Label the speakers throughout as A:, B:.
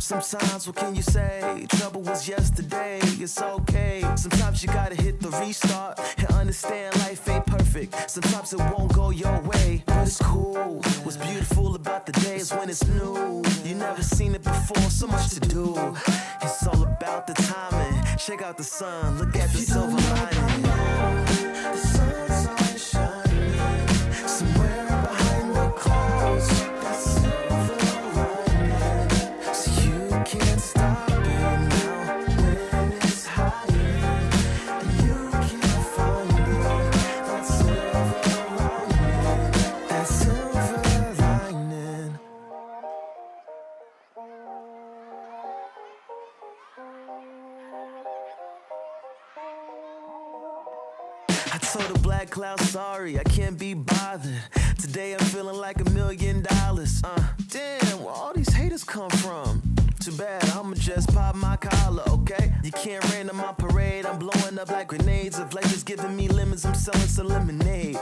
A: Sometimes, what can you say? Trouble was yesterday, it's okay. Sometimes you gotta hit the restart and understand life ain't perfect. Sometimes it won't go your way, but it's cool. What's beautiful about the day is when it's new. You never seen it before, so much to do. It's all about the timing. Check out the sun, look at the silver lining. The sun's always shining somewhere behind the clouds. That silver lining, so you can't stop it now when it's hiding, and you can't find it. That silver lining, that silver lining. I told the black cloud sorry, I can't be bothered. Today I'm feeling like $1 million. Damn, where all these haters come from? Too bad, I'ma just pop my collar, okay? You can't rain on my parade, I'm blowing up like grenades. If life is giving me lemons, I'm selling some lemonade.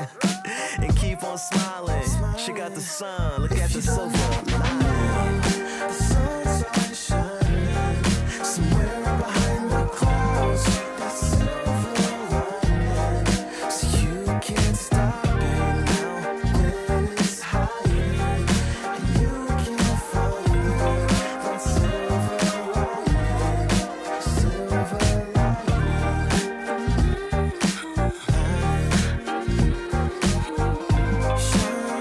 A: And keep on smiling, check out the sun, look at the silver lining. The sun's always shining somewhere behind the clouds. That silver lining, so you can't stop it now when it's hiding, and you can't find it. That silver lining, silver lining, shining.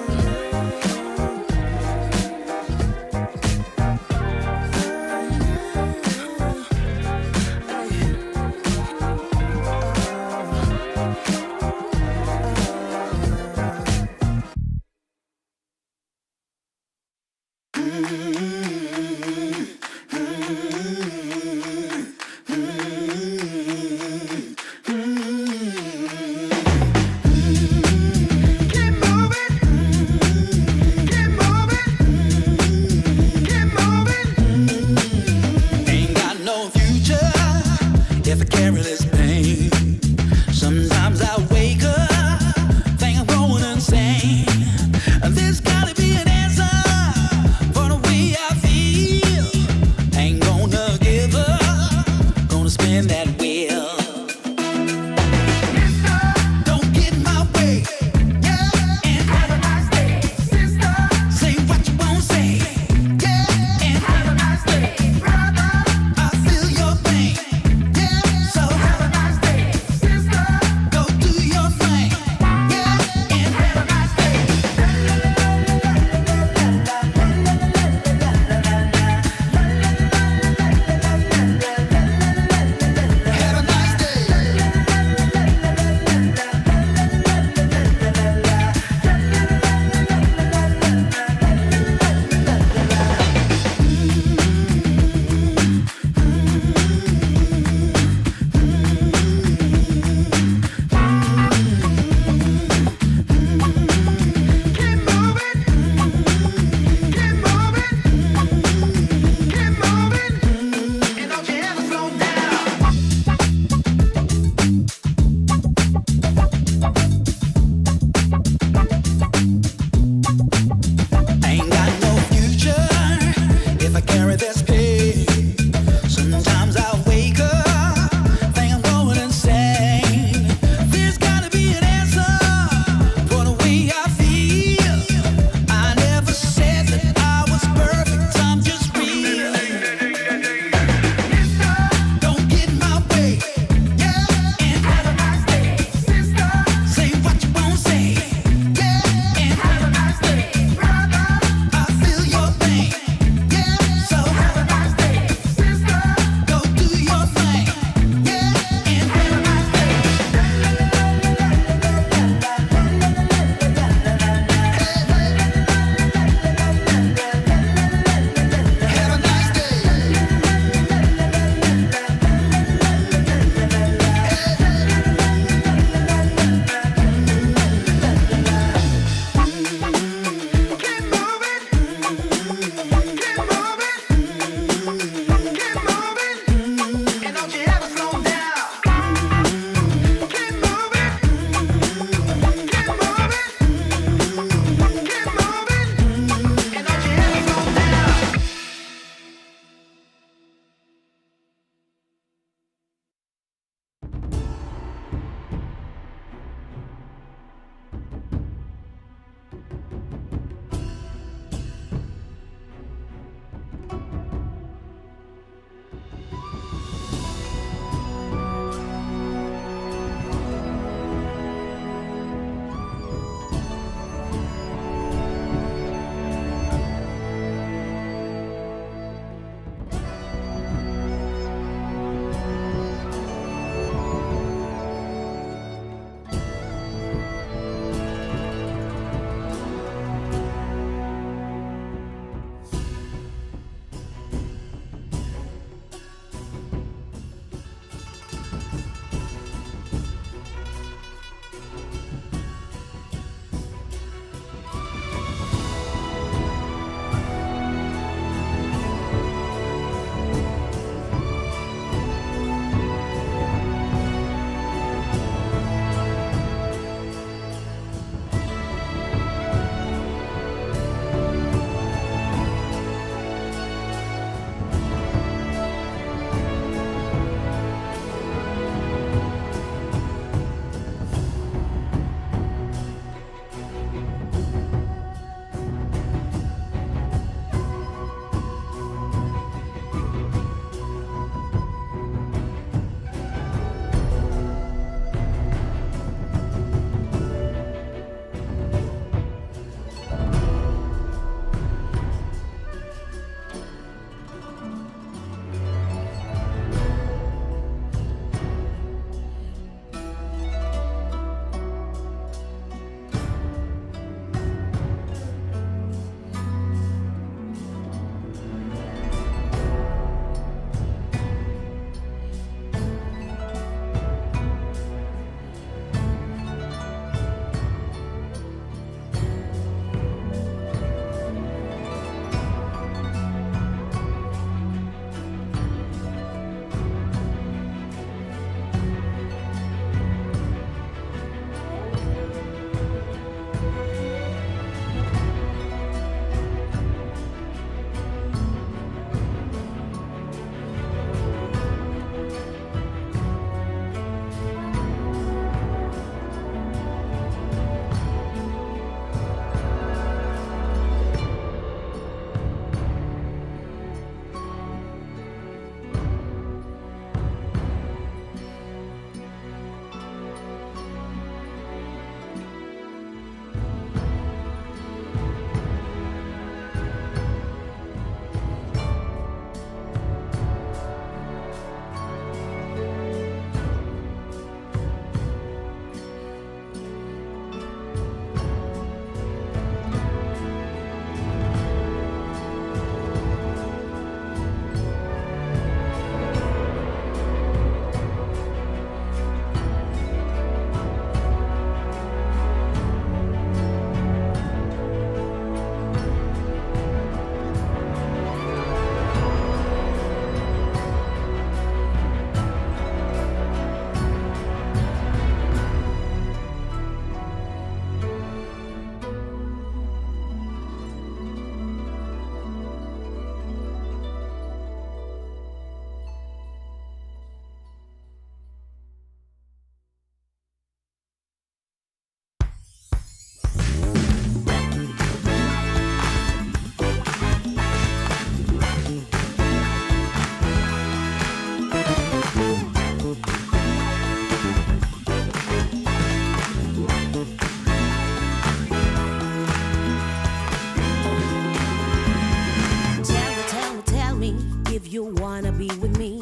B: you wanna be with me?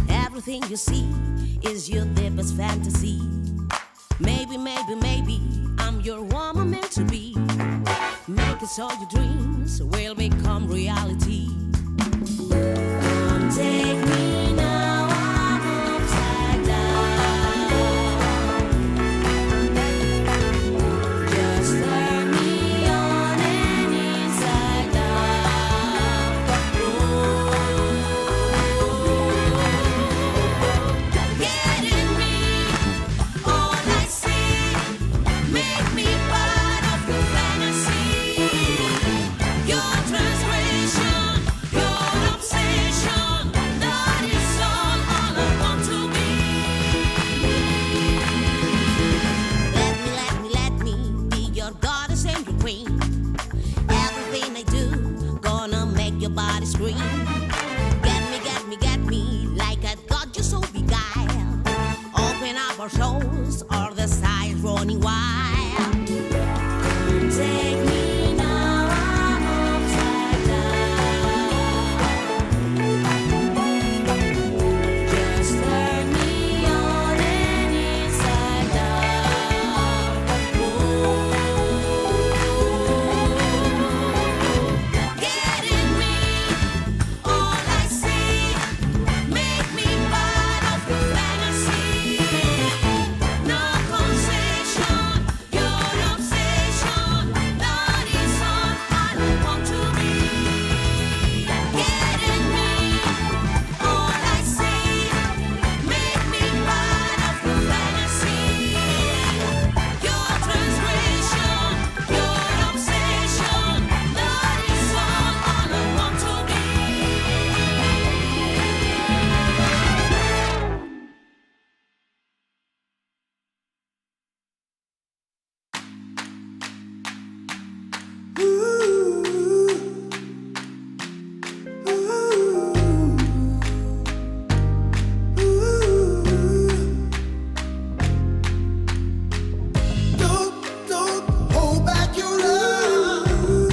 B: Everything you see is your deepest fantasy. Maybe, maybe, maybe I'm your woman meant to be. Make it so your dreams will become reality. Come take me now, I'm upside down. Just turn me on and inside out. Get in me, all I see. Make me part of your fantasy. Your transgression, your obsession, that is all I want to be. Let me be your goddess and your queen. Everything I do, gonna make your body scream. Get me, like I've got you so beguiled. Open up our souls, or the sides running wild. Take me now, I'm upside down. Just turn me on and inside out. Get in me, all I see. Make me part of your fantasy. No concession, your obsession, that is all I want to be. Get in me, all I see. Make me part of your fantasy. Your transgression, your obsession, that is all I want to be.
A: Don't hold back your love.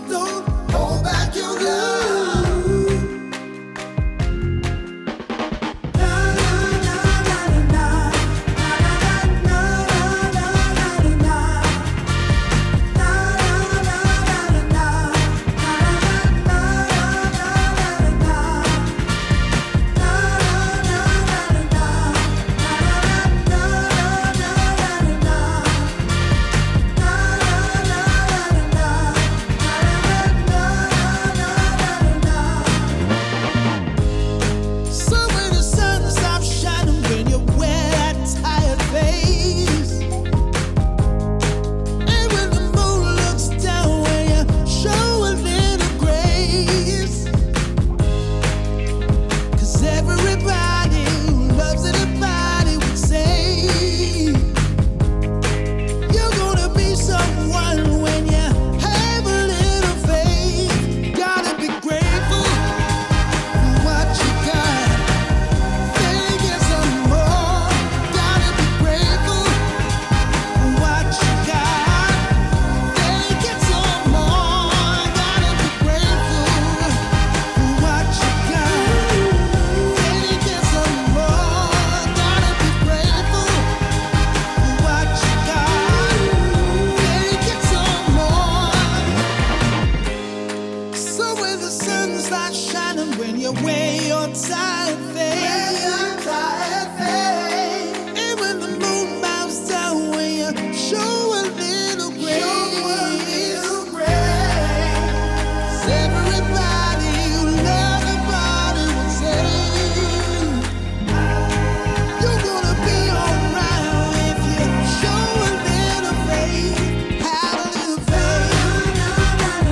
A: Don't hold back your love. Na na na na na na na na na So when the sun stops shining, when you wear that tired face, and when the moon looks down, when you show a little grace, 'cause everybody who loves anybody would say you're gonna be someone when you have a little faith. Gotta be grateful for what you got. Think it's some more. Gotta be grateful for what you got. Think it's some more. Gotta be grateful for what you got. Think it's some more. Gotta be grateful for what you got. Think it's some more. So when the sun starts shining, when you wear your tired face, and when the moon bows down, when you show a little grace, everybody who loves anybody would say you're gonna be alright if you show a little faith. Have a little faith. Have a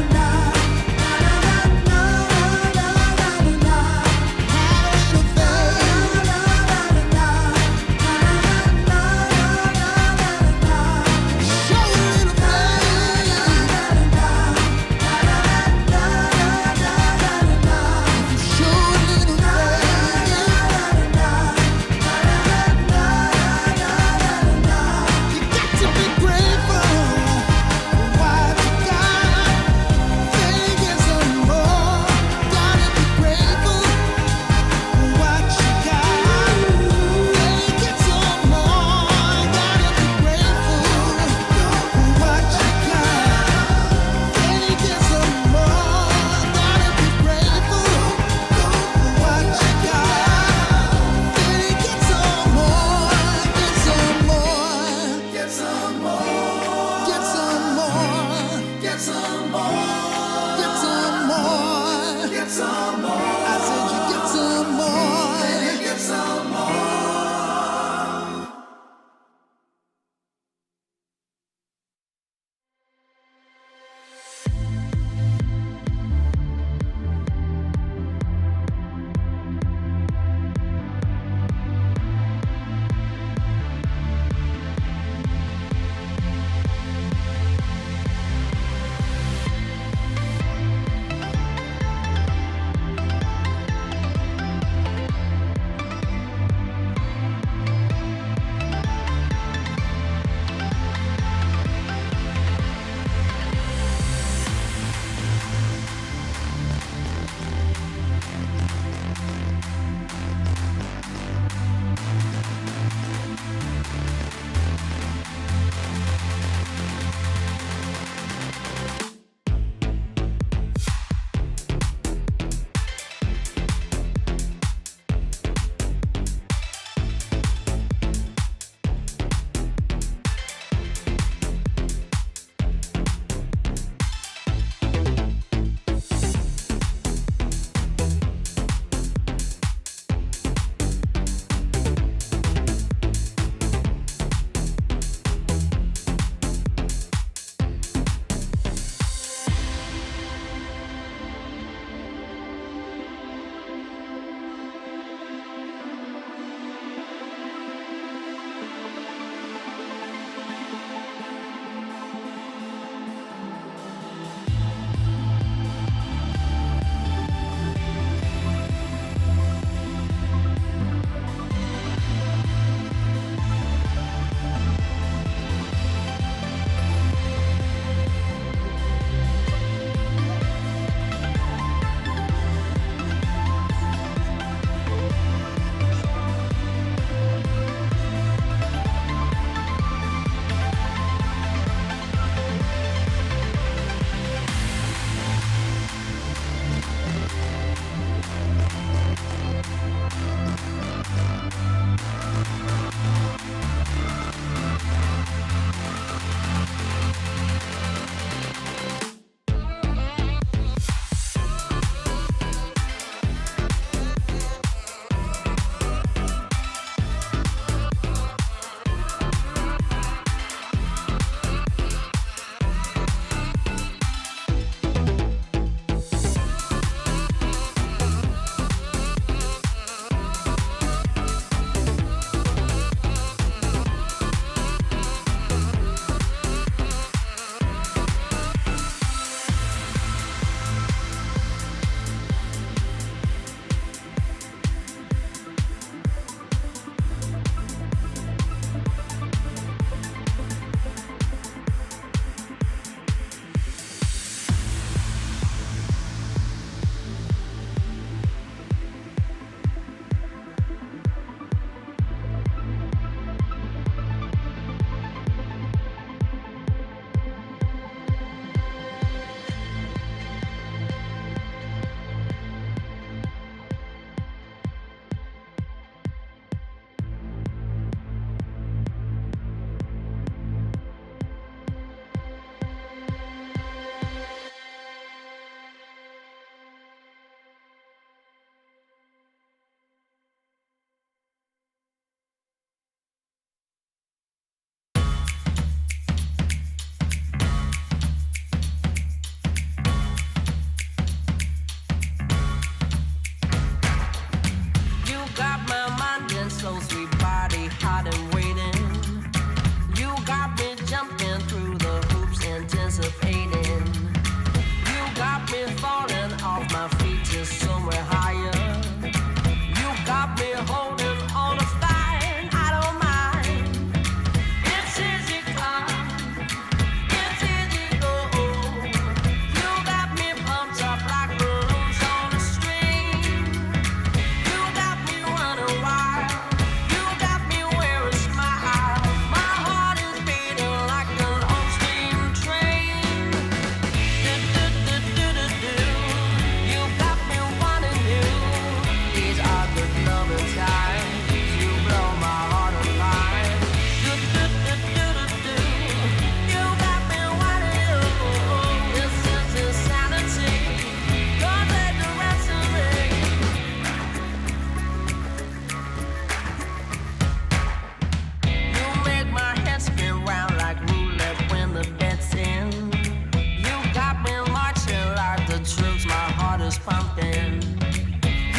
C: pumping.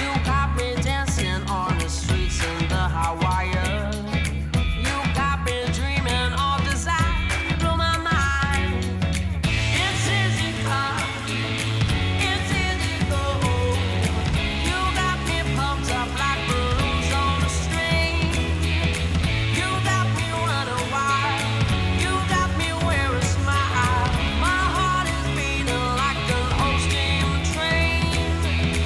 C: You got me dancing on the streets in the Hawaii. You got me dreaming of desire. You blow my mind. It's easy come, it's easy go. You got me pumped up like balloons on a string. You got me running wild. You got me wearing a smile. My heart is beating like an old steam train.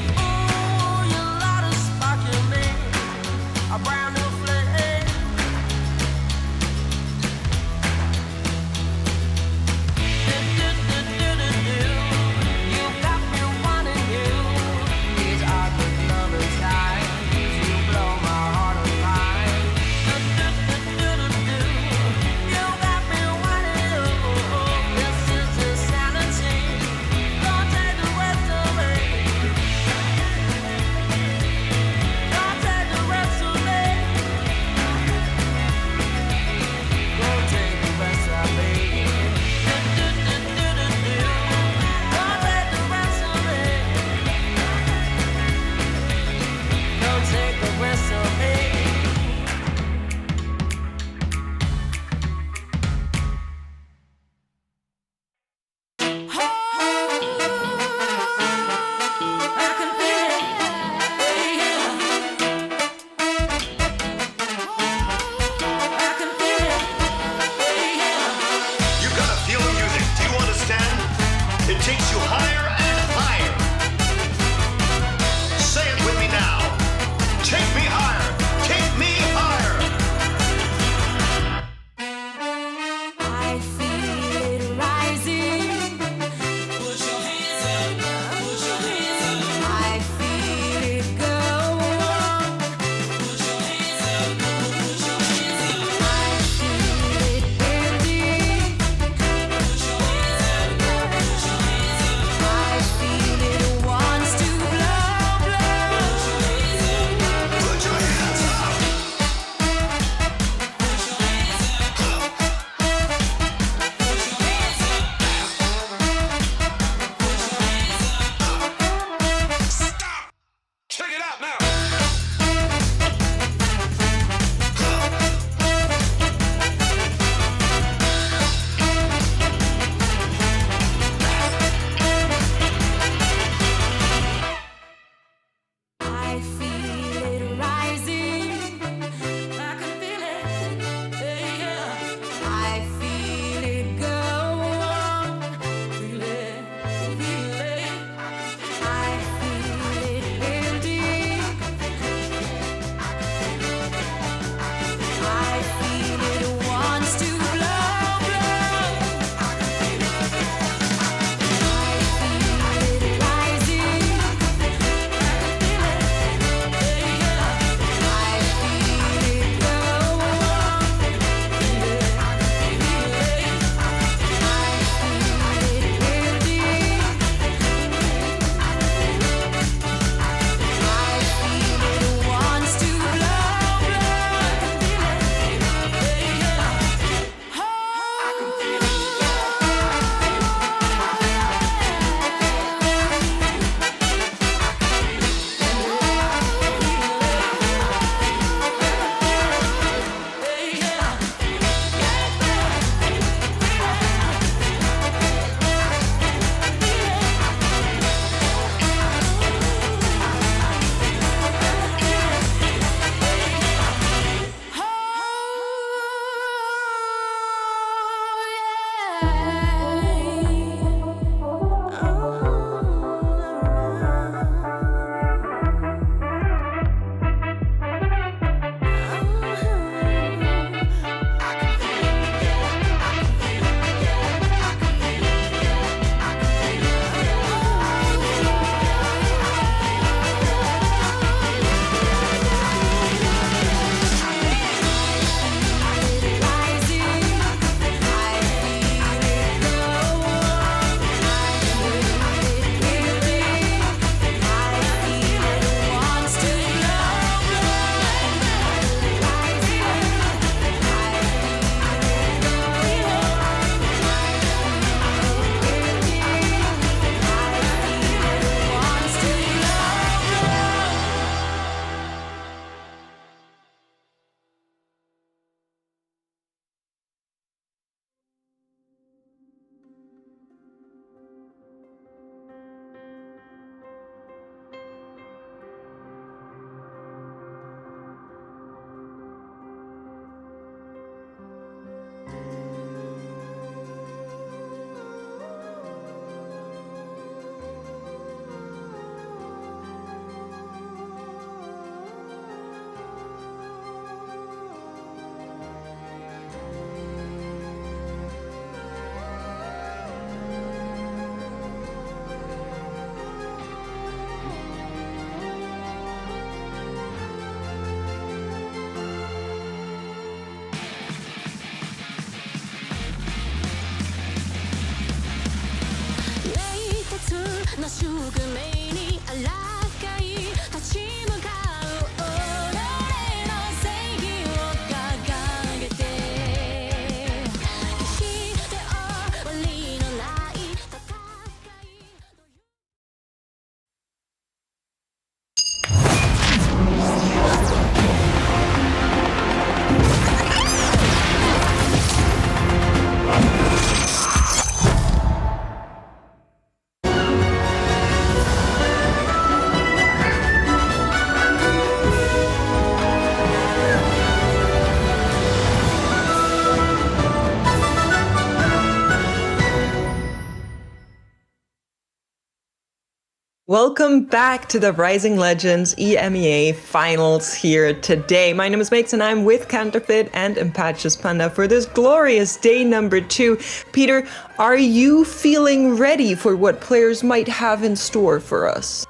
D: Welcome back to the Rising Legends EMEA finals here today. My name is Makes and I'm with Counterfeit and Impatches Panda for this glorious day number 2. Peter, are you feeling ready for what players might have in store for us?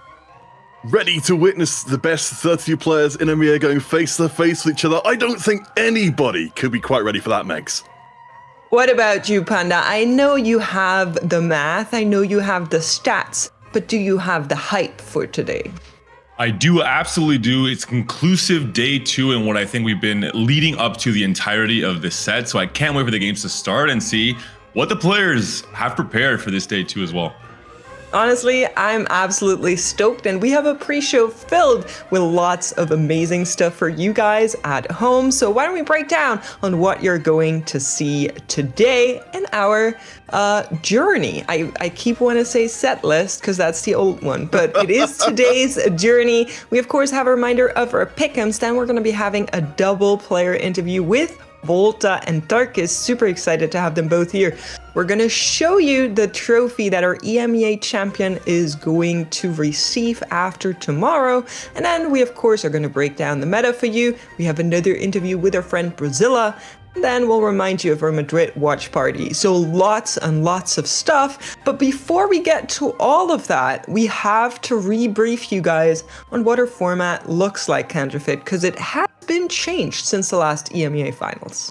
E: Ready to witness the best 32 players in EMEA going face to face with each other? I don't think anybody could be quite ready for that, Megs.
D: What about you, Panda? I know you have the math, I know you have the stats, but do you have the hype for today?
F: I do, absolutely do. It's conclusive day 2 and what I think we've been leading up to the entirety of this set. So I can't wait for the games to start and see what the players have prepared for this day 2 as well.
D: Honestly, I'm absolutely stoked, and we have a pre-show filled with lots of amazing stuff for you guys at home. So why don't we break down on what you're going to see today in our journey. I keep wanting to say set list because that's the old one, but it is today's journey. We of course have a reminder of our pick'ems. Then we're going to be having a double player interview with Volta and Darkus. Super excited to have them both here. We're going to show you the trophy that our EMEA champion is going to receive after tomorrow. And then we of course are going to break down the meta for you. We have another interview with our friend Brazilla. And then we'll remind you of our Madrid watch party. So lots and lots of stuff. But before we get to all of that, we have to rebrief you guys on what our format looks like, Counterfeit, because it has been changed since the last EMEA finals.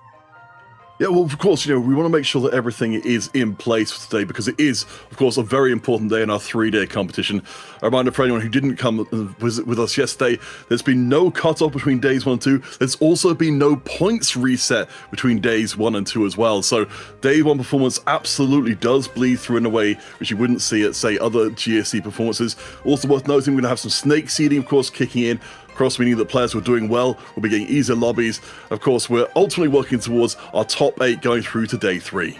E: Yeah, well, of course, we want to make sure that everything is in place for today because it is, of course, a very important day in our 3-day competition. A reminder for anyone who didn't come and visit with us yesterday, there's been no cutoff between days 1 and 2. There's also been no points reset between days 1 and 2 as well. So day 1 performance absolutely does bleed through in a way which you wouldn't see at, say, other GSC performances. Also worth noting, we're going to have some snake seeding, of course, kicking in. Cross meaning that players who are doing well will be getting easier lobbies. Of course, we're ultimately working towards our top 8 going through to day 3.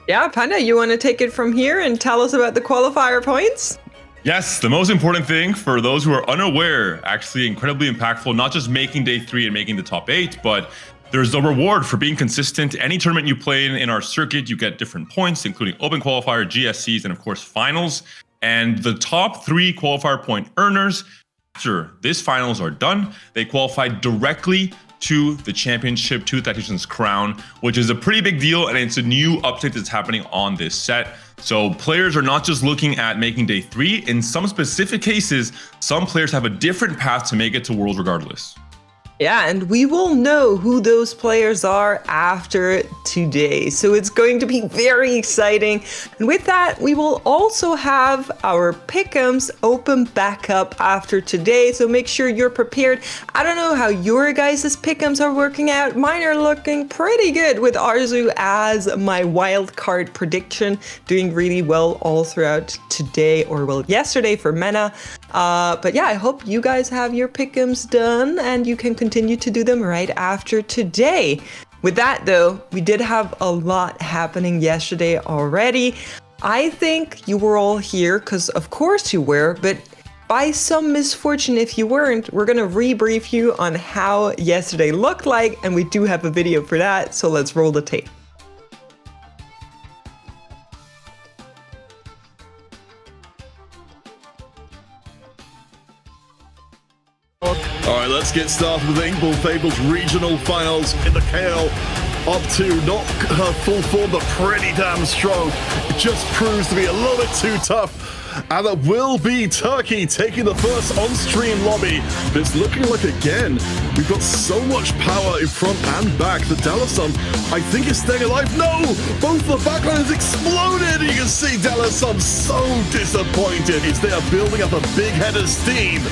D: Yeah, Panda, you want to take it from here and tell us about the qualifier points?
F: Yes, the most important thing for those who are unaware, actually incredibly impactful, not just making day 3 and making the top 8, but there's a reward for being consistent. Any tournament you play in our circuit, you get different points, including Open Qualifier, GSCs, and of course finals. And the top 3 qualifier point earners, after this finals are done, they qualify directly to the championship, to Tactician's crown, which is a pretty big deal, and it's a new update that's happening on this set. So players are not just looking at making day 3. In some specific cases, some players have a different path to make it to Worlds regardless.
D: Yeah, and we will know who those players are after today. So it's going to be very exciting. And with that, we will also have our pick'ems open back up after today. So make sure you're prepared. I don't know how your guys' pick'ems are working out. Mine are looking pretty good with Arzu as my wild card prediction, doing really well all throughout today, or well, yesterday for Mena. But yeah, I hope you guys have your pick'ems done and you can continue to do them right after today. With that though, we did have a lot happening yesterday already. I think you were all here because of course you were, but by some misfortune, if you weren't, we're gonna rebrief you on how yesterday looked like, and we do have a video for that, so let's roll the tape.
E: Alright, let's get started with the Inkball Fables regional finals in the KL. Up to not her full form, but pretty damn strong. It just proves to be a little bit too tough. And that will be Turkey taking the first on-stream lobby. But it's looking like, again, we've got so much power in front and back. The Dalasum, I think, is staying alive. No! Both the backline has exploded. You can see Dalasum so disappointed. As they are building up a big head of steam.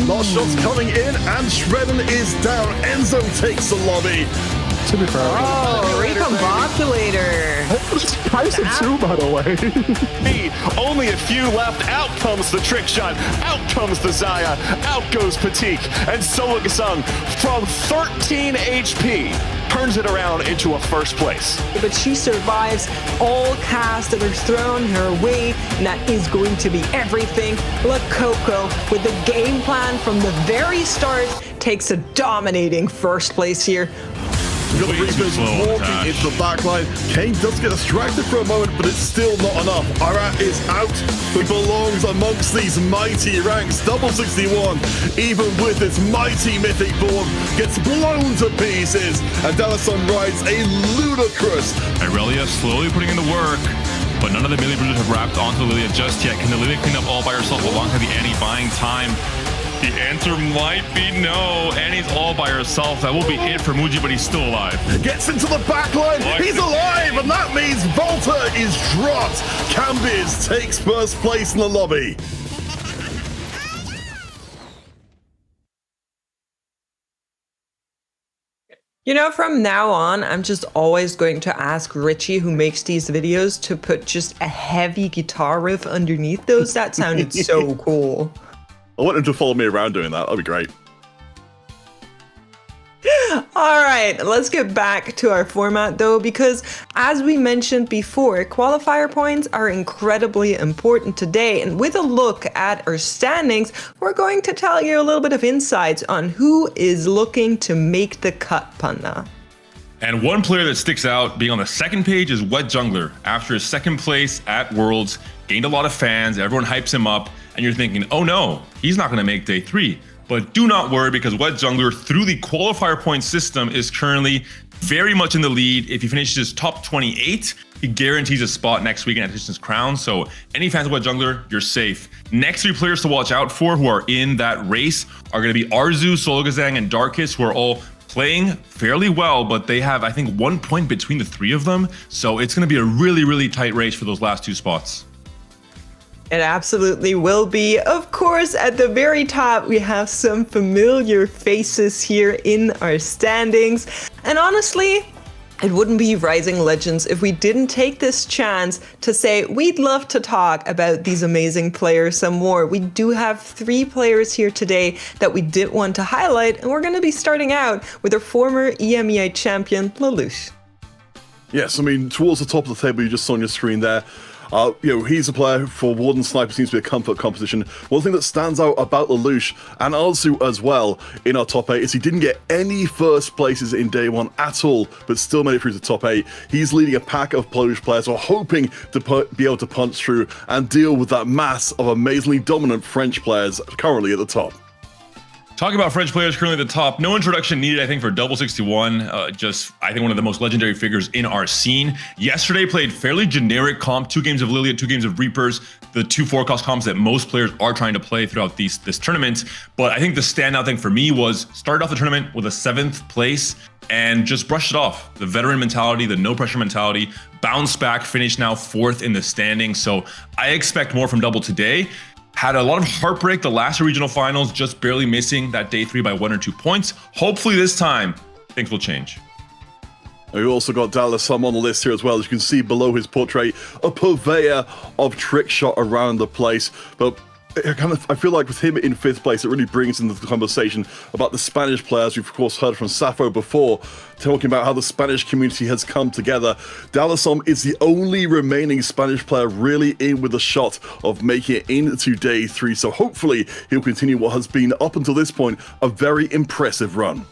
E: Last shots coming in, and Shredden is down. Enzo takes the lobby.
G: To be fair.
D: Oh, recombobulator.
G: Tyson too, by the way.
H: Only a few left. Out comes the trick shot. Out comes the Zaya. Out goes Patik. And Soa Gasung from 13 HP turns it around into a first place.
D: But she survives all casts that are thrown her way, and that is going to be everything. Look, Coco, with the game plan from the very start, takes a dominating first place here.
E: We've got the
F: Way too
E: Reapers
F: slow on the
E: walking
F: dash.
E: into the backline. Kane does get distracted for a moment, but it's still not enough. Arat is out, but belongs amongst these mighty ranks. Double 61, even with its mighty mythic board, gets blown to pieces. And Dallison rides a ludicrous.
F: Irelia slowly putting in the work, but none of the melee bruisers have wrapped onto Lilia just yet. Can the Lilia clean up all by herself alongside the Annie buying time? The answer might be no. Annie's all by herself. That will be it for Muji, but he's still alive.
E: Gets into the backline. He's alive, and that means Volta is dropped. Cambiz takes first place in the lobby.
D: You know, from now on, I'm just always going to ask Richie, who makes these videos, to put just a heavy guitar riff underneath those. That sounded so cool.
E: I want him to follow me around doing that. That'd be great.
D: All right, let's get back to our format though, because as we mentioned before, qualifier points are incredibly important today. And with a look at our standings, we're going to tell you a little bit of insights on who is looking to make the cut, Panda.
F: And one player that sticks out being on the second page is Wet Jungler. After his second place at Worlds, gained a lot of fans, everyone hypes him up, and you're thinking, oh no, he's not gonna make day 3. But do not worry, because Wet Jungler, through the qualifier point system, is currently very much in the lead. If he finishes top 28, he guarantees a spot next week in Tactician's crown. So any fans of Wet Jungler, you're safe. Next 3 players to watch out for who are in that race are going to be Arzu, Sologazang, and Darkus, who are all playing fairly well, but they have, I think, 1 point between the 3 of them. So it's going to be a really, really tight race for those last 2 spots.
D: It absolutely will be. Of course, at the very top, we have some familiar faces here in our standings. And honestly, it wouldn't be Rising Legends if we didn't take this chance to say we'd love to talk about these amazing players some more. We do have 3 players here today that we did want to highlight, and we're going to be starting out with our former EMEA champion, Lelouch.
E: Yes, I mean, towards the top of the table, you just saw on your screen there. He's a player for Warden Sniper, seems to be a comfort composition. One thing that stands out about Lelouch and Arzu as well in our top 8 is he didn't get any first places in day 1 at all, but still made it through the top 8. He's leading a pack of Polish players who are hoping to be able to punch through and deal with that mass of amazingly dominant French players currently at the top.
F: Talking about French players currently at the top, no introduction needed, I think, for Double 61. I think, one of the most legendary figures in our scene. Yesterday played fairly generic comp, 2 games of Lilia, 2 games of Reapers, the 2 4-cost comps that most players are trying to play throughout this tournament. But I think the standout thing for me was started off the tournament with a 7th place and just brushed it off. The veteran mentality, the no pressure mentality, bounced back, finished now 4th in the standing. So I expect more from Double today. Had a lot of heartbreak the last regional finals, just barely missing that day 3 by 1 or 2 points. Hopefully this time, things will change.
E: We've also got Dallas on the list here as well. As you can see below his portrait, a purveyor of trick shot around the place. But I feel like with him in 5th place, it really brings into the conversation about the Spanish players. We've of course heard from Sappho before, talking about how the Spanish community has come together. Dalasom is the only remaining Spanish player really in with a shot of making it into day 3. So hopefully he'll continue what has been, up until this point, a very impressive run.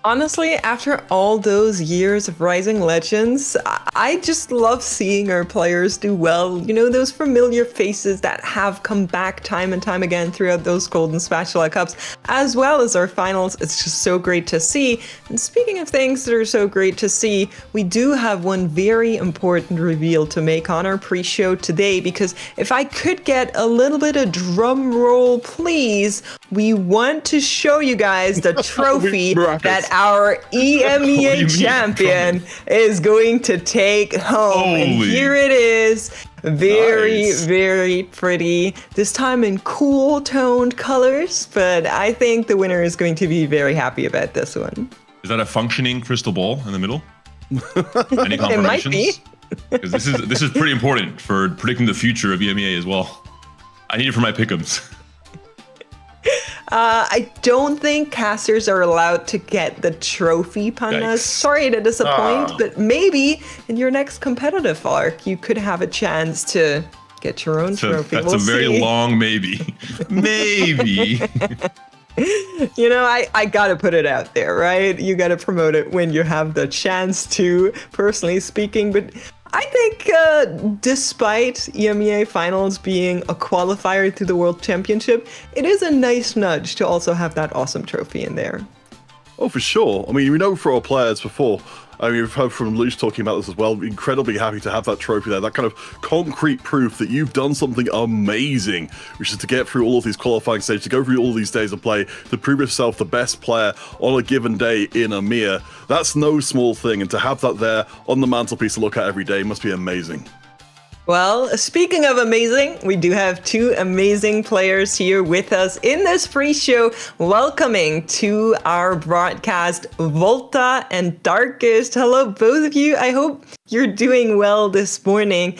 D: Honestly, after all those years of Rising Legends, I just love seeing our players do well. You know, those familiar faces that have come back time and time again throughout those Golden Spatula Cups, as well as our finals. It's just so great to see. And speaking of things that are so great to see, we do have one very important reveal to make on our pre-show today, because if I could get a little bit of drum roll, please, we want to show you guys the trophy that our EMEA champion is going to take home. And here it is. Very pretty. This time in cool toned colors, but I think the winner is going to be very happy about this one.
F: Is that a functioning crystal ball in the middle? Any confirmations?
D: It might be.
F: Because this is pretty important for predicting the future of EMEA as well. I need it for my pick'ems.
D: I don't think casters are allowed to get the trophy, Pandas. Sorry to disappoint, but maybe in your next competitive arc, you could have a chance to get your own trophy.
F: That's a very long maybe. Maybe.
D: You know, I gotta put it out there, right? You gotta promote it when you have the chance to, personally speaking. But I think despite EMEA finals being a qualifier to the World Championship, it is a nice nudge to also have that awesome trophy in there.
E: Oh, for sure. I mean, we know for our players before, I mean, we've heard from Luce talking about this as well, incredibly happy to have that trophy there, that kind of concrete proof that you've done something amazing, which is to get through all of these qualifying stages, to go through all of these days of play, to prove yourself the best player on a given day in EMEA. That's no small thing, and to have that there on the mantelpiece to look at every day must be amazing.
D: Well, speaking of amazing, we do have two amazing players here with us in this pre-show, welcoming to our broadcast Volta and Darkest. Hello, both of you. I hope you're doing well this morning.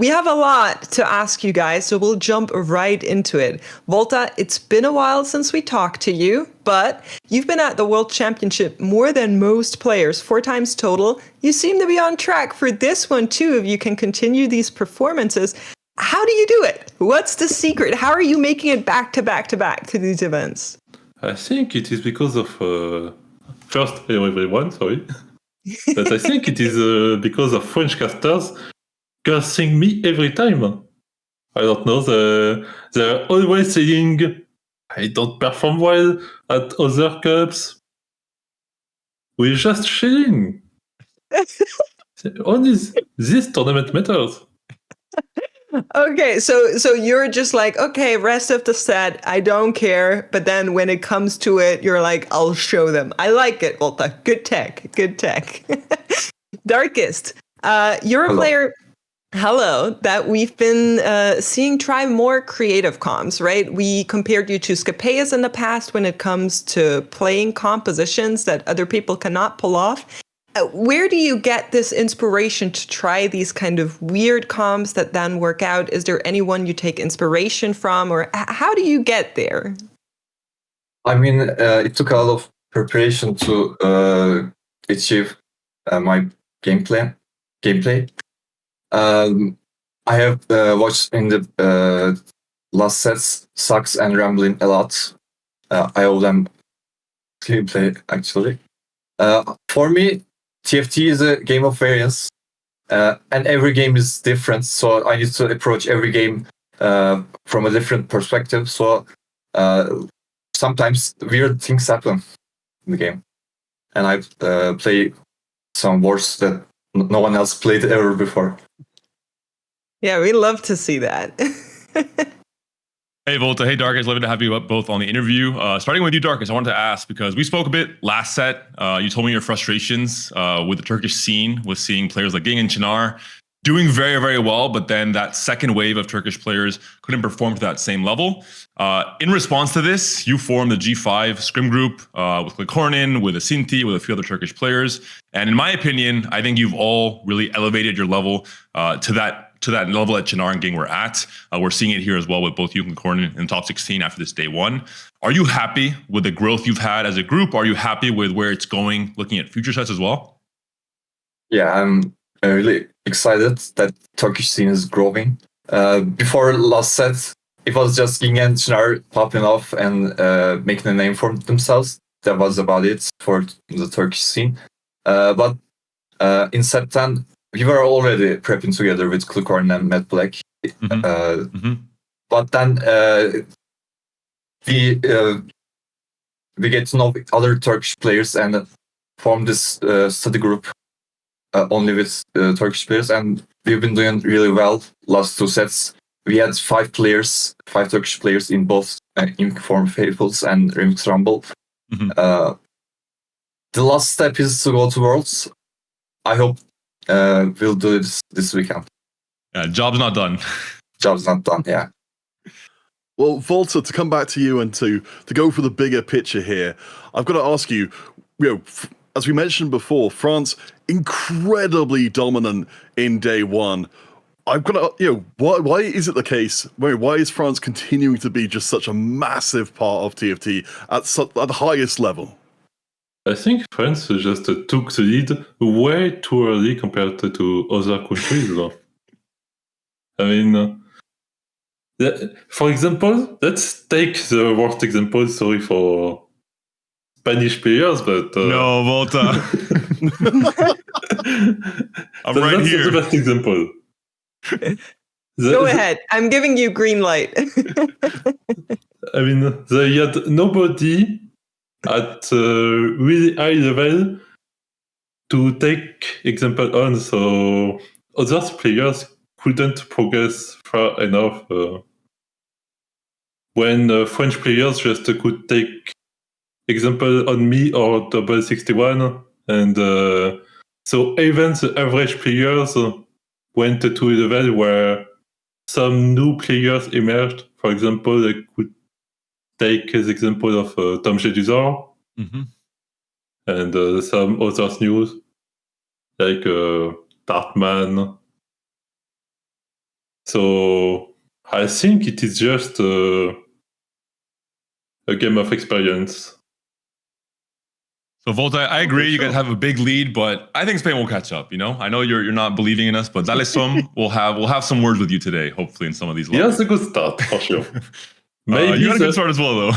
D: We have a lot to ask you guys, so we'll jump right into it. Volta, it's been a while since we talked to you, but you've been at the World Championship more than most players, 4 times total. You seem to be on track for this one too, if you can continue these performances. How do you do it? What's the secret? How are you making it back to back to back to these events?
I: I think it is because of first, hello everyone, sorry. But I think it is because of French casters cursing me every time. I don't know, they're always saying I don't perform well at other cups. We're just chilling. Only this tournament matters.
D: Okay, so you're just like, okay, rest of the set, I don't care. But then when it comes to it, you're like, I'll show them. I like it, Volta. Good tech, good tech. Darkest, you're a player, hello, that we've been seeing try more creative comms, right? We compared you to Scapeus in the past when it comes to playing compositions that other people cannot pull off. Where do you get this inspiration to try these kind of weird comms that then work out? Is there anyone you take inspiration from, or how do you get there?
J: I mean, it took a lot of preparation to achieve my gameplay. I have watched in the last sets Sux and Rambling a lot. I owe them gameplay, actually. For me, TFT is a game of variance, and every game is different, so I need to approach every game from a different perspective. So sometimes weird things happen in the game, and I play some wars that no one else played ever before.
D: Yeah, we love to see that.
F: Hey Volta, hey Darkest, lovely to have you up both on the interview. Starting with you, Darkest, I wanted to ask, because we spoke a bit last set, you told me your frustrations with the Turkish scene, with seeing players like Ging and Çınar doing very, very well, but then that second wave of Turkish players couldn't perform to that same level. In response to this, you formed the G5 scrim group with Klikornin, with Asinti, with a few other Turkish players. And in my opinion, I think you've all really elevated your level to that level that Çınar and Ging were at. We're seeing it here as well with both you and Klikornin in the top 16 after this day one. Are you happy with the growth you've had as a group? Are you happy with where it's going, looking at future sets as well?
J: Yeah, I'm really excited that Turkish scene is growing. Before last set, it was just Ging and Çınar popping off and making a name for themselves. That was about it for the Turkish scene. But in set 10, we were already prepping together with Klikornin and Matt Black. But then we get to know other Turkish players and form this study group only with Turkish players. And we've been doing really well last 2 sets. We had 5 Turkish players in both Inform Fables and Remix Rumble. The last step is to go to Worlds. I hope we'll do it this weekend.
F: Yeah, job's not done.
J: Job's not done, yeah.
E: Well, Volta, to come back to you and to go for the bigger picture here, I've got to ask you, as we mentioned before, France incredibly dominant in day one. I've got to, why is it the case? Why is France continuing to be just such a massive part of TFT at the highest level?
I: I think France just took the lead way too early compared to other countries. I mean, For example, let's take the worst example. Sorry for Spanish players, but
F: No, Volta. I'm right
I: that's
F: here.
I: the best example.
D: Go ahead. I'm giving you green light.
I: I mean, they had nobody at really high level to take example on, so other players couldn't progress far enough. When French players just could take example on me or double 61, and so even the average players went to a level where some new players emerged. For example, they could take the example of Tom Jedusor and some others news like Tartman. So I think it is just a game of experience.
F: So Volta, I agree. You guys have a big lead, but I think Spain will catch up. You know, I know you're not believing in us, but Dalesom we'll have some words with you today, hopefully in some of these.
I: He has a good start for sure. Maybe
F: you had a good start as well, though.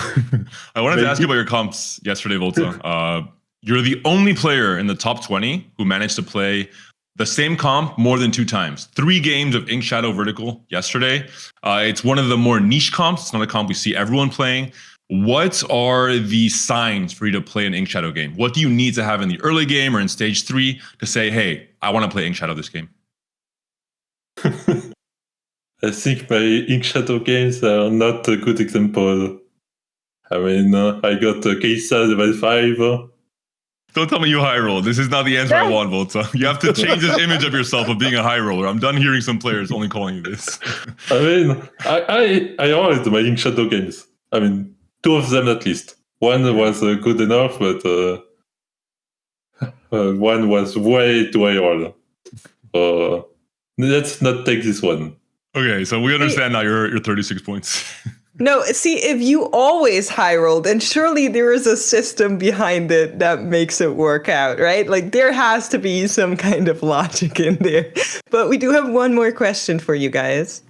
F: I wanted to ask you about your comps yesterday, Volta. You're the only player in the top 20 who managed to play the same comp more than 2 times. 3 games of Ink Shadow Vertical yesterday. It's one of the more niche comps. It's not a comp we see everyone playing. What are the signs for you to play an Ink Shadow game? What do you need to have in the early game or in stage 3 to say, hey, I want to play Ink Shadow this game?
I: I think my Ink Shadow games are not a good example. I mean, I got Keisa level 5.
F: Don't tell me you high roll. This is not the answer I want, Volta. You have to change this image of yourself of being a high roller. I'm done hearing some players only calling you this.
I: I mean, I always my Ink Shadow games. I mean, 2 of them at least. One was good enough, but one was way too high roll. Let's not take this one.
F: Okay, so we understand now your 36 points.
D: No, see, if you always high roll, then surely there is a system behind it that makes it work out, right? Like there has to be some kind of logic in there. But we do have one more question for you guys.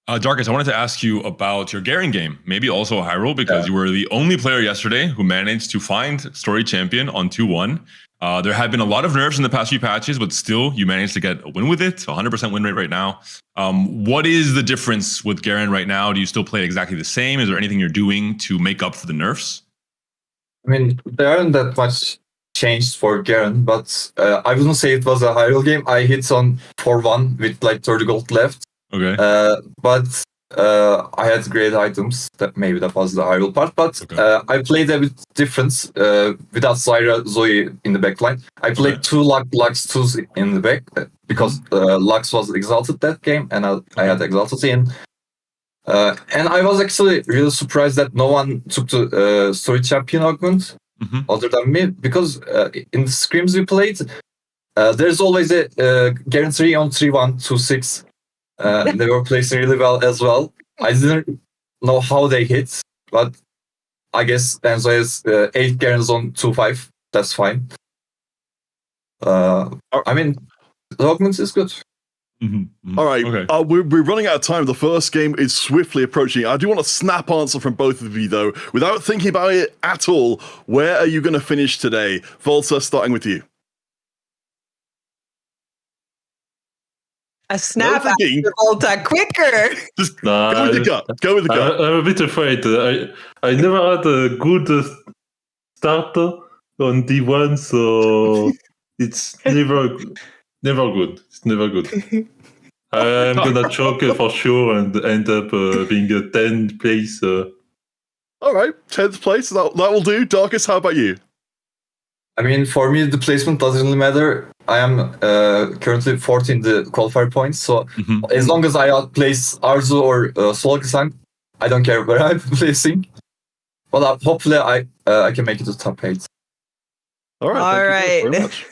F: Darkus, I wanted to ask you about your Garen game, maybe also a high roll, because you were the only player yesterday who managed to find Story Champion on 2-1. There have been a lot of nerfs in the past few patches, but still you managed to get a win with it, 100% win rate right now. What is the difference with Garen right now? Do you still play exactly the same? Is there anything you're doing to make up for the nerfs?
J: I mean, there aren't that much changed for Garen, but I wouldn't say it was a high roll game. I hit on 4-1 with like 30 gold left.
F: Okay.
J: But I had great items. That was the high roll part. But I played a bit different without Zyra Zoe in the backline. I played 2 Lux 2s in the back because Lux was exalted that game, and I had exalted in. And I was actually really surprised that no one took the Story Champion augment other than me, because in the scrims we played, there's always a Garen 3 on 3-1, 2-6. They were placing really well as well. I didn't know how they hit, but I guess Enzo has 8 Garens on 2-5. That's fine. I mean, the augment is good.
E: All right, we're running out of time. The first game is swiftly approaching. I do want a snap answer from both of you, though. Without thinking about it at all, where are you going to finish today? Volta, starting with you.
D: A snap after Volta, quicker!
E: Just go with the gut. Go with the gut.
I: I'm a bit afraid. I never had a good start on D1, so it's never good. It's never good. I'm gonna choke for sure and end up being a 10th place.
E: All right, 10th place. That will do. Darkus, how about you?
J: I mean, for me, the placement doesn't really matter. I am currently 4th in the qualifier points, so as long as I outplace Arzu or Solgasang, I don't care where I'm placing. But hopefully I can make it to top 8.
E: All right. Thank you very much.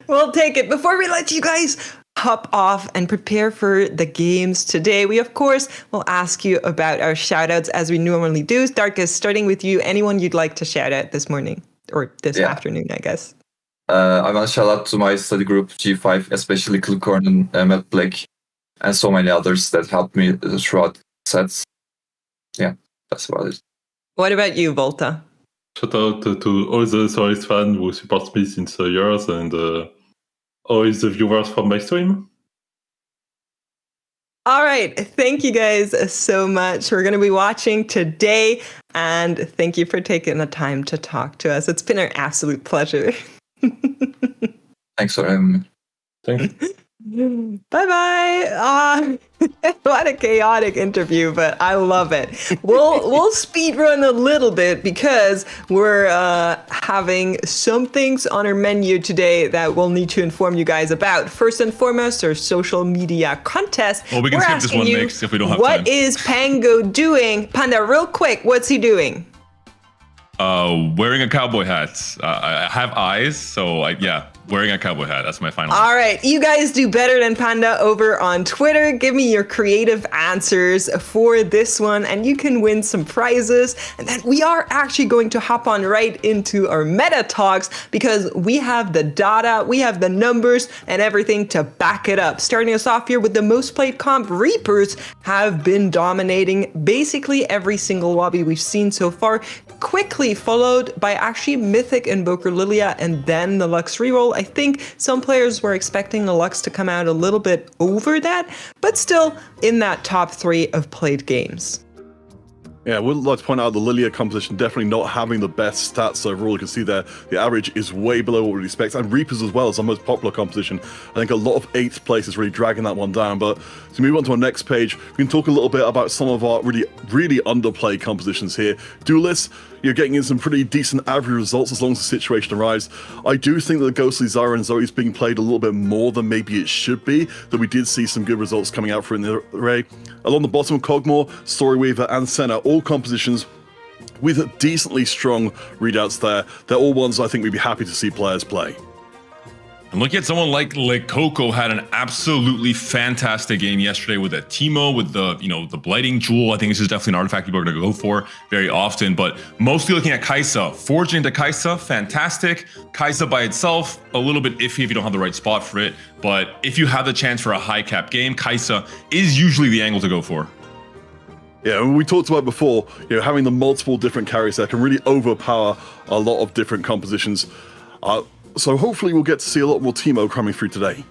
D: We'll take it. Before we let you guys hop off and prepare for the games today, we, of course, will ask you about our shout-outs as we normally do. Darkus, starting with you, anyone you'd like to shout out this morning? Or this afternoon, I guess. I
J: want to shout out to my study group, G5, especially Clicorn and Matt Black. and so many others that helped me throughout sets. Yeah, that's about it.
D: What about you, Volta?
I: Shout out to all the Solis fans who support me since years and always the viewers from my stream.
D: All right. Thank you guys so much. We're going to be watching today, and thank you for taking the time to talk to us. It's been an absolute pleasure.
J: Thanks for having me.
I: Thanks.
D: Bye-bye. What a chaotic interview, but I love it. We'll speed run a little bit because we're having some things on our menu today that we'll need to inform you guys about. First and foremost, our social media contest.
F: Well, we can skip this one next if we don't have time.
D: What is Pango doing? Panda, real quick, what's he doing?
F: Wearing a cowboy hat. I have eyes, so wearing a cowboy hat. That's my final.
D: All right, you guys do better than Panda over on Twitter. Give me your creative answers for this one, and you can win some prizes. And then we are actually going to hop on right into our meta talks because we have the data, we have the numbers, and everything to back it up. Starting us off here with the most played comp, Reapers have been dominating basically every single lobby we've seen so far. Quickly followed by actually Mythic Invoker Lilia and then the Lux reroll. I think some players were expecting the Lux to come out a little bit over that, but still in that top 3 of played games.
E: Yeah, I would like to point out the Lilia composition definitely not having the best stats overall. You can see there the average is way below what we'd expect. And Reapers as well is our most popular composition. I think a lot of 8th place is really dragging that one down. But to move on to our next page, we can talk a little bit about some of our really underplayed compositions here. Duelists, you're getting in some pretty decent average results as long as the situation arrives. I do think that the Ghostly Zyra and Zoe is being played a little bit more than maybe it should be, that we did see some good results coming out from the array. Along the bottom, Cogmore, Storyweaver, and Senna, all compositions with decently strong readouts there. They're all ones I think we'd be happy to see players play.
F: And look at someone like Coco had an absolutely fantastic game yesterday with a Teemo, with the Blighting Jewel. I think this is definitely an artifact people are going to go for very often, but mostly looking at Kai'Sa. Forging into Kai'Sa, fantastic. Kai'Sa by itself, a little bit iffy if you don't have the right spot for it, but if you have the chance for a high cap game, Kai'Sa is usually the angle to go for.
E: Yeah, we talked about before, having the multiple different carries there can really overpower a lot of different compositions. So hopefully we'll get to see a lot more Teemo coming through today.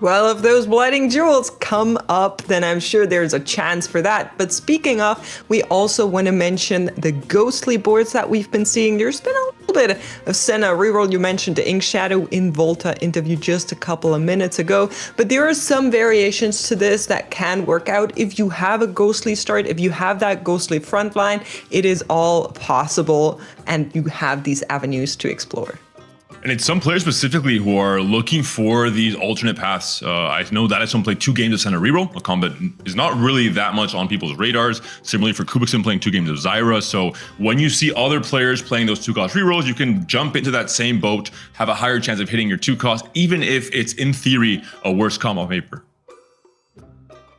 D: Well, if those Blighting Jewels come up, then I'm sure there's a chance for that. But speaking of, we also want to mention the ghostly boards that we've been seeing. There's been a little bit of Senna reroll. You mentioned the Ink Shadow in Volta interview just a couple of minutes ago. But there are some variations to this that can work out. If you have a ghostly start, if you have that ghostly front line, it is all possible. And you have these avenues to explore.
F: And it's some players specifically who are looking for these alternate paths. I know that someone played 2 games of Senna reroll, a combat is not really that much on people's radars. Similarly for Kubikson playing 2 games of Zyra. So when you see other players playing those 2-cost rerolls, you can jump into that same boat, have a higher chance of hitting your 2-cost, even if it's in theory a worse comp on paper.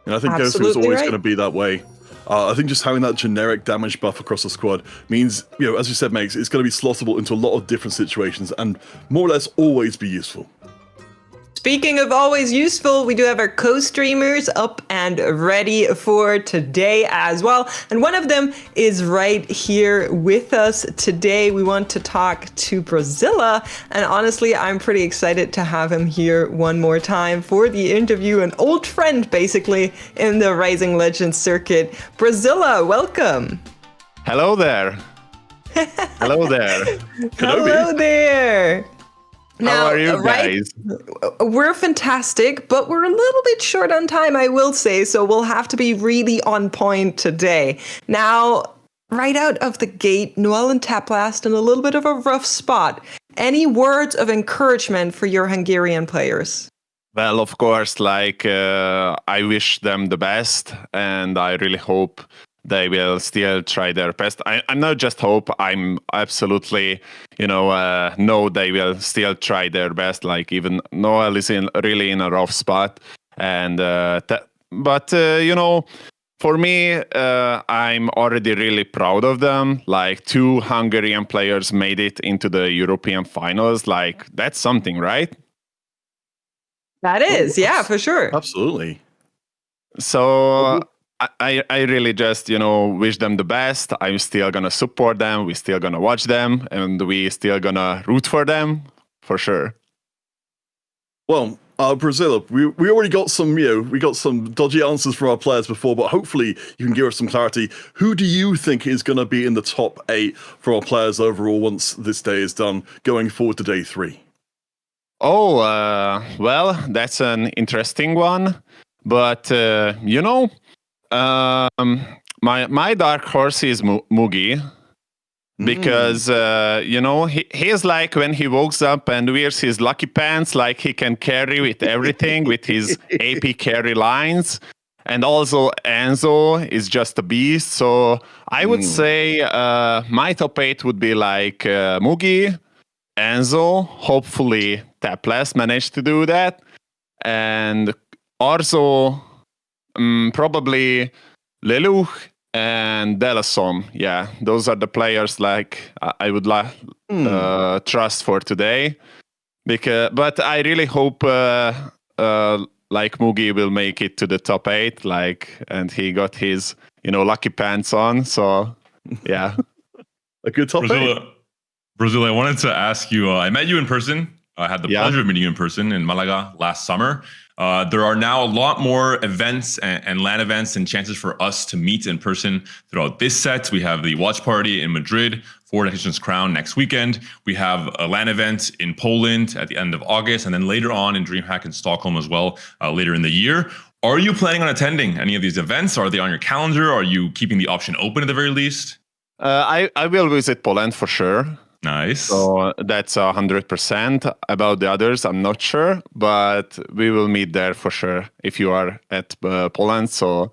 E: And I think Ghostly is always going to be that way. I think just having that generic damage buff across the squad means, as you said, Megs, it's going to be slottable into a lot of different situations and more or less always be useful.
D: Speaking of always useful, we do have our co-streamers up and ready for today as well. And one of them is right here with us today. We want to talk to Brazilla. And honestly, I'm pretty excited to have him here one more time for the interview. An old friend, basically, in the Rising Legends circuit. Brazilla, welcome.
K: Hello there. Hello there.
D: Hello there.
K: How are you guys?
D: We're fantastic, but we're a little bit short on time, I will say, so we'll have to be really on point today. Now, right out of the gate, Noel and Taplast in a little bit of a rough spot. Any words of encouragement for your Hungarian players?
K: Well, of course, I wish them the best, and I really hope they will still try their best. I'm not just hope, I'm absolutely, know they will still try their best. Even Noel is really in a rough spot. And for me, I'm already really proud of them. 2 Hungarian players made it into the European finals. That's something, right?
D: That is, yeah, for sure.
E: Absolutely.
K: So I really just, wish them the best. I'm still going to support them. We're still going to watch them. And we still going to root for them, for sure.
E: Well, Brazil, we already got some, we got some dodgy answers from our players before, but hopefully you can give us some clarity. Who do you think is going to be in the top 8 for our players overall once this day is done, going forward to day 3?
K: Oh, well, that's an interesting one. But, my dark horse is Mugi. Because, he's like when he wakes up and wears his lucky pants, like he can carry with everything, with his AP carry lines. And also Enzo is just a beast. So I would say my top 8 would be like Mugi, Enzo, hopefully Tapless managed to do that. And also probably Lelouch and Delasom. Yeah, those are the players like I would trust for today. But I really hope like Mugi will make it to the top 8, and he got his lucky pants on. So yeah,
E: a good top 8.
F: Brazil, I wanted to ask you. I met you in person. I had the pleasure of meeting you in person in Malaga last summer. There are now a lot more events and LAN events and chances for us to meet in person throughout this set. We have the watch party in Madrid for Tactician's Crown next weekend. We have a LAN event in Poland at the end of August, and then later on in DreamHack in Stockholm as well later in the year. Are you planning on attending any of these events? Are they on your calendar? Are you keeping the option open at the very least?
K: I will visit Poland for sure.
F: Nice.
K: So that's 100%. About the others, I'm not sure, but we will meet there for sure if you are at Poland. So,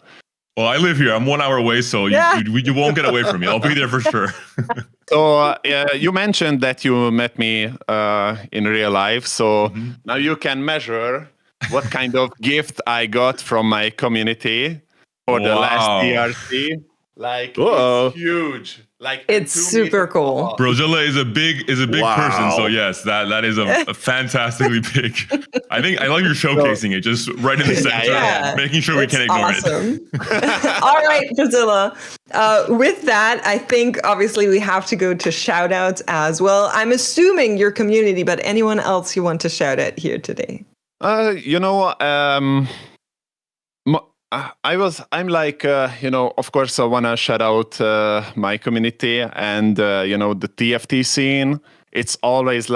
F: well, I live here. I'm 1 hour away, so you won't get away from me. I'll be there for sure.
K: So you mentioned that you met me in real life. So now you can measure what kind of gift I got from my community for the last DRC. It's huge.
D: It's super cool.
F: Brozilla is a big person, so yes, that is a fantastically big. I like you're showcasing it just right in the center, making sure we can ignore it.
D: All right, Brozilla. With that, I think obviously we have to go to shout outs as well. I'm assuming your community, but anyone else you want to shout out here today?
K: Of course, I want to shout out my community and, the TFT scene. It's always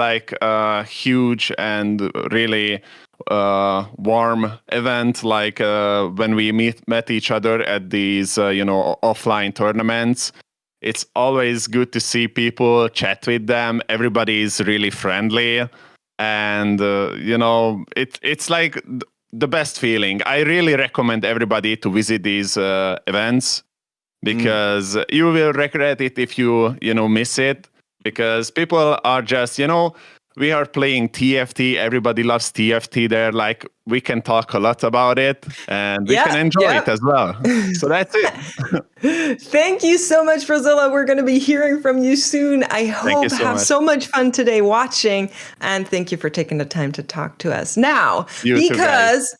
K: huge and really warm event, when we met each other at these, offline tournaments. It's always good to see people, chat with them. Everybody is really friendly. And, it's like the best feeling. I really recommend everybody to visit these events because you will regret it if you miss it, because people are just, we are playing TFT. Everybody loves TFT there. We can talk a lot about it and we can enjoy it as well. So that's it.
D: Thank you so much, Brozilla. We're going to be hearing from you soon. I hope you have so much fun today watching. And thank you for taking the time to talk to us. Now, because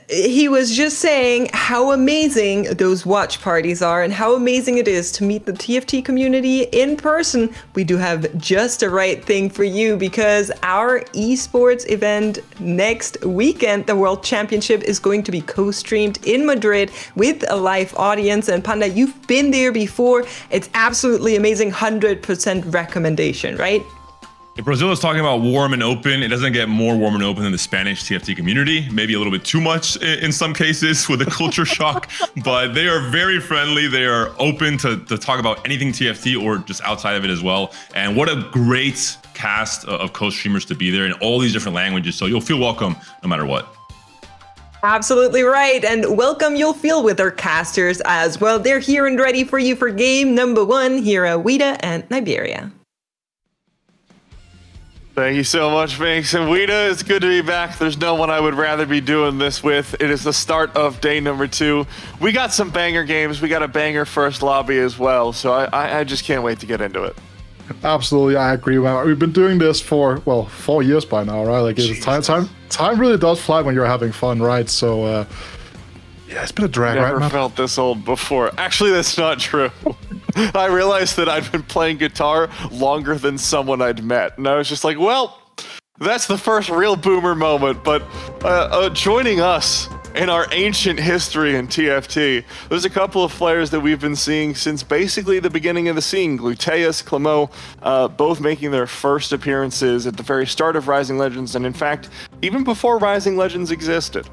D: he was just saying how amazing those watch parties are and how amazing it is to meet the TFT community in person. We do have just the right thing for you, because our esports event next weekend, the World Championship, is going to be co-streamed in Madrid with a live audience. And Panda, you've been there before. It's absolutely amazing. 100% recommendation, right?
F: If Brazil is talking about warm and open, it doesn't get more warm and open than the Spanish TFT community. Maybe a little bit too much in some cases with the culture shock, but they are very friendly. They are open to talk about anything TFT or just outside of it as well. And what a great cast of co-streamers to be there in all these different languages. So you'll feel welcome no matter what.
D: Absolutely right. And welcome you'll feel with our casters as well. They're here and ready for you for game number 1 here at Wida and Iberia.
L: Thank you so much, Minx and Wida. It's good to be back. There's no one I would rather be doing this with. It is the start of day number 2. We got some banger games. We got a banger first lobby as well. So I just can't wait to get into it.
G: Absolutely, I agree. We've been doing this for 4 years by now, right? Time really does fly when you're having fun, right? So Yeah, it's been a drag, right,
L: Never
G: man?
L: felt this old before. Actually, that's not true. I realized that I'd been playing guitar longer than someone I'd met. And I was just like, well, that's the first real boomer moment. But joining us in our ancient history in TFT, there's a couple of players that we've been seeing since basically the beginning of the scene. Gluteus, Clemo, both making their first appearances at the very start of Rising Legends. And in fact, even before Rising Legends existed.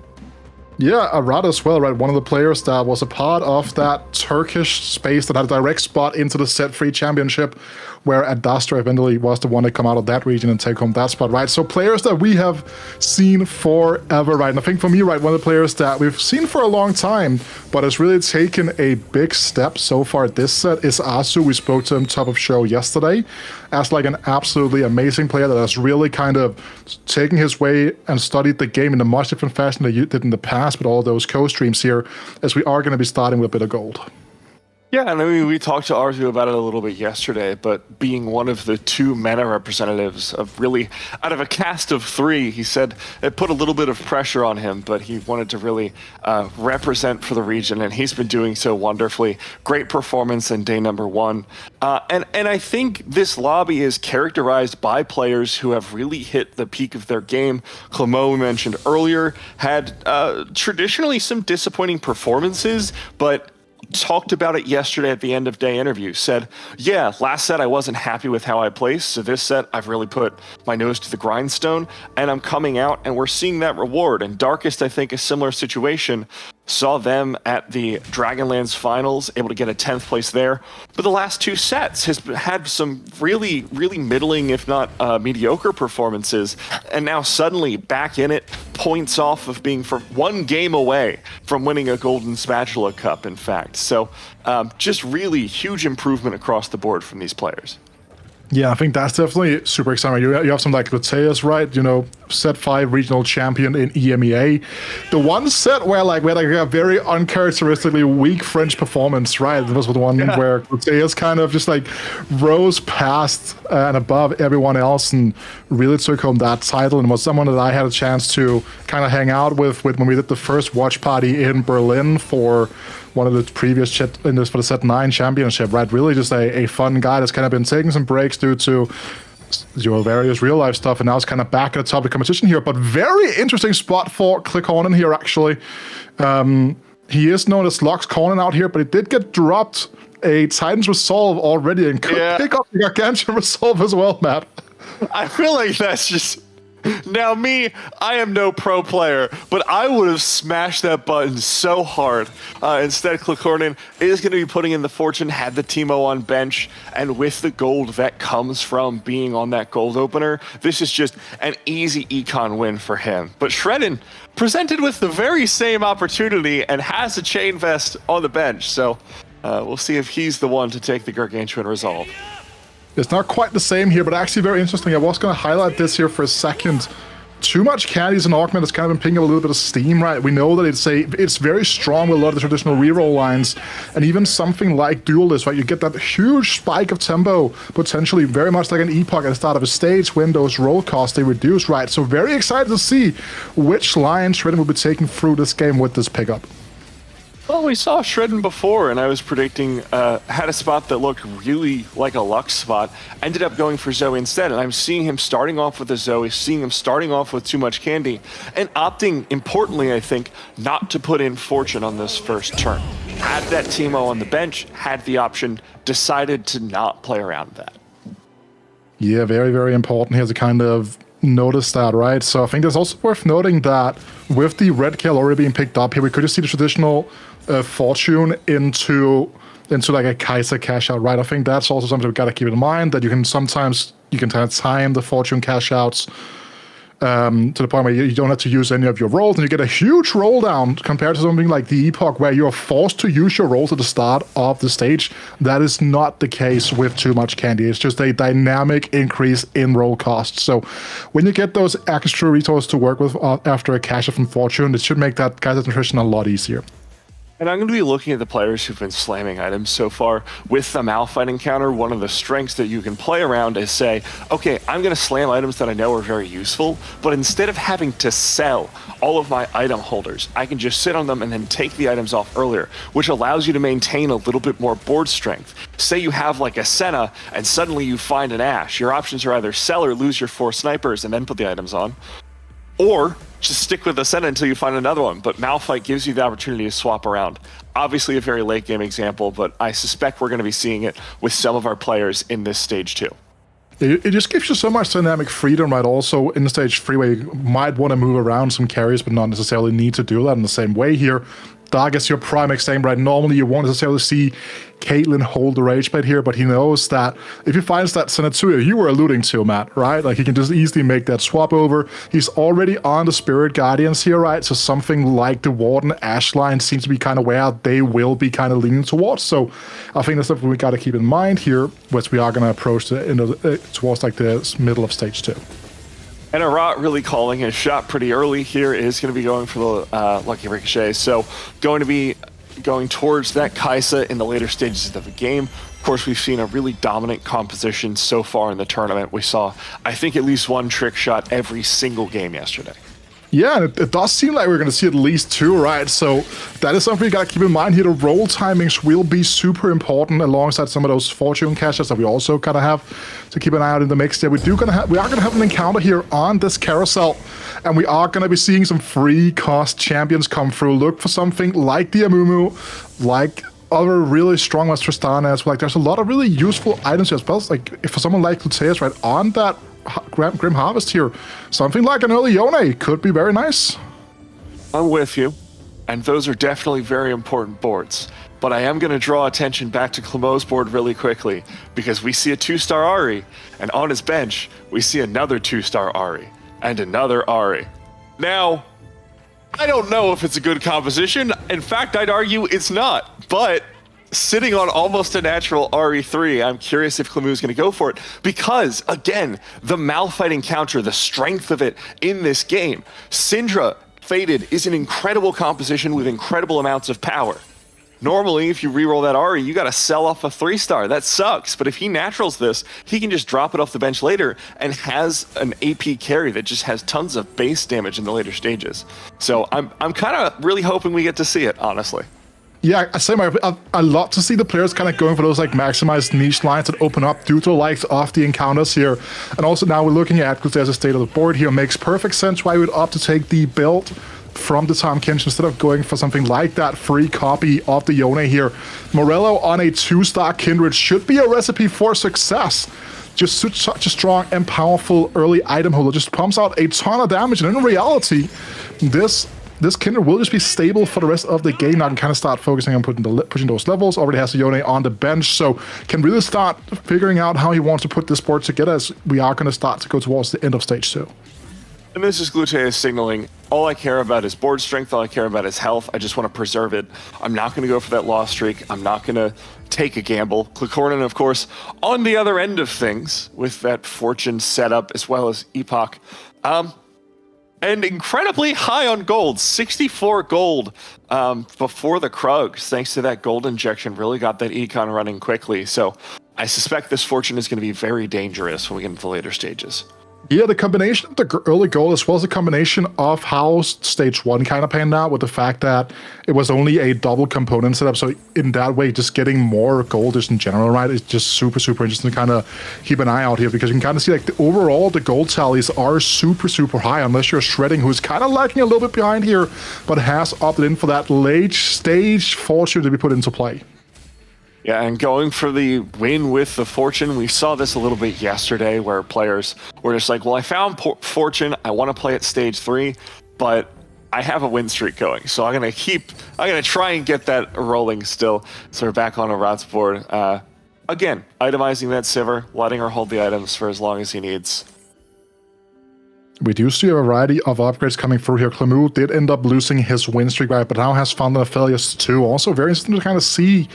G: Yeah, Arad as well, right? One of the players that was a part of that Turkish space that had a direct spot into the set-free championship, where Adastra eventually was the one to come out of that region and take home that spot, right? So players that we have seen forever, right? And I think for me, right, one of the players that we've seen for a long time, but has really taken a big step so far this set is Asu. We spoke to him top of show yesterday as like an absolutely amazing player that has really kind of taken his way and studied the game in a much different fashion than you did in the past with all those co-streams here, as we are going to be starting with a bit of gold.
L: Yeah, and I mean, we talked to Arzu about it a little bit yesterday, but being one of the two MENA representatives of really, out of a cast of 3, he said it put a little bit of pressure on him, but he wanted to really represent for the region, and he's been doing so wonderfully. Great performance in day number 1. And I think this lobby is characterized by players who have really hit the peak of their game. Clemo, we mentioned earlier, had traditionally some disappointing performances, but talked about it yesterday at the end of day interview. Said, yeah, last set I wasn't happy with how I placed, so this set I've really put my nose to the grindstone, and I'm coming out and we're seeing that reward. And Darkest, I think, a similar situation. Saw them at the Dragonlance finals, able to get a 10th place there. But the last 2 sets has had some really, really middling, if not mediocre performances. And now suddenly back in it, points off of being for 1 game away from winning a Golden Spatula Cup, in fact. So just really huge improvement across the board from these players.
G: Yeah, I think that's definitely super exciting. You have some like Gluteus, right? You know, set 5 regional champion in EMEA. The one set where we had a very uncharacteristically weak French performance, right? That was the one where Gluteus kind of just like rose past and above everyone else and really took home that title, and was someone that I had a chance to kind of hang out with when we did the first watch party in Berlin for one of the previous for the Set 9 championship, right? Really just a fun guy that's kind of been taking some breaks due to various real life stuff, and now it's kind of back at the top of the competition here. But very interesting spot for Click-Hornen here, actually. He is known as Lux Cornen out here, but he did get dropped a Titan's Resolve already and could pick up the Gargantuan Resolve as well, Matt.
L: I feel like that's just... Now me, I am no pro player, but I would have smashed that button so hard. Instead, Click-Hornen is going to be putting in the fortune, had the Teemo on bench, and with the gold that comes from being on that gold opener, this is just an easy econ win for him. But Shredden presented with the very same opportunity and has a chain vest on the bench, so we'll see if he's the one to take the Gargantuan Resolve.
G: It's not quite the same here, but actually very interesting. I was going to highlight this here for a second. Too much candy is an augment that's kind of been picking up a little bit of steam, right? We know that it's very strong with a lot of the traditional reroll lines, and even something like Duelist, right? You get that huge spike of tempo, potentially very much like an Epoch at the start of a stage when those roll costs, they reduce, right? So very excited to see which line Shredden will be taking through this game with this pickup.
L: Well, we saw Shredden before, and I was predicting had a spot that looked really like a Lux spot. Ended up going for Zoe instead, and I'm seeing him starting off with a Zoe, seeing him starting off with too much candy, and opting, importantly, I think, not to put in Fortune on this first turn. Had that Teemo on the bench, had the option, decided to not play around with that.
G: Yeah, very, very important here to kind of notice that, right? So I think it's also worth noting that with the red kill already being picked up here, we could just see the traditional Fortune into like a Kaiser cash out, right? I think that's also something we've got to keep in mind, that you can sometimes kind of time the Fortune cash outs to the point where you don't have to use any of your rolls, and you get a huge roll down compared to something like the Epoch where you're forced to use your rolls at the start of the stage. That is not the case with too much candy. It's just a dynamic increase in roll costs. So when you get those extra resources to work with after a cash out from Fortune, it should make that Kaiser's nutrition a lot easier.
L: And I'm going to be looking at the players who've been slamming items so far. With the Malphite encounter, one of the strengths that you can play around is say, okay, I'm going to slam items that I know are very useful, but instead of having to sell all of my item holders, I can just sit on them and then take the items off earlier, which allows you to maintain a little bit more board strength. Say you have like a Senna, and suddenly you find an Ashe. Your options are either sell or lose your 4 snipers and then put the items on, or just stick with the Senna until you find another one. But Malphite gives you the opportunity to swap around. Obviously a very late game example, but I suspect we're going to be seeing it with some of our players in this stage too.
G: It just gives you so much dynamic freedom, right? Also in stage 3 where you might want to move around some carries, but not necessarily need to do that in the same way here. Dark is your prime example, right? Normally you won't necessarily see Caitlyn hold the Rage Blade here, but he knows that if he finds that Senatsuya you were alluding to, Matt, right? Like he can just easily make that swap over. He's already on the Spirit Guardians here, right? So something like the Warden Ashe line seems to be kind of where they will be kind of leaning towards. So I think that's something we got to keep in mind here, which we are going to approach towards like the middle of stage 2.
L: And Arat really calling his shot pretty early here is going to be going for the Lucky Ricochet. So going to be going towards that Kai'Sa in the later stages of the game. Of course, we've seen a really dominant composition so far in the tournament. We saw, I think, at least one trick shot every single game yesterday.
G: Yeah, and it does seem like we're going to see at least 2, right? So that is something you got to keep in mind here. The roll timings will be super important alongside some of those fortune caches that we also kind of have to keep an eye out in the mix there. We are going to have an encounter here on this carousel, and we are going to be seeing some free cost champions come through. Look for something like the Amumu, like other really strong ones, Tristana. Like there's a lot of really useful items here as well. Like for someone like Luteus, right, on that Grim Harvest here, something like an early Yone could be very nice.
L: I'm with you, and those are definitely very important boards. But I am going to draw attention back to Clemo's board really quickly, because we see a 2-star Ahri, and on his bench, we see another 2-star Ahri, and another Ahri. Now, I don't know if it's a good composition. In fact, I'd argue it's not, but sitting on almost a natural RE3, I'm curious if Clemu's going to go for it, because, again, the Malphite encounter, the strength of it in this game. Syndra Fated is an incredible composition with incredible amounts of power. Normally, if you reroll that Ahri, you got to sell off a 3-star. That sucks, but if he naturals this, he can just drop it off the bench later and has an AP carry that just has tons of base damage in the later stages. So I'm kind of really hoping we get to see it, honestly.
G: Yeah, I love to see the players kind of going for those like maximized niche lines that open up due to the likes of the encounters here. And also now we're looking at, because there's a state of the board here, makes perfect sense why we would opt to take the build from the Tom Kinch instead of going for something like that free copy of the Yone here. Morello on a 2-star Kindred should be a recipe for success. Just such a strong and powerful early item holder, just pumps out a ton of damage, and in reality, this Kindred will just be stable for the rest of the game. Now I can kind of start focusing on pushing those levels. Already has the Yone on the bench, so can really start figuring out how he wants to put this board together as we are going to start to go towards the end of stage 2.
L: And this is Gluteus signaling, all I care about is board strength, all I care about is health. I just want to preserve it. I'm not going to go for that loss streak. I'm not going to take a gamble. Klikornin, of course, on the other end of things with that fortune setup as well as Epoch. And incredibly high on gold, 64 gold before the Krugs, thanks to that gold injection, really got that econ running quickly. So I suspect this fortune is going to be very dangerous when we get into the later stages.
G: Yeah, the combination of the early goal as well as the combination of how stage 1 kind of panned out with the fact that it was only a double component setup. So in that way, just getting more gold just in general, right, is just super, super interesting to kind of keep an eye out here, because you can kind of see like the gold tallies are super, super high, unless you're Shredding, who's kind of lagging a little bit behind here, but has opted in for that late stage fortune to be put into play.
L: Yeah, and going for the win with the Fortune, we saw this a little bit yesterday where players were just like, well, I found Fortune, I want to play at stage 3, but I have a win streak going, so I'm going to try and get that rolling still. So we're back on Arat's board. Again, itemizing that Sivir, letting her hold the items for as long as he needs.
G: We do see a variety of upgrades coming through here. Clemu did end up losing his win streak, right, but now has found an Aphelios too. Also very interesting to kind of see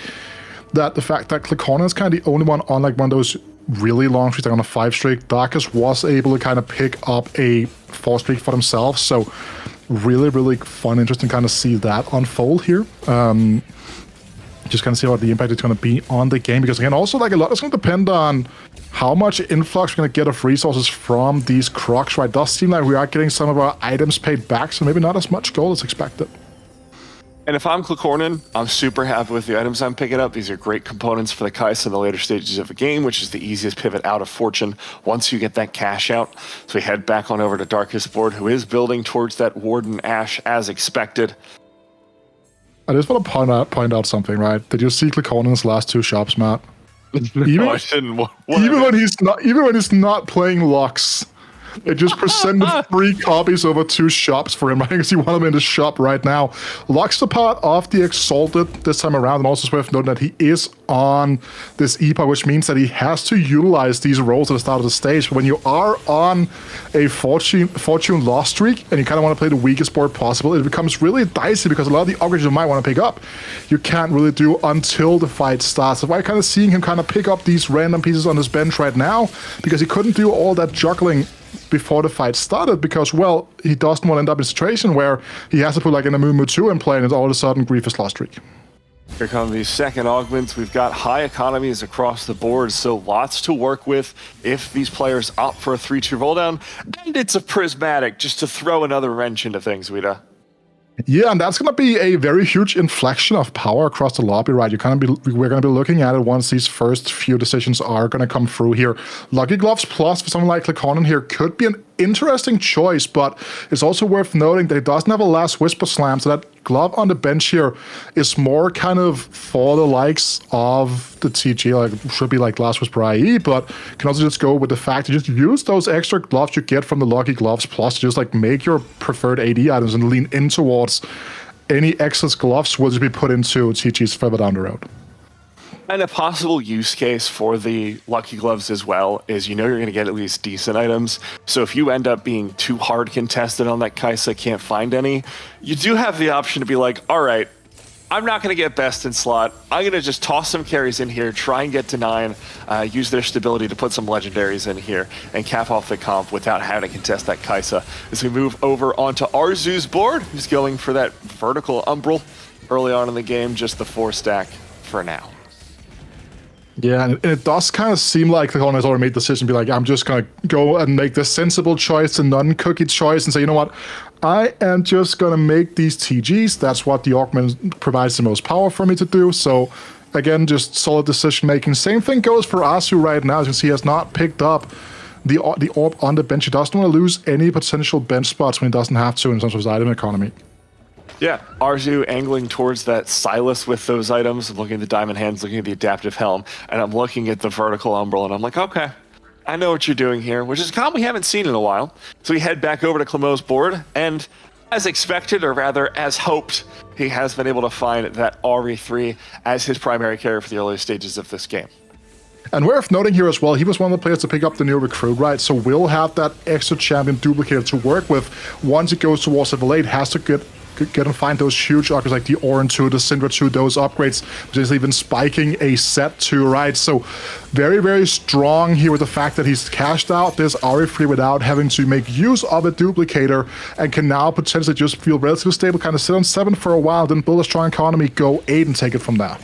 G: that the fact that Klikornin is kind of the only one on like one of those really long streaks, like on a 5 streak. Darkus was able to kind of pick up a 4 streak for themselves, so really, really fun, interesting kind of see that unfold here. Just kind of see what the impact is going to be on the game, because again, also like a lot is going to depend on how much influx we're going to get of resources from these crocs, right? It does seem like we are getting some of our items paid back, so maybe not as much gold as expected.
L: And if I'm Klekornin, I'm super happy with the items I'm picking up. These are great components for the Kai'Sa in the later stages of the game, which is the easiest pivot out of Fortune once you get that cash out. So we head back on over to Darkest Board, who is building towards that Warden Ash as expected.
G: I just want to point out something, right? Did you see Klekornin's last 2 shops, Matt?
L: No, I didn't.
G: Even when he's not playing Lux, it just presented 3 copies over 2 shops for him. I can see one of them in the shop right now. Lux the part of the Exalted this time around, and also it's worth noting that he is on this epoch, which means that he has to utilize these rolls at the start of the stage. But when you are on a fortune loss streak and you kind of want to play the weakest board possible, it becomes really dicey, because a lot of the upgrades you might want to pick up, you can't really do until the fight starts. So why kind of seeing him kind of pick up these random pieces on his bench right now, because he couldn't do all that juggling before the fight started, because, well, he doesn't want to end up in a situation where he has to put like an Amumu 2 in play and it's all of a sudden Grievous lost streak.
L: Here come the second augments. We've got high economies across the board, so lots to work with if these players opt for a 3-2 roll down. And it's a prismatic, just to throw another wrench into things, Wida.
G: Yeah, and that's going to be a very huge inflection of power across the lobby, right? We're going to be looking at it once these first few decisions are going to come through here. Lucky Gloves Plus for someone like Klekornin here could be an interesting choice, but it's also worth noting that it doesn't have a Last Whisper Slam, so that glove on the bench here is more kind of for the likes of the TG, like should be like Last Whisper IE, but can also just go with the fact to just use those extra gloves you get from the Lucky Gloves Plus to just like make your preferred AD items and lean in towards any excess gloves will just be put into TGs further down the road.
L: And a possible use case for the Lucky Gloves as well is, you know, you're going to get at least decent items. So if you end up being too hard contested on that Kai'Sa, can't find any, you do have the option to be like, all right, I'm not going to get best in slot. I'm going to just toss some carries in here, try and get to 9, use their stability to put some legendaries in here and cap off the comp without having to contest that Kai'Sa. As we move over onto Arzu's board, who's going for that vertical umbral early on in the game, just the 4-stack for now.
G: Yeah, and it does kind of seem like the Klekornin has already made the decision to be like, I'm just going to go and make the sensible choice, the non-cookie choice, and say, you know what, I am just going to make these TGs. That's what the augment provides the most power for me to do. So, again, just solid decision-making. Same thing goes for Azu right now. As you can see, he has not picked up the orb on the bench. He doesn't want to lose any potential bench spots when he doesn't have to in terms of his item economy.
L: Yeah, Arzu angling towards that Silas with those items. I'm looking at the Diamond Hands, looking at the Adaptive Helm, and I'm looking at the Vertical Umbral, and I'm like, okay, I know what you're doing here, which is a comp we haven't seen in a while. So we head back over to Clemo's board, and as expected, or rather as hoped, he has been able to find that RE3 as his primary carrier for the early stages of this game.
G: And worth noting here as well, he was one of the players to pick up the new recruit, right? So we'll have that extra champion duplicator to work with. Once it goes towards level 8, has to get and find those huge upgrades like the Orin 2, the Syndra 2, those upgrades, just even spiking a set 2, right? So very, very strong here with the fact that he's cashed out this RE3 without having to make use of a duplicator and can now potentially just feel relatively stable, kind of sit on 7 for a while, then build a strong economy, go 8 and take it from there.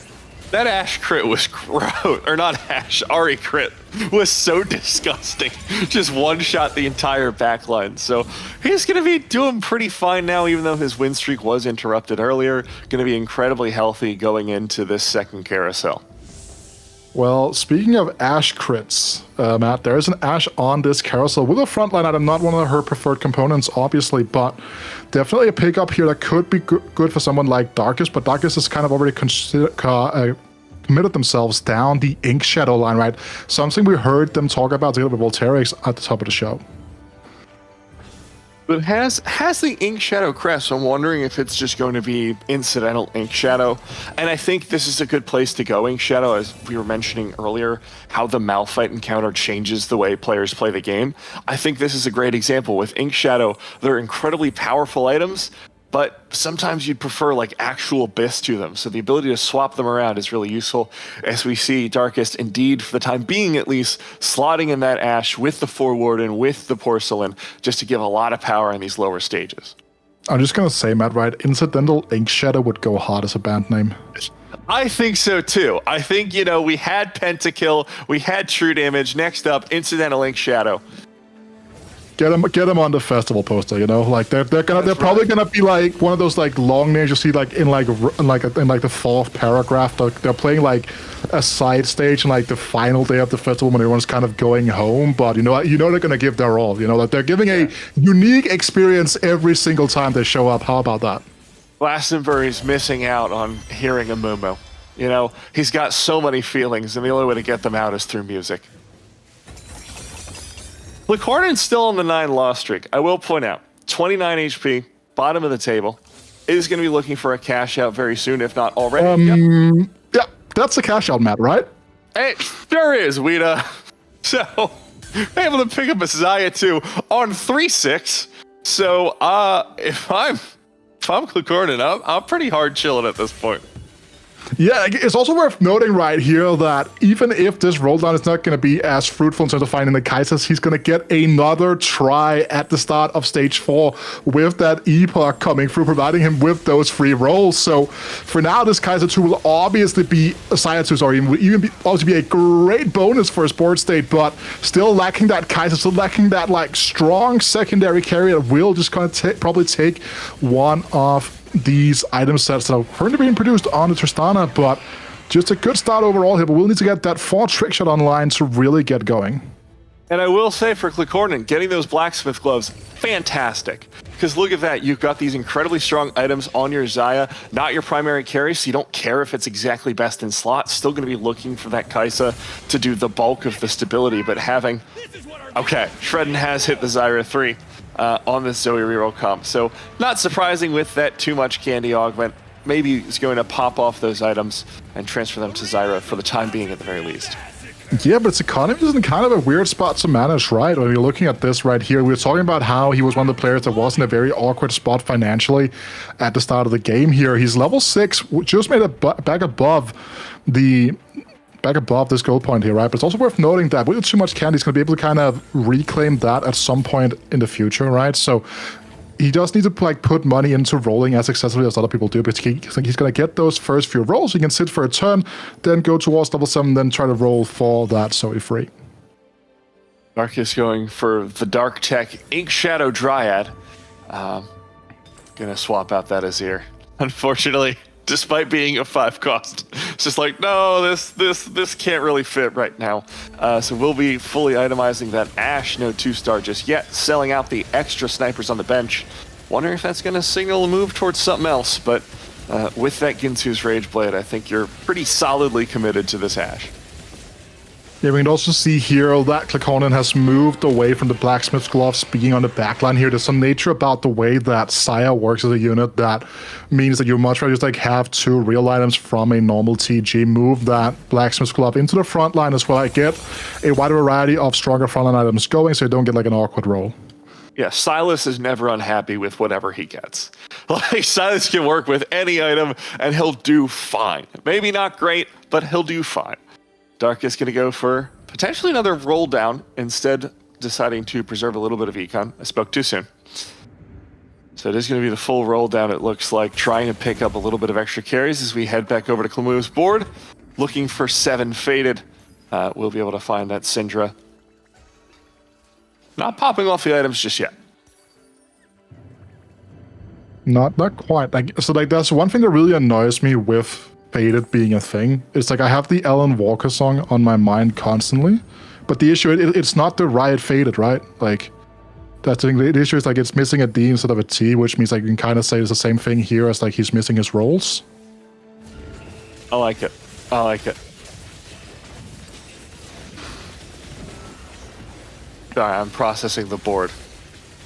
L: That Ash crit was gross, or not Ash, Ari crit was so disgusting. Just one-shot the entire backline. So he's going to be doing pretty fine now, even though his win streak was interrupted earlier. Going to be incredibly healthy going into this second carousel.
G: Well, speaking of Ash crits, Matt, there is an Ash on this carousel with a frontline item, not one of her preferred components, obviously, but definitely a pickup here that could be good for someone like Darkest, but Darkest has kind of already committed themselves down the Ink Shadow line, right? Something we heard them talk about together with Volterix at the top of the show.
L: But has the Ink Shadow crest, so I'm wondering if it's just going to be incidental Ink Shadow. And I think this is a good place to go, Ink Shadow, as we were mentioning earlier, how the Malphite encounter changes the way players play the game. I think this is a great example. With Ink Shadow, they're incredibly powerful items, but sometimes you'd prefer like actual bis to them. So the ability to swap them around is really useful, as we see Darkest indeed, for the time being at least, slotting in that Ash with the Forewarden, with the Porcelain, just to give a lot of power in these lower stages.
G: I'm just gonna say, Matt, right? Incidental Ink Shadow would go hard as a band name.
L: I think so too. I think, we had Pentakill, we had True Damage. Next up, Incidental Ink Shadow.
G: Get them on the festival poster, like they're probably gonna be like one of those like long names you see like in the fourth paragraph. They're playing like a side stage in like the final day of the festival when everyone's kind of going home, but they're gonna give their all. Like they're giving a unique experience every single time they show up. How about that?
L: Glastonbury's missing out on hearing a Mumu. He's got so many feelings, and the only way to get them out is through music. Licornin's still on the 9 loss streak. I will point out, 29 HP, bottom of the table, is going to be looking for a cash out very soon, if not already.
G: Yeah, that's the cash out, Matt, right?
L: Hey, sure is, Weta. So, able to pick up a Xayah 2 on 3-6. So, if I'm Licornin, I'm pretty hard chilling at this point.
G: Yeah, it's also worth noting right here that even if this roll down is not going to be as fruitful in terms of finding the Kaisers, he's going to get another try at the start of stage 4 with that Epoch coming through, providing him with those free rolls. So for now, this Kaiser 2 will obviously be Xayah 2, sorry, will even obviously be a great bonus for his board state, but still lacking that Kaiser, still lacking that like strong secondary carry that will just going to probably take one of these item sets that are currently being produced on the Tristana, but just a good start overall here, but we'll need to get that 4 trick shot online to really get going.
L: And I will say for Licornin, getting those blacksmith gloves, fantastic. Because look at that, you've got these incredibly strong items on your Xayah, not your primary carry, so you don't care if it's exactly best in slot. Still going to be looking for that Kaisa to do the bulk of the stability, but having... Okay, Shredden has hit the Zyra 3. On this Zoe reroll comp. So not surprising with that too much candy augment. Maybe he's going to pop off those items and transfer them to Zyra for the time being at the very least.
G: Yeah, but its economy is in kind of a weird spot to manage, right? When you're looking at this right here, we were talking about how he was one of the players that was in a very awkward spot financially at the start of the game here. He's level 6, just made it back above this goal point here, right? But it's also worth noting that with too much candy, he's going to be able to kind of reclaim that at some point in the future, right? So he does need to like put money into rolling as successfully as other people do, but he's going to get those first few rolls. He can sit for a turn, then go towards level 7, then try to roll for that Zoe free.
L: Darkus going for the Dark Tech Ink Shadow Dryad. Gonna swap out that Azir. Unfortunately, despite being a 5 cost. It's just like, no, this can't really fit right now. So we'll be fully itemizing that Ashe, no 2-star just yet, selling out the extra snipers on the bench. Wondering if that's going to signal a move towards something else, but with that Ginsu's Rageblade, I think you're pretty solidly committed to this Ashe.
G: Yeah, we can also see here that Licornin has moved away from the Blacksmith's Gloves being on the backline here. There's some nature about the way that Xayah works as a unit that means that you much rather just like have 2 real items from a normal TG, move that Blacksmith's Glove into the front line as well. I get a wider variety of stronger frontline items going so you don't get like an awkward roll.
L: Yeah, Silas is never unhappy with whatever he gets. Like, Silas can work with any item and he'll do fine. Maybe not great, but he'll do fine. Dark is going to go for potentially another roll down, instead deciding to preserve a little bit of econ. I spoke too soon. So it is going to be the full roll down, it looks like, trying to pick up a little bit of extra carries as we head back over to Klamu's board, looking for 7 Faded. We'll be able to find that Syndra. Not popping off the items just yet.
G: Not quite. So that's one thing that really annoys me with Faded being a thing. It's like I have the Alan Walker song on my mind constantly, but the issue it's not the Riot Faded, right? Like that's the thing. The issue is like it's missing a D instead of a T, which means like you can kind of say it's the same thing here as like he's missing his rolls.
L: I like it. Sorry, I'm processing the board.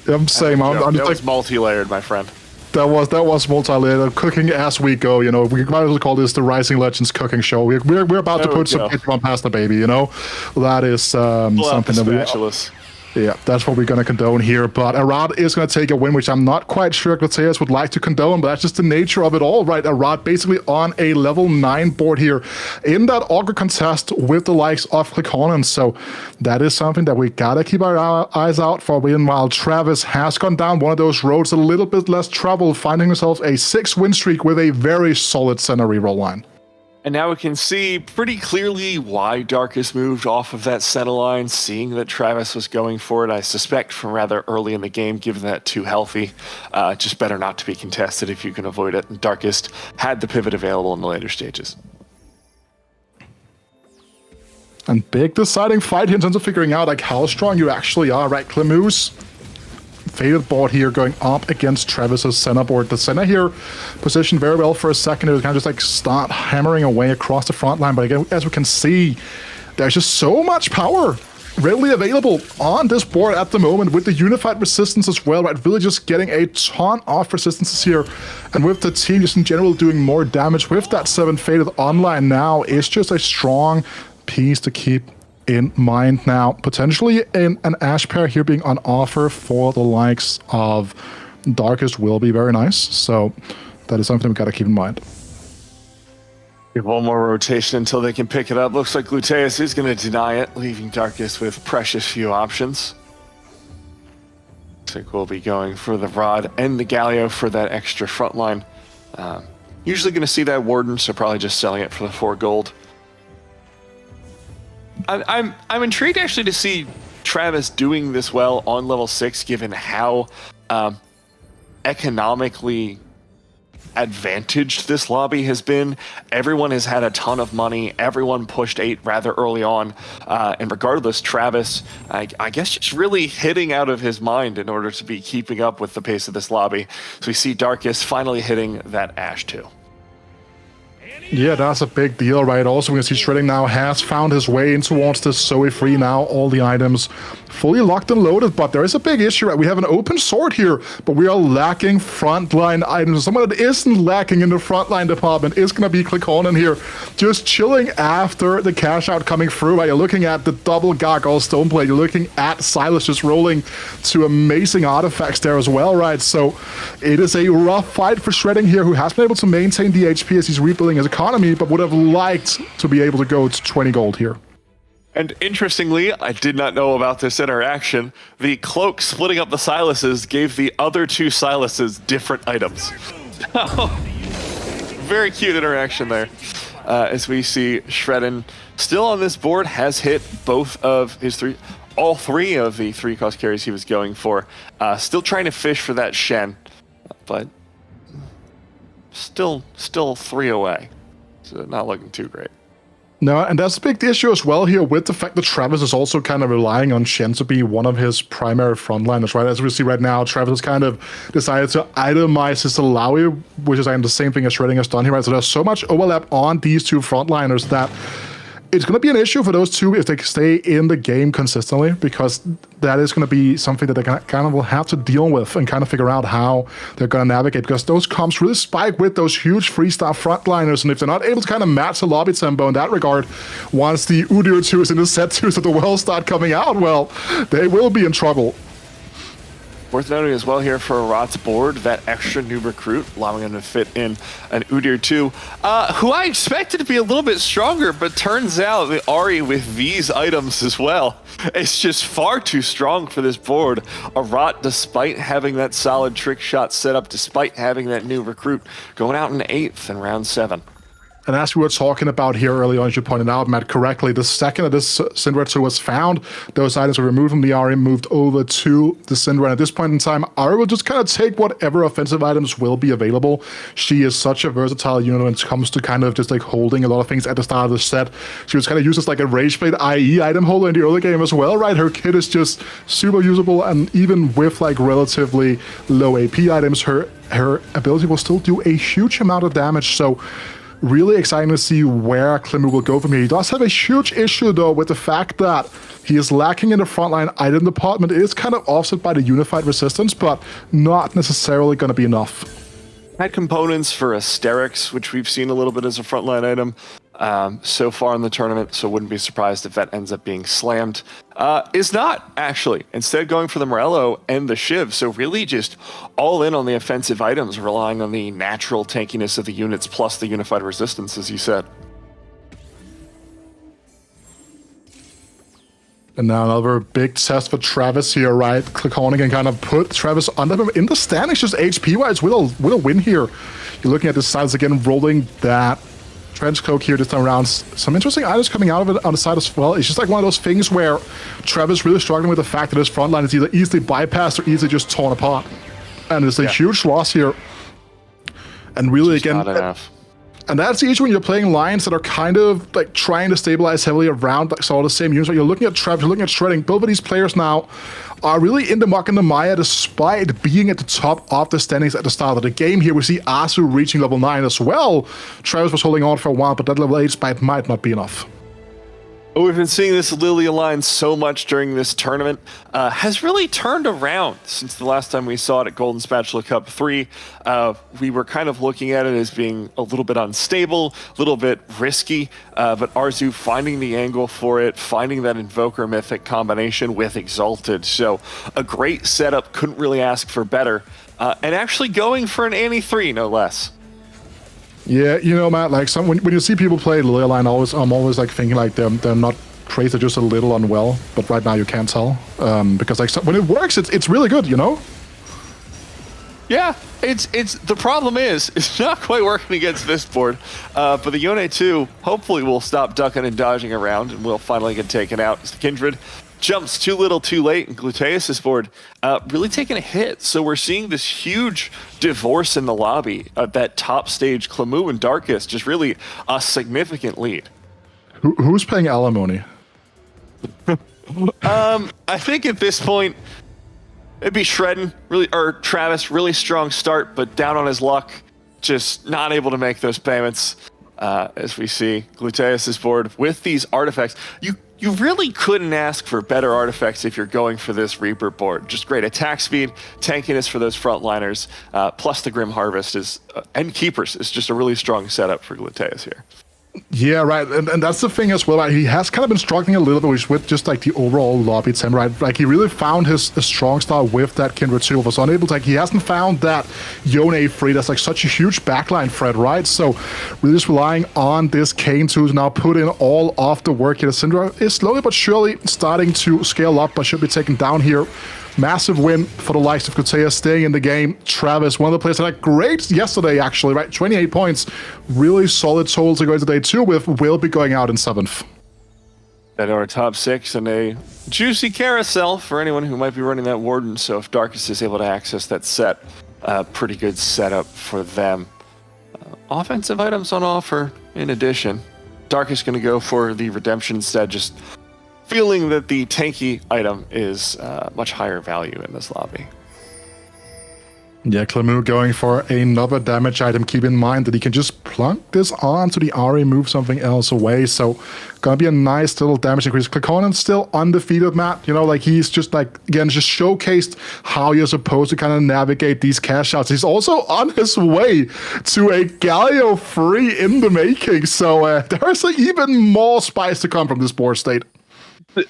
G: I'm saying I'm
L: that was multi-layered, my friend.
G: That was multi-layered, cooking as we go. We might as well call this the Rising Legends cooking show. We're about to put some Pokemon pasta, baby. That is something that Yeah, that's what we're going to condone here. But Arad is going to take a win, which I'm not quite sure Glateus would like to condone, but that's just the nature of it all, right? Arad basically on a level 9 board here in that Augur contest with the likes of Cliconan. So that is something that we got to keep our eyes out for. Meanwhile, Travis has gone down one of those roads a little bit less trouble, finding himself a 6-win streak with a very solid center reroll line.
L: And now we can see pretty clearly why Darkus moved off of that center line, seeing that Travis was going for it, I suspect, from rather early in the game, given that too healthy. Just better not to be contested if you can avoid it. And Darkest had the pivot available in the later stages.
G: And big deciding fight here in terms of figuring out like how strong you actually are, right? Clemus, faded board here going up against Travis's center board. The center here positioned very well for a second. It was kind of just like start hammering away across the front line. But again, as we can see, there's just so much power readily available on this board at the moment with the unified resistance as well, right? Really just getting a ton of resistances here. And with the team just in general doing more damage with that 7 faded online now, it's just a strong piece to keep in mind. Now, potentially an Ash pair here being on offer for the likes of Darkest will be very nice. So that is something we've got to keep in mind.
L: Give one more rotation until they can pick it up. Looks like Gluteus is going to deny it, leaving Darkest with precious few options. Looks like we'll be going for the Rod and the Galio for that extra front line. Usually going to see that Warden, so probably just selling it for the 4 gold. I'm intrigued actually to see Travis doing this well on level 6, given how economically advantaged this lobby has been. Everyone has had a ton of money. Everyone pushed 8 rather early on. And regardless, Travis, I guess just really hitting out of his mind in order to be keeping up with the pace of this lobby. So we see Darkus finally hitting that Ash too.
G: Yeah, that's a big deal, right? Also, we can see Shredding now has found his way in towards this Zoe free now. All the items fully locked and loaded, but there is a big issue, right? We have an open sword here, but we are lacking frontline items. Someone that isn't lacking in the frontline department is going to be Cliconan here, just chilling after the cash out coming through, right? You're looking at the double Gargoyle Stoneblade. You're looking at Silas just rolling to amazing artifacts there as well, right? So it is a rough fight for Shredding here, who has been able to maintain the HP as he's rebuilding his economy, but would have liked to be able to go to 20 gold here.
L: And interestingly, I did not know about this interaction. The cloak splitting up the Silases gave the other 2 Silases different items. Very cute interaction there. As we see Shredden still on this board, has hit both of his all 3 of the 3 cost carries he was going for. Still trying to fish for that Shen, but still 3 away. So not looking too great.
G: No, and that's a big issue as well here with the fact that Travis is also kind of relying on Shen to be one of his primary frontliners, right? As we see right now, Travis has kind of decided to itemize his Alawi, which is the same thing as Shredding has done here, right? So there's so much overlap on these 2 frontliners that it's going to be an issue for those 2 if they stay in the game consistently, because that is going to be something that they kind of will have to deal with and kind of figure out how they're going to navigate, because those comps really spike with those huge 3-star frontliners, and if they're not able to kind of match the lobby tempo in that regard, once the Udyr 2s and the Set 2s of the world start coming out, well, they will be in trouble.
L: Worth noting as well here for Rot's board, that extra new recruit, allowing him to fit in an Udyr 2, who I expected to be a little bit stronger, but turns out the Ari with these items as well, it's just far too strong for this board. A Rot, despite having that solid trick shot set up, despite having that new recruit, going out in 8th in round 7.
G: And as we were talking about here early on, as you pointed out, Matt, correctly, the second that this Syndra 2 was found, those items were removed from the Ari, moved over to the Syndra. And at this point in time, Ari will just kind of take whatever offensive items will be available. She is such a versatile unit when it comes to kind of just like holding a lot of things at the start of the set. She was kind of used as like a Rageblade IE item holder in the early game as well, right? Her kit is just super usable, and even with like relatively low AP items, her ability will still do a huge amount of damage. So really exciting to see where Clemmu will go from here. He does have a huge issue, though, with the fact that he is lacking in the frontline item department. It is kind of offset by the unified resistance, but not necessarily going to be enough.
L: Had components for Asterix, which we've seen a little bit as a frontline item. so far in the tournament, so wouldn't be surprised if that ends up being slammed. Is not, actually. Instead going for the Morello and the Shiv, so really just all in on the offensive items, relying on the natural tankiness of the units plus the unified resistance, as you said.
G: And now another big test for Travis here, right? Click on can kind of put Travis under him in the standings, just HP-wise, with a win here. You're looking at the sides again, rolling that trench cloak here this time around. Some interesting items coming out of it on the side as well. It's just like one of those things where Travis really struggling with the fact that his front line is either easily bypassed or easily just torn apart. And it's a huge loss here. And really, just again,
L: not enough.
G: And that's the issue when you're playing lines that are kind of like trying to stabilize heavily around like all the same units. But you're looking at Travis, you're looking at Shredding. Both of these players now are really in the muck and the mire despite being at the top of the standings at the start of the game here. We see Asu reaching level 9 as well. Travis was holding on for a while, but that level 8 spike might not be enough.
L: We've been seeing this Lilia line so much during this tournament. Has really turned around since the last time we saw it at Golden Spatula Cup 3. We were kind of looking at it as being a little bit unstable, a little bit risky, but Arzu finding the angle for it, finding that Invoker Mythic combination with Exalted. So a great setup, couldn't really ask for better. And actually going for an Annie 3, no less.
G: Yeah, you know, Matt, like when you see people play Lilia line, I'm always like thinking like they're not crazy, they're just a little unwell. But right now you can't tell because like when it works, it's really good, you know.
L: Yeah, it's the problem is it's not quite working against this board, but the Yone 2 hopefully will stop ducking and dodging around and will finally get taken out. As the Kindred jumps too little too late, and Gluteus' board really taking a hit. So we're seeing this huge divorce in the lobby of that top stage. Clamu and Darkest just really a significant lead.
G: Who's playing Alimony?
L: I think at this point it'd be Shredden, really, or Travis, really strong start, but down on his luck, just not able to make those payments. As we see Gluteus' board with these artifacts, you really couldn't ask for better artifacts if you're going for this Reaper board. Just great attack speed, tankiness for those frontliners, plus the Grim Harvest is and Keepers is just a really strong setup for Gluteus here.
G: Yeah, right, and that's the thing as well. Right? He has kind of been struggling a little bit with just like the overall lobby time, right? Like he really found his strong start with that Kindred 2, was unable to, like he hasn't found that Yone 3 that's like such a huge backline threat, right? So really just relying on this Kane 2 to now put in all of the work here. The Syndra is slowly but surely starting to scale up, but should be taken down here. Massive win for the likes of Gluteus, staying in the game. Travis, one of the players that had great yesterday, actually, right? 28 points. Really solid totals to go into day 2 with. Will be going out in 7th.
L: That our top 6 and a juicy carousel for anyone who might be running that Warden. So if Darkest is able to access that set, pretty good setup for them. Offensive items on offer in addition. Darkest going to go for the Redemption instead, just feeling that the tanky item is much higher value in this lobby.
G: Yeah, Clamu going for another damage item. Keep in mind that he can just plunk this onto the Ari, move something else away. So, gonna be a nice little damage increase. Click still undefeated, Matt. You know, like he's just like, again, just showcased how you're supposed to kind of navigate these cash outs. He's also on his way to a Galio free in the making. So, there's even more spice to come from this board state.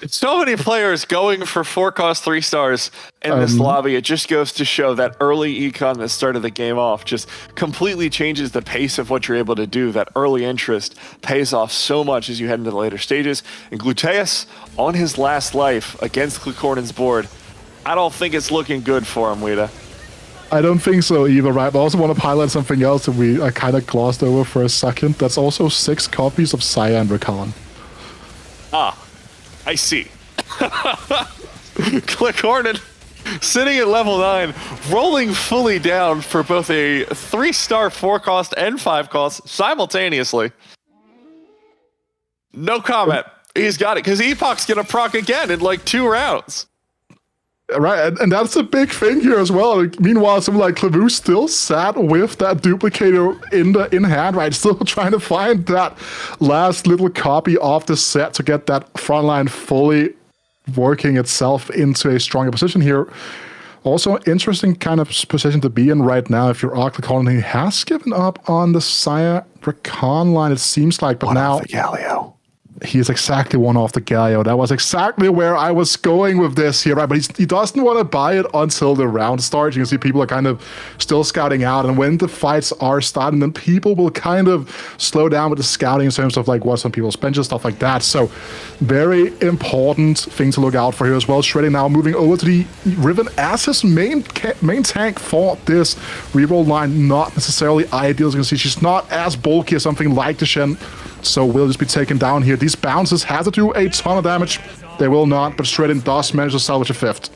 L: So many players going for 4-cost 3 stars in this lobby. It just goes to show that early econ that started the game off just completely changes the pace of what you're able to do. That early interest pays off so much as you head into the later stages. And Gluteus, on his last life against Clicornen's board, I don't think it's looking good for him, Wida.
G: I don't think so either, right? But I also want to highlight something else that we kind of glossed over for a second. That's also 6 copies of Saya and Rakan.
L: I see. Clicornen sitting at level 9, rolling fully down for both a 3-star 4-cost and 5-cost simultaneously. No comment. He's got it, because Epoch's going to proc again in like 2 rounds.
G: Right, and that's a big thing here as well. Meanwhile, someone like Clavu still sat with that duplicator in hand, right? Still trying to find that last little copy of the set to get that front line fully working itself into a stronger position here. Also, interesting kind of position to be in right now if you're Arcliconin. He has given up on the Sire Rakan line, it seems like, but
L: One
G: now
L: off the Galio.
G: he is exactly one off the Galio. That was exactly where I was going with this here, right? But he doesn't want to buy it until the round starts. You can see people are kind of still scouting out, and when the fights are starting, then people will kind of slow down with the scouting in terms of like what's on people's benches, stuff like that. So very important thing to look out for here as well. Shredding now moving over to the Riven as his main tank for this reroll line. Not necessarily ideal. As you can see, she's not as bulky as something like the Shen. So will just be taken down here. These bounces have to do a ton of damage. They will not, but Shredden does manage to salvage a 5th.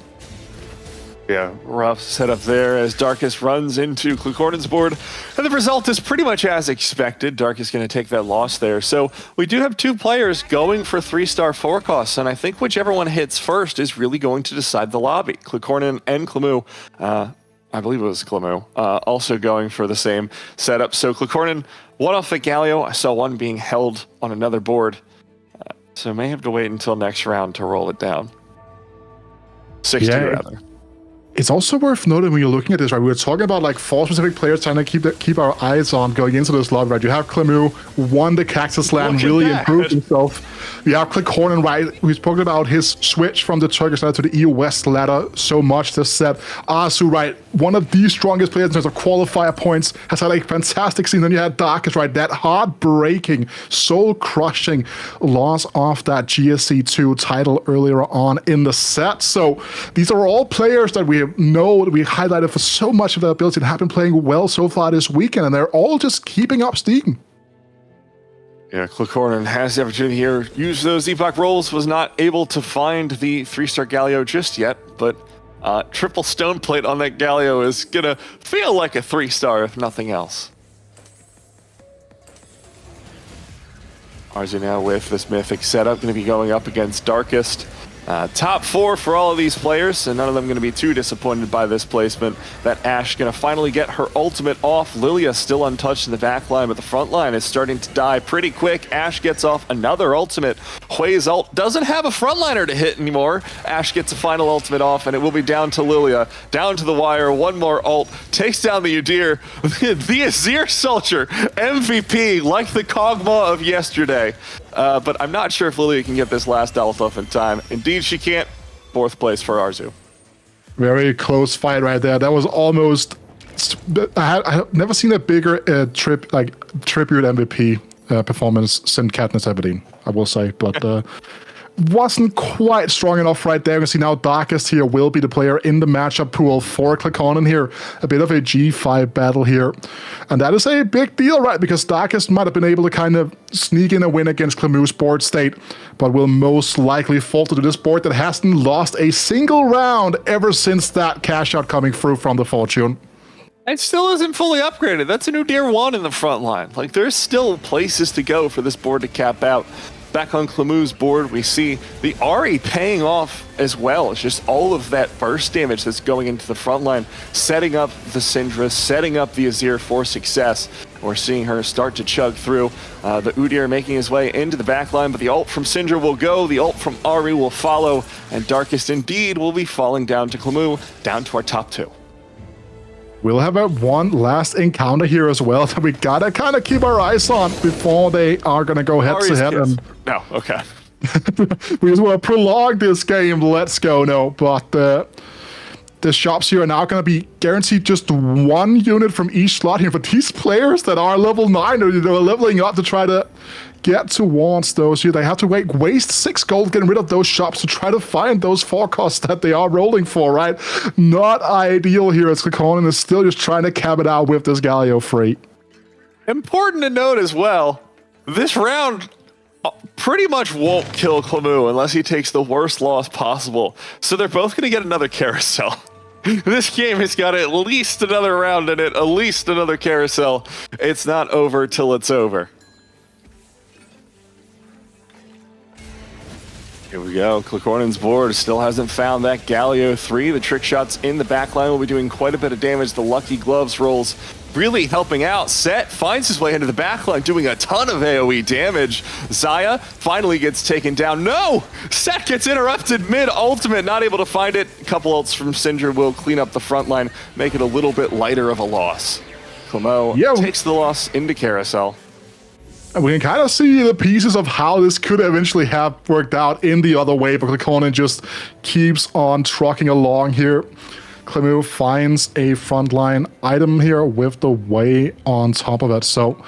L: Yeah, rough setup there as Darkus runs into Clicornin's board. And the result is pretty much as expected. Darkus going to take that loss there. So we do have 2 players going for 3-star forecasts, and I think whichever one hits first is really going to decide the lobby. Clicornin and Clamu, I believe it was Clamu, also going for the same setup. So Clicornin, one off the Galio. I saw one being held on another board. So may have to wait until next round to roll it down. 60 rather.
G: It's also worth noting when you're looking at this, right? We were talking about like 4 specific players trying to keep our eyes on going into this lobby, right? You have Clamu, won the Cactus Land, really improved himself. You have Clicornin, right? We've spoken about his switch from the Turkish ladder to the EU West ladder so much this set. Asu, right? One of the strongest players in terms of qualifier points, has had a fantastic season. Then you had Darkus, right? That heartbreaking, soul-crushing loss of that GSC2 title earlier on in the set. So these are all players that we highlighted for so much of their ability and have been playing well so far this weekend, and they're all just keeping up steam.
L: Yeah, Clicornin has the opportunity here. Use those epoch rolls, was not able to find the 3-star Galio just yet, but triple stone plate on that Galio is gonna feel like a 3-star if nothing else. Arzu now with this mythic setup, gonna be going up against Darkest. Top 4 for all of these players, and none of them going to be too disappointed by this placement. That Ashe going to finally get her ultimate off. Lilia still untouched in the back line, but the front line is starting to die pretty quick. Ashe gets off another ultimate. Hui's ult doesn't have a frontliner to hit anymore. Ashe gets a final ultimate off, and it will be down to Lilia. Down to the wire, one more ult. Takes down the Udyr. The Azir Soldier, MVP, like the Kog'Maw of yesterday. But I'm not sure if Lilia can get this last ult off in time. Indeed, she can't. 4th place for Arzu.
G: Very close fight right there. That was almost... I have never seen a bigger tribute MVP performance since Katniss Everdeen, I will say. But wasn't quite strong enough right there. You can see now Darkest here will be the player in the matchup pool for Clicornin here. A bit of a G5 battle here. And that is a big deal, right? Because Darkest might have been able to kind of sneak in a win against Clamu's board state, but will most likely fall to this board that hasn't lost a single round ever since that cash out coming through from the Fortune.
L: It still isn't fully upgraded. That's a new Udyr 1 in the front line. Like, there's still places to go for this board to cap out. Back on Clamu's board, we see the Ahri paying off as well. It's just all of that burst damage that's going into the front line, setting up the Syndra, setting up the Azir for success. We're seeing her start to chug through. The Udyr making his way into the back line, but the ult from Syndra will go, the ult from Ahri will follow, and Darkest indeed will be falling down to Clamu, down to our top 2.
G: We'll have one last encounter here as well that we gotta kind of keep our eyes on before they are gonna go head to head. And
L: no, okay.
G: We just want to prolong this game. Let's go. No, but the shops here are now going to be guaranteed just 1 unit from each slot here. For these players that are level 9, or leveling up to try to get towards those here, they have to waste 6 gold getting rid of those shops to try to find those forecasts that they are rolling for, right? Not ideal here as Clicornin is still just trying to cap it out with this Galio free.
L: Important to note as well, this round pretty much won't kill Clamu unless he takes the worst loss possible. So they're both going to get another carousel. This game has got at least another round in it, at least another carousel. It's not over till it's over. Here we go. Clicornin's board still hasn't found that Galio 3. The trick shots in the backline will be doing quite a bit of damage. The lucky gloves rolls really helping out. Set finds his way into the backline, doing a ton of AoE damage. Xayah finally gets taken down. No! Set gets interrupted mid-ultimate, not able to find it. A couple ults from Syndra will clean up the front line, make it a little bit lighter of a loss. Clemo takes the loss into Carousel.
G: And we can kind of see the pieces of how this could eventually have worked out in the other way, but Conan just keeps on trucking along here. Clemo finds a frontline item here with the way on top of it, so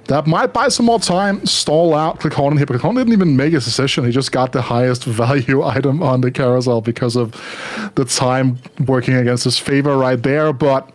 G: that might buy some more time, stall out Conan here, but Conan didn't even make his decision. He just got the highest value item on the carousel because of the time working against his favor right there, but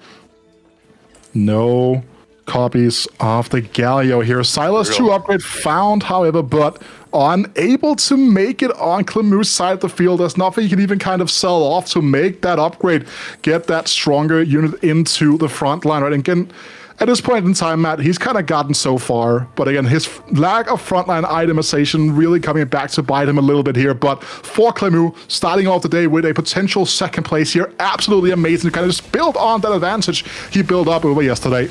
G: no copies of the Galio here. Silas 2 upgrade found, however, but unable to make it on Clemo's side of the field. There's nothing you can even kind of sell off to make that upgrade, get that stronger unit into the front line, right? And again, at this point in time, Matt, he's kind of gotten so far, but again, his lack of frontline itemization really coming back to bite him a little bit here. But for Clemo, starting off the day with a potential second place here, absolutely amazing to kind of just build on that advantage he built up over yesterday.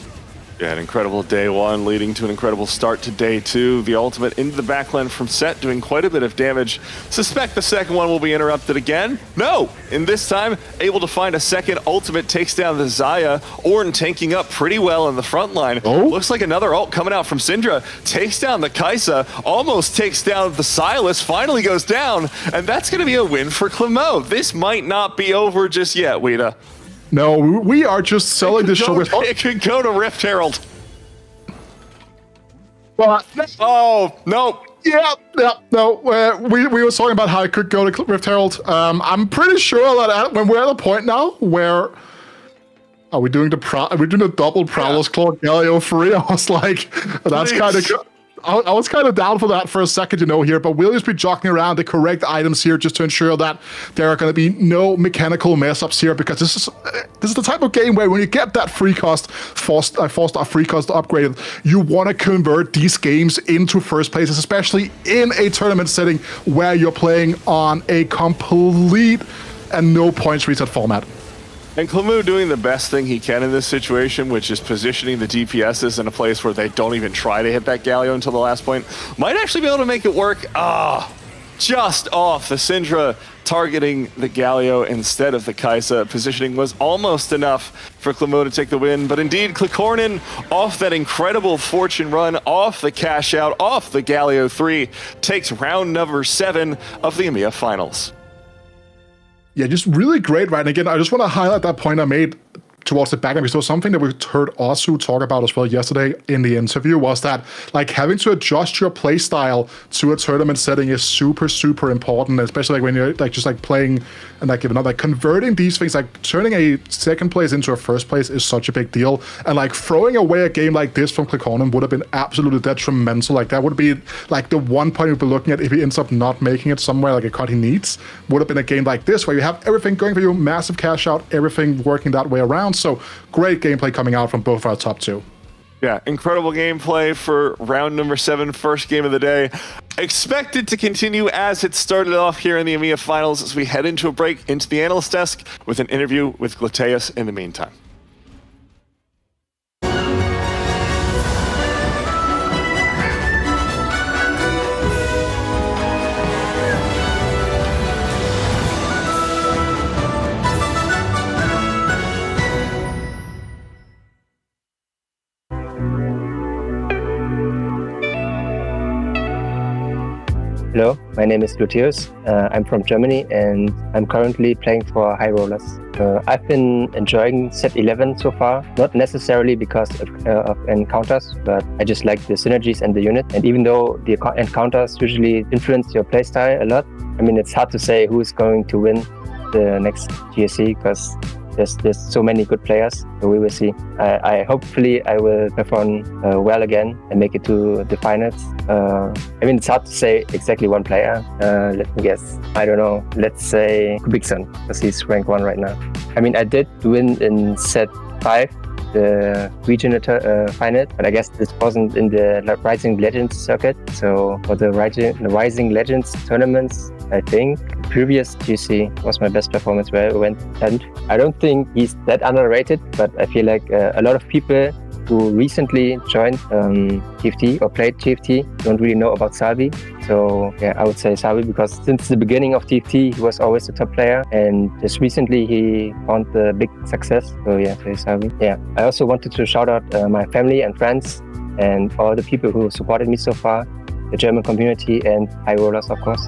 L: Yeah, an incredible day one leading to an incredible start to day two. The ultimate into the backline from Set, doing quite a bit of damage. Suspect the second one will be interrupted again. No! And this time, able to find a second ultimate, takes down the Xayah. Ornn tanking up pretty well in the front line.
G: Oh.
L: Looks like another ult coming out from Syndra. Takes down the Kai'Sa, almost takes down the Silas, finally goes down. And that's going to be a win for Clemo. This might not be over just yet, Weeda.
G: No, we are just selling this show.
L: It could go to Rift Herald.
G: Well,
L: oh, no.
G: Yeah, no. We were talking about how it could go to Rift Herald. I'm pretty sure that when we're at a point now where are we doing the double Prowler's Claw Galio free? I was like, that's kind of. I was kind of down for that for a second, here, but we'll just be jockeying around the correct items here just to ensure that there are going to be no mechanical mess-ups here, because this is the type of game where when you get that free cost, four-star free cost upgraded, you want to convert these games into first places, especially in a tournament setting where you're playing on a complete and no points reset format.
L: And Clemo doing the best thing he can in this situation, which is positioning the DPSs in a place where they don't even try to hit that Galio until the last point, might actually be able to make it work. Just off. The Syndra targeting the Galio instead of the Kai'Sa. Positioning was almost enough for Clemo to take the win, but indeed, Clicornin off that incredible fortune run, off the cash out, off the Galio 3, takes round number 7 of the EMEA Finals.
G: Yeah, just really great, right? And again, I just want to highlight that point I made towards the back end, because there was something that we heard Osu talk about as well yesterday in the interview, was that like having to adjust your play style to a tournament setting is super, super important, especially like when you're like just like playing and like even like converting these things, like turning a second place into a first place is such a big deal. And like throwing away a game like this from Clicornin would have been absolutely detrimental. Like that would be like the one point we'd be looking at if he ends up not making it somewhere like a cut he needs, would have been a game like this where you have everything going for you, massive cash out, everything working that way around. So great gameplay coming out from both our top two.
L: Yeah, incredible gameplay for round number 7, first game of the day. Expected to continue as it started off here in the EMEA Finals as we head into a break into the analyst desk with an interview with Glateus in the meantime.
M: Hello, my name is Glateus. I'm from Germany and I'm currently playing for High Rollers. I've been enjoying set 11 so far, not necessarily because of encounters, but I just like the synergies and the unit. And even though the encounters usually influence your playstyle a lot, I mean, it's hard to say who's going to win the next GSC because there's so many good players, so we will see. I hopefully I will perform well again and make it to the finals. I mean, it's hard to say exactly one player. Let me guess. I don't know. Let's say Kubikson, because he's rank 1 right now. I mean, I did win in set 5, the regional final, but I guess this wasn't in the Rising Legends circuit. So for the Rising Legends tournaments, I think previous GC was my best performance where I went 10th. I don't think he's that underrated, but I feel like a lot of people who recently joined TFT or played TFT don't really know about Salvi. So yeah, I would say Salvi, because since the beginning of TFT, he was always the top player, and just recently he found the big success. So yeah, so Salvi. Yeah, I also wanted to shout out my family and friends and all the people who supported me so far, the German community and high rollers, of course.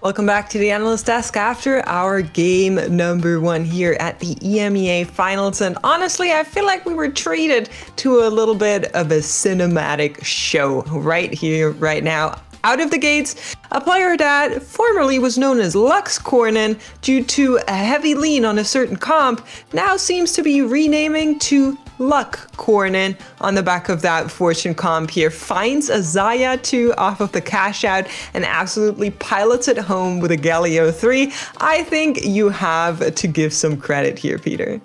D: Welcome back to the Analyst Desk after our game number 1 here at the EMEA Finals. And honestly, I feel like we were treated to a little bit of a cinematic show right here, right now. Out of the gates, a player that formerly was known as Lux Cornen due to a heavy lean on a certain comp now seems to be renaming to Luck Cornen on the back of that fortune comp here. Finds a Zaya 2 off of the cash out and absolutely pilots it home with a Galio 3. I think you have to give some credit here, Peter.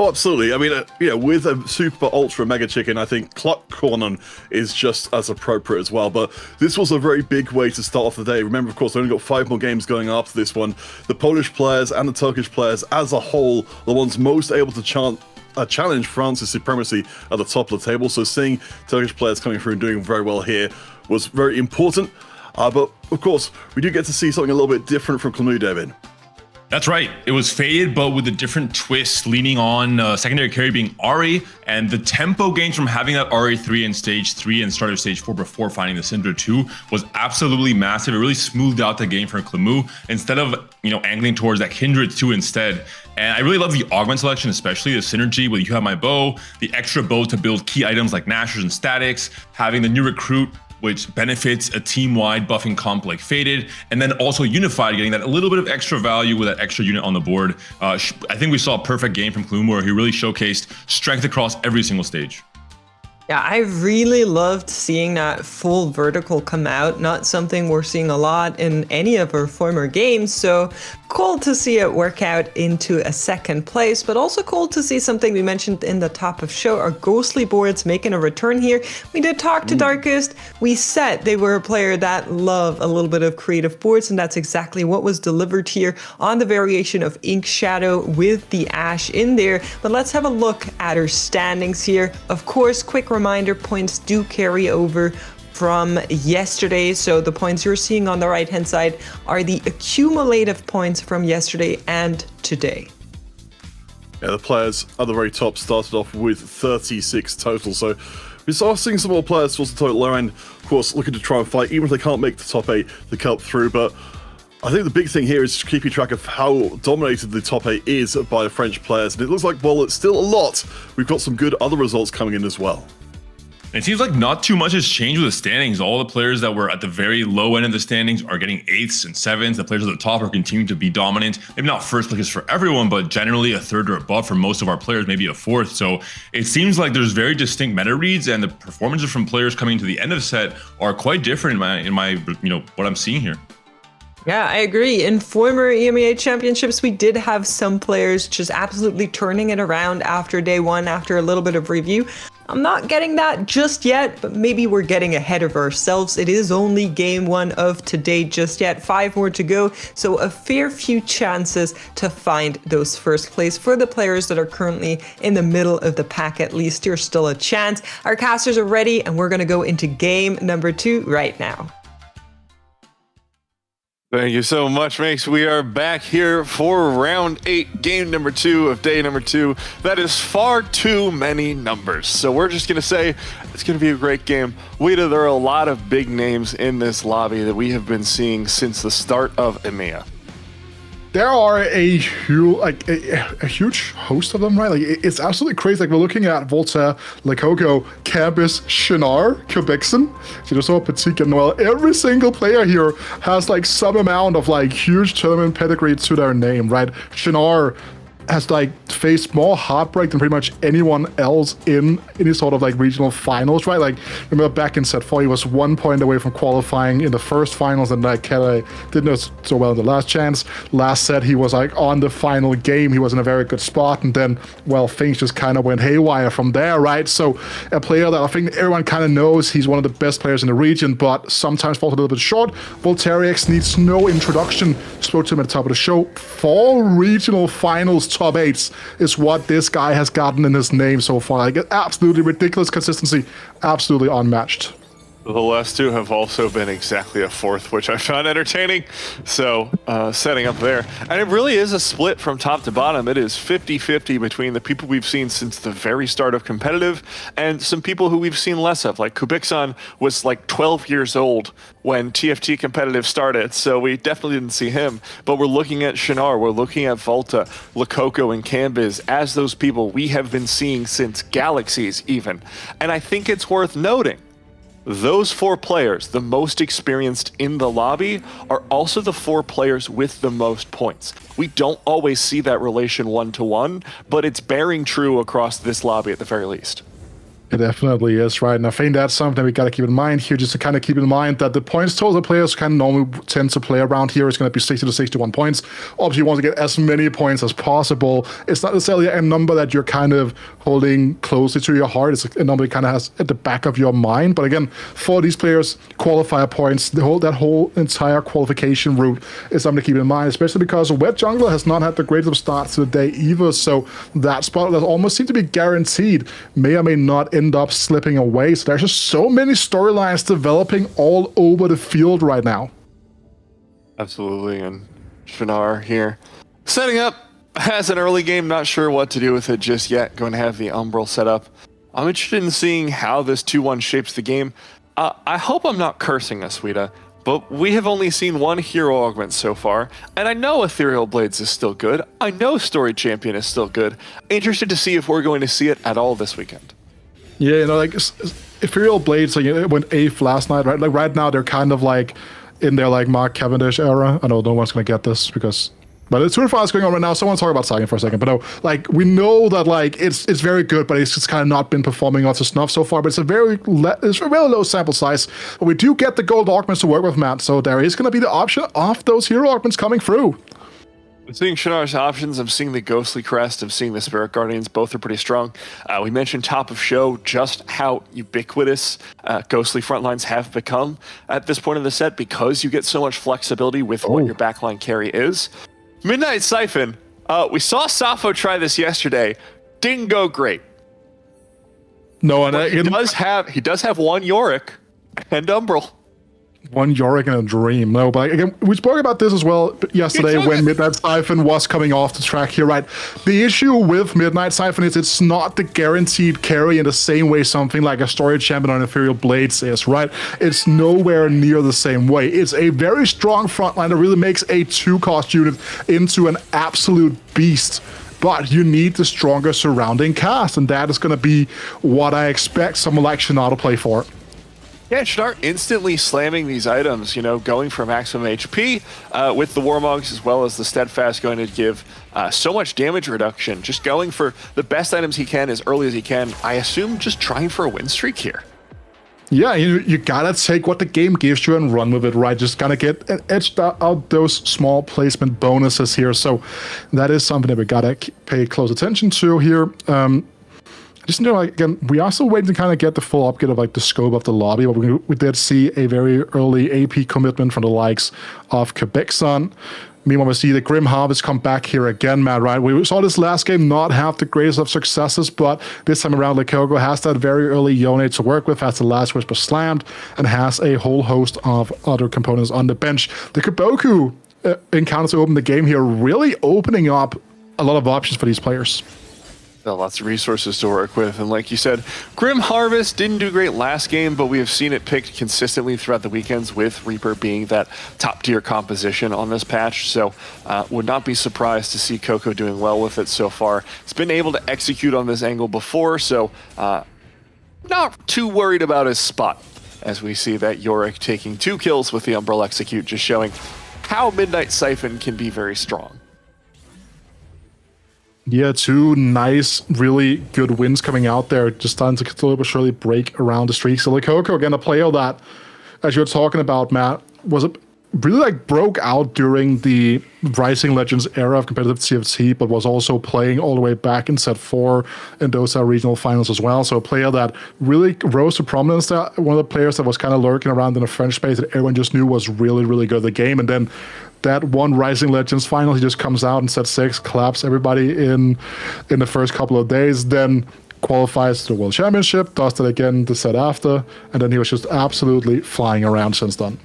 E: Oh, absolutely. I mean, with a super ultra mega chicken, I think Cluck Cornen is just as appropriate as well. But this was a very big way to start off the day. Remember, of course, we only got 5 more games going after this one. The Polish players and the Turkish players as a whole, the ones most able to challenge France's supremacy at the top of the table. So seeing Turkish players coming through and doing very well here was very important. But of course, we do get to see something a little bit different from Clemu, Devin.
F: That's right. It was faded, but with a different twist, leaning on secondary carry being Ahri, and the tempo gains from having that Ahri 3 in stage 3 and start of stage 4 before finding the Syndra 2 was absolutely massive. It really smoothed out the game for Clemu instead of, angling towards that Kindred 2 instead. And I really love the augment selection, especially the synergy with You Have My Bow, the extra bow to build key items like Nashers and Statics, having the new recruit, which benefits a team-wide buffing comp like Faded, and then also Unified getting that a little bit of extra value with that extra unit on the board. I think we saw a perfect game from Clemu where he really showcased strength across every single stage.
D: Yeah, I really loved seeing that full vertical come out, not something we're seeing a lot in any of our former games, so cool to see it work out into a second place, but also cool to see something we mentioned in the top of show, our ghostly boards making a return here. We did talk to Darkest, we said they were a player that loved a little bit of creative boards, and that's exactly what was delivered here on the variation of Ink Shadow with the Ash in there. But let's have a look at our standings here. Of course, quick reminder, points do carry over from yesterday, so the points you're seeing on the right hand side are the accumulative points from yesterday and today.
E: Yeah, the players at the very top started off with 36 total, so we saw seeing some more players towards the total low end, of course, looking to try and fight, even if they can't make the top 8 to cut through. But I think the big thing here is keeping track of how dominated the top 8 is by the French players, and it looks like, while it's still a lot, we've got some good other results coming in as well.
F: It seems like not too much has changed with the standings. All the players that were at the very low end of the standings are getting 8ths and 7ths. The players at the top are continuing to be dominant. Maybe not first place for everyone, but generally a 3rd or above for most of our players, maybe a 4th. So it seems like there's very distinct meta reads, and the performances from players coming to the end of the set are quite different in my what I'm seeing here.
D: Yeah, I agree. In former EMEA championships, we did have some players just absolutely turning it around after day one, after a little bit of review. I'm not getting that just yet, but maybe we're getting ahead of ourselves. It is only game 1 of today just yet, 5 more to go, so a fair few chances to find those first place. For the players that are currently in the middle of the pack, at least, there's still a chance. Our casters are ready, and we're going to go into game number 2 right now.
L: Thank you so much, Makes. We are back here for round 8, game number 2 of day number 2. That is far too many numbers. So we're just going to say it's going to be a great game. Wida, there are a lot of big names in this lobby that we have been seeing since the start of EMEA.
G: There are a huge host of them, right? Like, it's absolutely crazy. Like, we're looking at Volta, Lakoko, Campus, Shinar, Quebecson, so Patik and Noel. Every single player here has like some amount of like huge tournament pedigree to their name, right? Shinar has like faced more heartbreak than pretty much anyone else in any sort of like regional finals, right? Like, remember back in set 4, he was 1 point away from qualifying in the first finals, and like didn't do so well in the last chance. Last set, he was like on the final game, he was in a very good spot, and then, well, things just kind of went haywire from there, right? So a player that I think everyone kind of knows, he's one of the best players in the region, but sometimes falls a little bit short. Volterix needs no introduction. Spoke to him at the top of the show. 4 regional finals top 8s is what this guy has gotten in his name so far. Like, absolutely ridiculous consistency, absolutely unmatched.
L: The last 2 have also been exactly a 4th, which I found entertaining. So, setting up there. And it really is a split from top to bottom. It is 50-50 between the people we've seen since the very start of competitive and some people who we've seen less of. Like, Kubikson was like 12 years old when TFT competitive started, so we definitely didn't see him. But we're looking at Shinar, we're looking at Volta, Lakoko, and Cambiz as those people we have been seeing since Galaxies even. And I think it's worth noting, those 4 players, the most experienced in the lobby, are also the 4 players with the most points. We don't always see that relation 1-to-1, but it's bearing true across this lobby at the very least.
G: It definitely is, right? And I think that's something we got to keep in mind here, just to kind of keep in mind that the points total the players kind of normally tend to play around here is going to be 60 to 61 points. Obviously, you want to get as many points as possible. It's not necessarily a number that you're kind of holding closely to your heart. It's a number that kind of has at the back of your mind. But again, for these players, qualifier points, that whole entire qualification route is something to keep in mind, especially because Wet Jungler has not had the greatest of starts to the day either. So that spot that almost seemed to be guaranteed may or may not end up slipping away. So there's just so many storylines developing all over the field right now.
L: Absolutely. And Shinar here setting up, has an early game, not sure what to do with it just yet. Going to have the Umbral set up. I'm interested in seeing how this 2-1 shapes the game. I hope I'm not cursing us, Wida, but we have only seen 1 hero augment so far, and I know Ethereal Blades is still good. I know Story Champion is still good. Interested to see if we're going to see it at all this weekend. Yeah,
G: like Ethereal Blades, like, it went 8th last night, right? Like, right now they're kind of like in their like Mark Cavendish era. I know no one's gonna get this but it's super fast going on right now. So I want to talk about Sagan for a second. But no, like, we know that like it's very good, but it's just kind of not been performing up to snuff so far. But it's a very low sample size. But we do get the gold augments to work with, Matt. So there is going to be the option of those hero augments coming through.
L: I'm seeing Shinar's options, I'm seeing the Ghostly Crest, I'm seeing the Spirit Guardians, both are pretty strong. We mentioned top of show just how ubiquitous Ghostly frontlines have become at this point in the set because you get so much flexibility with what your backline carry is. Midnight Siphon, we saw Safo try this yesterday, didn't go great.
G: No, and
L: he does have 1 Yorick and Umbral.
G: 1 Yorick and a Dream. No, but again, we spoke about this as well yesterday when Midnight Siphon was coming off the track here, right? The issue with Midnight Siphon is it's not the guaranteed carry in the same way something like a Story Champion on Ethereal Blades is, right? It's nowhere near the same way. It's a very strong frontline that really makes a 2-cost unit into an absolute beast but you need the stronger surrounding cast, and that is going to be what I expect someone like Shinar to play for.
L: Yeah, Shinar instantly slamming these items, going for maximum HP with the Warmogs as well as the Steadfast going to give so much damage reduction. Just going for the best items he can as early as he can. I assume just trying for a win streak here.
G: Yeah, you gotta take what the game gives you and run with it, right? Just gotta get edged out those small placement bonuses here. So that is something that we gotta pay close attention to here. Just again, we are still waiting to kind of get the full upgrade of the scope of the lobby, but we did see a very early AP commitment from the likes of Quebec-Sun. Meanwhile, we see the Grim Harvest come back here again, Matt, right? We saw this last game not have the greatest of successes, but this time around, Coco has that very early Yone to work with, has the Last Whisper slammed, and has a whole host of other components on the bench. The Kaboku encounters to open the game here, really opening up a lot of options for these players.
L: Lots of resources to work with, and like you said, Grim Harvest didn't do great last game, but we have seen it picked consistently throughout the weekends, with Reaper being that top tier composition on this patch, so would not be surprised to see Coco doing well with it so far. It's been able to execute on this angle before, so not too worried about his spot, as we see that Yorick taking 2 kills with the Umbrella Execute, just showing how Midnight Siphon can be very strong.
G: Yeah, 2 nice, really good wins coming out there. Just starting to slowly but surely break around the streak. So Coco, again, a player that, as you were talking about, Matt, was really broke out during the Rising Legends era of competitive TFT, but was also playing all the way back in set 4 in those regional finals as well. So a player that really rose to prominence there. One of the players that was kind of lurking around in the French space that everyone just knew was really, really good at the game. And then that one Rising Legends final, he just comes out in set 6, claps everybody in the first couple of days, then qualifies to the World Championship, does that again the set after, and then he was just absolutely flying around since then.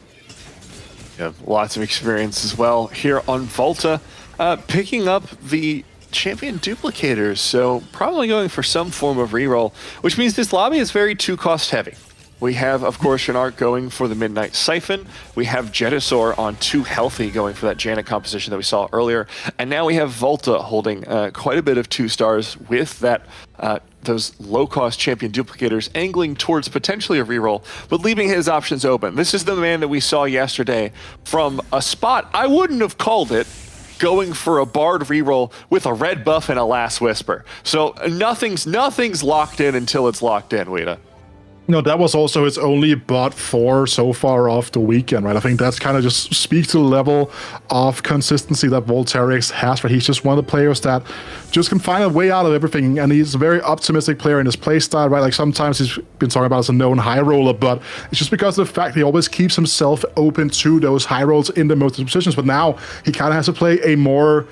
L: Yeah, lots of experience as well here on Volta, picking up the champion duplicators, so probably going for some form of reroll, which means this lobby is very 2-cost heavy. We have, of course, Shinar going for the Midnight Siphon. We have Jetasaur on 2 healthy going for that Janet composition that we saw earlier. And now we have Volta holding quite a bit of 2 stars with that those low-cost champion duplicators angling towards potentially a reroll, but leaving his options open. This is the man that we saw yesterday from a spot I wouldn't have called it, going for a Bard reroll with a red buff and a Last Whisper. So nothing's locked in until it's locked in, Wida.
G: No, that was also his only bot 4 so far off the weekend, right? I think that's kind of just speaks to the level of consistency that Volterix has, right? He's just one of the players that just can find a way out of everything, and he's a very optimistic player in his playstyle, right? Sometimes he's been talking about as a known high roller, but it's just because of the fact he always keeps himself open to those high rolls in the most positions, but now he kind of has to play a more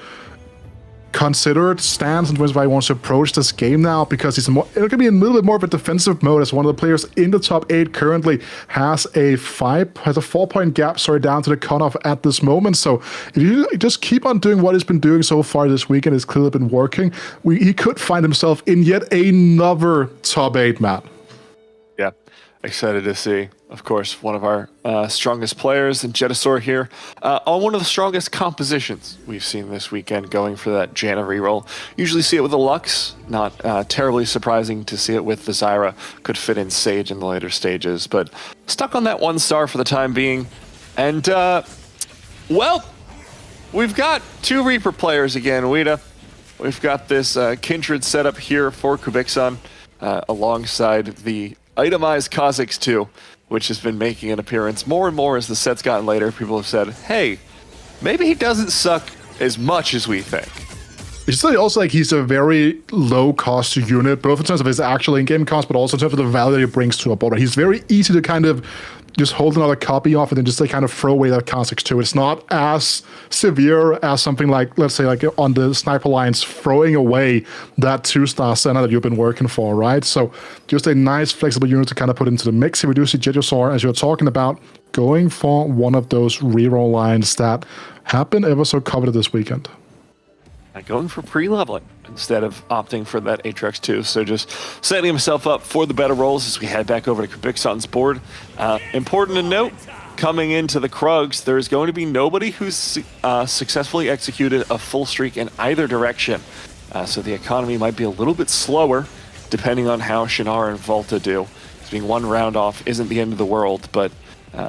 G: considered stance in terms of how he wants to approach this game now, because it's going to be a little bit more of a defensive mode, as one of the players in the top 8 currently has a 4-point gap, down to the cutoff at this moment. So if you just keep on doing what he's been doing so far this weekend, it's clearly been working. He could find himself in yet another top 8, Matt.
L: Yeah, excited to see, of course, one of our strongest players in Jetasaur here on one of the strongest compositions we've seen this weekend, going for that Janna reroll. Usually see it with the Lux, not terribly surprising to see it with the Zyra. Could fit in Sage in the later stages, but stuck on that 1 star for the time being. And, well, we've got 2 Reaper players again, Wida. We've got this Kindred setup here for Quebec-Sun alongside the itemized Kha'Zix 2, which has been making an appearance more and more as the set's gotten later. People have said, hey, maybe he doesn't suck as much as we think.
G: It's also he's a very low-cost unit, both in terms of his actual in-game cost, but also in terms of the value that he brings to a board. He's very easy to kind of just hold another copy off and then just kind of throw away that Kha'Zix 2. It's not as severe as something like, let's say, on the Sniper Lines, throwing away that 2-star center that you've been working for, right? So just a nice, flexible unit to kind of put into the mix. Here we do see Jetasaur, as you're talking about, going for one of those reroll lines that have been ever so coveted this weekend.
L: Going for pre-leveling instead of opting for that Aatrox 2. So just setting himself up for the better rolls as we head back over to Quebec-Sun's board. Important to note, coming into the Krugs, there's going to be nobody who's successfully executed a full streak in either direction So the economy might be a little bit slower, depending on how Shinar and Volta do. Being one round off isn't the end of the world, but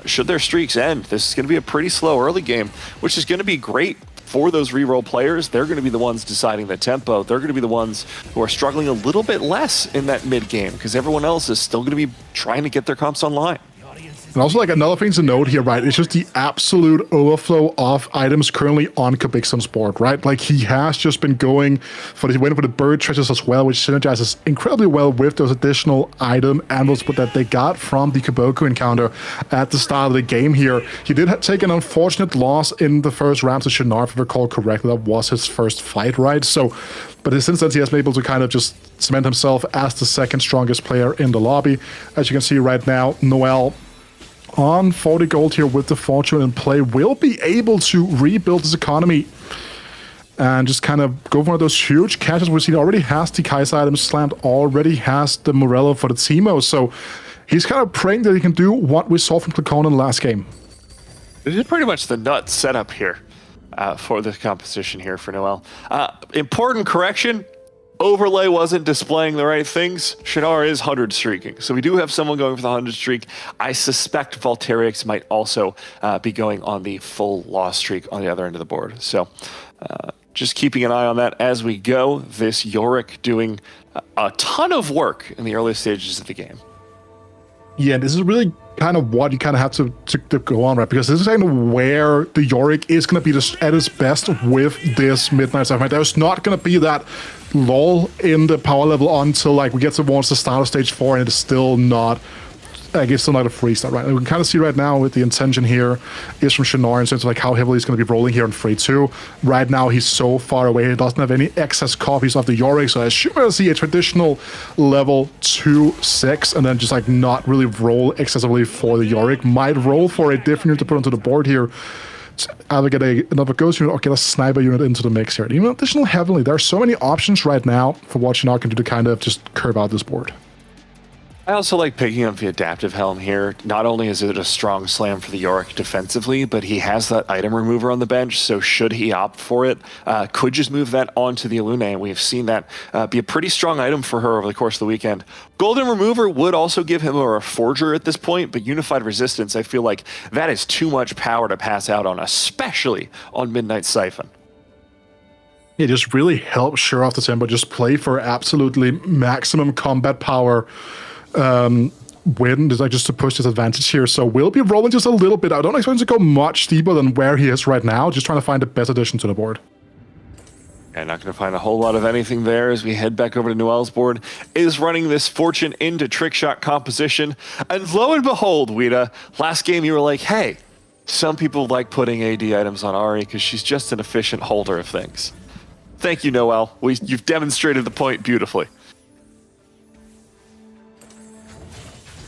L: should their streaks end, this is going to be a pretty slow early game, which is going to be great for those reroll players. They're going to be the ones deciding the tempo. They're going to be the ones who are struggling a little bit less in that mid game, because everyone else is still going to be trying to get their comps online.
G: And also, like, another thing to note here, right, it's just the absolute overflow of items currently on Kabixon's board, right? Like, he has just been going for he went for the bird treasures as well, which synergizes incredibly well with those additional item animals that they got from the Kaboku encounter at the start of the game here. He did take an unfortunate loss in the first round to Shinar, if I recall correctly. That was his first fight, right? So, but since then, he has been able to kind of just cement himself as the second strongest player in the lobby. As you can see right now, Noel on 40 gold here with the fortune in play will be able to rebuild his economy and just kind of go for one of those huge catches. We've seen already has the Kaiser items slammed, already has the Morello for the Teemo, so he's kind of praying that he can do what we saw from Klakon in the last game.
L: This is pretty much the nut setup here for this composition here for Noel. Important correction. Overlay wasn't displaying the right things. Shinar is 100 streaking, so we do have someone going for the 100 streak. I suspect Volterix might also be going on the full loss streak on the other end of the board. So just keeping an eye on that as we go. This Yorick doing a ton of work in the early stages of the game.
G: Yeah, this is really kind of what you kind of have to go on, right? Because this is kind of where the Yorick is going to be at its best with this Midnight Stuff, right? There's not going to be that lull in the power level until like we get towards the start of stage 4, and it's still not, it's still not a free start, right? And we can kind of see right now with the intention here is from Shinar in terms of like how heavily he's going to be rolling here on free 2. Right now he's so far away, he doesn't have any excess copies of the Yorick, so I assume we'll see a traditional level 2-6 and then just like not really roll excessively for the Yorick. Might roll for a different unit to put onto the board here. Either get another ghost unit or get a sniper unit into the mix here. And even additional heavenly, there are so many options right now for what Shinar can do to kind of just curve out this board.
L: I also like picking up the adaptive helm here. Not only is it a strong slam for the Yorick defensively, but he has that item remover on the bench, so should he opt for it, could just move that onto the Alune, and we've seen that be a pretty strong item for her over the course of the weekend. Golden Remover would also give him a Forger at this point, but Unified Resistance, I feel like that is too much power to pass out on, especially on Midnight Siphon.
G: It just really helps shore off the tempo, just play for absolutely maximum combat power. Win is like just to push this advantage here, so we'll be rolling just a little bit. I don't expect him to go much deeper than where he is right now, just trying to find the best addition to the board.
L: And not going to find a whole lot of anything there as we head back over to Noel's board. Is running this Fortune into Trickshot composition, and lo and behold, Wida, last game you were like, hey, some people like putting AD items on Ari because she's just an efficient holder of things. Thank you, Noel. You've demonstrated the point beautifully.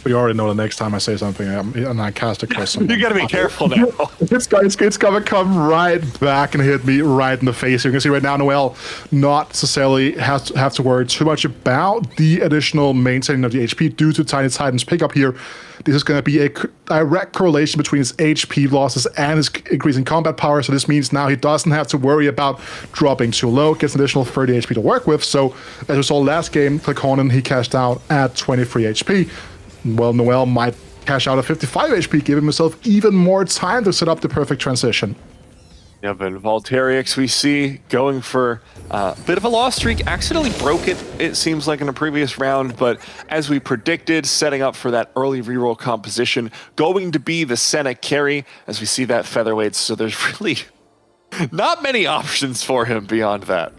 G: You already know the next time I say something and I cast a question.
L: You gotta be careful now.
G: It's gonna come right back and hit me right in the face. You can see right now, Noel not necessarily have to worry too much about the additional maintaining of the HP due to Tiny Titan's pickup here. This is going to be a direct correlation between his HP losses and his increasing combat power. So this means now he doesn't have to worry about dropping too low, gets an additional 30 HP to work with. So as we saw last game, Klakonen, he cashed out at 23 HP. Well, Noel might cash out at 55 HP, giving himself even more time to set up the perfect transition.
L: Yep, and Volterix we see going for a bit of a loss streak. Accidentally broke it seems like, in a previous round, but as we predicted, setting up for that early reroll composition, going to be the Senna carry as we see that featherweight, so there's really not many options for him beyond that.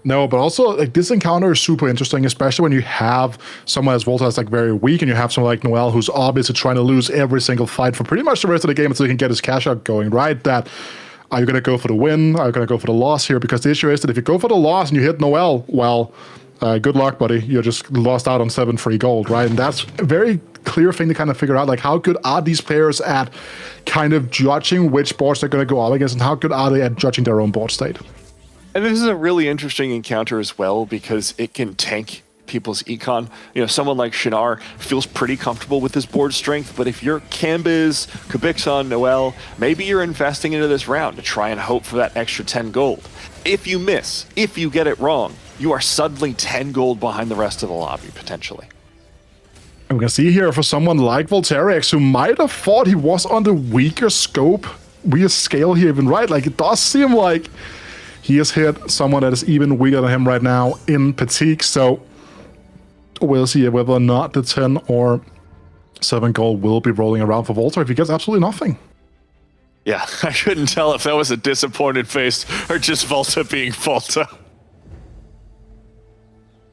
G: No, but also like this encounter is super interesting, especially when you have someone as Volta that's like very weak, and you have someone like Noel who's obviously trying to lose every single fight for pretty much the rest of the game until he can get his cash out going, right? That are you going to go for the win? Are you going to go for the loss here? Because the issue is that if you go for the loss and you hit Noel, well, good luck, buddy. You just lost out on 7 free gold, right? And that's a very clear thing to kind of figure out, like how good are these players at kind of judging which boards they're going to go up against, and how good are they at judging their own board state?
L: And this is a really interesting encounter as well, because it can tank people's econ. Someone like Shinar feels pretty comfortable with his board strength, but if you're Cambiz, Kubixon, Noel, maybe you're investing into this round to try and hope for that extra 10 gold. If you miss, if you get it wrong, you are suddenly 10 gold behind the rest of the lobby, potentially.
G: And we can see here for someone like Voltarex, who might have thought he was on the weaker scale here even, right? Like, it does seem like he has hit someone that is even weaker than him right now in Patik, so we'll see whether or not the 10 or 7 gold will be rolling around for Volta if he gets absolutely nothing.
L: Yeah, I couldn't tell if that was a disappointed face or just Volta being Volta.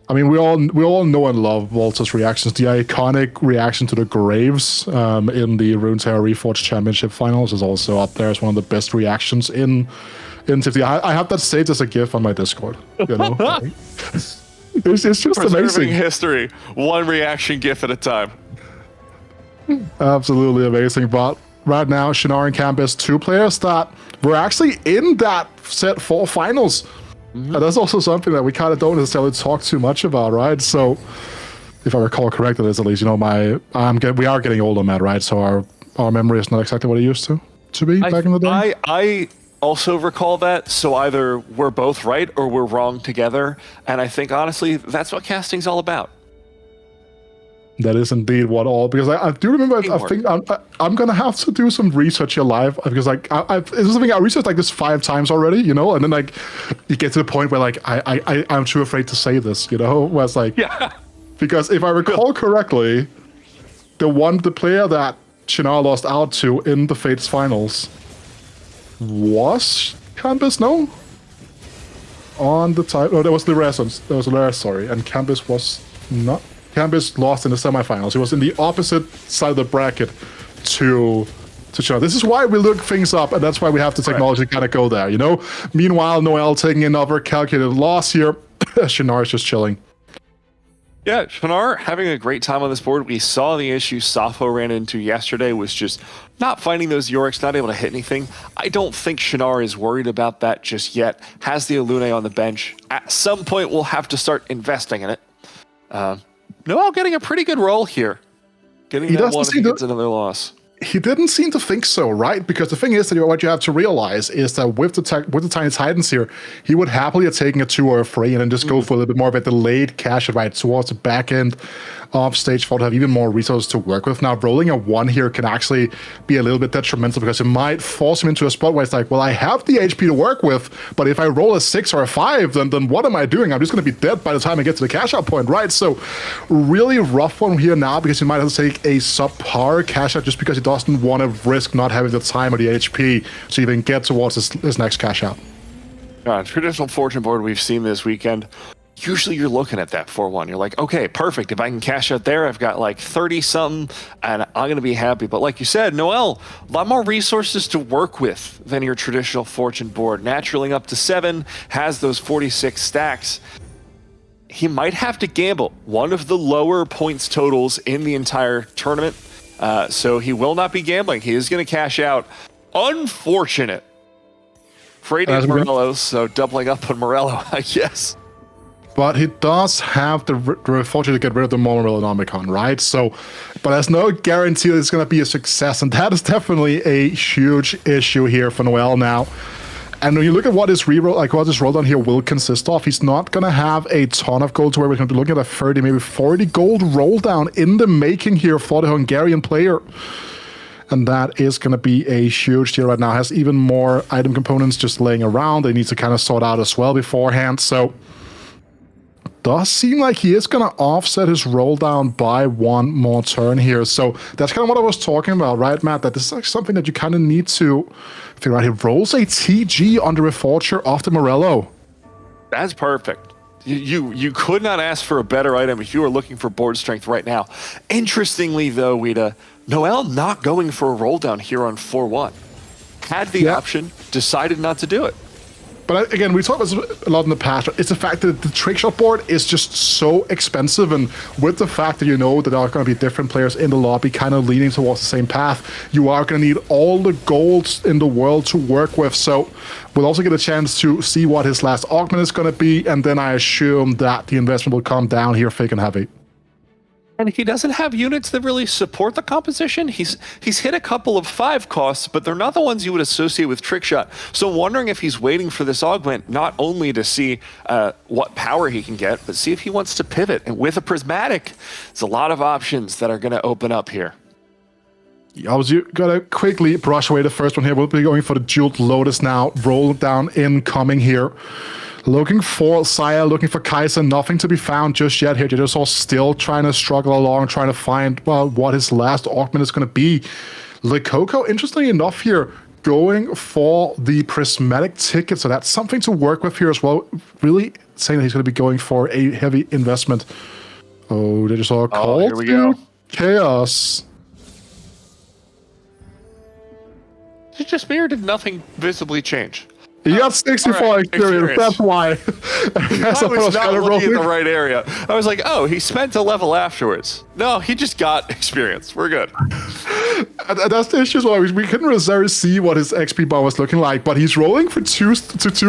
G: I mean, we all know and love Volta's reactions. The iconic reaction to the Graves in the Runeterra Reforged Championship Finals is also up there as one of the best reactions in TFT. I have that saved as a GIF on my Discord. It's just amazing.
L: History, one reaction GIF at a time.
G: Absolutely amazing. But right now, Shinar and Cambiz, 2 players that were actually in that set 4 finals. And that's also something that we kind of don't necessarily talk too much about, right? So, if I recall correctly, at least, we are getting older, Matt, right? So our memory is not exactly what it used to be back in the day.
L: I also recall that, so either we're both right or we're wrong together. And I think, honestly, that's what casting's all about.
G: That is indeed because I do remember. I think I'm gonna have to do some research here live because this is something I researched like this 5 times already, and then like you get to the point where like I'm too afraid to say this, where it's like, yeah, because if I recall correctly, the player that Shinar lost out to in the Fates finals was Cambiz, no? On the time, there was Lera's, sorry, and Cambiz was not. Cambiz lost in the semifinals. He was in the opposite side of the bracket to Shinar. This is why we look things up, and that's why we have the technology kind of go there, Meanwhile, Noel taking another calculated loss here. Shinar is just chilling.
L: Yeah, Shinar having a great time on this board. We saw the issue Safo ran into yesterday was just not finding those Yoriks, not able to hit anything. I don't think Shinar is worried about that just yet. Has the Alune on the bench. At some point, we'll have to start investing in it. Noel getting a pretty good roll here. Getting that one if he gets another loss.
G: He didn't seem to think so, right? Because the thing is that what you have to realize is that with the Tiny Titans here, he would happily have taken a 2 or a 3 and then just go for a little bit more of a delayed cash right towards the back end of stage 4 to have even more resources to work with. Now, rolling a 1 here can actually be a little bit detrimental because it might force him into a spot where it's like, well, I have the HP to work with, but if I roll a 6 or a 5, then what am I doing? I'm just going to be dead by the time I get to the cash out point, right? So, really rough one here now because he might have to take a subpar cash out just because he doesn't want to risk not having the time or the HP to even get towards his next cash out.
L: Traditional fortune board we've seen this weekend. Usually you're looking at that 4-1. You're like, okay, perfect. If I can cash out there, I've got like 30-something, and I'm going to be happy. But like you said, Noel, a lot more resources to work with than your traditional fortune board. Naturally up to 7, has those 46 stacks. He might have to gamble one of the lower points totals in the entire tournament. So he will not be gambling. He is going to cash out. Unfortunate. Freighting Morello, so doubling up on Morello, I guess.
G: But he does have the fortune to get rid of the Morellonomicon, right? So, but there's no guarantee that it's going to be a success, and that is definitely a huge issue here for Noel now. And when you look at what his reroll, like what his roll down here will consist of, he's not going to have a ton of gold to where we're going to be looking at a 30, maybe 40 gold roll down in the making here for the Hungarian player. And that is going to be a huge deal right now. Has even more item components just laying around. They need to kind of sort out as well beforehand. So, does seem like he is going to offset his roll down by 1 more turn here. So that's kind of what I was talking about, right, Matt? That this is like something that you kind of need to figure out. He rolls a TG on the Reforger off the Morello.
L: That's perfect. You could not ask for a better item if you were looking for board strength right now. Interestingly, though, Wida, Noel not going for a roll down here on 4-1. Had the option, decided not to do it.
G: But again, we talked about this a lot in the past. It's the fact that the trick shot board is just so expensive, and with the fact that you know that there are going to be different players in the lobby kind of leaning towards the same path, you are going to need all the golds in the world to work with. So we'll also get a chance to see what his last augment is going to be, and then I assume that the investment will come down here thick and heavy.
L: And he doesn't have units that really support the composition. He's hit a couple of 5 costs, but they're not the ones you would associate with Trickshot. So I'm wondering if he's waiting for this augment, not only to see what power he can get, but see if he wants to pivot. And with a prismatic, there's a lot of options that are going to open up here.
G: You gotta quickly brush away the first one here. We'll be going for the Jeweled Lotus now. Roll down incoming here. Looking for Saya, looking for Kaiser, nothing to be found just yet here. Jedisaur still trying to struggle along, trying to find, well, what his last augment is going to be. Lekoko, interestingly enough here, going for the prismatic ticket, so that's something to work with here as well. Really saying that he's going to be going for a heavy investment. Oh, Jedisaur called
L: here we go.
G: Chaos.
L: Is it just me, or did nothing visibly change?
G: You got 64
L: right,
G: experience, that's why.
L: I was not looking in the right area. I was like, oh, he spent a level afterwards. No, he just got experience. We're good.
G: That's the issue as well. We couldn't necessarily see what his XP bar was looking like, but he's rolling for 2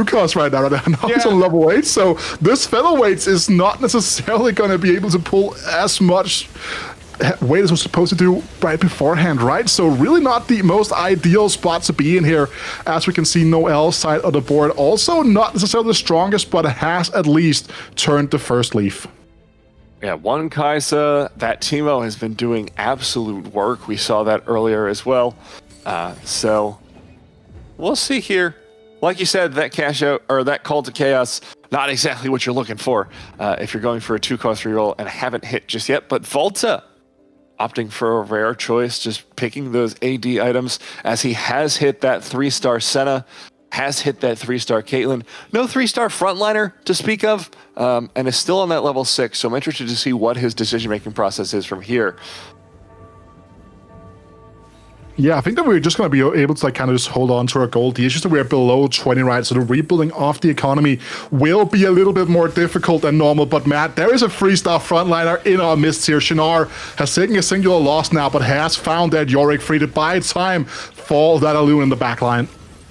G: costs right now. Now he's on level 8, so this featherweights is not necessarily going to be able to pull as much weight as was supposed to do right beforehand, right? So really not the most ideal spot to be in here. As we can see, Noel's side of the board also not necessarily the strongest, but has at least turned the first leaf.
L: Yeah, one Kaisa, that Teemo has been doing absolute work. We saw that earlier as well. So we'll see here. Like you said, that cash out, or that call to chaos, not exactly what you're looking for if you're going for a 2-cost reroll and haven't hit just yet. But Volta opting for a rare choice, just picking those AD items, as he has hit that 3-star Senna, has hit that 3-star Caitlyn. No 3-star frontliner to speak of, and is still on that level 6, so I'm interested to see what his decision-making process is from here.
G: Yeah, I think that we're just going to be able to kind of just hold on to our gold. The issue is that we're below 20, right? So the rebuilding of the economy will be a little bit more difficult than normal. But Matt, there is a 3-star frontliner in our midst here. Shinar has taken a singular loss now, but has found that Yorick free to buy time for that Alune in the backline.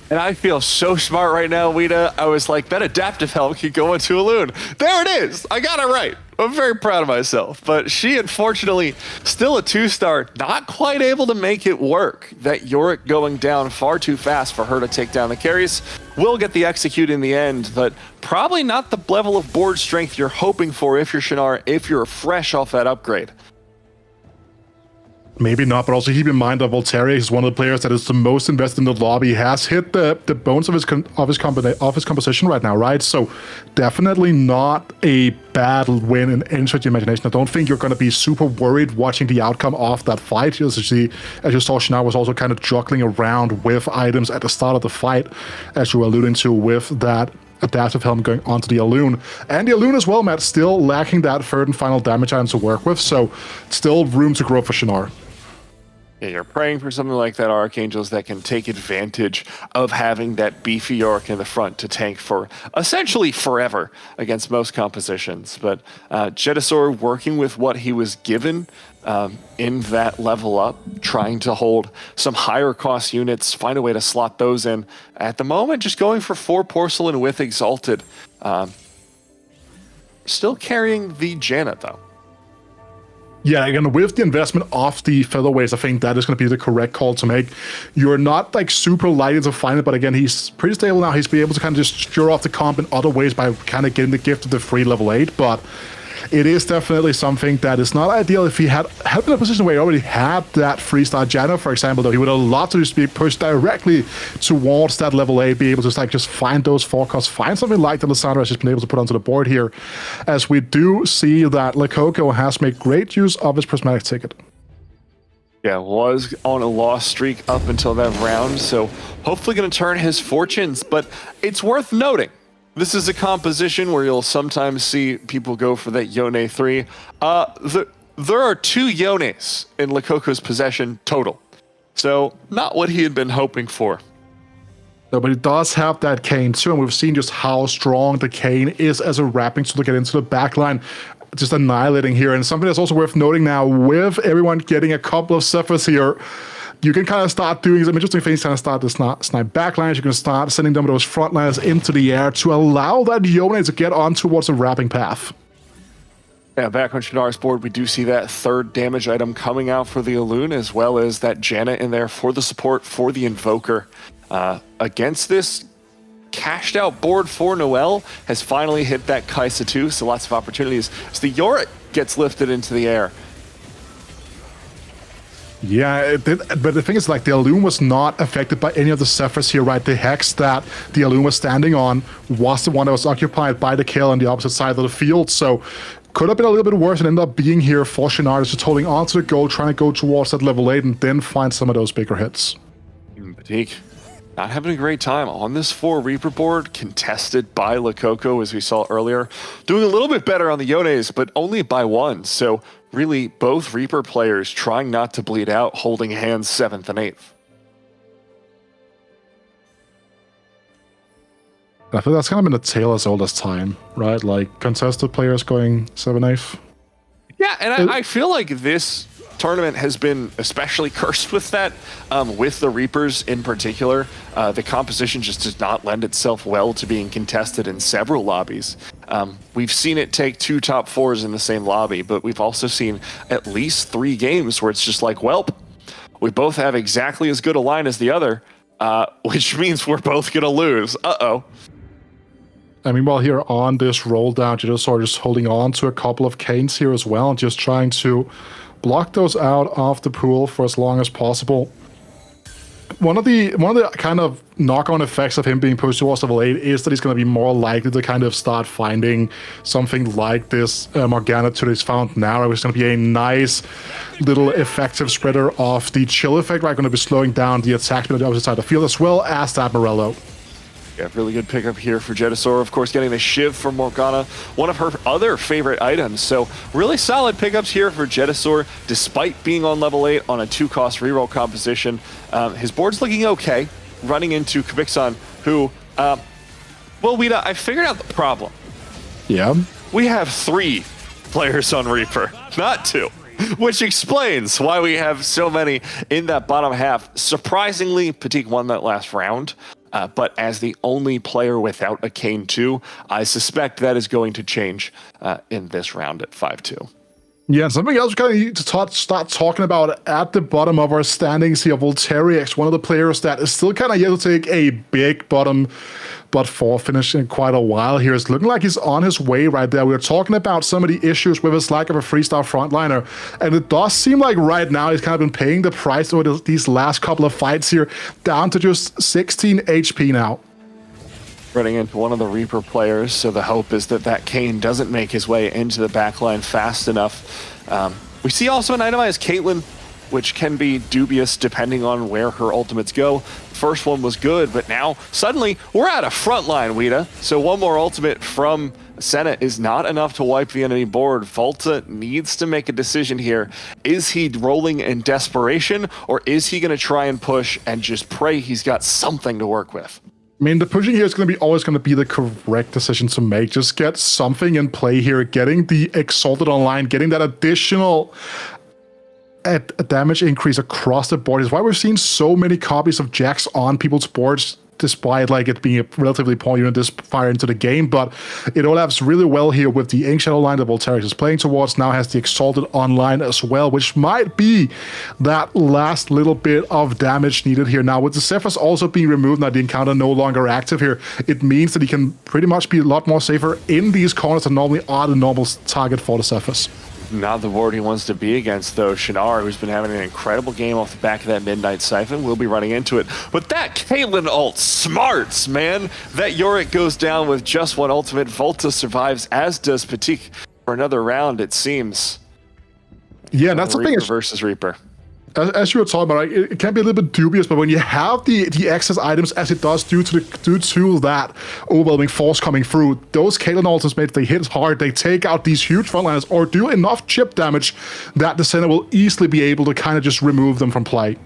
L: And I feel so smart right now, Weta. I was like, that adaptive helm could go into Alune. There it is. I got it right. I'm very proud of myself. But she, unfortunately, still a 2-star, not quite able to make it work. That Yorick going down far too fast for her to take down the carries. Will get the execute in the end, but probably not the level of board strength you're hoping for if you're Shinar, if you're fresh off that upgrade.
G: Maybe not, but also keep in mind that Voltaire is one of the players that is the most invested in the lobby. He has hit the bones of his composition right now, right? So definitely not a bad win in any stretch of imagination. I don't think you're going to be super worried watching the outcome of that fight. As you saw, Shinar was also kind of juggling around with items at the start of the fight, as you were alluding to with that adaptive helm going onto the Alune. And the Alune as well, Matt, still lacking that third and final damage item to work with, so still room to grow for Shinar.
L: Yeah, you're praying for something like that Archangels that can take advantage of having that beefy Yorick in the front to tank for essentially forever against most compositions. But Jedisaur working with what he was given in that level up, trying to hold some higher cost units, find a way to slot those in. At the moment, just going for 4 Porcelain with Exalted. Still carrying the Janet, though.
G: Yeah, again, with the investment of the featherweights, I think that is going to be the correct call to make. You're not like super likely to find it, but again, he's pretty stable now. He's been able to kind of just sure off the comp in other ways by kind of getting the gift of the free level 8, but it is definitely something that is not ideal. If he had been in a position where he already had that 3-star Jano, for example, though, he would have loved to just be pushed directly towards that level 8, be able to just find those 4 costs, find something like the Lissandra has just been able to put onto the board here, as we do see that Lekoko has made great use of his prismatic ticket.
L: Yeah, was on a loss streak up until that round, so hopefully going to turn his fortunes, but it's worth noting this is a composition where you'll sometimes see people go for that Yone 3. There are 2 Yones in Lekoko's possession total. So not what he had been hoping for.
G: No, but it does have that cane too, and we've seen just how strong the cane is as a wrapping tool to get into the backline. Just annihilating here. And something that's also worth noting now, with everyone getting a couple of Zephyrs here, you can kind of start doing some interesting things, kind of start to snipe backlines. You can start sending them those frontliners into the air to allow that Yone to get on towards the wrapping path.
L: Yeah, back on Shinar's board, we do see that third damage item coming out for the Elune, as well as that Janet in there for the support for the Invoker. Against this cashed out board for Noel has finally hit that Kaisa 2, so lots of opportunities as the Yorick gets lifted into the air.
G: Yeah, it did, but the thing is, like, the Elune was not affected by any of the Zephyrs here, right? The Hex that the Elune was standing on was the one that was occupied by the kill on the opposite side of the field, so could have been a little bit worse and end up being here for Shinar, just holding on to the goal, trying to go towards that level 8 and then find some of those bigger hits.
L: Batik not having a great time on this 4 Reaper board, contested by Lakoko, as we saw earlier. Doing a little bit better on the Yones, but only by 1. So really, both Reaper players trying not to bleed out, holding hands 7th and 8th.
G: I think that's kind of been a tale as old as time, right? Like, contested players going 7/8.
L: Yeah, and I feel like this tournament has been especially cursed with that, with the Reapers in particular. The composition just does not lend itself well to being contested in several lobbies. We've seen it take 2 top 4s in the same lobby, but we've also seen at least 3 games where it's just like, welp, we both have exactly as good a line as the other, which means we're both going to lose. Uh-oh.
G: I mean, while here on this roll down, you're just holding on to a couple of canes here as well, and just trying to block those out of the pool for as long as possible. One of the kind of knock-on effects of him being pushed towards level 8 is that he's going to be more likely to kind of start finding something like this Morgana to this found now, which is going to be a nice little effective spreader of the chill effect, right? Going to be slowing down the attack speed on the opposite side of the field, as well as that Morello.
L: Yeah, really good pickup here for Jetasaur. Of course, getting the Shiv from Morgana, one of her other favorite items. So really solid pickups here for Jetasaur, despite being on level 8 on a 2-cost reroll composition. His board's looking okay, running into Kvixon, who, well, Wida, I figured out the problem.
G: Yeah?
L: We have 3 players on Reaper, not 2. Which explains why we have so many in that bottom half. Surprisingly, Patik won that last round. But as the only player without a Cane 2, I suspect that is going to change in this round at 5-2.
G: Yeah, something else we kind of need to start talking about at the bottom of our standings here. Volterix, one of the players that is still kind of yet to take a big bottom but 4 finish in quite a while here. It's looking like he's on his way right there. We were talking about some of the issues with his lack of a 3-star frontliner, and it does seem like right now he's kind of been paying the price over these last couple of fights here, down to just 16 HP now.
L: Running into one of the Reaper players, so the hope is that that Cane doesn't make his way into the backline fast enough. We see also an itemized Caitlyn, which can be dubious depending on where her ultimates go. First one was good, but now suddenly we're at a front line, Wida. So one more ultimate from Senna is not enough to wipe the enemy board. Volta needs to make a decision here. Is he rolling in desperation, or is he going to try and push and just pray he's got something to work with?
G: I mean, the pushing here is always going to be the correct decision to make. Just get something in play here, getting the Exalted online, getting that additional a damage increase across the board is why we're seeing so many copies of Jax on people's boards, despite like it being a relatively poor unit this far into the game. But it overlaps really well here with the Ink Shadow line that Volterix is playing towards. Now has the Exalted online as well, which might be that last little bit of damage needed here. Now with the Zephyrs also being removed, now the encounter no longer active here, it means that he can pretty much be a lot more safer in these corners than normally are the normal target for the Zephyrs.
L: Not the board he wants to be against, though. Shinar, who's been having an incredible game off the back of that Midnight Siphon, will be running into it. But that Caitlyn ult, smarts, man. That Yorick goes down with just 1 ultimate. Volta survives, as does Patik, for another round, it seems.
G: Yeah, that's the thing.
L: Versus Reaper.
G: As you were talking about, it can be a little bit dubious, but when you have the excess items as it does due to that overwhelming force coming through, those Caitlyn ultimates, they hit hard, they take out these huge frontliners or do enough chip damage that the center will easily be able to kind of just remove them from play.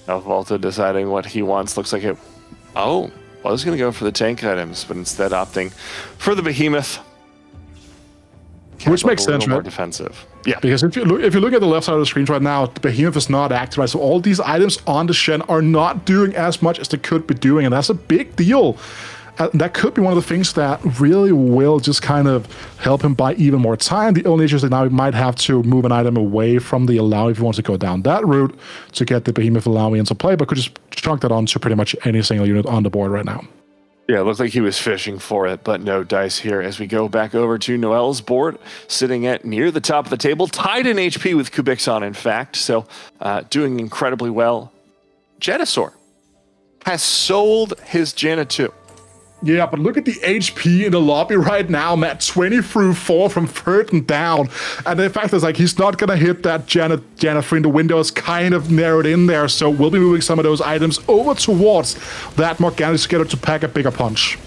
L: Now Volta deciding what he wants. Looks like it Oh, I was going to go for the tank items, but instead opting for the behemoth.
G: Which makes sense,
L: more
G: right?
L: Defensive. Yeah.
G: Because if you look at the left side of the screen right now, the behemoth is not active, right? So all these items on the Shen are not doing as much as they could be doing, and that's a big deal. That could be one of the things that really will just kind of help him buy even more time. The only issue is that now he might have to move an item away from the allow if he wants to go down that route to get the behemoth allow into play, but could just chunk that onto pretty much any single unit on the board right now.
L: Yeah, it looked like he was fishing for it, but no dice here as we go back over to Noel's board, sitting at near the top of the table, tied in HP with Kubixon, in fact, so doing incredibly well. Jetasaur has sold his Janna 2.
G: Yeah, but look at the HP in the lobby right now, Matt. 20 through 4 from third and down. And the fact is, like, he's not going to hit that Janna 3 in the window. Is kind of narrowed in there, so we'll be moving some of those items over towards that Morgana together to pack a bigger punch.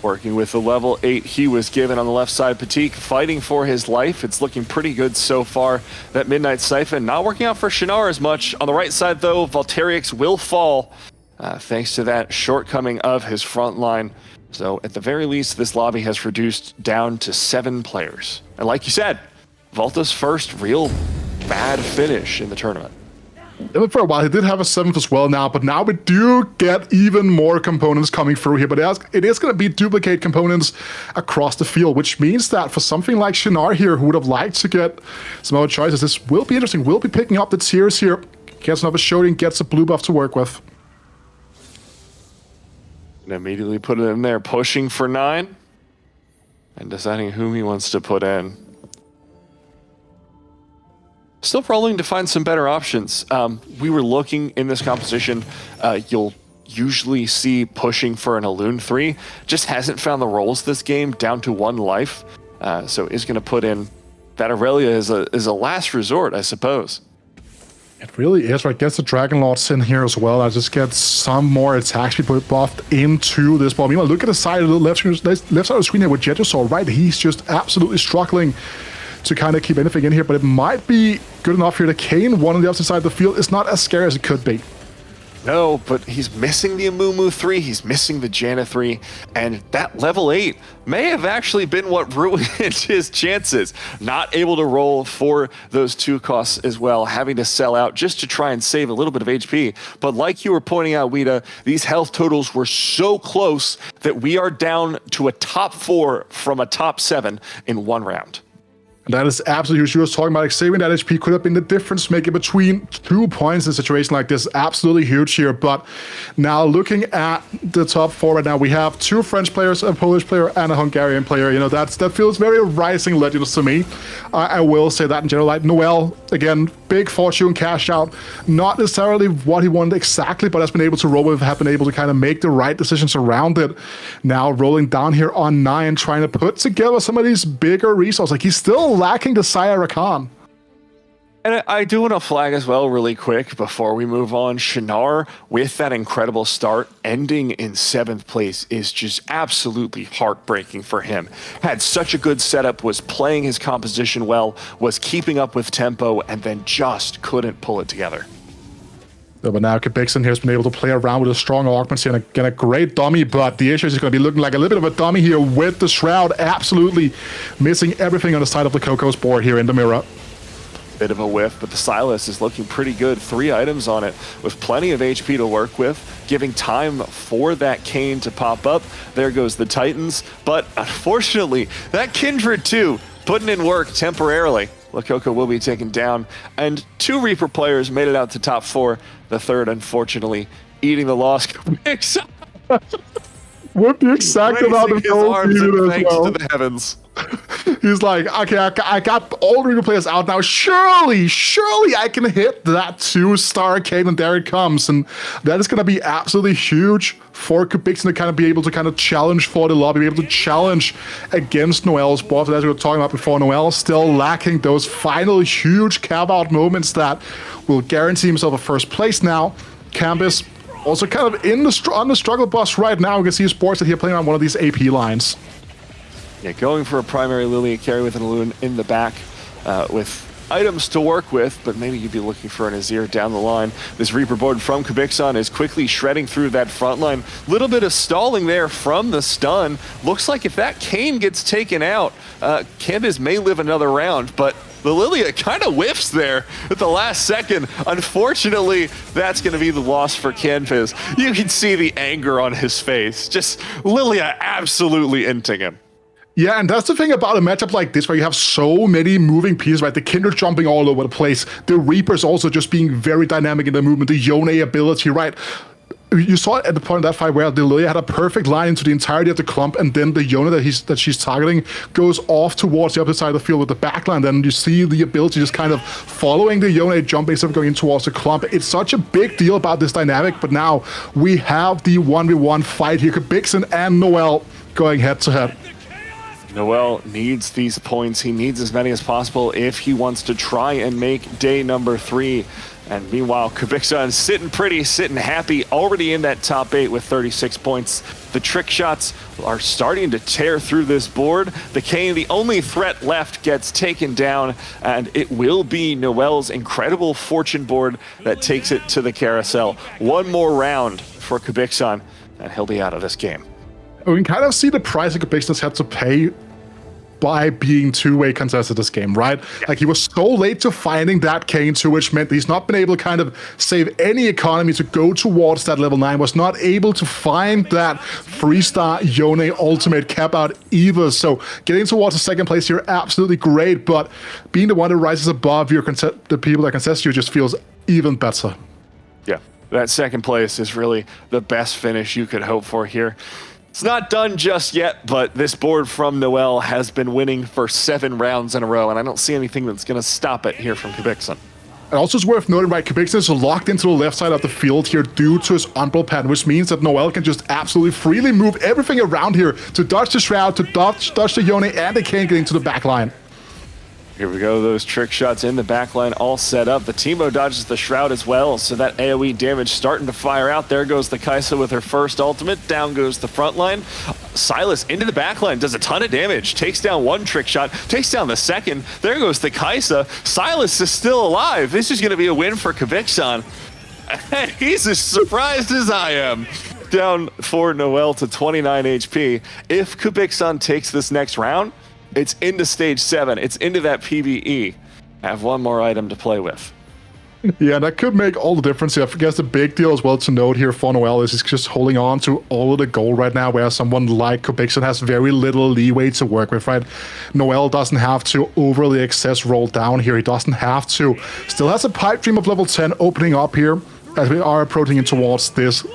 L: Working with the level 8 he was given on the left side, Patik fighting for his life. It's looking pretty good so far. That Midnight Siphon not working out for Shinar as much. On the right side, though, Valteriix will fall. Thanks to that shortcoming of his front line. So at the very least, this lobby has reduced down to 7 players. And like you said, Volta's first real bad finish in the tournament.
G: For a while, he did have a 7th as well now, but now we do get even more components coming through here. But it is going to be duplicate components across the field, which means that for something like Shinar here, who would have liked to get some other choices, this will be interesting. We'll be picking up the tiers here, gets another showing, gets a blue buff to work with.
L: And immediately put it in there, pushing for 9 and deciding whom he wants to put in. Still rolling to find some better options. We were looking in this composition. You'll usually see pushing for an Elune 3. Just hasn't found the rolls this game, down to 1 life. So is going to put in that Aurelia as a last resort, I suppose.
G: It really is, right? Gets the Dragon Lords in here as well. I just get some more attacks speed buffed into this ball. Meanwhile, look at the side of the left side of the screen here with Jetasaur, right? He's just absolutely struggling to kind of keep anything in here, but it might be good enough here. The Kane, one on the opposite side of the field, is not as scary as it could be.
L: No, but he's missing the Amumu 3, he's missing the Janna 3, and that level 8 may have actually been what ruined his chances. Not able to roll for those 2 costs as well, having to sell out just to try and save a little bit of HP. But like you were pointing out, Wida, these health totals were so close that we are down to a top 4 from a top 7 in 1 round.
G: That is absolutely huge. She was talking about like saving that HP could have been the difference maker between 2 points in a situation like this. Absolutely huge here. But now looking at the top 4 right now, we have 2 French players, a Polish player, and a Hungarian player. You know, that feels very Rising Legends to me. I will say that in general. Like Noel, again, big fortune cash out. Not necessarily what he wanted exactly, but has been able to roll with, have been able to kind of make the right decisions around it. Now rolling down here on 9, trying to put together some of these bigger resources. Like he's still lacking the Saya Rakan.
L: And I do want to flag as well really quick before we move on, Shinar with that incredible start ending in 7th place is just absolutely heartbreaking for him. Had such a good setup, was playing his composition well, was keeping up with tempo, and then just couldn't pull it together.
G: But now Kubixon here has been able to play around with a strong augment here and again a great dummy, but the issue is going to be looking like a little bit of a dummy here with the Shroud absolutely missing everything on the side of the Coco's board here in the mirror.
L: Bit of a whiff, but the Silas is looking pretty good. 3 items on it with plenty of HP to work with, giving time for that Kane to pop up. There goes the Titans, but unfortunately, that Kindred too, putting in work temporarily. Lakoko will be taken down, and 2 Reaper players made it out to top 4. The third, unfortunately, eating the loss.
G: With the exact amount of gold needed as well.
L: To the heavens.
G: He's like, okay, I got all the Reaper players out now. Surely I can hit that 2-star Kane, and there it comes. And that is going to be absolutely huge for Kubixon to kind of be able to kind of challenge for the lobby, be able to challenge against Noel's boss. As we were talking about before, Noel still lacking those final huge carve-out moments that will guarantee himself a first place now. Campus also kind of on the struggle bus right now. We can see Sports that here playing on one of these AP lines.
L: Yeah, going for a primary Lilia carry with an Elune in the back with items to work with, but maybe you'd be looking for an Azir down the line. This Reaper board from Kubikson is quickly shredding through that front line. Little bit of stalling there from the stun. Looks like if that Kayn gets taken out, Canvas may live another round, but the Lilia kind of whiffs there at the last second. Unfortunately, that's going to be the loss for Canvas. You can see the anger on his face. Just Lilia absolutely inting him.
G: Yeah, and that's the thing about a matchup like this where you have so many moving pieces, right? The Kindred jumping all over the place. The Reapers also just being very dynamic in the movement. The Yone ability, right? You saw it at the point of that fight where the Lilia had a perfect line into the entirety of the clump, and then the Yone that she's targeting goes off towards the other side of the field with the backline. Then you see the ability just kind of following the Yone jump instead of going in towards the clump. It's such a big deal about this dynamic, but now we have the 1v1 fight here. Kubikson and Noel going head to head.
L: Noel needs these points. He needs as many as possible if he wants to try and make day number 3. And meanwhile, Kubikson sitting pretty, sitting happy, already in that top 8 with 36 points. The trick shots are starting to tear through this board. The Kayn, the only threat left, gets taken down, and it will be Noel's incredible fortune board that takes it to the carousel. One more round for Kubikson, and he'll be out of this game.
G: We can kind of see the price that Kubikson's had to pay by being two-way contested this game, right? Yeah. Like, he was so late to finding that Kayn too, which meant he's not been able to kind of save any economy to go towards that level 9, was not able to find that 3-star Yone ultimate cap out either. So getting towards the second place here, absolutely great, but being the one that rises above your the people that contest you just feels even better.
L: Yeah, that second place is really the best finish you could hope for here. It's not done just yet, but this board from Noel has been winning for 7 rounds in a row, and I don't see anything that's going to stop it here from Kubikson.
G: And also, it's worth noting, right, Kubikson is locked into the left side of the field here due to his unblock pattern, which means that Noel can just absolutely freely move everything around here to dodge the Shroud, to dodge the Yone, and the Kayn getting to the back line.
L: Here we go, those trick shots in the backline all set up. The Teemo dodges the Shroud as well, so that AoE damage starting to fire out. There goes the Kai'Sa with her first ultimate. Down goes the front line. Sylas into the backline, does a ton of damage. Takes down one trick shot, takes down the second. There goes the Kai'Sa. Sylas is still alive. This is going to be a win for Kubikson. He's as surprised as I am. Down for Noel to 29 HP. If Kubikson takes this next round, it's into stage 7. It's into that PvE. I have one more item to play with.
G: Yeah, that could make all the difference here. I guess the big deal as well to note here for Noel is he's just holding on to all of the gold right now, where someone like Kubikson has very little leeway to work with, right? Noel doesn't have to overly excess roll down here. He doesn't have to. Still has a pipe dream of level 10 opening up here as we are approaching towards this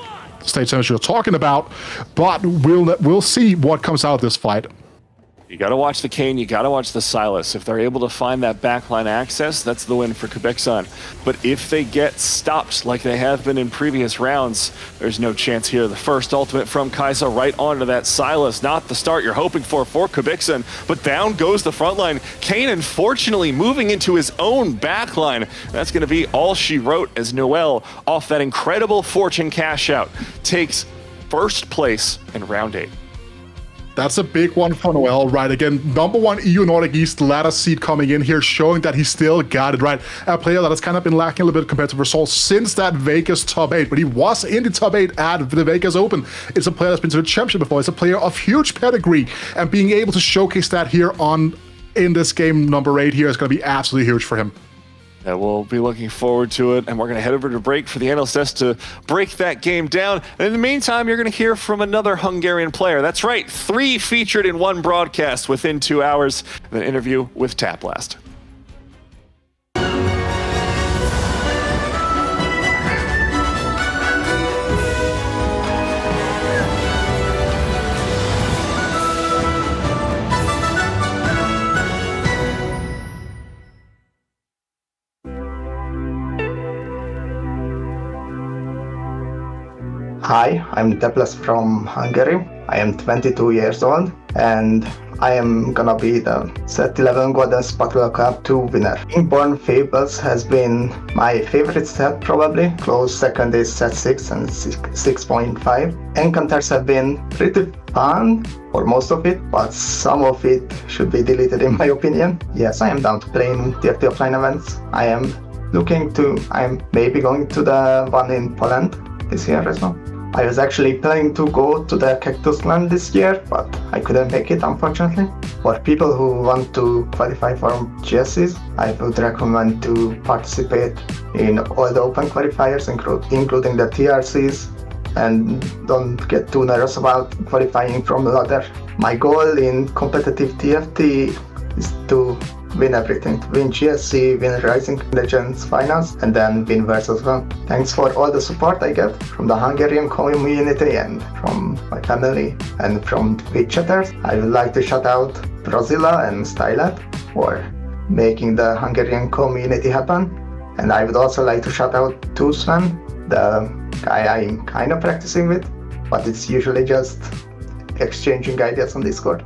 G: stage 7 you're talking about, but we'll see what comes out of this fight.
L: You got to watch the Kayn, you got to watch the Sylas. If they're able to find that backline access, that's the win for Kubikson. But if they get stopped like they have been in previous rounds, there's no chance here. The first ultimate from Kai'Sa right onto that Sylas. Not the start you're hoping for Kubikson, but down goes the front line. Kayn, unfortunately, moving into his own backline. That's going to be all she wrote as Noel, off that incredible fortune cash out, takes first place in round 8.
G: That's a big one for Noel, right? Again, #1 EU Nordic East ladder seed coming in here, showing that he still got it, right? A player that has kind of been lacking a little bit compared to results since that Vegas top 8, but he was in the top 8 at the Vegas Open. It's a player that's been to the championship before. It's a player of huge pedigree, and being able to showcase that here in this game number 8 here is going to be absolutely huge for him.
L: Yeah, we'll be looking forward to it, and we're going to head over to break for the NLSS to break that game down. And in the meantime, you're going to hear from another Hungarian player. That's right, 3 featured in 1 broadcast within 2 hours. An interview with Taplast.
N: Hi, I'm Teples from Hungary. I am 22 years old. and I am gonna be the Set 11 Golden Spatula Cup 2 winner. Inborn Fables has been my favorite set probably. Close second is Set 6 and 6.5. Encounters have been pretty fun for most of it, but some of it should be deleted in my opinion. Yes, I am down to playing TFT offline events. I'm maybe going to the one in Poland this year as well. I was actually planning to go to the Cactus Land this year, but I couldn't make it unfortunately. For people who want to qualify for GSCs, I would recommend to participate in all the open qualifiers, including the TRCs, and don't get too nervous about qualifying from ladder. My goal in competitive TFT is to win everything, to win GSC, win Rising Legends finals, and then win Worlds as well. Thanks for all the support I get from the Hungarian community and from my family and from Twitch chatters. I would like to shout out Brazila and Stylat for making the Hungarian community happen. And I would also like to shout out to Sven, the guy I'm kind of practicing with, but it's usually just exchanging ideas on Discord.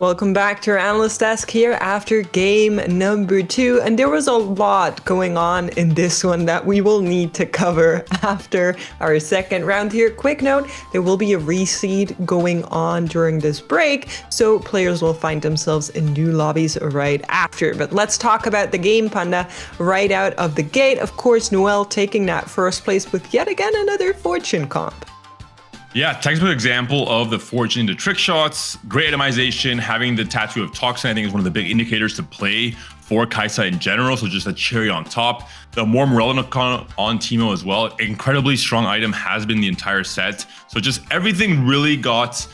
D: Welcome back to our analyst desk here after game number 2, and there was a lot going on in this one that we will need to cover after our second round here. Quick note, there will be a reseed going on during this break, so players will find themselves in new lobbies right after. But let's talk about the game, Panda, right out of the gate. Of course, Noel taking that first place with yet again another fortune comp.
F: Yeah, textbook example of the fortune into trick shots, great itemization, having the tattoo of Toxin I think is one of the big indicators to play for Kai'Sa in general, so just a cherry on top. The more Morello on Teemo as well, incredibly strong item, has been the entire set. So just everything really got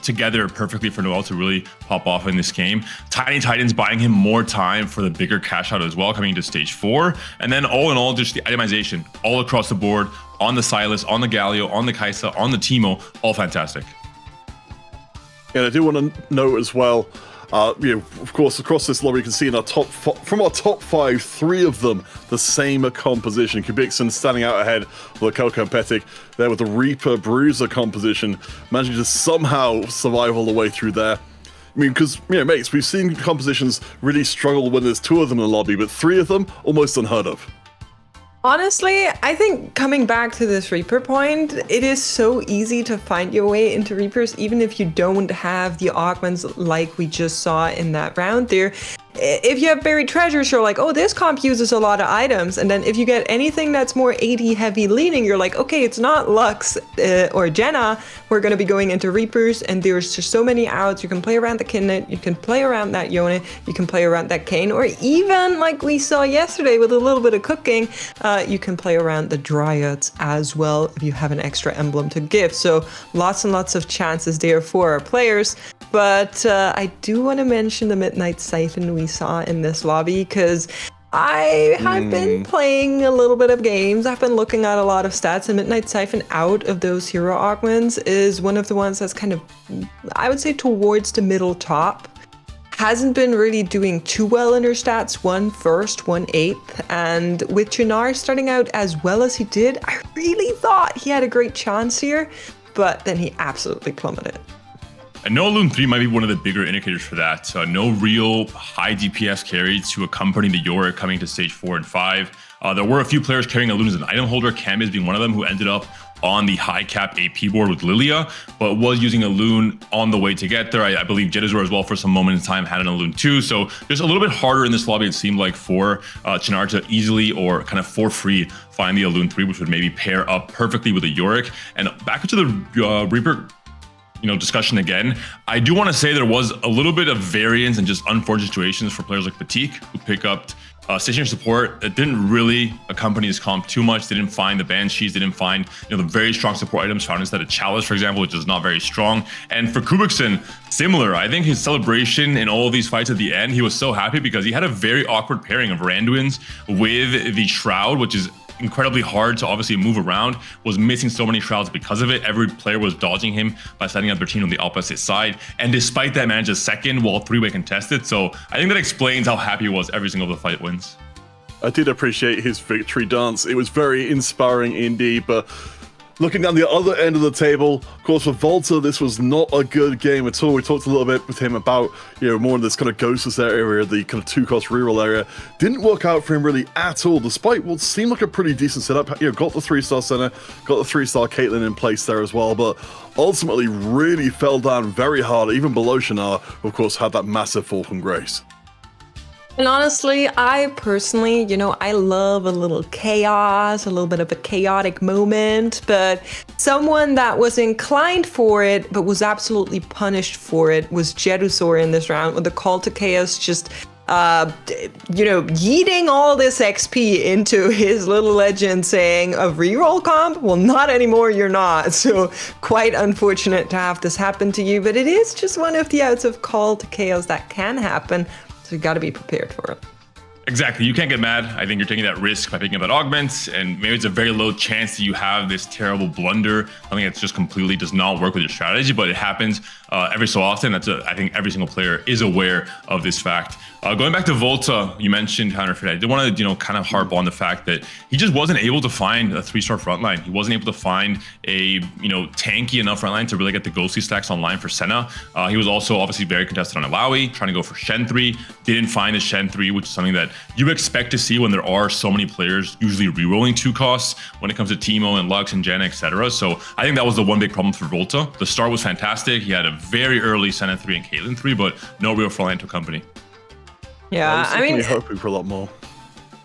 F: together perfectly for Noel to really pop off in this game. Tiny Titans buying him more time for the bigger cash out as well, coming into stage 4. And then all in all, just the itemization all across the board, on the Sylas, on the Galio, on the Kai'Sa, on the Teemo, all fantastic.
E: And I do want to note as well, of course, across this lobby, you can see in our from our top 5, 3 of them the same composition. Kubikson standing out ahead with the Coco Petic, there with the Reaper Bruiser composition, managing to somehow survive all the way through there. I mean, because, mates, we've seen compositions really struggle when there's 2 of them in the lobby, but 3 of them, almost unheard of.
D: Honestly, I think coming back to this Reaper point, it is so easy to find your way into Reapers, even if you don't have the augments like we just saw in that round there. if you have buried treasures, you're like, oh, this comp uses a lot of items. And then if you get anything that's more AD heavy leaning, you're like, okay, it's not Lux or Jenna. We're going to be going into Reapers, and there's just so many outs. You can play around the Kindred, you can play around that Yone, you can play around that Kayn, or even like we saw yesterday with a little bit of cooking, you can play around the Dryads as well if you have an extra emblem to give. So lots and lots of chances there for our players. But I do want to mention the Midnight Siphon we saw in this lobby, because I have been playing a little bit of games. I've been looking at a lot of stats, and Midnight Siphon out of those hero augments is one of the ones that's kind of, I would say, towards the middle top. Hasn't been really doing too well in her stats, 1 first, 1 8th, and with Chinar starting out as well as he did, I really thought he had a great chance here, but then he absolutely plummeted.
F: I know Loon 3 might be one of the bigger indicators for that. No real high DPS carry to accompany the Yorick coming to stage 4 and 5. There were a few players carrying a Loon as an item holder, Cambiz being one of them, who ended up on the high cap AP board with Lilia, but was using a Loon on the way to get there. I believe Jedazor as well for some moment in time had an Loon too. So just a little bit harder in this lobby, it seemed like, for Chinar to easily or kind of for free find the Loon 3, which would maybe pair up perfectly with a Yorick. And back into the Reaper discussion again, I do want to say there was a little bit of variance and just unfortunate situations for players like Patik, who pick up stationary support that didn't really accompany his comp too much. They didn't find the Banshees, they didn't find the very strong support items found instead of Chalice, for example, which is not very strong. And for Kubikson, similar. I think his celebration in all of these fights at the end, he was so happy because he had a very awkward pairing of Randuins with the Shroud, which is incredibly hard to obviously move around, was missing so many Shrouds because of it. Every player was dodging him by setting up their team on the opposite side, and despite that, managed a second while three-way contested. So I think that explains how happy he was every single of the fight wins.
E: I did appreciate his victory dance. It was very inspiring indeed, but looking down the other end of the table, of course, for Volta, this was not a good game at all. We talked a little bit with him about, more of this kind of Ghostless area, the kind of 2-cost reroll area. Didn't work out for him really at all, despite what seemed like a pretty decent setup. Got the 3-star center, got the 3-star Caitlyn in place there as well, but ultimately really fell down very hard, even below Shannara, who of course had that massive fall from grace.
D: And honestly, I personally, I love a little chaos, a little bit of a chaotic moment, but someone that was inclined for it, but was absolutely punished for it, was Jedusor in this round, with the call to chaos just, yeeting all this XP into his little legend, saying, a reroll comp? Well, not anymore, you're not. So quite unfortunate to have this happen to you, but it is just one of the outs of call to chaos that can happen. So you got to be prepared for it.
F: Exactly. You can't get mad. I think you're taking that risk by picking up that augment, and maybe it's a very low chance that you have this terrible blunder. I think it just completely does not work with your strategy, but it happens every so often. I think every single player is aware of this fact. Going back to Volta, you mentioned Counterfeit. I did want to, kind of harp on the fact that he just wasn't able to find a 3-star frontline. He wasn't able to find a, tanky enough frontline to really get the ghostly stacks online for Senna. He was also obviously very contested on Alawi, trying to go for Shen 3. Didn't find the Shen 3, which is something that you expect to see when there are so many players usually rerolling 2 costs when it comes to Teemo and Lux and Jenna, etc. So I think that was the one big problem for Volta. The start was fantastic. He had a very early Senna 3 and Caitlyn 3, but no real frontline to accompany.
D: Yeah, I mean,
E: hoping for a lot more.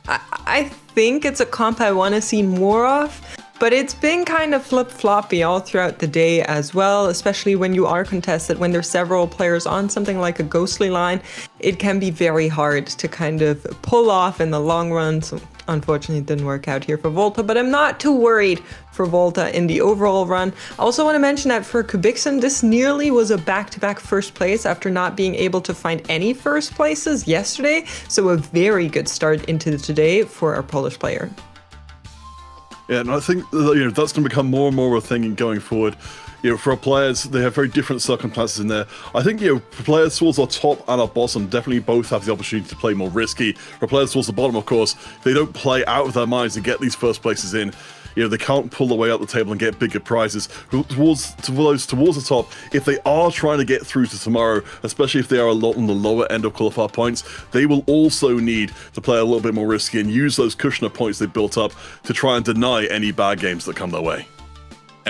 D: I think it's a comp I want to see more of, but it's been kind of flip-floppy all throughout the day as well, especially when you are contested, when there's several players on something like a ghostly line. It can be very hard to kind of pull off in the long run. So unfortunately, it didn't work out here for Volta, but I'm not too worried for Volta in the overall run. I also want to mention that for Kubikson, this nearly was a back-to-back first place after not being able to find any first places yesterday. So a very good start into today for our Polish player.
E: Yeah, and I think that's going to become more and more of a thing going forward. For our players, they have very different circumstances in there. I think, for players towards our top and our bottom, definitely both have the opportunity to play more risky. For players towards the bottom, of course, they don't play out of their minds to get these first places in. They can't pull their way out the table and get bigger prizes. Towards the top, if they are trying to get through to tomorrow, especially if they are a lot on the lower end of qualifier points, they will also need to play a little bit more risky and use those cushioner points they built up to try and deny any bad games that come their way.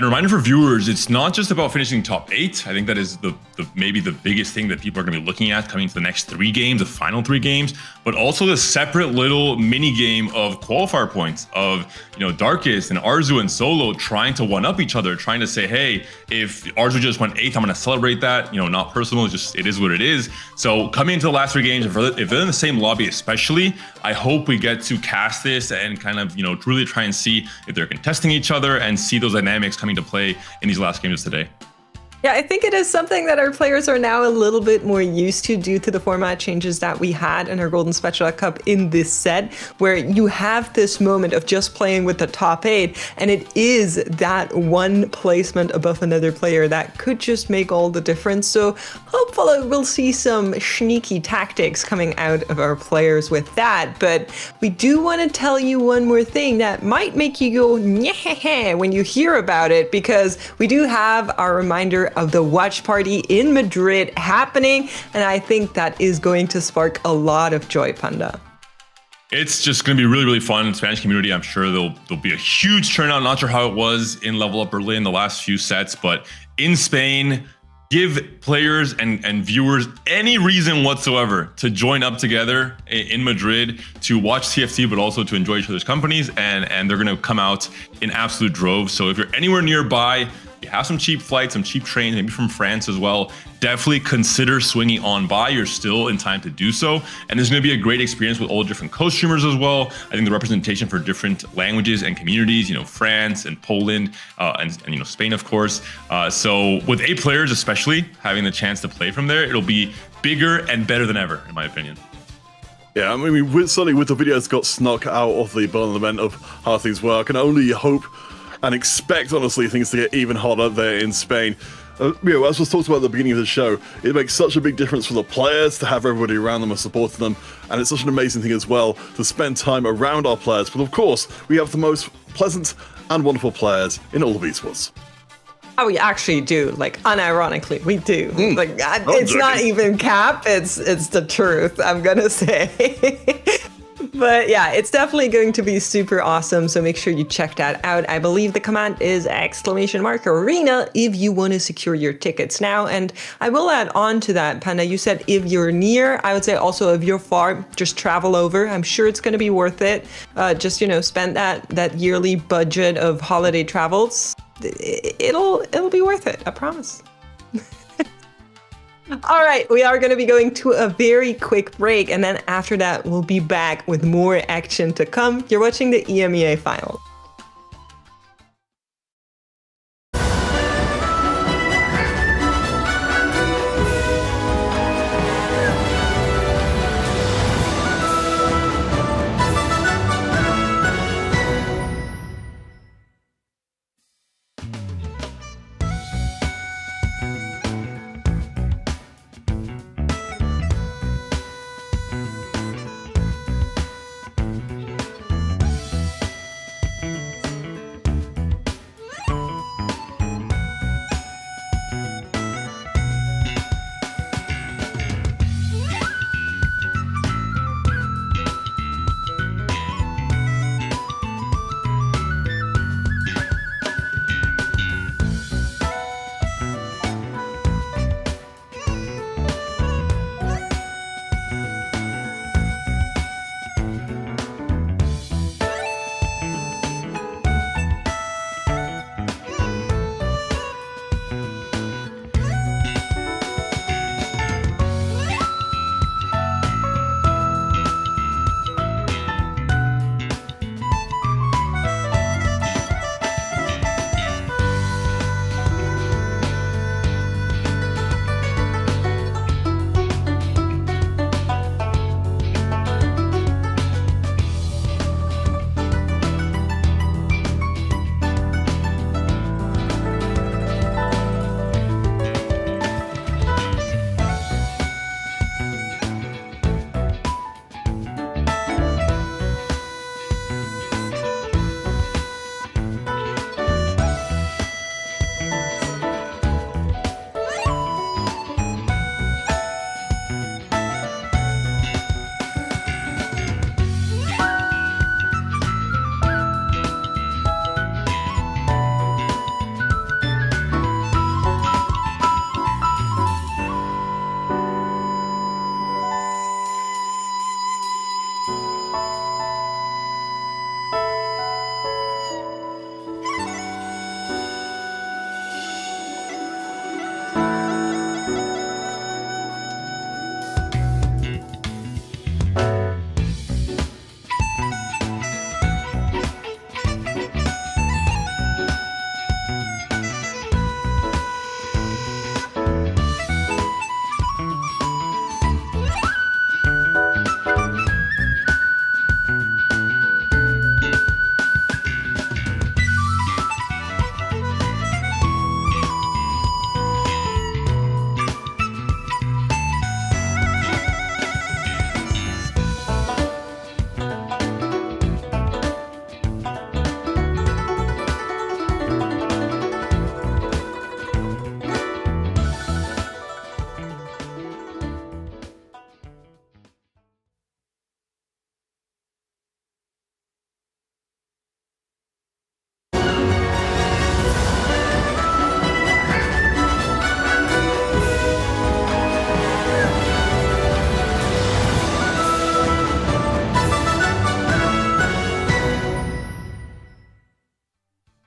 F: And a reminder for viewers, it's not just about finishing top 8. I think that is the maybe the biggest thing that people are going to be looking at coming to the next 3 games, the final 3 games, but also the separate little mini game of qualifier points of, Darkest and Arzu and Solo trying to one up each other, trying to say, hey, if Arzu just went 8th, I'm going to celebrate that. Not personal, it is what it is. So coming into the last 3 games, if they're in the same lobby especially, I hope we get to cast this and kind of, truly try and see if they're contesting each other and see those dynamics coming to play in these last games today.
D: Yeah, I think it is something that our players are now a little bit more used to due to the format changes that we had in our Golden Spatula Cup in this set, where you have this moment of just playing with the top 8, and it is that one placement above another player that could just make all the difference. So hopefully we'll see some sneaky tactics coming out of our players with that. But we do want to tell you one more thing that might make you go, nyeh, when you hear about it, because we do have our reminder of the watch party in Madrid happening, and I think that is going to spark a lot of joy, Panda.
F: It's just going to be really, really fun in the Spanish community. I'm sure there'll be a huge turnout. Not sure how it was in Level Up Berlin the last few sets, but in Spain, give players and viewers any reason whatsoever to join up together in Madrid to watch TFT, but also to enjoy each other's companies, and they're going to come out in absolute droves. So if you're anywhere nearby, you have some cheap flights, some cheap trains, maybe from France as well, definitely consider swinging on by. You're still in time to do so. And there's going to be a great experience with all the different co-streamers as well. I think the representation for different languages and communities, France and Poland and Spain, of course. So with 8 players, especially having the chance to play from there, it'll be bigger and better than ever, in my opinion.
E: Yeah, I mean, certainly with the videos got snuck out of the Berlin event of how things work, I can only hope and expect, honestly, things to get even harder there in Spain. As was talked about at the beginning of the show, it makes such a big difference for the players to have everybody around them and supporting them, and it's such an amazing thing as well to spend time around our players. But of course, we have the most pleasant and wonderful players in all of esports.
D: Oh, we actually do. Unironically, we do. It's not even cap. It's the truth, I'm gonna say. But yeah, it's definitely going to be super awesome, so make sure you check that out. I believe the command is !arena if you want to secure your tickets now. And I will add on to that, Panda, you said if you're near, I would say also if you're far, just travel over. I'm sure it's going to be worth it. Just, spend that yearly budget of holiday travels. It'll be worth it, I promise. All right, we are going to be going to a very quick break, and then after that, we'll be back with more action to come. You're watching the EMEA final.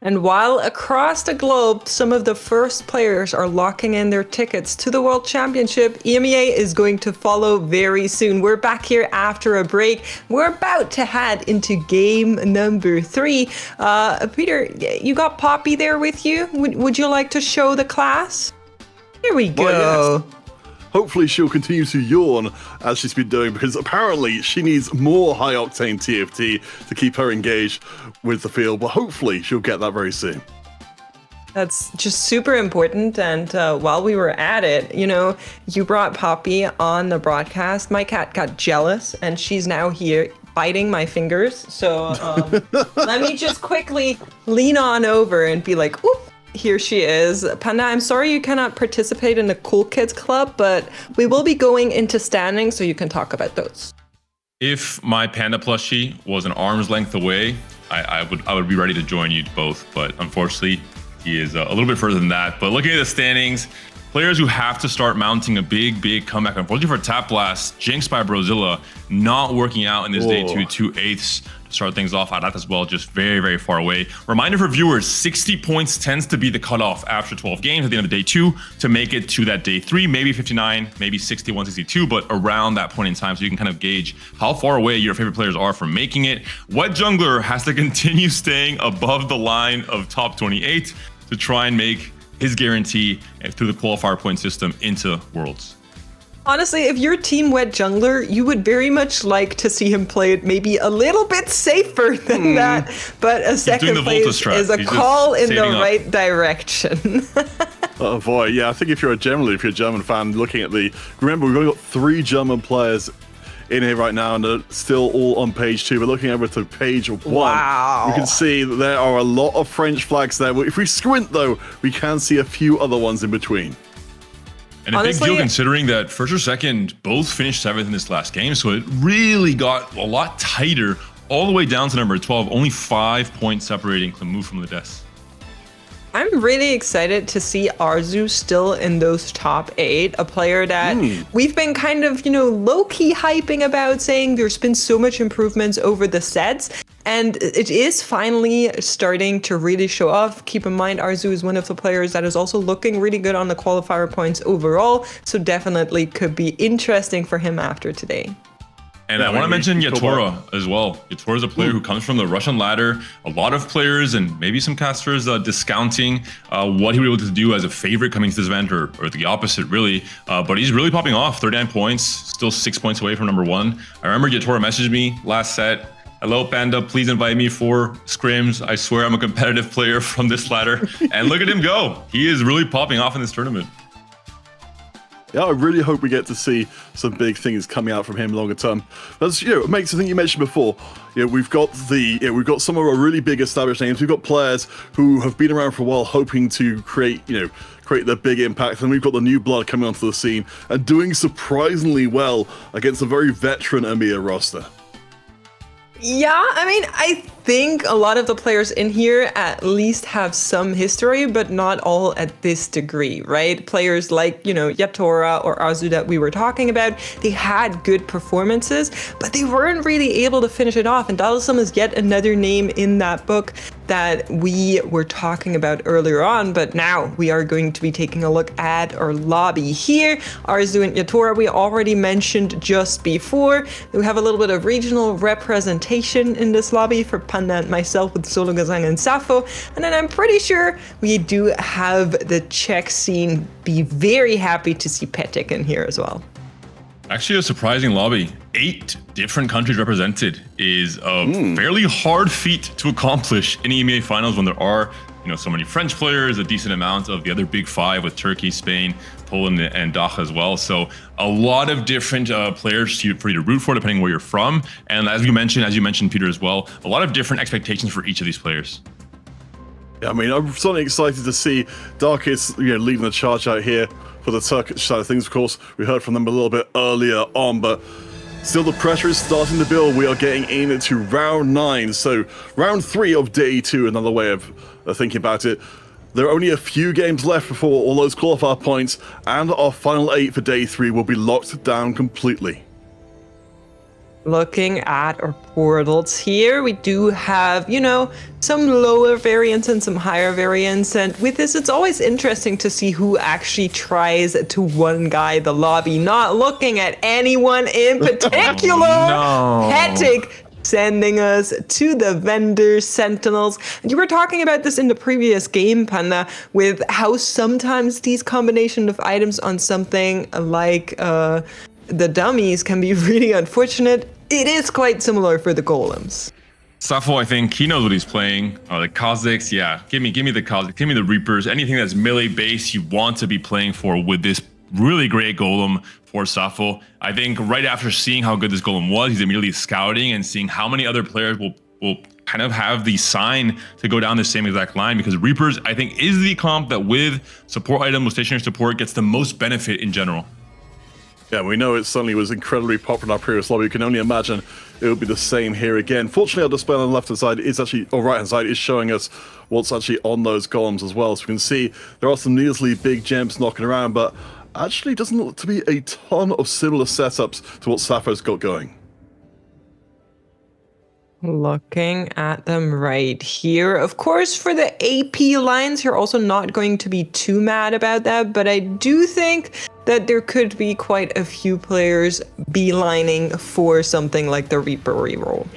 D: And while across the globe, some of the first players are locking in their tickets to the World Championship, EMEA is going to follow very soon. We're back here after a break. We're about to head into game number 3. Peter, you got Poppy there with you? Would you like to show the class? Here we go.
E: Well, yes. Hopefully she'll continue to yawn as she's been doing, because apparently she needs more high-octane TFT to keep her engaged with the field, but hopefully she'll get that very soon.
D: That's just super important. And while we were at it, you brought Poppy on the broadcast. My cat got jealous, and she's now here biting my fingers. So let me just quickly lean on over and be like, oop. Here she is. Panda, I'm sorry you cannot participate in the Cool Kids Club, but we will be going into standing so you can talk about those.
F: If my Panda plushie was an arm's length away, I would be ready to join you both, but unfortunately, he is a little bit further than that. But looking at the standings, players who have to start mounting a big comeback. Unfortunately for Tap Blast, Jinx by Brozilla not working out in this day 2/8 to start things off. Adat as well, just very far away. Reminder for viewers, 60 points tends to be the cutoff after 12 games at the end of day 2 to make it to that day 3, maybe 59, maybe 61, 62, but around that point in time, so you can kind of gauge how far away your favorite players are from making it. Wet Jungler has to continue staying above the line of top 28 to try and make his guarantee through the qualifier point system into Worlds.
D: Honestly, if you're Team Wet Jungler, you would very much like to see him play it maybe a little bit safer than that, but a second place is a call in the right direction.
E: Oh boy, yeah, I think if you're a German fan looking at remember we've only got 3 German players in here right now, and they're still all on page 2. But looking over to page 1, you can see that there are a lot of French flags there. If we squint, though, we can see a few other ones in between.
F: And a big deal considering that first or second both finished 7th in this last game, so it really got a lot tighter all the way down to number 12, only 5 points separating Clemou from the Des.
D: I'm really excited to see Arzu still in those top 8, a player that we've been kind of, low-key hyping about, saying there's been so much improvements over the sets, and it is finally starting to really show off. Keep in mind, Arzu is one of the players that is also looking really good on the qualifier points overall, so definitely could be interesting for him after today.
F: And I want to mention Yatora as well. Yatora is a player who comes from the Russian ladder. A lot of players and maybe some casters discounting what he would be able to do as a favorite coming to this event, or the opposite, really. But he's really popping off. 39 points, still 6 points away from number 1. I remember Yatora messaged me last set. Hello, Panda, please invite me for scrims. I swear I'm a competitive player from this ladder. And look at him go. He is really popping off in this tournament.
E: Yeah, I really hope we get to see some big things coming out from him longer term. But it makes the thing you mentioned before. We've got some of our really big established names. We've got players who have been around for a while, hoping to create their big impact. And we've got the new blood coming onto the scene and doing surprisingly well against a very veteran EMEA roster.
D: Yeah, I mean, I think a lot of the players in here at least have some history, but not all at this degree, right? Players like, Yatora or Arzu that we were talking about, they had good performances, but they weren't really able to finish it off. And Dallasum is yet another name in that book that we were talking about earlier on, but now we are going to be taking a look at our lobby here. Arzu and Yatora we already mentioned just before. We have a little bit of regional representation in this lobby for Panda and myself with Solo Gazang and Safo, and then I'm pretty sure we do have the Czech scene. Be very happy to see Petek in here as well.
F: Actually, a surprising lobby. 8 different countries represented is a fairly hard feat to accomplish in EMEA finals when there are, so many French players, a decent amount of the other big 5 with Turkey, Spain, Poland, and DACH as well. So a lot of different players for you to root for, depending where you're from. And as you mentioned, Peter, as well, a lot of different expectations for each of these players.
E: Yeah, I mean, I'm certainly excited to see Darkest, leading the charge out here for the Turkish side of things. Of course, we heard from them a little bit earlier on, but still the pressure is starting to build. We are getting into round 9, so round 3 of day 2, another way of thinking about it. There are only a few games left before all those qualifier points and our final 8 for day 3 will be locked down completely.
D: Looking at our portals here, we do have, some lower variants and some higher variants. And with this, it's always interesting to see who actually tries to one guy the lobby, not looking at anyone in particular.
F: Oh, no.
D: Hetic sending us to the vendor sentinels. And you were talking about this in the previous game, Panda, with how sometimes these combination of items on something like the dummies can be really unfortunate. It is quite similar for the golems.
F: Safo, I think he knows what he's playing. The Kha'Zix, yeah. Give me the Kha'Zix, give me the Reapers. Anything that's melee based you want to be playing for with this really great golem for Safo. I think right after seeing how good this golem was, he's immediately scouting and seeing how many other players will kind of have the sign to go down the same exact line, because Reapers, I think, is the comp that with support item, with stationary support, gets the most benefit in general.
E: Yeah, we know it certainly was incredibly popular in our previous lobby. You can only imagine it will be the same here again. Fortunately, our display on the left-hand side is actually, or right-hand side, is showing us what's actually on those golems as well. So we can see there are some needlessly big gems knocking around, but actually doesn't look to be a ton of similar setups to what Safo's got going.
D: Looking at them right here. Of course, for the AP lines, you're also not going to be too mad about that, but I do think that there could be quite a few players beelining for something like the Reaper reroll.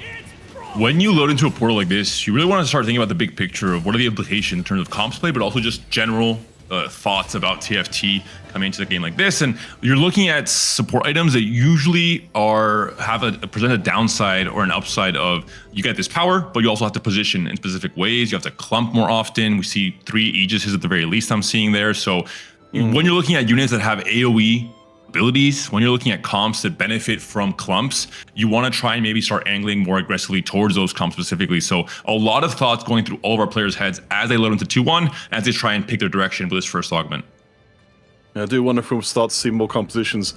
F: When you load into a portal like this, you really want to start thinking about the big picture of what are the implications in terms of comps play, but also just general thoughts about TFT coming into the game like this. And you're looking at support items that usually present a downside or an upside of you get this power, but you also have to position in specific ways. You have to clump more often. We see 3 Aegises at the very least I'm seeing there. So when you're looking at units that have AoE abilities, when you're looking at comps that benefit from clumps, you want to try and maybe start angling more aggressively towards those comps specifically. So a lot of thoughts going through all of our players' heads as they load into 2-1, as they try and pick their direction with this first augment.
E: I do wonder if we'll start to see more compositions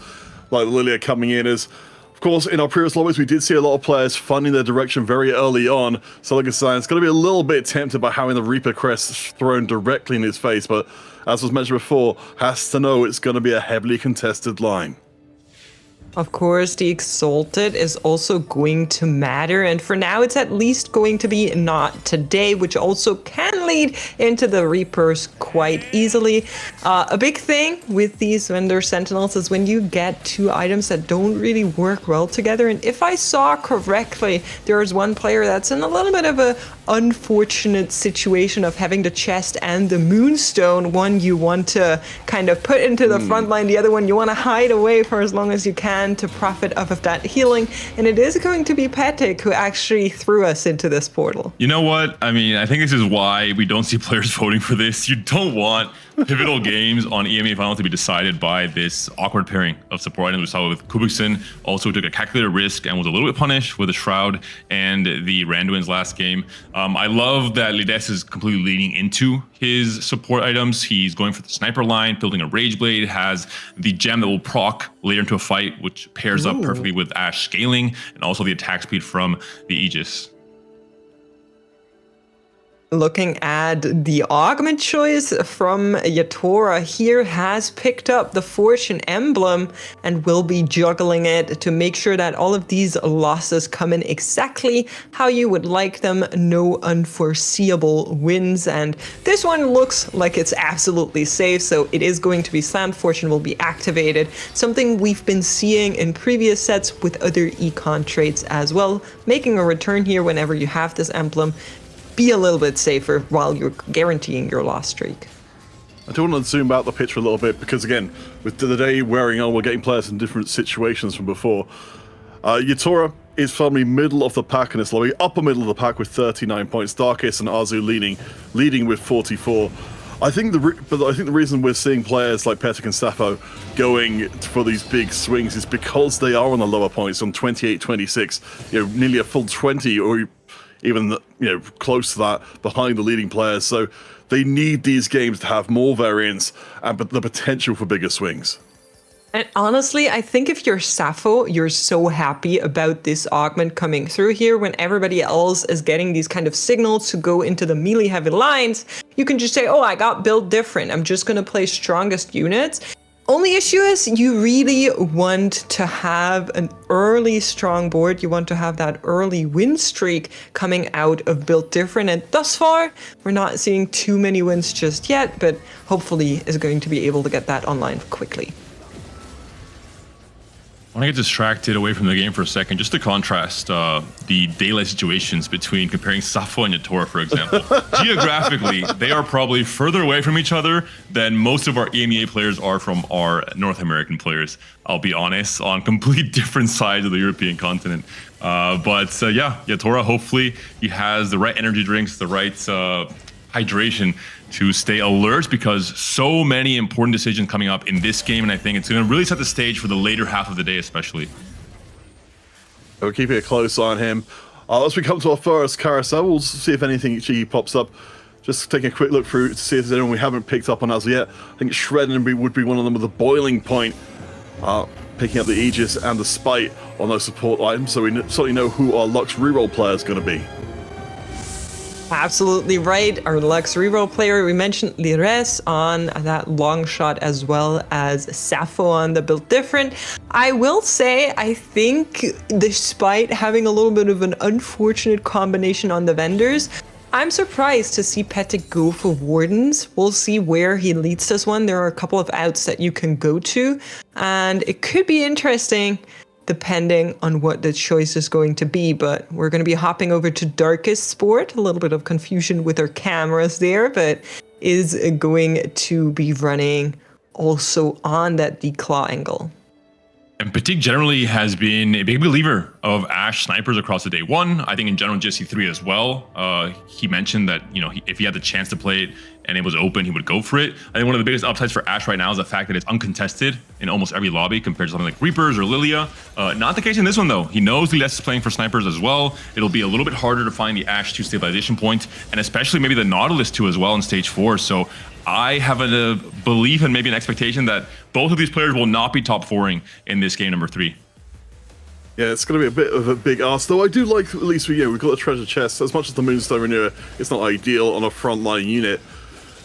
E: like Lilia coming in. As, of course, in our previous lobbies, we did see a lot of players finding their direction very early on. So like I said, it's going to be a little bit tempted by having the Reaper crest thrown directly in his face, but as was mentioned before, has to know it's going to be a heavily contested line.
D: Of course, the Exalted is also going to matter, and for now it's at least going to be not today, which also can lead into the Reapers quite easily. A big thing with these vendor sentinels is when you get 2 items that don't really work well together, and if I saw correctly, there is one player that's in a little bit of a unfortunate situation of having the chest and the moonstone. One you want to kind of put into the front line, the other one you want to hide away for as long as you can to profit off of that healing, and it is going to be Patek who actually threw us into this portal.
F: You know what? I mean, I think this is why we don't see players voting for this. You don't want pivotal games on EMEA Final to be decided by this awkward pairing of support items. We saw with Kubikson, also took a calculated risk and was a little bit punished with the Shroud and the Randuin's last game. I love that Lides is completely leaning into his support items. He's going for the sniper line, building a Rage Blade, has the gem that will proc later into a fight, which pairs up perfectly with Ashe scaling, and also the attack speed from the Aegis.
D: Looking at the augment choice from Yatora here, has picked up the Fortune Emblem and will be juggling it to make sure that all of these losses come in exactly how you would like them. No unforeseeable wins, and this one looks like it's absolutely safe, so it is going to be slammed. Fortune will be activated, something we've been seeing in previous sets with other econ traits as well. Making a return here whenever you have this emblem. Be a little bit safer while you're guaranteeing your loss streak.
E: I do want to zoom out the picture a little bit because, again, with the day wearing on, we're getting players in different situations from before. Yatora is firmly middle of the pack in this lobby, upper middle of the pack with 39 points. Darkest and Arzu leading with 44. I think the reason we're seeing players like Petek and Safo going for these big swings is because they are on the lower points, on 28, 26, nearly a full 20 or even close to that behind the leading players. So they need these games to have more variance and the potential for bigger swings.
D: And honestly, I think if you're Safo, you're so happy about this augment coming through here when everybody else is getting these kind of signals to go into the melee heavy lines. You can just say, oh, I got built different. I'm just going to play strongest units. Only issue is you really want to have an early strong board. You want to have that early win streak coming out of Built Different. And thus far, we're not seeing too many wins just yet, but hopefully is going to be able to get that online quickly.
F: I want to get distracted away from the game for a second, just to contrast the daylight situations between comparing Safo and Yatora, for example. Geographically, they are probably further away from each other than most of our EMEA players are from our North American players. I'll be honest, on complete different sides of the European continent. But Yatora, hopefully he has the right energy drinks, the right hydration to stay alert, because so many important decisions coming up in this game, and I think it's going to really set the stage for the later half of the day especially.
E: We're keeping a close eye on him. As we come to our first carousel, we'll see if anything cheeky pops up. Just taking a quick look through to see if there's anyone we haven't picked up on as yet. I think Shredden would be one of them with a boiling point, picking up the Aegis and the Spite on those support items, so we certainly know who our Lux reroll player is going to be.
D: Absolutely right. Our Lux reroll player, we mentioned Lires on that long shot, as well as Safo on the Built Different. I will say, I think despite having a little bit of an unfortunate combination on the vendors, I'm surprised to see Petik go for Wardens. We'll see where he leads this one. There are a couple of outs that you can go to, and it could be interesting depending on what the choice is going to be. But we're going to be hopping over to Darkest Sport. A little bit of confusion with our cameras there, but is going to be running also on that declaw angle.
F: And Petik generally has been a big believer of Ashe snipers across the day one. I think in general GSC3 as well. He mentioned that, you know, if he had the chance to play it and it was open, he would go for it. I think one of the biggest upsides for Ashe right now is the fact that it's uncontested in almost every lobby compared to something like Reapers or Lilia. Not the case in this one though. He knows Liles is playing for snipers as well. It'll be a little bit harder to find the Ashe 2 stabilization point, and especially maybe the Nautilus 2 as well in stage 4. So I have a belief and maybe an expectation that both of these players will not be top 4ing in this game number 3.
E: Yeah, it's going to be a bit of a big ask, though I do like, at least we've got a treasure chest. As much as the Moonstone Renewal, it's not ideal on a frontline unit.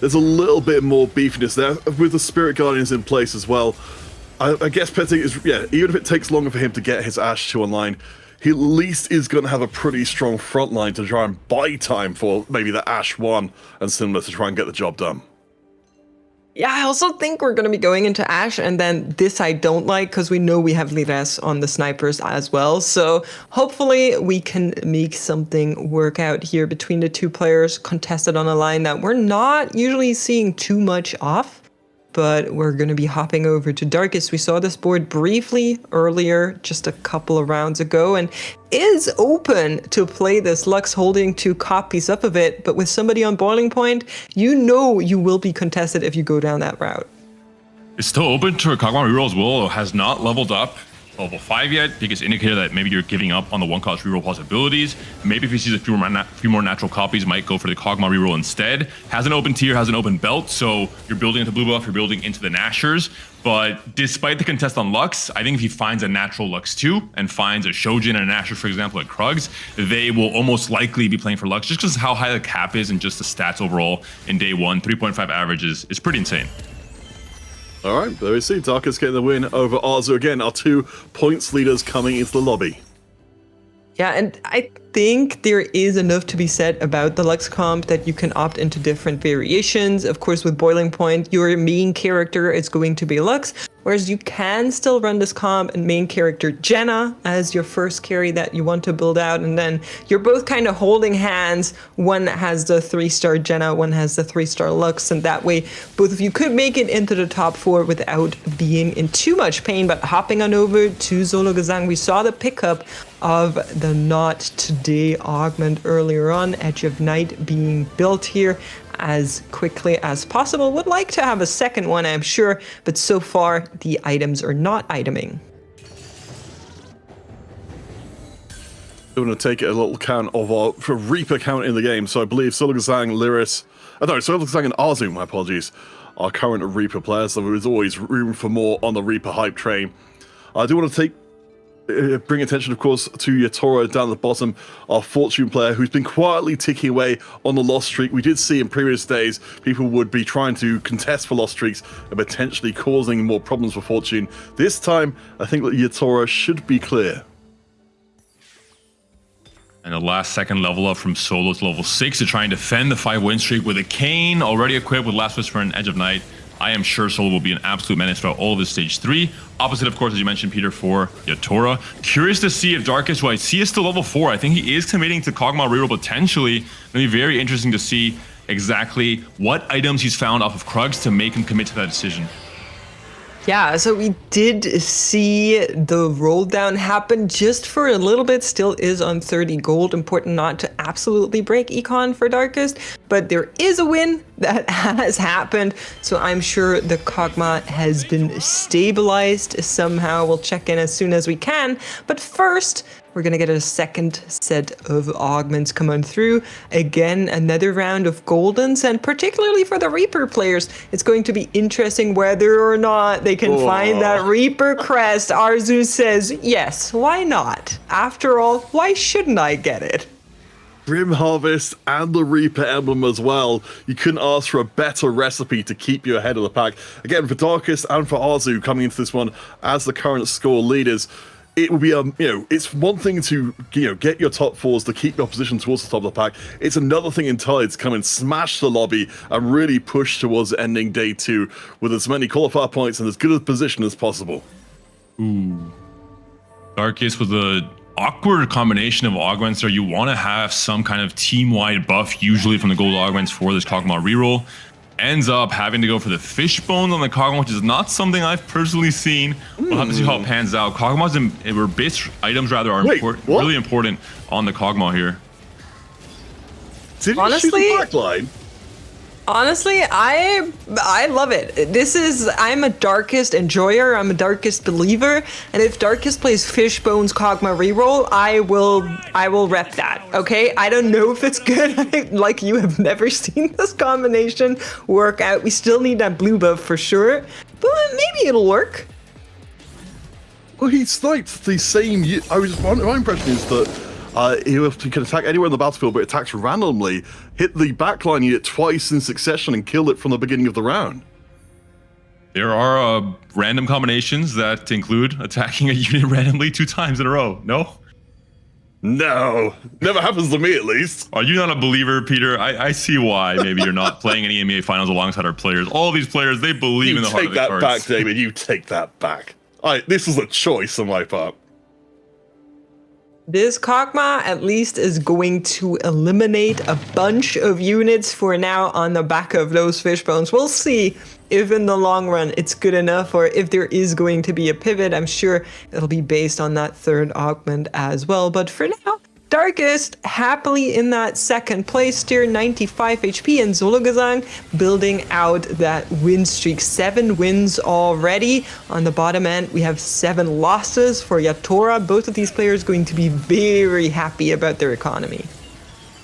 E: There's a little bit more beefiness there, with the Spirit Guardians in place as well. I guess Petik is, even if it takes longer for him to get his Ashe 2 online, he at least is going to have a pretty strong frontline to try and buy time for maybe the Ashe 1 and similar to try and get the job done.
D: Yeah, I also think we're going to be going into Ashe, and then this I don't like because we know we have Lires on the snipers as well. So hopefully we can make something work out here between the two players, contested on a line that we're not usually seeing too much off. But we're going to be hopping over to Darkest. We saw this board briefly earlier, just a couple of rounds ago, and is open to play this Lux holding 2 copies up of it. But with somebody on boiling point, you know you will be contested if you go down that route.
F: It's still open to a Kog'Maw reroll as well. Has not leveled up level 5 yet. Biggest indicator that maybe you're giving up on the 1-cost reroll possibilities. Maybe if he sees a few more natural copies, might go for the Kog'Maw reroll instead. Has an open tier, has an open belt, so you're building into blue buff, you're building into the Nashers. But despite the contest on Lux, I think if he finds a natural Lux 2 and finds a Shojin and a Nasher, for example, at Krugs, they will almost likely be playing for Lux just because how high the cap is and just the stats overall in day 1. 3.5 average is pretty insane.
E: All right, there we see Darkest getting the win over Arzu again. Our 2 points leaders coming into the lobby.
D: Yeah, and I think there is enough to be said about the Lux comp that you can opt into different variations. Of course, with Boiling Point, your main character is going to be Lux, whereas you can still run this comp and main character Jenna as your first carry that you want to build out, and then you're both kind of holding hands. One has the 3-star Jenna, one has the 3-star Lux, and that way both of you could make it into the top 4 without being in too much pain. But hopping on over to Zologazang, we saw the pickup of the Not Today augment earlier on, Edge of Night being built here as quickly as possible. Would like to have a second one, I'm sure, but so far the items are not iteming.
E: I'm going to take a little count of our Reaper count in the game. So I believe Zologazang, Lyris, Zologazang and Arzu, my apologies, are current Reaper players. So there is always room for more on the Reaper hype train. I do want to take bring attention, of course, to Yatora down at the bottom, our Fortune player who's been quietly ticking away on the loss streak. We did see in previous days people would be trying to contest for loss streaks and potentially causing more problems for Fortune. This time, I think that Yatora should be clear.
F: And the last second level up from Solo to level 6 to try and defend the 5-win streak with a Cane already equipped with Last Whisper and Edge of Night. I am sure Solo will be an absolute menace throughout all of his stage 3. Opposite, of course, as you mentioned, Peter, for Yatora. Curious to see if Darkus, who I see is still level 4, I think he is committing to Kog'Maw reroll potentially. It'll be very interesting to see exactly what items he's found off of Krugs to make him commit to that decision.
D: Yeah, so we did see the roll down happen just for a little bit, still is on 30 gold. Important not to absolutely break Econ for Darkest, but there is a win that has happened. So I'm sure the Kog'Maw has been stabilized somehow. We'll check in as soon as we can. But first, we're going to get a second set of augments coming through. Again, another round of Goldens, and particularly for the Reaper players, it's going to be interesting whether or not they can find that Reaper crest. Arzu says, yes, why not? After all, why shouldn't I get it?
E: Grim Harvest and the Reaper emblem as well. You couldn't ask for a better recipe to keep you ahead of the pack. Again, for Darkest and for Arzu coming into this one as the current score leaders, it will be, it's one thing to, get your top 4s to keep your position towards the top of the pack. It's another thing entirely to come and smash the lobby and really push towards ending day 2 with as many qualifier points and as good a position as possible.
F: Ooh. Darkest with a awkward combination of augments there. You want to have some kind of team-wide buff, usually from the gold augments for this Kog'Maw reroll. Ends up having to go for the fishbones on the Kog'Maw, which is not something I've personally seen. We'll have to see how it pans out. Kog'Maws or base items rather are really important on the Kog'Maw here.
E: Did you shoot the backline?
D: Honestly, I love it. I'm a Darkest enjoyer, I'm a Darkest believer, and if Darkest plays Fishbones Kog'Maw reroll, I will rep that, okay? I don't know if it's good, like you have never seen this combination work out. We still need that blue buff for sure, but maybe it'll work.
E: Well, he sniped the same, my impression is that he can attack anywhere on the battlefield, but attacks randomly, hit the backline unit twice in succession and killed it from the beginning of the round.
F: There are random combinations that include attacking a unit randomly 2 times in a row. No?
E: No. Never happens to me, at least.
F: Are you not a believer, Peter? I see why maybe you're not playing any EMEA finals alongside our players. All these players, they believe in the heart of the cards.
E: You take that back, David. You take that back. This is a choice on my part.
D: This Kog'Maw at least is going to eliminate a bunch of units for now on the back of those fishbones. We'll see if in the long run it's good enough or if there is going to be a pivot. I'm sure it'll be based on that third augment as well. But for now, Darkest happily in that second place tier, 95 HP, and Zologazang building out that win streak. 7 wins already. On the bottom end, we have 7 losses for Yatora. Both of these players going to be very happy about their economy.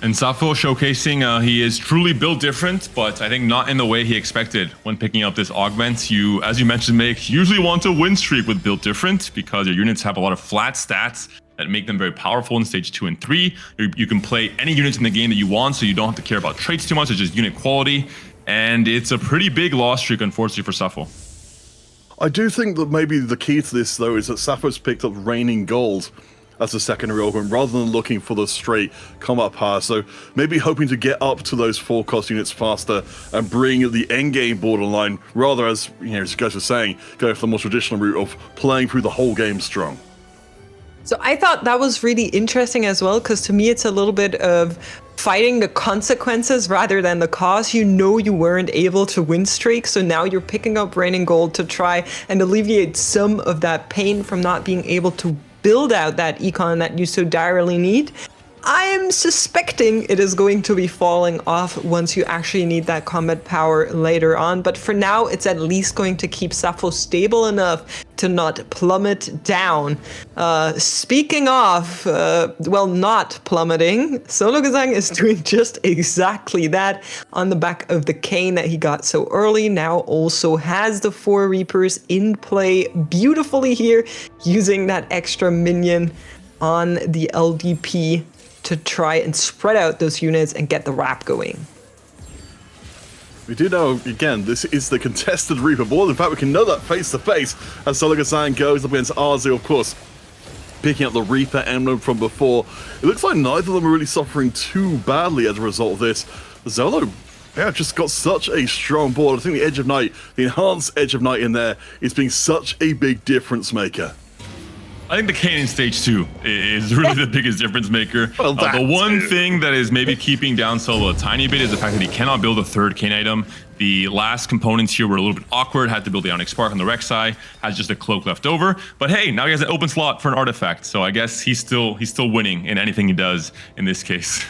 F: And Safo showcasing he is truly built different, but I think not in the way he expected when picking up this augment. You, as you mentioned, Mick, usually want a win streak with built different because your units have a lot of flat stats that make them very powerful in stage 2 and 3. You can play any units in the game that you want, so you don't have to care about traits too much. It's just unit quality, and it's a pretty big loss streak, unfortunately, for Safo.
E: I do think that maybe the key to this, though, is that Safo's picked up Raining Gold as a secondary augment rather than looking for the straight combat power. So maybe hoping to get up to those 4 cost units faster and bring the endgame board online, rather as you guys were saying, going for the more traditional route of playing through the whole game strong.
D: So I thought that was really interesting as well, because to me it's a little bit of fighting the consequences rather than the cause. You weren't able to win streak, so now you're picking up Raining Gold to try and alleviate some of that pain from not being able to build out that econ that you so direly need. I'm suspecting it is going to be falling off once you actually need that combat power later on, but for now it's at least going to keep Sappho stable enough to not plummet down. Speaking of, well, not plummeting, Sologazang is doing just exactly that on the back of the cane that he got so early. Now also has the 4 Reapers in play beautifully here, using that extra minion on the LDP to try and spread out those units and get the wrap going.
E: We do know, again, this is the contested Reaper board. In fact, we can know that face-to-face as Sologazang goes up against Arzu, of course, picking up the Reaper emblem from before. It looks like neither of them are really suffering too badly as a result of this. Zolo, yeah, just got such a strong board. I think the Edge of Night, the enhanced Edge of Night in there is being such a big difference maker.
F: I think the cane in stage 2 is really the biggest difference maker.
E: Well,
F: the one thing that is maybe keeping down Solo a tiny bit is the fact that he cannot build a 3rd cane item. The last components here were a little bit awkward, had to build the Onyx Spark on the Rek'Sai, has just a cloak left over. But hey, now he has an open slot for an artifact, so I guess he's still winning in anything he does in this case.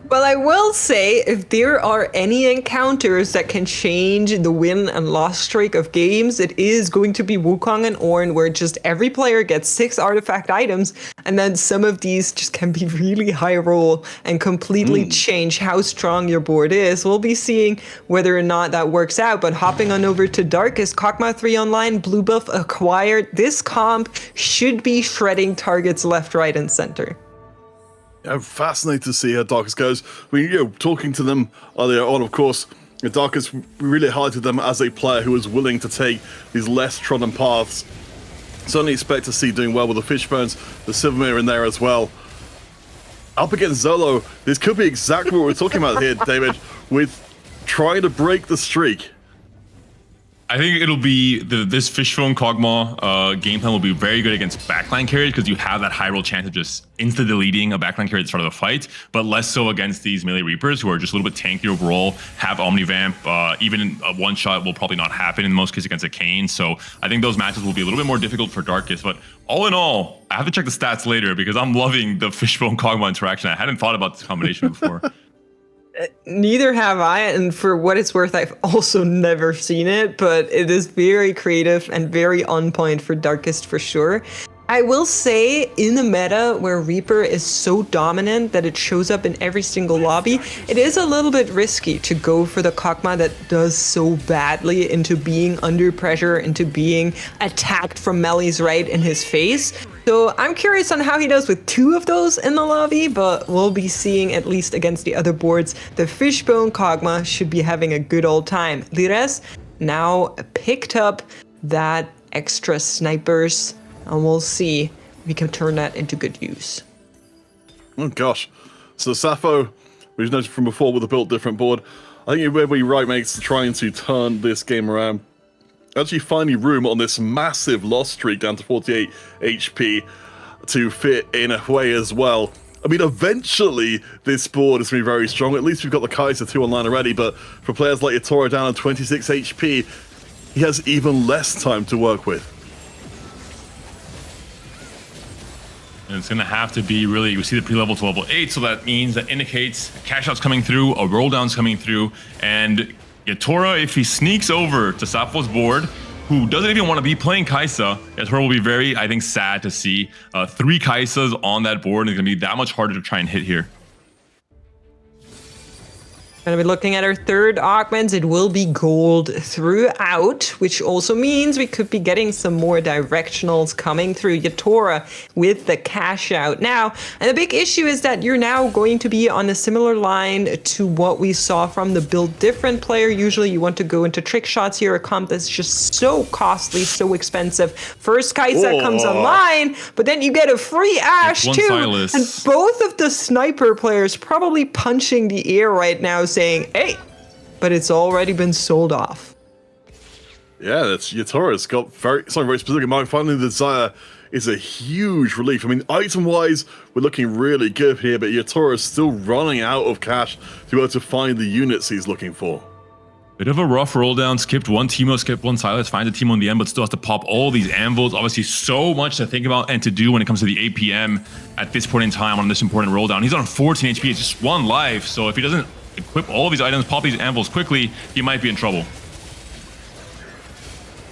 D: Well, I will say, if there are any encounters that can change the win and loss streak of games, it is going to be Wukong and Ornn, where just every player gets 6 artifact items, and then some of these just can be really high roll and completely change how strong your board is. We'll be seeing whether or not that works out, but hopping on over to Darkest, Kog'Maw 3 online, blue buff acquired. This comp should be shredding targets left, right, and center.
E: I'm fascinated to see how Darkest goes. I mean, talking to them earlier on, of course, Darkest really highlighted them as a player who was willing to take these less trodden paths. Certainly expect to see doing well with the Fishbones, the Silvermere in there as well. Up against Zolo, this could be exactly what we're talking about here, David, with trying to break the streak.
F: I think it'll be this Fishbone Kog'Maw game plan will be very good against backline carries because you have that high roll chance of just insta-deleting a backline carry at the start of the fight, but less so against these melee Reapers who are just a little bit tanky overall, have Omnivamp, even a one-shot will probably not happen in most cases against a Kayn, so I think those matches will be a little bit more difficult for Darkest, but all in all, I have to check the stats later because I'm loving the Fishbone Kog'Maw interaction. I hadn't thought about this combination before.
D: Neither have I, and for what it's worth, I've also never seen it, but it is very creative and very on point for Darkest for sure. I will say, in a meta where Reaper is so dominant that it shows up in every single lobby, it is a little bit risky to go for the Kog'Maw that does so badly into being under pressure, into being attacked from melees right in his face. So I'm curious on how he does with 2 of those in the lobby, but we'll be seeing at least against the other boards. The Fishbone Kog'Maw should be having a good old time. Lires now picked up that extra snipers, and we'll see if we can turn that into good use.
E: Oh gosh. So Sappho, we've noticed from before with a built different board, I think you're very right, mates, trying to turn this game around. Actually finding room on this massive loss streak down to 48 HP to fit in a way as well. I mean, eventually this board is going to be very strong. At least we've got the Kaiser 2 online already, but for players like Yatoro down on 26 HP, he has even less time to work with.
F: And it's going to have to be really, you see the pre-level to level 8, so that means that indicates a cash out's coming through, a roll down's coming through, and Yatora, if he sneaks over to Sappho's board, who doesn't even want to be playing Kai'Sa, Yatora will be very, I think, sad to see 3 Kai'Sas on that board, and it's going to be that much harder to try and hit here.
D: Going to be looking at our third augments. It will be gold throughout, which also means we could be getting some more directionals coming through Yatora with the cash out now. And the big issue is that you're now going to be on a similar line to what we saw from the build different player. Usually you want to go into trick shots here, a comp that's just so costly, so expensive. First Kai'Sa comes online, but then you get a free Ashe too.
F: Silas.
D: And both of the sniper players probably punching the air right now, saying, hey, but it's already been sold off.
E: Yeah, that's Yatora's got something very specific in mind. Finding the Desire is a huge relief. I mean, item-wise, we're looking really good here, but Yatora's still running out of cash to be able to find the units he's looking for.
F: Bit of a rough roll down. Skipped one Teemo, skipped one Silas, finds a Teemo in the end, but still has to pop all these anvils. Obviously, so much to think about and to do when it comes to the APM at this point in time on this important roll down. He's on 14 HP, it's just 1 life. So if he doesn't equip all these items, pop these anvils quickly, he might be in trouble.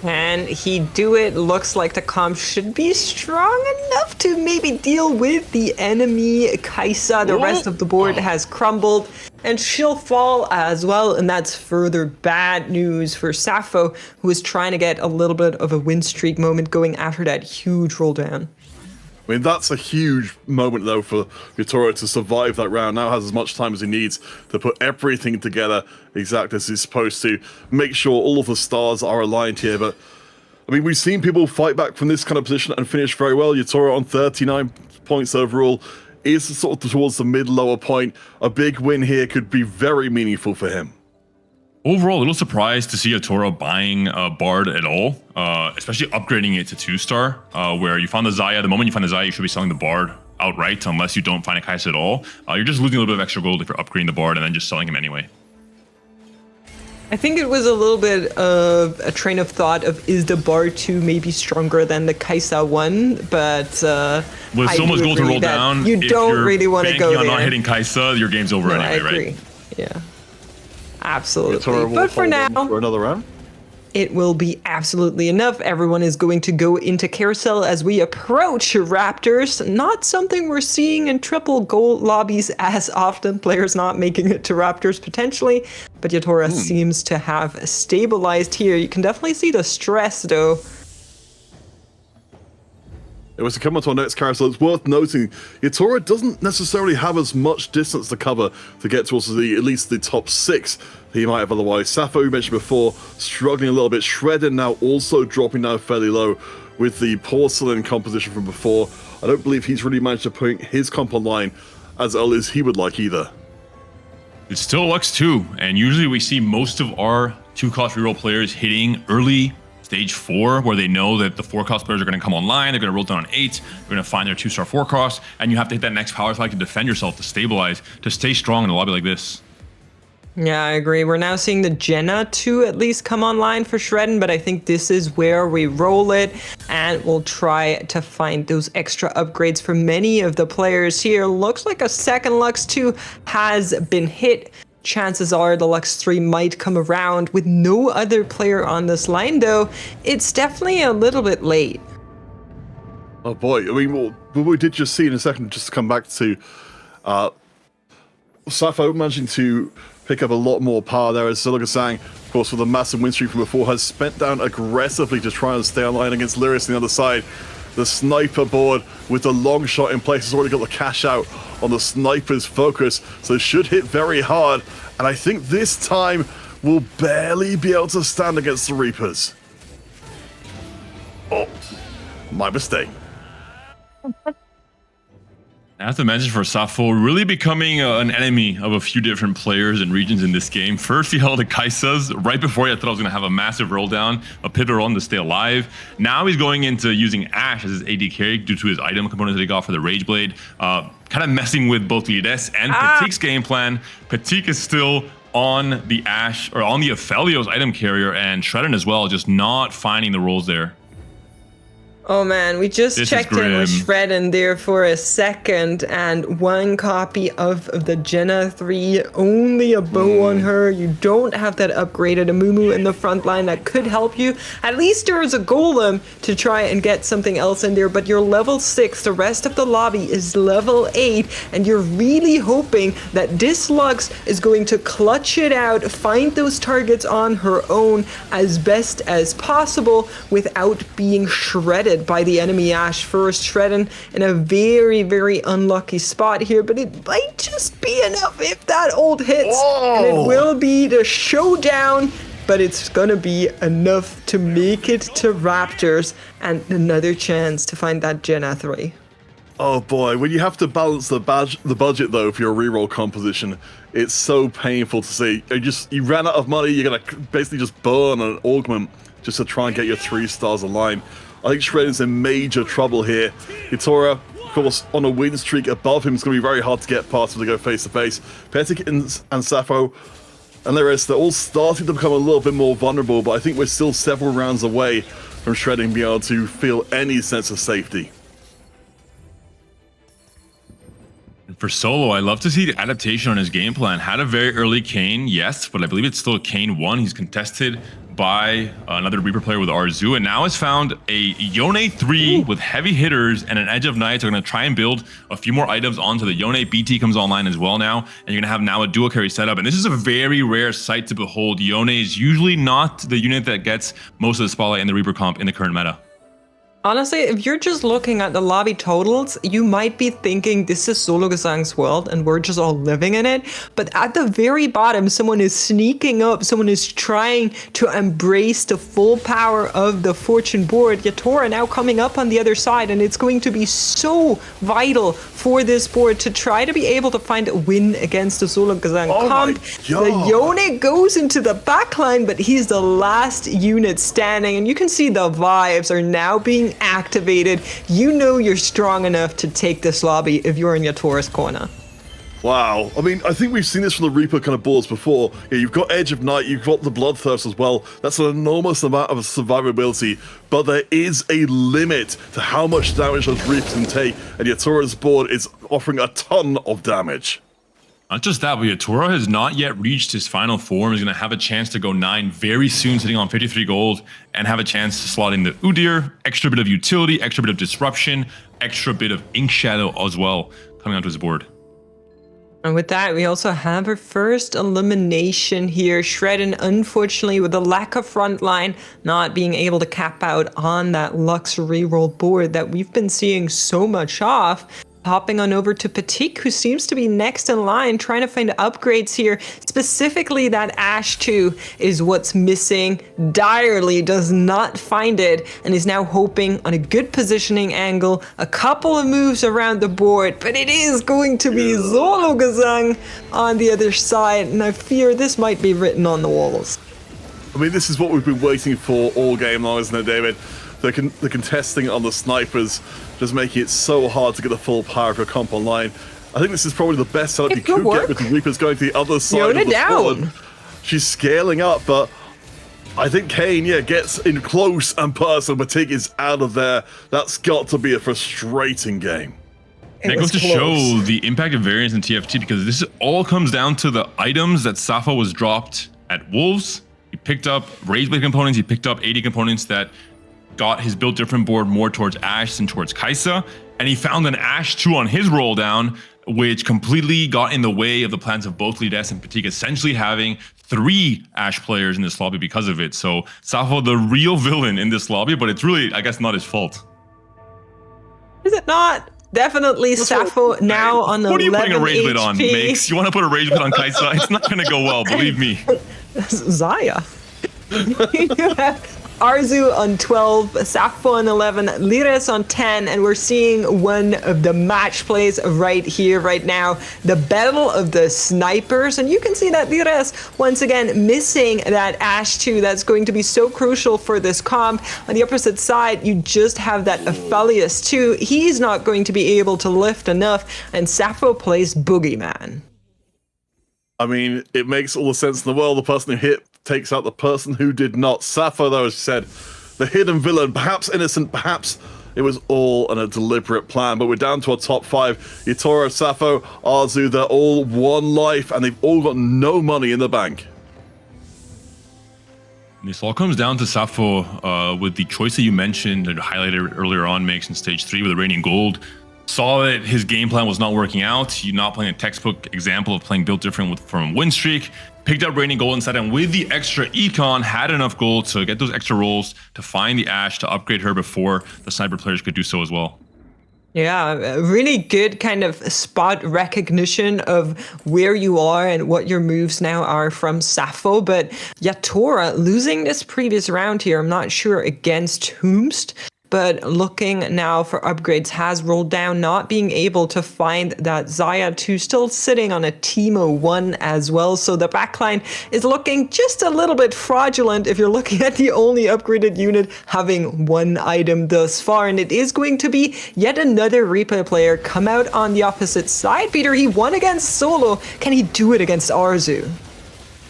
D: Can he do it? Looks like the comp should be strong enough to maybe deal with the enemy Kai'Sa. The rest of the board has crumbled, and she'll fall as well, and that's further bad news for Sappho, who is trying to get a little bit of a win streak moment going after that huge roll down.
E: I mean, that's a huge moment, though, for Yatoro to survive that round. Now has as much time as he needs to put everything together exactly as he's supposed to. Make sure all of the stars are aligned here. But, I mean, we've seen people fight back from this kind of position and finish very well. Yatoro on 39 points overall is sort of towards the mid-lower point. A big win here could be very meaningful for him.
F: Overall, a little surprised to see Yatoro buying a Bard at all, especially upgrading it to 2-star, where you found the Xayah. The moment you find the Xayah, you should be selling the Bard outright, unless you don't find a Kai'Sa at all. You're just losing a little bit of extra gold if you're upgrading the Bard and then just selling him anyway.
D: I think it was a little bit of a train of thought of, is the Bard 2 maybe stronger than the Kai'Sa 1? But
F: with so much gold to roll down,
D: you don't really want to go there.
F: If you're not hitting Kai'Sa, your game's over anyway,
D: I agree.
F: Right?
D: Yeah. Absolutely. But for now,
E: for another round,
D: it will be absolutely enough. Everyone is going to go into carousel as we approach Raptors. Not something we're seeing in triple gold lobbies as often. Players not making it to Raptors potentially, but Yatoro seems to have stabilized here. You can definitely see the stress though.
E: It was to come on to our next carousel. It's worth noting, Yatoro doesn't necessarily have as much distance to cover to get towards at least the top 6 that he might have otherwise. Sappho, we mentioned before, struggling a little bit. Shredder now also dropping down fairly low with the porcelain composition from before. I don't believe he's really managed to put his comp online as early as he would like either.
F: It's still Lux 2, and usually we see most of our 2-cost reroll players hitting early stage 4, where they know that the 4-cost players are going to come online, they're going to roll down on 8, they're going to find their 2-star 4-cost, and you have to hit that next power spike to defend yourself, to stabilize, to stay strong in a lobby like this.
D: Yeah, I agree. We're now seeing the Jenna 2 at least come online for Shredden, but I think this is where we roll it, and we'll try to find those extra upgrades for many of the players here. Looks like a second Lux 2 has been hit. Chances are the Lux 3 might come around with no other player on this line, though. It's definitely a little bit late.
E: Oh boy, I mean, what we did just see in a second, just to come back to Sappho managing to pick up a lot more power there, as Siligasang, of course, with a massive win streak from before, has spent down aggressively to try and stay online against Lyris on the other side. The sniper board with the long shot in place has already got the cash out on the sniper's focus, so should hit very hard. And I think this time will barely be able to stand against the Reapers. Oh, my mistake.
F: I have to mention for Sappho, really becoming an enemy of a few different players and regions in this game. First, he held the Kai'Sas right before I thought I was going to have a massive roll down, a pivot run to stay alive. Now he's going into using Ashe as his AD carry due to his item components that he got for the Rage Blade. Kind of messing with both Lides and Patik's game plan. Patik is still on the Ashe, or on the Aphelios item carrier, and Shredden as well, just not finding the rolls there.
D: Oh man, we just checked in with Shredden there for a second, and 1 copy of the Jenna 3, only a bow on her. You don't have that upgraded Amumu in the front line that could help you. At least there is a golem to try and get something else in there, but you're level 6, the rest of the lobby is level 8, and you're really hoping that this Lux is going to clutch it out, find those targets on her own as best as possible without being shredded by the enemy Ashe first. Shredden in a very, very unlucky spot here, but it might just be enough if that ult hits. Whoa. And it will be the showdown, but it's gonna be enough to make it to Raptors and another chance to find that Jenna 3.
E: Oh boy, when you have to balance the budget though for your reroll composition, it's so painful to see. You ran out of money, you're gonna basically just burn an augment just to try and get your 3 stars aligned. I think Shredden's in major trouble here. Yatoro, of course, on a win streak above him, it's going to be very hard to get past him to go face to face. Patik and Sappho and Lyris, they're all starting to become a little bit more vulnerable, but I think we're still several rounds away from Shredding being able to feel any sense of safety.
F: For Solo, I love to see the adaptation on his game plan. Had a very early Kayn, yes, but I believe it's still Kayn 1. He's contested by another Reaper player with Arzu, and now has found a Yone 3 with heavy hitters and an Edge of Night. They're going to try and build a few more items onto the Yone. BT comes online as well now, and you're going to have now a dual carry setup. And this is a very rare sight to behold. Yone is usually not the unit that gets most of the spotlight in the Reaper comp in the current meta.
D: Honestly, if you're just looking at the lobby totals, you might be thinking this is Solo Gazang's world and we're just all living in it. But at the very bottom, someone is sneaking up, someone is trying to embrace the full power of the Fortune board. Yatora now coming up on the other side, and it's going to be so vital for this board to try to be able to find a win against the Solo Gazang comp. The Yone goes into the backline, but he's the last unit standing, and you can see the vibes are now being activated. You know you're strong enough to take this lobby if you're in Yatora's corner.
E: Wow. I mean, I think we've seen this from the Reaper kind of boards before. Yeah, you've got Edge of Night, you've got the Bloodthirst as well. That's an enormous amount of survivability, but there is a limit to how much damage those Reapers can take, and Yatora's board is offering a ton of damage.
F: Not just that, but Yatora has not yet reached his final form. He's going to have a chance to go 9 very soon, sitting on 53 gold, and have a chance to slot in the Udyr, extra bit of utility, extra bit of disruption, extra bit of Ink Shadow as well, coming onto his board.
D: And with that, we also have our first elimination here. Shredden, unfortunately, with the lack of frontline, not being able to cap out on that Lux reroll board that we've been seeing so much of. Hopping on over to Patik, who seems to be next in line, trying to find upgrades here. Specifically, that Ashe 2 is what's missing. Direly does not find it, and is now hoping on a good positioning angle, a couple of moves around the board, but it is going to be Solo Gazang on the other side, and I fear this might be written on the walls.
E: I mean, this is what we've been waiting for all game long, isn't it, David? The contesting on the snipers, just making it so hard to get the full power of your comp online. I think this is probably the best setup you could get with the Reapers going to the other side of the board. She's scaling up, but I think Kayn, gets in close and personal, but Tig is out of there. That's got to be a frustrating game.
F: And it goes to show the impact of variance in TFT, because this all comes down to the items that Sappho was dropped at Wolves. He picked up Rage Blade components, he picked up 80 components that got his build different board more towards Ashe than towards Kai'Sa, and he found an Ashe 2 on his roll down, which completely got in the way of the plans of both Lides and Patik, essentially having 3 Ashe players in this lobby because of it. So Sappho, the real villain in this lobby, but it's really, I guess, not his fault.
D: Is it not? Definitely Sappho now on 11 HP.
F: What are you putting a Rage Blade on, Makes? You want to put a Rage Blade on Kai'Sa? It's not going to go well, believe me.
D: Zaya. Arzu on 12, Sappho on 11, Lyris on 10, and we're seeing one of the match plays right here, right now. The battle of the snipers, and you can see that Lyris, once again, missing that Ashe 2 that's going to be so crucial for this comp. On the opposite side, you just have that Aphelios 2. He's not going to be able to lift enough, and Sappho plays Boogeyman.
E: I mean, it makes all the sense in the world. The person who hit takes out the person who did not. Sappho, though, as you said, the hidden villain, perhaps innocent, perhaps it was all a deliberate plan. But we're down to our top 5. Yatora, Sappho, Arzu, they're all one life, and they've all got no money in the bank.
F: This all comes down to Sappho with the choice that you mentioned and highlighted earlier on, Makes in stage 3 with the Raining Gold. Saw that his game plan was not working out. You're not playing a textbook example of playing built different from Win Streak. Picked up Raining Gold instead, and with the extra econ, had enough gold to get those extra rolls to find the Ashe to upgrade her before the sniper players could do so as well.
D: Yeah, really good kind of spot recognition of where you are and what your moves now are from Sappho. But Yatora losing this previous round here, I'm not sure against whomst. But looking now for upgrades, has rolled down, not being able to find that Zaya 2, still sitting on a Teemo 1 as well. So the backline is looking just a little bit fraudulent if you're looking at the only upgraded unit having 1 item thus far. And it is going to be yet another Reaper player come out on the opposite side. Peter, he won against Solo. Can he do it against Arzu?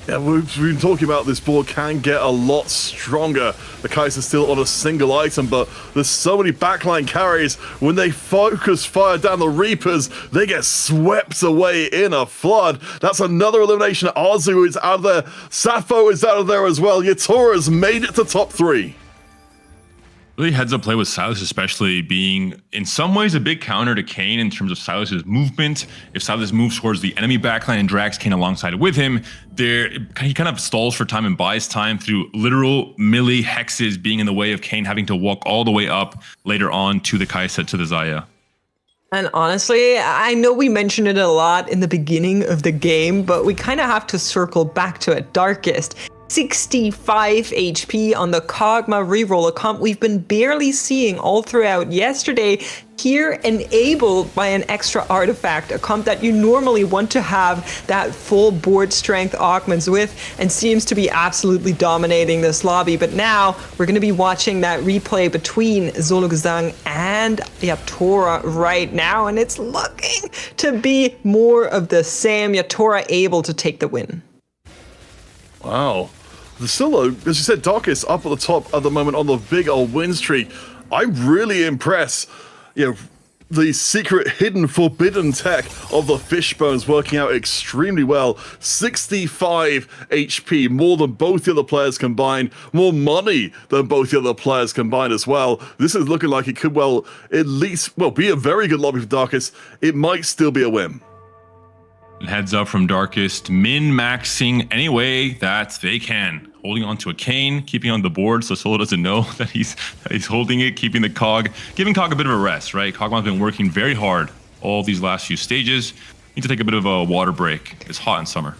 E: Yeah, we've been talking about this board can get a lot stronger. The Kaiser's still on a single item, but there's so many backline carries. When they focus fire down the Reapers, they get swept away in a flood. That's another elimination. Arzu is out of there. Sappho is out of there as well. Yatora's made it to top 3.
F: Really heads up play with Silas especially being in some ways a big counter to Kane in terms of Silas's movement. If Silas moves towards the enemy backline and drags Kane alongside with him, he kind of stalls for time and buys time through literal melee hexes being in the way of Kane having to walk all the way up later on to the Kai'Sa, to the Xayah.
D: And honestly, I know we mentioned it a lot in the beginning of the game, but we kind of have to circle back to it. Darkest. 65 HP on the Kog'Maw reroll, a comp we've been barely seeing all throughout yesterday, here enabled by an extra artifact, a comp that you normally want to have that full board strength augments with, and seems to be absolutely dominating this lobby. But now we're going to be watching that replay between Zolgazang and Yatora right now, and it's looking to be more of the same. Yatora able to take the win.
E: Wow. The Silo, as you said, Darkest up at the top at the moment on the big old win streak. I'm really impressed. The secret, hidden, forbidden tech of the Fishbones working out extremely well. 65 HP, more than both the other players combined, more money than both the other players combined as well. This is looking like it could at least be a very good lobby for Darkest. It might still be a win.
F: Heads up from Darkest, min-maxing any way that they can. Holding onto a Kane, keeping on the board so Solo doesn't know that he's holding it, keeping the Cog, giving Cog a bit of a rest, right? Kog'Maw's been working very hard all these last few stages. Need to take a bit of a water break. It's hot in summer.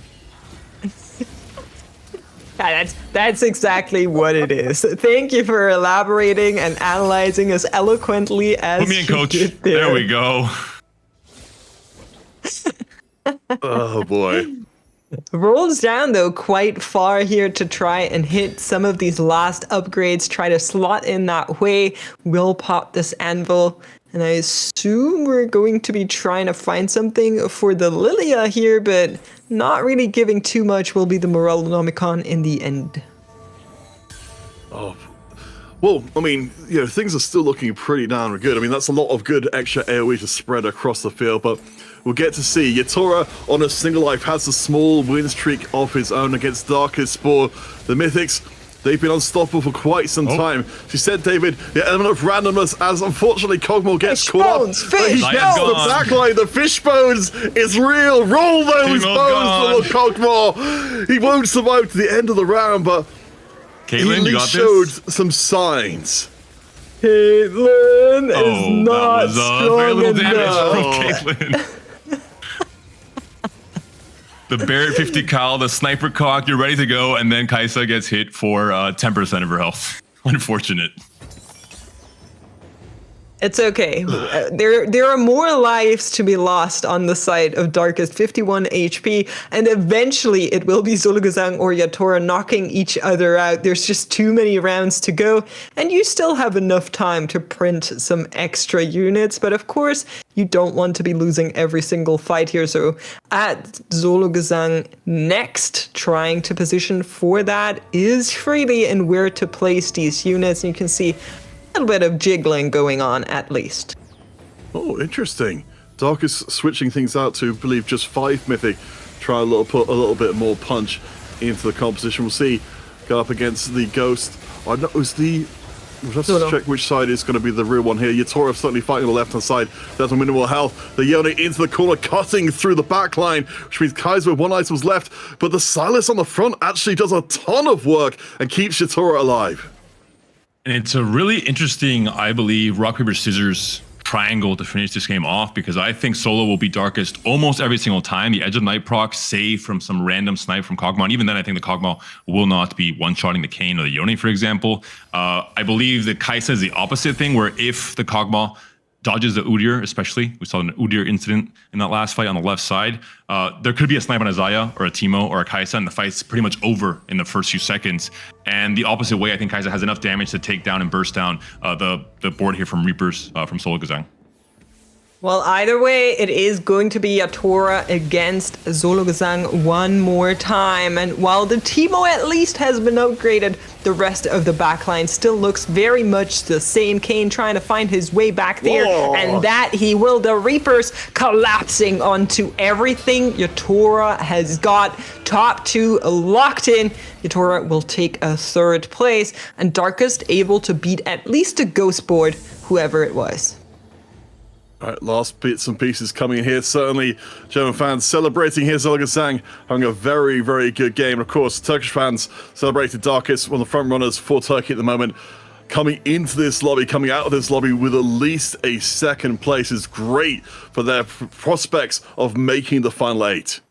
D: Yeah, that's exactly what it is. Thank you for elaborating and analyzing as eloquently as
F: Put me in, coach.
D: You did
F: There we go.
E: Oh boy.
D: Rolls down though quite far here to try and hit some of these last upgrades, try to slot in that way. We'll pop this anvil, and I assume we're going to be trying to find something for the Lilia here, but not really giving too much will be the Morellonomicon in the end.
E: Oh. Well, I mean, things are still looking pretty darn good. I mean, that's a lot of good extra AoE to spread across the field, but we'll get to see. Yatora on a single life has a small win streak of his own against Darkest Spore. The Mythics, they've been unstoppable for quite some time. She said, David, the element of randomness, as unfortunately Kog'Maw gets caught up. He gets the backline. The Fishbones is real. Roll those bones, little Kog'Maw. He won't survive to the end of the round, but
F: Caitlyn,
E: he showed some signs.
D: Caitlyn is not strong
F: very little damage
D: enough.
F: from Caitlyn. The Barrett 50 cal, the sniper cock, you're ready to go, and then Kai'Sa gets hit for 10% of her health. Unfortunate.
D: It's okay. There are more lives to be lost on the side of Darkest, 51 HP, and eventually it will be Zolgazang or Yatora knocking each other out. There's just too many rounds to go, and you still have enough time to print some extra units, but of course, you don't want to be losing every single fight here, so at Zolgazang next, trying to position for that is Freely and where to place these units, and you can see a little bit of jiggling going on at least.
E: Oh, interesting. Darkest switching things out to, I believe, just 5 Mythic. Try put a little bit more punch into the composition. We'll see. Go up against the Ghost. I know we'll have to check which side is going to be the real one here. Yatora certainly fighting on the left-hand side. That's a minimal health. The Yone into the corner, cutting through the back line, which means Kai'Sa with 1 item left. But the Silas on the front actually does a ton of work and keeps Yatora alive.
F: And it's a really interesting, I believe, rock, paper, scissors triangle to finish this game off, because I think Solo will be Darkest almost every single time. The Edge of Night proc, save from some random snipe from Kog'Maw. And even then, I think the Kog'Maw will not be one-shotting the Kayn or the Yone, for example. I believe that Kai'Sa is the opposite thing, where if the Kog'Maw dodges the Udyr, especially, we saw an Udyr incident in that last fight on the left side, there could be a snipe on a Xayah or a Teemo or a Kai'Sa, and the fight's pretty much over in the first few seconds. And the opposite way, I think Kai'Sa has enough damage to take down and burst down the board here from Reapers from Zolgazang.
D: Well, either way, it is going to be a Tora against Zologesang one more time. And while the Teemo at least has been upgraded, the rest of the backline still looks very much the same. Kane trying to find his way back there.
E: Whoa.
D: And that he will. The Reapers collapsing onto everything Yatora has got. Top 2 locked in. Yatora will take a 3rd place. And Darkest able to beat at least a ghost board, whoever it was.
E: All right, last bits and pieces coming in here. Certainly, German fans celebrating here. Zologesang having a very, very good game. Of course, Turkish fans celebrated Darkest, one of the front runners for Turkey at the moment. Coming into this lobby, coming out of this lobby with at least a 2nd place is great for their prospects of making the final 8.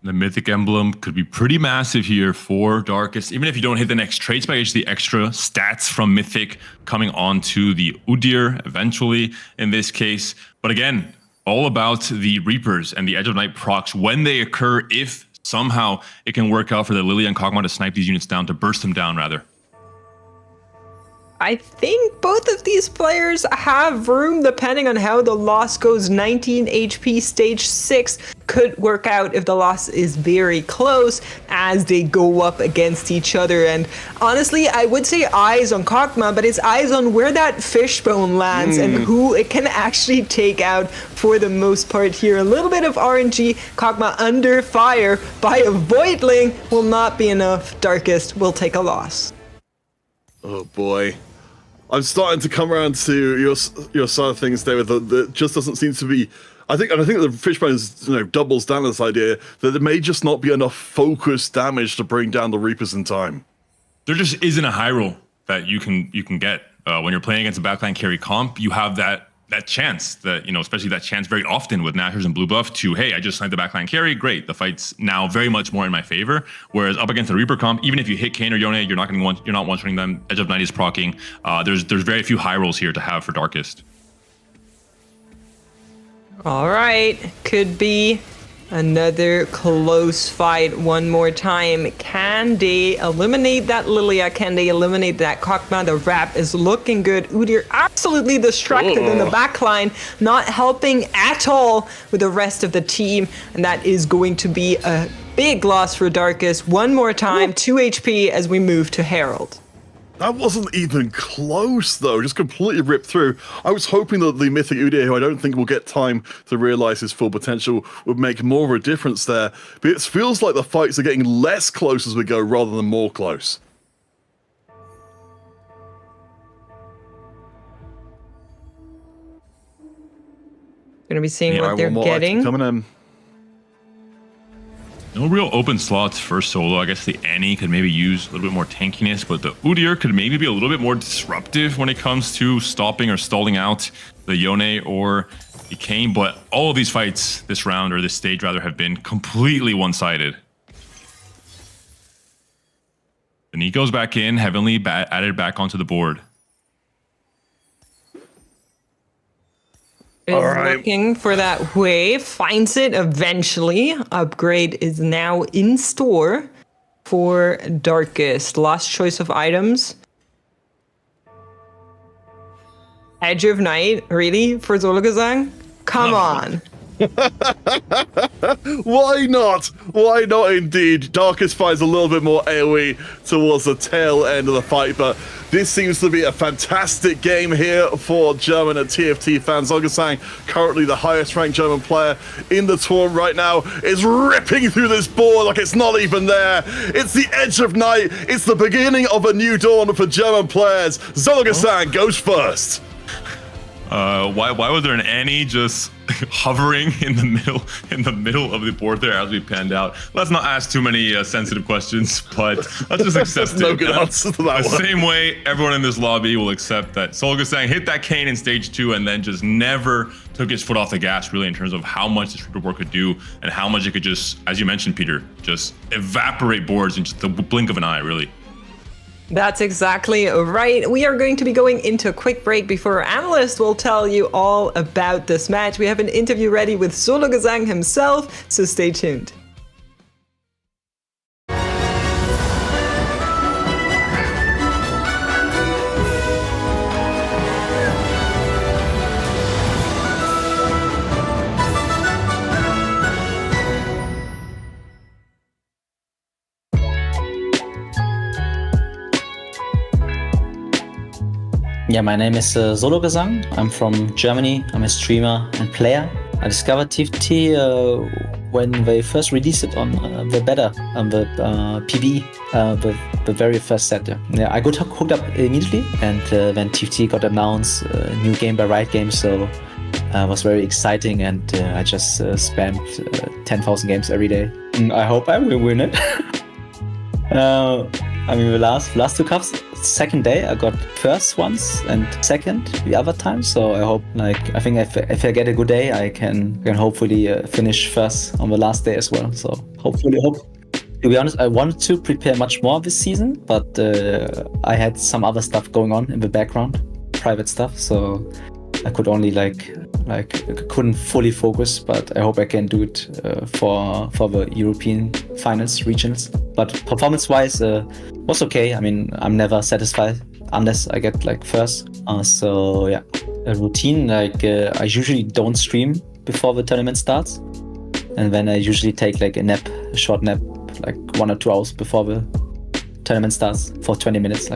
F: The Mythic Emblem could be pretty massive here for Darkest. Even if you don't hit the next trade spike, it's the extra stats from Mythic coming on to the Udyr eventually in this case. But again, all about the Reapers and the Edge of Night procs when they occur, if somehow it can work out for the Lily and Kog'Maw to snipe these units down, to burst them down rather.
D: I think both of these players have room depending on how the loss goes. 19 HP stage 6 could work out if the loss is very close as they go up against each other. And honestly, I would say eyes on Kog'Maw, but it's eyes on where that fishbone lands and who it can actually take out for the most part here. A little bit of RNG, Kog'Maw under fire by a Voidling will not be enough. Darkest will take a loss.
E: Oh boy. I'm starting to come around to your side of things, David. That just doesn't seem to be. I think the Fishbone is, doubles down on this idea that there may just not be enough focused damage to bring down the Reapers in time.
F: There just isn't a high roll that you can get when you're playing against a backline carry comp. You have that chance that, especially that chance very often with Nashers and blue buff to, hey, I just sniped the backline carry, great. The fight's now very much more in my favor. Whereas up against the Reaper comp, even if you hit Kane or Yone, you're not one-shotting them. Edge of Night is proccing. There's very few high rolls here to have for Darkest.
D: All right, could be another close fight one more time. Can they eliminate that Lilia? Can they eliminate that Kog'Maw? The wrap is looking good. Udyr absolutely distracted in the backline, not helping at all with the rest of the team. And that is going to be a big loss for Darkest. One more time, 2 HP as we move to Herald.
E: That wasn't even close, though. Just completely ripped through. I was hoping that the Mythic Udyr, who I don't think will get time to realize his full potential, would make more of a difference there. But it feels like the fights are getting less close as we go, rather than more close.
D: Gonna be seeing what they're getting.
E: Coming in.
F: No real open slots for solo. I guess the Annie could maybe use a little bit more tankiness, but the Udyr could maybe be a little bit more disruptive when it comes to stopping or stalling out the Yone or the Kane. But all of these fights this round, or this stage rather, have been completely one-sided. The Nico's back in, Heavenly added back onto the board.
D: Is looking for that wave, finds it eventually. Upgrade is now in store for Darkest. Last choice of items. Edge of Night, really? For Zologesang? Come on.
E: Why not? Why not indeed? Darkest finds a little bit more AoE towards the tail end of the fight, but this seems to be a fantastic game here for German and TFT fans. Zologesang, currently the highest ranked German player in the tournament right now, is ripping through this board like it's not even there. It's the Edge of Night. It's the beginning of a new dawn for German players. Zologesang goes first.
F: Why was there an Annie just hovering in the middle of the board there as we panned out? Let's not ask too many sensitive questions, but let's just accept it.
E: No good answer to that
F: the
E: one.
F: Same way everyone in this lobby will accept that Zologesang hit that Kane in stage 2 and then just never took his foot off the gas, really, in terms of how much this Reaper board could do and how much it could just, as you mentioned, Peter, just evaporate boards in just the blink of an eye, really.
D: That's exactly right. We are going to be going into a quick break before our analyst will tell you all about this match. We have an interview ready with Zologesang himself, so stay tuned.
O: Yeah, my name is Solo Gesang. I'm from Germany. I'm a streamer and player. I discovered TFT when they first released it on the beta, on the PB, the very first set. Yeah, I got hooked up immediately, and when TFT got announced, new game by Riot Games, so it was very exciting, and I just spammed 10,000 games every day. I hope I will win it. I mean, the last two cups, second day I got first once and second the other time. So I hope, I think if I get a good day, I can hopefully finish first on the last day as well. So hopefully. To be honest, I wanted to prepare much more this season, but I had some other stuff going on in the background, private stuff. So I could only couldn't fully focus, but I hope I can do it for the European finals regions. But performance-wise, was okay. I mean, I'm never satisfied unless I get first. So yeah, a routine I usually don't stream before the tournament starts, and then I usually take a short nap, 1 or 2 hours before the tournament starts for 20 minutes,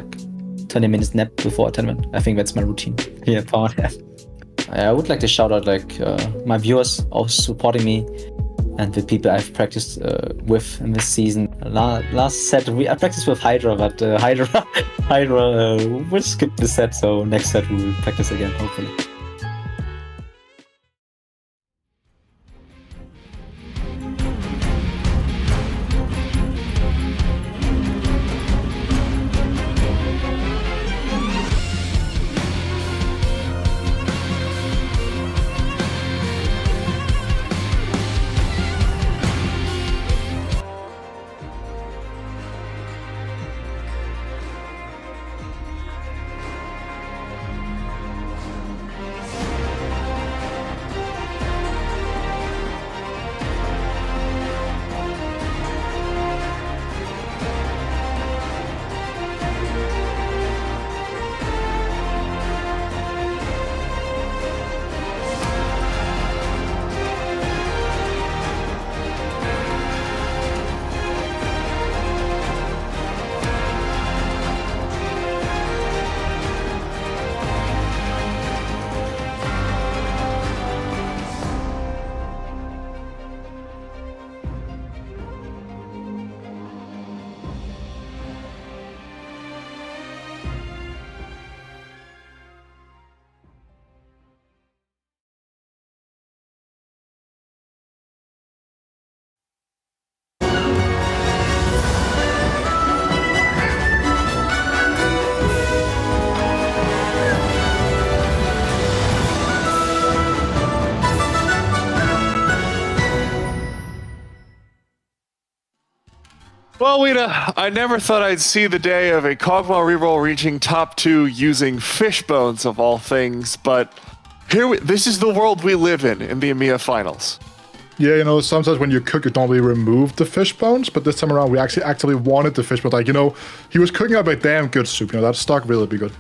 O: 20 minutes nap before a tournament. I think that's my routine. Yeah, power nap. I would like to shout out my viewers also supporting me and the people I've practiced with in this season. Last set I practiced with Hydra, but Hydra will skip this set, so next set we will practice again, hopefully.
L: Well, Wita, I never thought I'd see the day of a Kog'Maw reroll reaching top 2 using fish bones of all things, but this is the world we live in the EMEA finals.
G: Yeah, sometimes when you cook, you don't really remove the fish bones, but this time around we actually actively wanted the fish bones. He was cooking up a damn good soup. That stock really be good.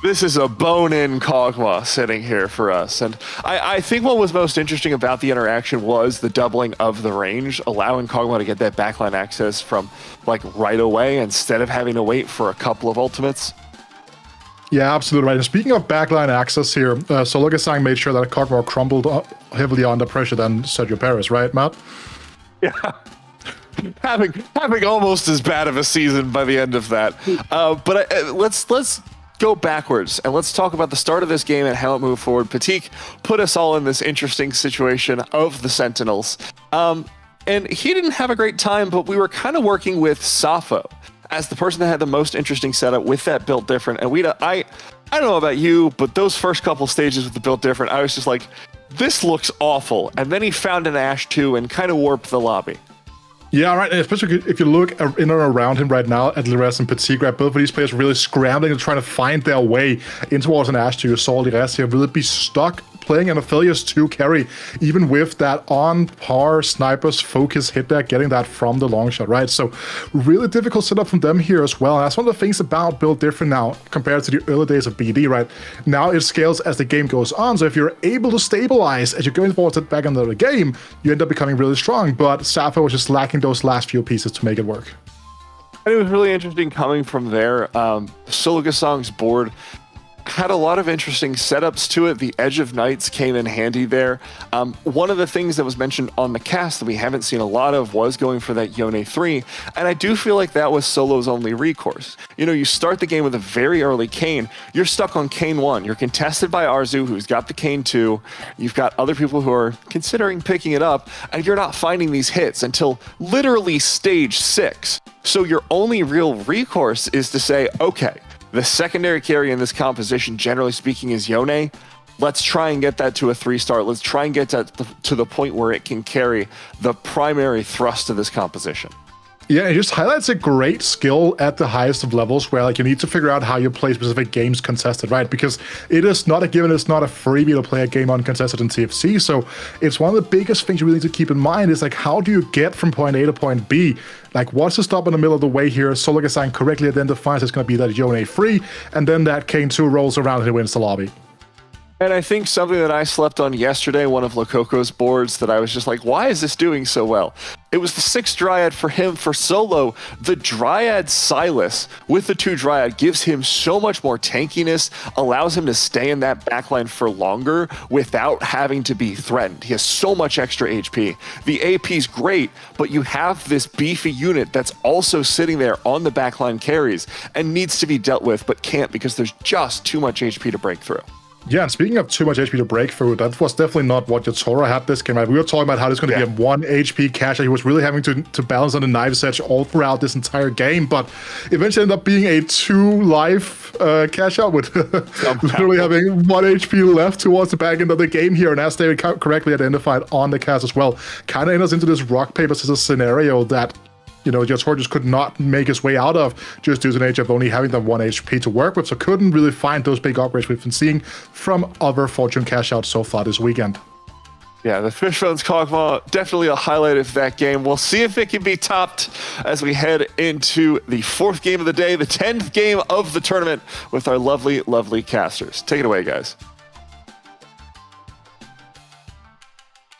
L: This is a bone-in Kog'Maw sitting here for us. And I think what was most interesting about the interaction was the doubling of the range, allowing Kog'Maw to get that backline access from right away instead of having to wait for a couple of ultimates.
G: Yeah, absolutely right. And speaking of backline access here, Solo Gesang made sure that Kog'Maw crumbled heavily under pressure than Sergio Perez, right, Matt?
L: Yeah. having almost as bad of a season by the end of that. But let's go backwards and let's talk about the start of this game and how it moved forward. Patik put us all in this interesting situation of the Sentinels. And he didn't have a great time, but we were kind of working with Safo as the person that had the most interesting setup with that built different. And Wita, I don't know about you, but those first couple stages with the built different, I was just like, this looks awful. And then he found an Ashe 2 and kind of warped the lobby.
G: Yeah, right. And especially if you look in and around him right now at Lires and Patik, right, both of these players really scrambling and trying to find their way in towards an Ashe 2. You saw Lires here really be stuck playing an Aphelios 2 carry, even with that on-par sniper's focus hit there, getting that from the long shot, right? So really difficult setup from them here as well. And that's one of the things about Build Different now compared to the early days of BD, right? Now it scales as the game goes on. So if you're able to stabilize as you're going towards it back into the game, you end up becoming really strong. But Safo was just lacking those last few pieces to make it work.
L: And it was really interesting coming from there. Solo Gesang's board had a lot of interesting setups to it. The Edge of Nights came in handy there. One of the things that was mentioned on the cast that we haven't seen a lot of was going for that Yone 3, and I do feel like that was Solo's only recourse. You know, you start the game with a very early Kayn, you're stuck on Kayn 1, you're contested by Arzu, who's got the Kayn 2, you've got other people who are considering picking it up, and you're not finding these hits until literally stage 6. So your only real recourse is to say, okay, the secondary carry in this composition, generally speaking, is Yone. Let's try and get that to a 3-star. Let's try and get that to the point where it can carry the primary thrust of this composition.
G: Yeah, it just highlights a great skill at the highest of levels where like you need to figure out how you play specific games contested, right? Because it is not a given, it's not a freebie to play a game uncontested in TFC. So it's one of the biggest things you really need to keep in mind is like, how do you get from point A to point B? Like, what's the stop in the middle of the way here? Sologasan correctly identifies it's going to be that Yone free, and then that Kayn 2 rolls around and he wins the lobby.
L: And I think something that I slept on yesterday, one of Lococo's boards, that I was just like, why is this doing so well? It was the 6 Dryad for him. For Solo, the Dryad Silas with the 2 Dryad gives him so much more tankiness, allows him to stay in that backline for longer without having to be threatened. He has so much extra HP. The AP's great, but you have this beefy unit that's also sitting there on the backline carries and needs to be dealt with, but can't because there's just too much HP to break through.
G: Yeah, and speaking of too much HP to break through, that was definitely not what Yatora had this game, right? We were talking about how this is going to be a 1 HP cash. He was really having to balance on the knife's edge all throughout this entire game, but eventually ended up being a 2 life cash out with literally having 1 HP left towards the back end of the game here. And as they correctly identified on the cast as well, kind of enters into this rock, paper, scissors scenario that, you know, Yatora just could not make his way out of just due to the nature of only having the 1 HP to work with, so couldn't really find those big upgrades we've been seeing from other Fortune cash outs so far this weekend.
L: Yeah, the Fishbones Kog'Maw, definitely a highlight of that game. We'll see if it can be topped as we head into the 4th game of the day, the 10th game of the tournament with our lovely, lovely casters. Take it away, guys.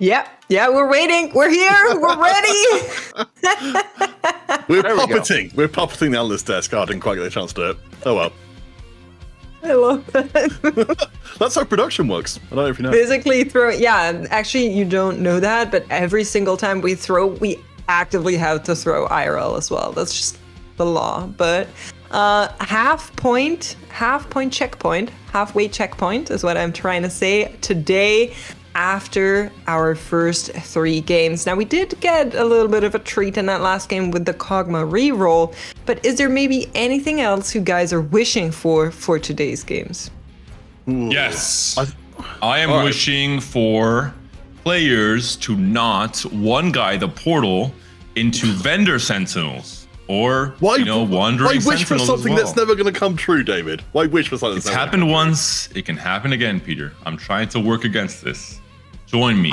D: Yeah, we're waiting. We're here. We're ready.
E: We're puppeting. We're puppeting down this desk. I didn't quite get a chance to do it. Oh well.
D: I love that.
E: That's how production works. I don't know if you know.
D: Physically throw. Yeah, actually, you don't know that, but every single time we throw, we actively have to throw IRL as well. That's just the law. But halfway checkpoint is what I'm trying to say today. After our first 3 games. Now, we did get a little bit of a treat in that last game with the Kog'Maw reroll, but is there maybe anything else you guys are wishing for today's games?
F: Yes. I am wishing for players to not one-guy the portal into vendor sentinels. Or, wandering sentinels. Why wish for
E: something that's never going to come true, David? Why wish for something that's
F: never happened once, it can happen again, Peter. I'm trying to work against this. Join me.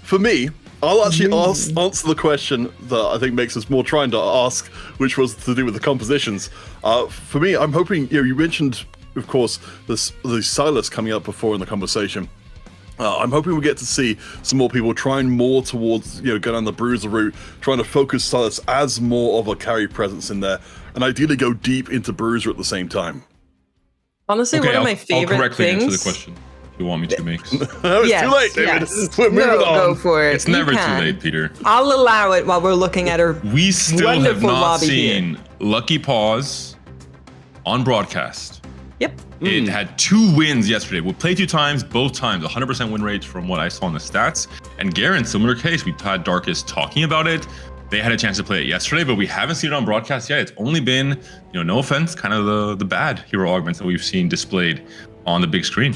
E: For me, I'll actually answer the question that I think makes us more trying to ask, which was to do with the compositions. For me, I'm hoping, you mentioned, of course, the Silas coming up before in the conversation. I'm hoping we get to see some more people trying more towards, go down the Bruiser route, trying to focus Silas as more of a carry presence in there, and ideally go deep into Bruiser at the same time.
D: Honestly, one of my favorite
F: I'll correctly
D: things...
F: answer the question if you want me to, Mix.
E: It's too late, David. We're moving on.
D: Go for it.
F: It's never too late, Peter.
D: I'll allow it while we're looking at our
F: We still have
D: wonderful
F: not
D: lobby
F: seen
D: here.
F: Lucky Paws on broadcast.
D: Yep.
F: It had 2 wins yesterday. We played 2 times, both times 100% win rates from what I saw in the stats. And Garen, similar case, we had Darkest talking about it. They had a chance to play it yesterday, but we haven't seen it on broadcast yet. It's only been, no offense, kind of the bad hero augments that we've seen displayed on the big screen.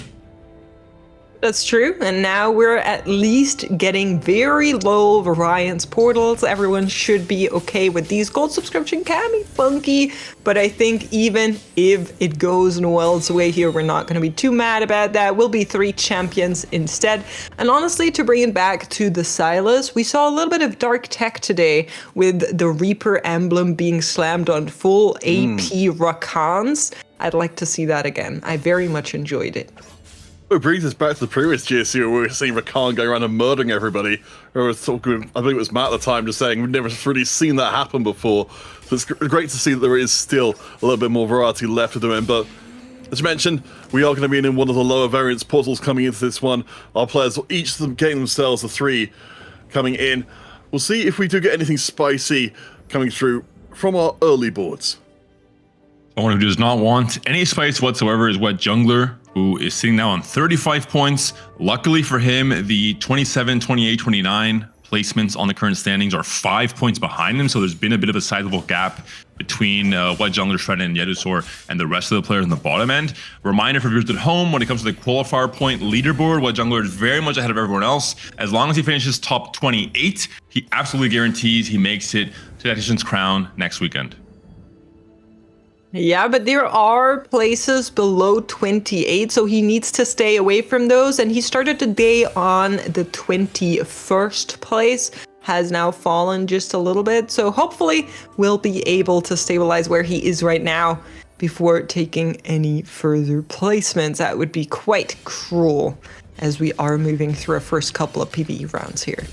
D: That's true, and now we're at least getting very low variance portals. Everyone should be okay with these. Gold subscription can be funky, but I think even if it goes Noel's way here, we're not going to be too mad about that. We'll be 3 champions instead. And honestly, to bring it back to the Silas, we saw a little bit of dark tech today with the Reaper emblem being slammed on full AP Rakans. I'd like to see that again. I very much enjoyed it.
E: It brings us back to the previous GSU where we were seeing Rakan going around and murdering everybody. I was talking, I think it was Matt at the time, just saying we've never really seen that happen before. So it's great to see that there is still a little bit more variety left of them. But As you mentioned, we are going to be in one of the lower variance portals coming into this one. Our players, each of them getting themselves the 3 coming in. We'll see if we do get anything spicy coming through from our early boards.
F: Someone who does not want any spice whatsoever is Wet Jungler, who is sitting now on 35 points. Luckily for him, the 27, 28, 29 placements on the current standings are 5 points behind him, so there's been a bit of a sizable gap between Wet Jungler, Shredder, and Yedusaur and the rest of the players on the bottom end. Reminder for viewers at home, when it comes to the qualifier point leaderboard, Wet Jungler is very much ahead of everyone else. As long as he finishes top 28, he absolutely guarantees he makes it to Tactician's crown next weekend.
D: Yeah, but there are places below 28, so he needs to stay away from those. And he started the day on the 21st place, has now fallen just a little bit. So hopefully we'll be able to stabilize where he is right now before taking any further placements. That would be quite cruel as we are moving through our first couple of PvE rounds here.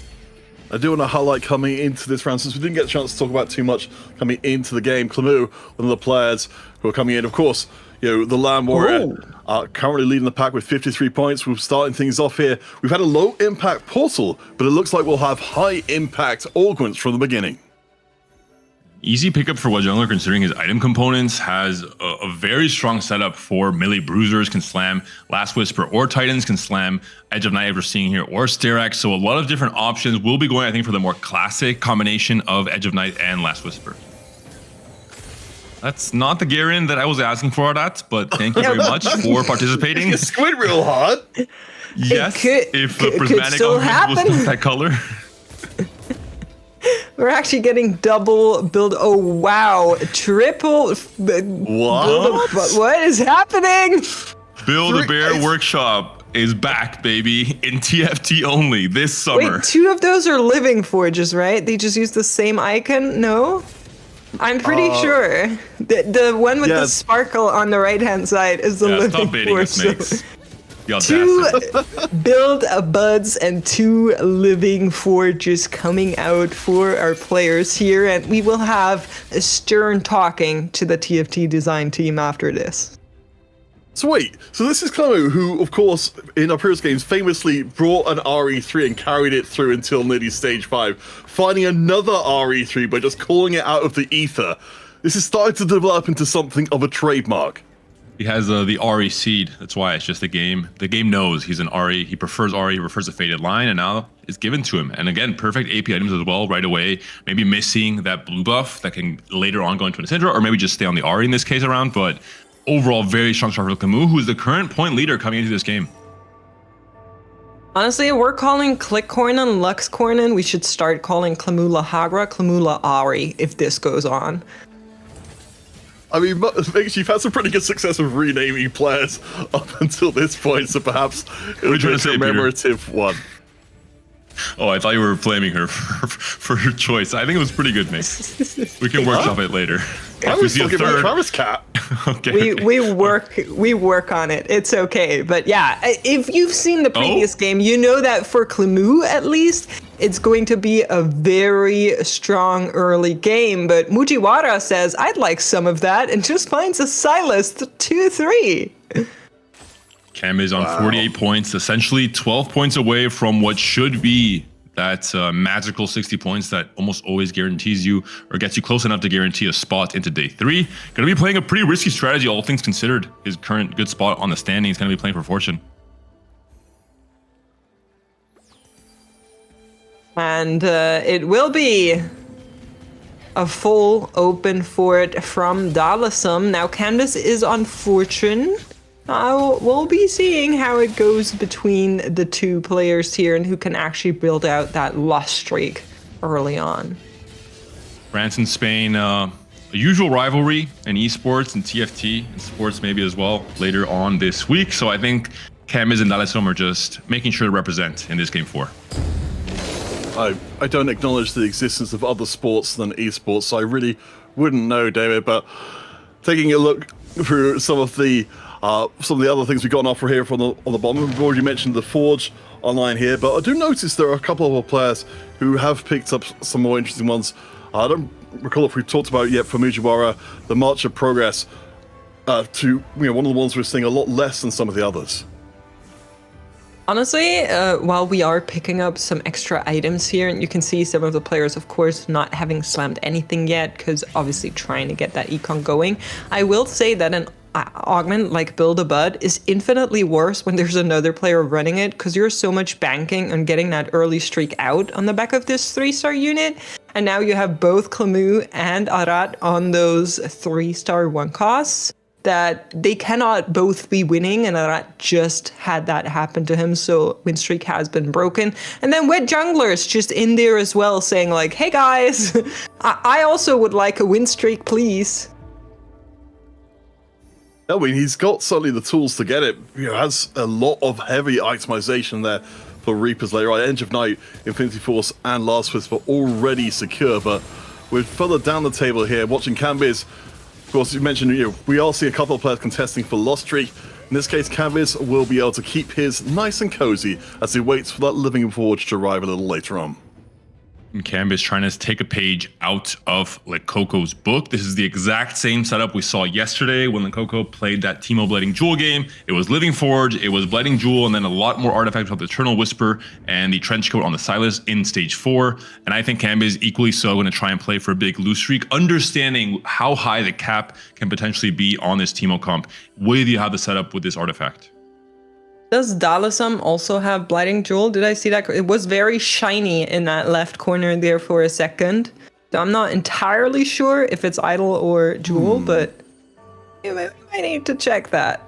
E: I do want to highlight coming into this round, since we didn't get a chance to talk about too much coming into the game, Clamu, one of the players who are coming in. Of course, the Land Warrior are currently leading the pack with 53 points. We're starting things off here. We've had a low impact portal, but it looks like we'll have high impact augments from the beginning.
F: Easy pickup for Wet Jungler, considering his item components. Has a very strong setup for melee bruisers, can slam Last Whisper or Titans, can slam Edge of Night, as we're seeing here, or Styrax. So a lot of different options. We'll be going, I think, for the more classic combination of Edge of Night and Last Whisper. That's not the Garen that I was asking for that, but thank you very much for participating.
E: You squid real hard.
F: Yes, if the prismatic augment was that color.
D: We're actually getting double build. Oh, wow. Triple.
F: What?
D: What is happening?
F: Build-A-Bear Workshop is back, baby, in TFT only this summer.
D: Wait, 2 of those are living forges, right? They just use the same icon? No? I'm pretty sure. The one with the sparkle on the right-hand side is the living
F: stop baiting
D: forge.
F: us, mates.
D: 2 build-a-buds and 2 living forges coming out for our players here, and we will have a stern talking to the TFT design team after this.
E: So wait, so this is Clamu, who, of course, in our previous games, famously brought an RE3 and carried it through until nearly stage 5, finding another RE3 by just calling it out of the ether. This is starting to develop into something of a trademark.
F: He has the RE seed. That's why it's just a game. The game knows he's an RE. He prefers RE, he prefers a faded line, and now it's given to him. And again, perfect AP items as well right away. Maybe missing that blue buff that can later on go into an Syndra, or maybe just stay on the RE in this case around. But overall, very strong start for Camus, who is the current point leader coming into this game.
D: Honestly, we're calling Click Cornin, Lux Cornin. We should start calling Clamula Hagra, Clamula Ari if this goes on.
E: I mean, you've had some pretty good success with renaming players up until this point, so perhaps it would be a commemorative one.
F: Oh, I thought you were blaming her for her choice. I think it was pretty good, mate. We can workshop it later.
E: I was talking about Travis Cat.
F: Okay.
D: We work on it. It's okay. But yeah, if you've seen the previous game, you know that for Clamu at least, it's going to be a very strong early game. But Mujiwara says, I'd like some of that, and just finds a Silas 2-3.
F: Cam is on 48 points, essentially 12 points away from what should be that magical 60 points that almost always guarantees you, or gets you close enough to guarantee a spot into day 3. Going to be playing a pretty risky strategy, all things considered. His current good spot on the standing is going to be playing for Fortune.
D: And it will be a full open fort from Dalasum. Now Candace is on Fortune. We'll be seeing how it goes between the 2 players here and who can actually build out that loss streak early on.
F: France and Spain, a usual rivalry in esports and TFT and sports maybe as well later on this week. So I think Camis and Dalasum are just making sure to represent in this game 4.
E: I don't acknowledge the existence of other sports than esports, so I really wouldn't know, David, but taking a look through some of the other things we got on offer here on the bottom. We've already mentioned the Forge online here, but I do notice there are a couple of other players who have picked up some more interesting ones. I don't recall if we've talked about it yet for Mujiwara, the March of Progress. to one of the ones we're seeing a lot less than some of the others.
D: Honestly, while we are picking up some extra items here, and you can see some of the players, of course, not having slammed anything yet, because obviously trying to get that econ going, I will say that an augment like Build-A-Bud is infinitely worse when there's another player running it, because you're so much banking on getting that early streak out on the back of this 3-star unit, and now you have both Clemu and Arat on those 3-star 1 costs, that they cannot both be winning, and Arat just had that happen to him, so win streak has been broken. And then Wet Jungler's just in there as well, saying like, hey guys, I also would like a win streak, please.
E: I mean, he's got certainly the tools to get it. He has a lot of heavy itemization there for Reapers later on. Edge of Night, Infinity Force, and Last Whisper already secure, but we're further down the table here, watching Cambiz. Of course, you mentioned, we are seeing a couple of players contesting for Lost Streak. In this case, Cambiz will be able to keep his nice and cozy as he waits for that Living Forge to arrive a little later on.
F: And Cambiz trying to take a page out of Coco's book. This is the exact same setup we saw yesterday when Coco played that Teemo Blighting Jewel game. It was Living Forge, it was Blighting Jewel, and then a lot more artifacts with the Eternal Whisper and the Trenchcoat on the Silas in stage 4. And I think Cambiz equally so going to try and play for a big loose streak, understanding how high the cap can potentially be on this Teemo comp. Way do you have the setup with this artifact?
D: Does Dalasum also have Blighting Jewel? Did I see that? It was very shiny in that left corner there for a second. So I'm not entirely sure if it's Idol or Jewel, but you might need to check that.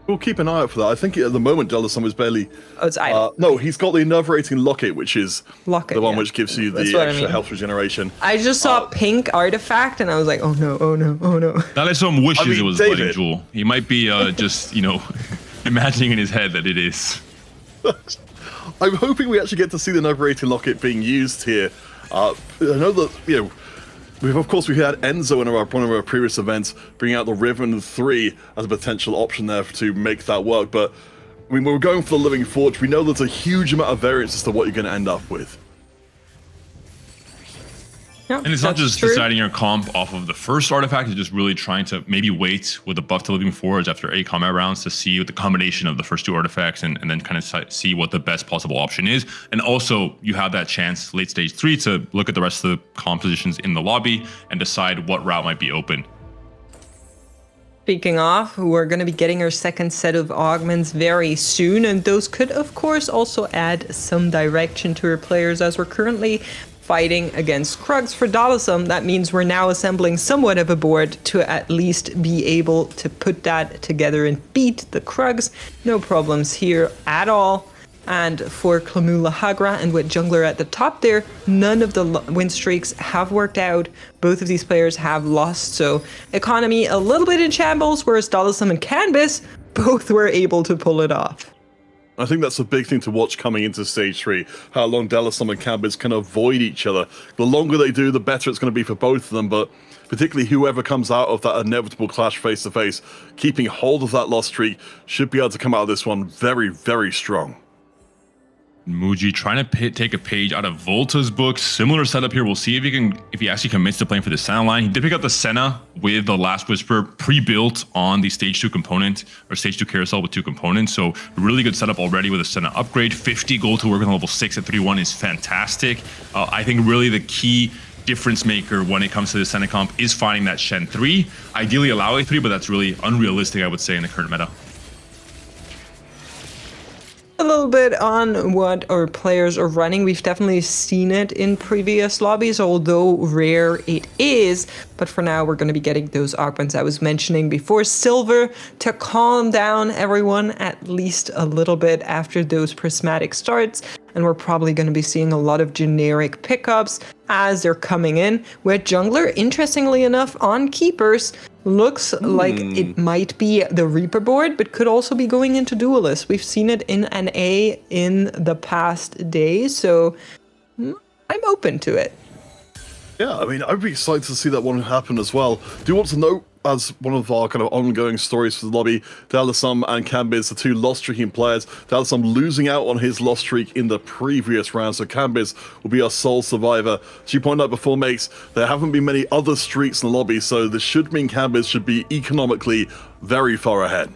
E: We'll keep an eye out for that. I think at the moment Dalasum is barely...
D: Oh, it's Idol.
E: No, he's got the Enervating Locket, which is the one which gives you the extra health regeneration.
D: I just saw pink artifact and I was like, oh no, oh no, oh no.
F: Dalasum wishes it was Blighting Jewel. He might be just, imagining in his head that it is.
E: I'm hoping we actually get to see the Enervating Locket being used here. I know that, we've had Enzo in one of our previous events bringing out the Riven 3 as a potential option there to make that work, but I mean, we're going for the Living Forge. We know there's a huge amount of variance as to what you're going to end up with.
D: Yeah,
F: and it's not just deciding your comp off of the first artifact, it's just really trying to maybe wait with the buff to Living Forge after 8 combat rounds to see what the combination of the first 2 artifacts and then kind of see what the best possible option is. And also, you have that chance late stage 3 to look at the rest of the compositions in the lobby and decide what route might be open.
D: Speaking of, we're going to be getting our second set of augments very soon, and those could, of course, also add some direction to our players as we're currently fighting against Krugs for Dalasum. That means we're now assembling somewhat of a board to at least be able to put that together and beat the Krugs. No problems here at all. And for Clemu Lahagra and with Jungler at the top there, none of the win streaks have worked out. Both of these players have lost, so economy a little bit in shambles, whereas Dalasum and Cambiz both were able to pull it off.
E: I think that's a big thing to watch coming into stage 3, how long Dalasum and Cambiz can avoid each other. The longer they do, the better it's going to be for both of them, but particularly whoever comes out of that inevitable clash face-to-face, keeping hold of that lost streak, should be able to come out of this one very, very strong.
F: Muji trying to take a page out of Volta's book. Similar setup here. We'll see if he actually commits to playing for the Senna line. He did pick up the Senna with the Last Whisper pre-built on the stage 2 component, or stage 2 carousel with 2 components. So really good setup already with a Senna upgrade. 50 gold to work on level 6 at 3-1 is fantastic. I think really the key difference maker when it comes to the Senna comp is finding that Shen 3. Ideally allow A3, but that's really unrealistic, I would say, in the current meta.
D: A little bit on what our players are running. We've definitely seen it in previous lobbies, although rare it is. But for now, we're going to be getting those augments I was mentioning before. Silver to calm down everyone at least a little bit after those prismatic starts. And we're probably going to be seeing a lot of generic pickups as they're coming in. With Jungler, interestingly enough, on Keepers, looks like it might be the Reaper board, but could also be going into Duelist. We've seen it in an A in the past days, so I'm open to it.
E: Yeah, I mean, I'd be excited to see that one happen as well. Do you want to know as one of our kind of ongoing stories for the lobby, Dalasum and Cambiz, the two loss streaking players. Dalasum losing out on his loss streak in the previous round, so Cambiz will be our sole survivor. As you pointed out before, Makes, there haven't been many other streaks in the lobby, so this should mean Cambiz should be economically very far ahead.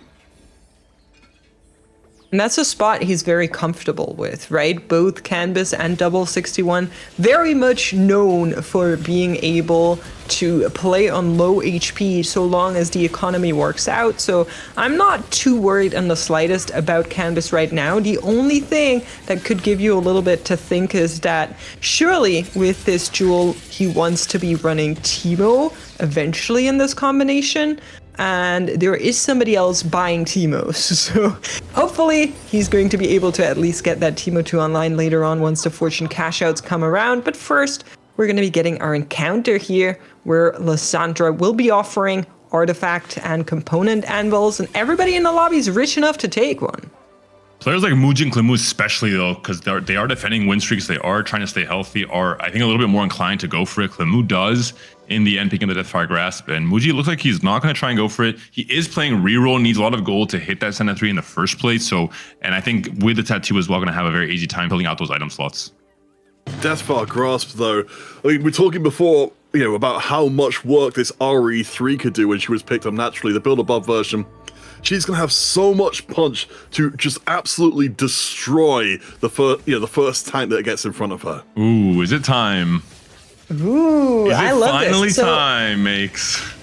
D: And that's a spot he's very comfortable with, right? Both Canvas and Double 61 very much known for being able to play on low HP so long as the economy works out. So I'm not too worried in the slightest about Canvas right now. The only thing that could give you a little bit to think is that surely with this duel, he wants to be running Teemo eventually in this combination. And there is somebody else buying Teemos. So hopefully he's going to be able to at least get that Teemo 2 online later on once the Fortune cash outs come around. But first, we're going to be getting our encounter here where Lysandra will be offering artifact and component anvils, and everybody in the lobby is rich enough to take one.
F: Players like Muji and Klimu especially though, because they are defending win streaks, they are trying to stay healthy, are I think a little bit more inclined to go for it. Klimu does in the end picking the Deathfire Grasp, and Muji looks like he's not going to try and go for it. He is playing reroll, needs a lot of gold to hit that Sentinel 3 in the first place, so, and I think with the tattoo as well, going to have a very easy time filling out those item slots.
E: Deathfire Grasp though, I mean, we're talking before, you know, about how much work this RE3 could do when she was picked up naturally, the build above version. She's going to have so much punch to just absolutely destroy the first tank that gets in front of her.
F: Ooh, is it time?
D: Ooh, I love this.
F: Finally time, Makes.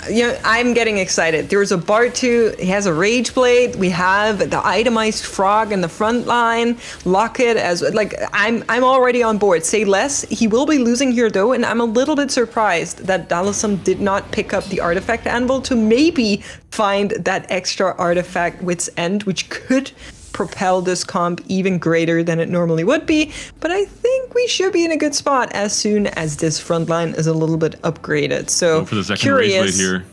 D: I'm getting excited. There's a Bard 2, he has a Rage Blade, we have the itemized frog in the front line, Locket as like I'm already on board. Say less. He will be losing here though, and I'm a little bit surprised that Dalasum did not pick up the artifact anvil to maybe find that extra artifact Wit's End, which could propel this comp even greater than it normally would be, but I think we should be in a good spot as soon as this front line is a little bit upgraded. So
F: go for the second Rage Blade here.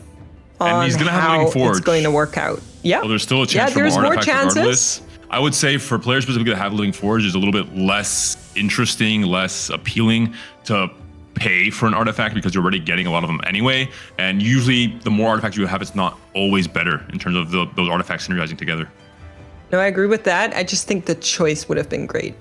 F: And he's gonna have Living Forge.
D: It's going to work out. Yeah.
F: Well, there's still a chance for
D: there's
F: more
D: more
F: artifacts
D: chances.
F: regardless. I would say for players specifically that have Living Forge is a little bit less interesting, less appealing to pay for an artifact because you're already getting a lot of them anyway. And usually the more artifacts you have, it's not always better in terms of those artifacts synergizing together.
D: No, I agree with that. I just think the choice would have been great.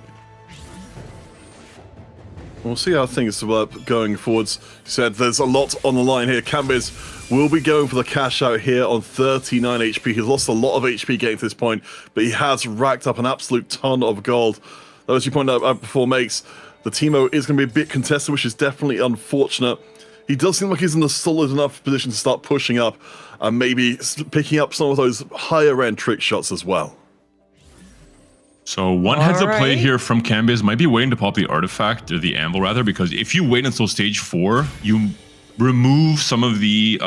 E: We'll see how things develop going forwards. Said there's a lot on the line here. Cambiz will be going for the cash out here on 39 HP. He's lost a lot of HP getting to this point, but he has racked up an absolute ton of gold. Though, as you pointed out before, Makes, the Teemo is going to be a bit contested, which is definitely unfortunate. He does seem like he's in a solid enough position to start pushing up and maybe picking up some of those higher end trick shots as well.
F: So one heads up play here from Cambiz might be waiting to pop the artifact, or the anvil rather, because if you wait until stage 4, you remove some of the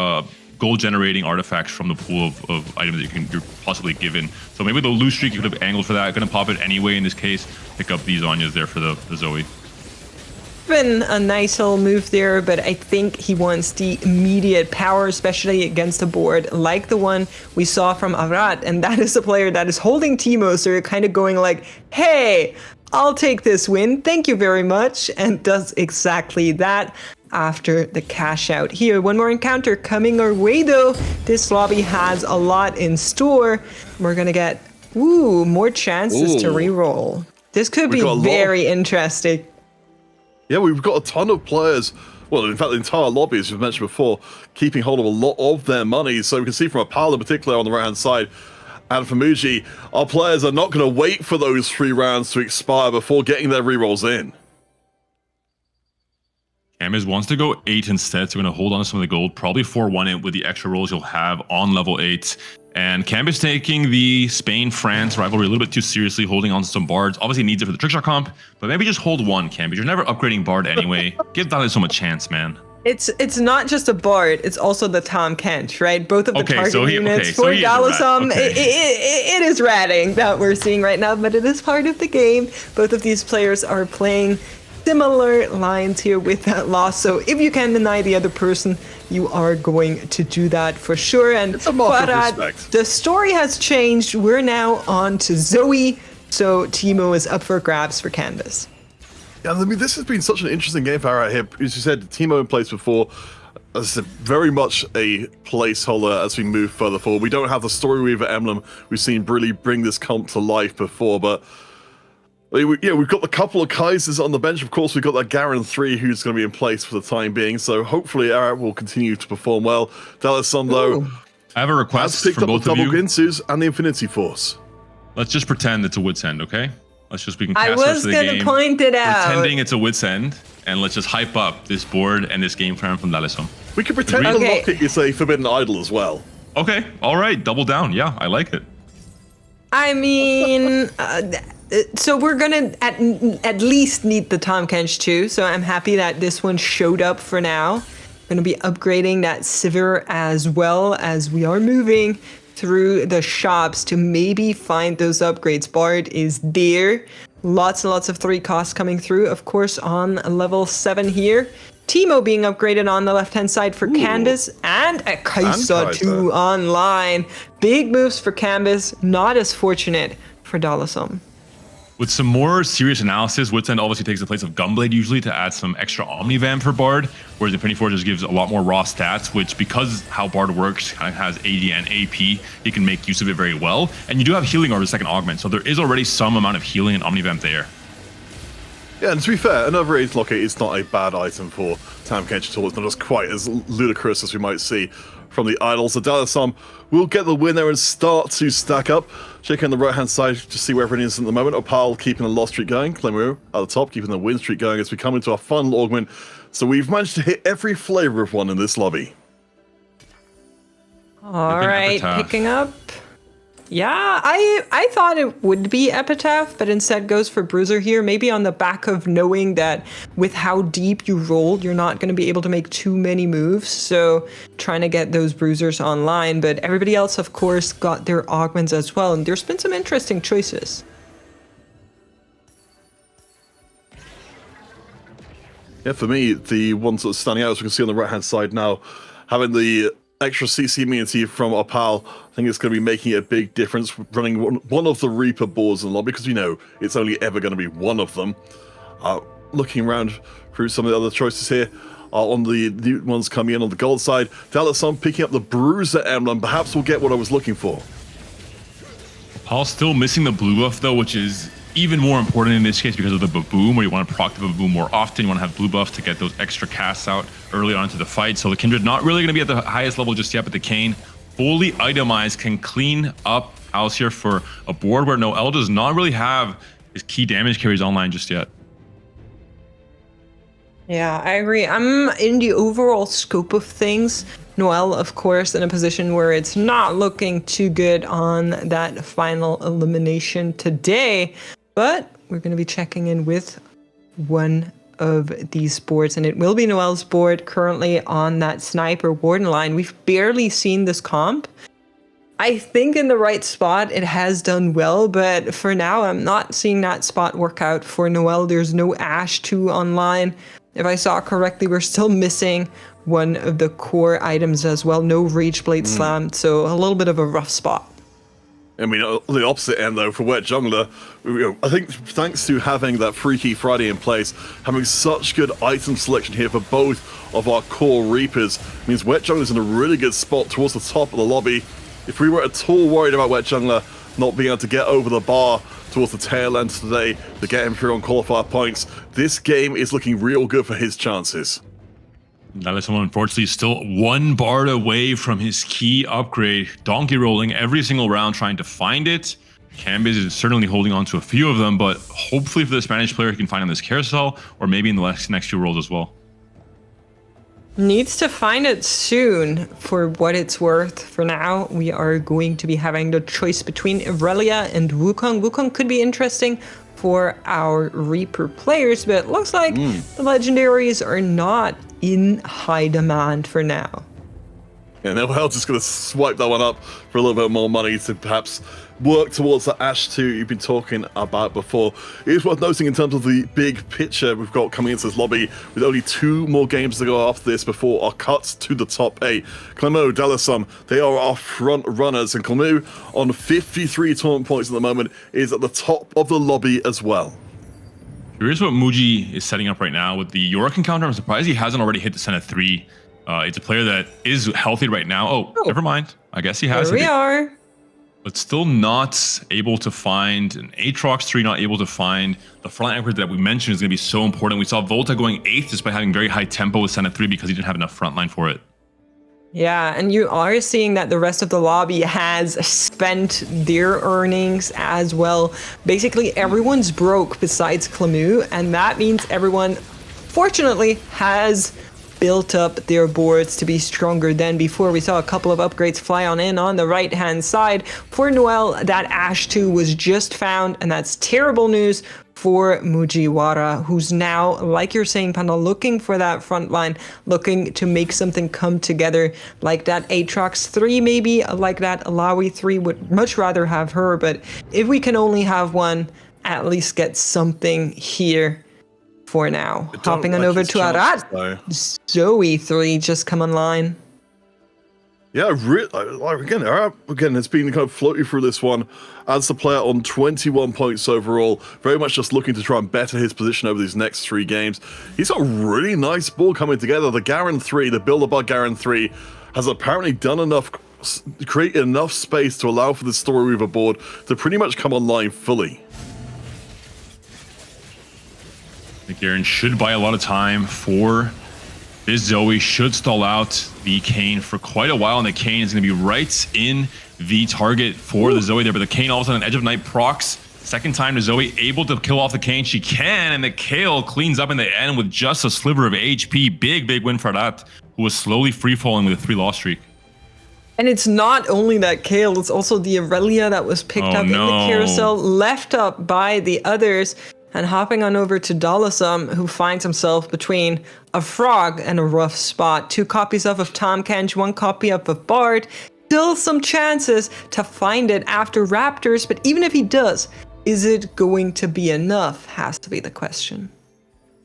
F: gold generating artifacts from the pool of items that you're possibly given. So maybe the loose streak you could have angled for that, gonna pop it anyway in this case, pick up these Anyas there for the Zoe.
D: Been a nice little move there, but I think he wants the immediate power, especially against a board like the one we saw from Avrat, and that is a player that is holding Teemo, so you're kind of going like, hey, I'll take this win, thank you very much, and does exactly that after the cash out here. One more encounter coming our way though. This lobby has a lot in store. We're gonna get, more chances to reroll. This could be very interesting.
E: Yeah, we've got a ton of players, well, in fact, the entire lobby, as you've mentioned before, keeping hold of a lot of their money. So we can see from Apal in particular on the right-hand side, and for Muji, our players are not going to wait for those 3 rounds to expire before getting their rerolls in.
F: Cambiz wants to go 8 instead, so we're going to hold on to some of the gold, probably 4-1 it with the extra rolls you'll have on level 8. And Cambiz taking the Spain-France rivalry a little bit too seriously, holding on to some bards. Obviously needs it for the trickshot comp, but maybe just hold one, Cambiz. You're never upgrading bard anyway. Give Dalasum a chance, man.
D: It's not just a bard, it's also the Tom Kent, right? Both of the target units for Dalasum. It is ratting that we're seeing right now, but it is part of the game. Both of these players are playing similar lines here with that loss, so if you can deny the other person, you are going to do that for sure. And the story has changed. We're now on to Zoe, so Teemo is up for grabs for Canvas.
E: Yeah, I mean, this has been such an interesting game for Arat here. As you said, Teemo in place before. as I said, very much a placeholder as we move further forward. We don't have the Story Weaver emblem we've seen really bring this comp to life before, but we've got a couple of Kaisers on the bench. Of course, we've got that Garen 3 who's going to be in place for the time being, so hopefully Arat will continue to perform well. Dalasan, though,
F: I have a request
E: has picked
F: for
E: up
F: both
E: the
F: of
E: double
F: you.
E: Ginsus and the Infinity Force.
F: Let's just pretend it's a Wit's End, okay? We can
D: I
F: cast
D: was going to point it out.
F: Pretending it's a Wit's End, and let's just hype up this board and this game plan from Dalasan.
E: We could pretend the Locket is a Forbidden Idol as well.
F: Okay, all right, double down. Yeah, I like it.
D: I mean, so we're gonna at least need the Tahm Kench too. So I'm happy that this one showed up for now. Going to be upgrading that Sivir as well as we are moving through the shops to maybe find those upgrades. Bard is there. Lots and lots of 3 costs coming through. Of course, on level 7 here. Teemo being upgraded on the left-hand side for Canvas, and a Kai'Sa 2 online. Big moves for Canvas, not as fortunate for Dalasan.
F: With some more serious analysis, Wit's End obviously takes the place of Gunblade usually to add some extra Omnivamp for Bard, whereas Infinity Force just gives a lot more raw stats, which because how Bard works, kind of has AD and AP, he can make use of it very well. And you do have healing over the second augment, so there is already some amount of healing and Omnivamp there.
E: Yeah, and to be fair, another Ace Locket is not a bad item for Tahm Kench at all. It's not just quite as ludicrous as we might see from the idols. So Dalasan will get the win there and start to stack up. Checking on the right-hand side to see where everything is at the moment. Opal keeping the loss streak going. Clemu at the top, keeping the win streak going as we come into our final augment. So we've managed to hit every flavor of one in this lobby.
D: All right, picking up. Yeah, I thought it would be Epitaph, but instead goes for Bruiser here. Maybe on the back of knowing that with how deep you rolled, you're not going to be able to make too many moves. So trying to get those Bruisers online. But everybody else, of course, got their augments as well. And there's been some interesting choices.
E: Yeah, for me, the ones that are standing out, as we can see on the right-hand side now, having the extra CC immunity from Opal, I think it's going to be making a big difference running one of the Reaper boards in the lobby, because we know it's only ever going to be one of them. Looking around through some of the other choices here, on the new ones coming in on the gold side, Dalasan picking up the Bruiser emblem. Perhaps we'll get what I was looking for.
F: Opal's still missing the blue buff though, which is even more important in this case because of the Baboom, where you want to proc the Baboom more often. You want to have blue buffs to get those extra casts out early on into the fight. So the Kindred not really going to be at the highest level just yet, but the Kayn, fully itemized, can clean up Alcir for a board where Noel does not really have his key damage carries online just yet.
D: Yeah, I agree. I'm in the overall scope of things. Noel, of course, in a position where it's not looking too good on that final elimination today. But we're going to be checking in with one of these boards, and it will be Noel's board currently on that Sniper Warden line. We've barely seen this comp. I think in the right spot it has done well, but for now I'm not seeing that spot work out for Noel. There's no Ashe 2 online. If I saw correctly, we're still missing one of the core items as well. No Rage Blade Slam, so a little bit of a rough spot.
E: I mean, on the opposite end, though, for Wet Jungler, I think thanks to having that Freaky Friday in place, having such good item selection here for both of our core Reapers, means Wet Jungler's in a really good spot towards the top of the lobby. If we were at all worried about Wet Jungler not being able to get over the bar towards the tail end today to get him through on qualifier points, this game is looking real good for his chances.
F: Dalasan, unfortunately, still one Bard away from his key upgrade. Donkey rolling every single round trying to find it. Canvas is certainly holding on to a few of them, but hopefully for the Spanish player he can find on this carousel, or maybe in the next few rolls as well.
D: Needs to find it soon for what it's worth. For now, we are going to be having the choice between Irelia and Wukong. Wukong could be interesting for our Reaper players, but it looks like the legendaries are not in high demand for now.
E: Yeah, Noel just going to swipe that one up for a little bit more money to perhaps work towards the Ashe 2 you've been talking about before. It is worth noting in terms of the big picture we've got coming into this lobby, with only 2 more games to go after this before our cuts to the top 8. Clemu, Dalasan, they are our front runners, and Clemu, on 53 tournament points at the moment, is at the top of the lobby as well.
F: Curious what Muji is setting up right now with the Yorick encounter. I'm surprised he hasn't already hit the Senate 3. It's a player that is healthy right now. Oh, never mind. I guess he has.
D: Here we are.
F: But still not able to find an Aatrox 3, not able to find the front effort that we mentioned is going to be so important. We saw Volta going 8th despite having very high tempo with Senna 3 because he didn't have enough frontline for it.
D: Yeah, and you are seeing that the rest of the lobby has spent their earnings as well. Basically, everyone's broke besides Clamu, and that means everyone, fortunately, has built up their boards to be stronger than before. We saw a couple of upgrades fly on in on the right-hand side. For Noel, that Ash 2 was just found, and that's terrible news for Mujiwara, who's now, like you're saying, Panda, looking for that front line, looking to make something come together, like that Aatrox 3 maybe, like that Alawi 3. Would much rather have her, but if we can only have one, at least get something here for now. Hopping on over to Arad. Zoe 3 just come online.
E: Yeah, again, it's been kind of floating through this one as the player on 21 points overall, very much just looking to try and better his position over these next 3 games. He's got a really nice ball coming together. The Garen 3, the build about Garen 3, has apparently done enough, created enough space to allow for the Story Weaver board to pretty much come online fully.
F: The Garen should buy a lot of time for this Zoe, should stall out the Kayn for quite a while, and the Kayn is going to be right in the target for the Zoe there, but the Kayn all of a sudden Edge of Night procs. Second time to Zoe, able to kill off the Kayn. She can, and the Kale cleans up in the end with just a sliver of HP. Big win for that, who was slowly free-falling with a 3-loss streak.
D: And it's not only that Kale, it's also the Aurelia that was picked up in the carousel, left up by the others. And hopping on over to Dalasum, who finds himself between a frog and a rough spot. 2 copies of Tom Kench, 1 copy of Bard. Still some chances to find it after Raptors, but even if he does, is it going to be enough? Has to be the question.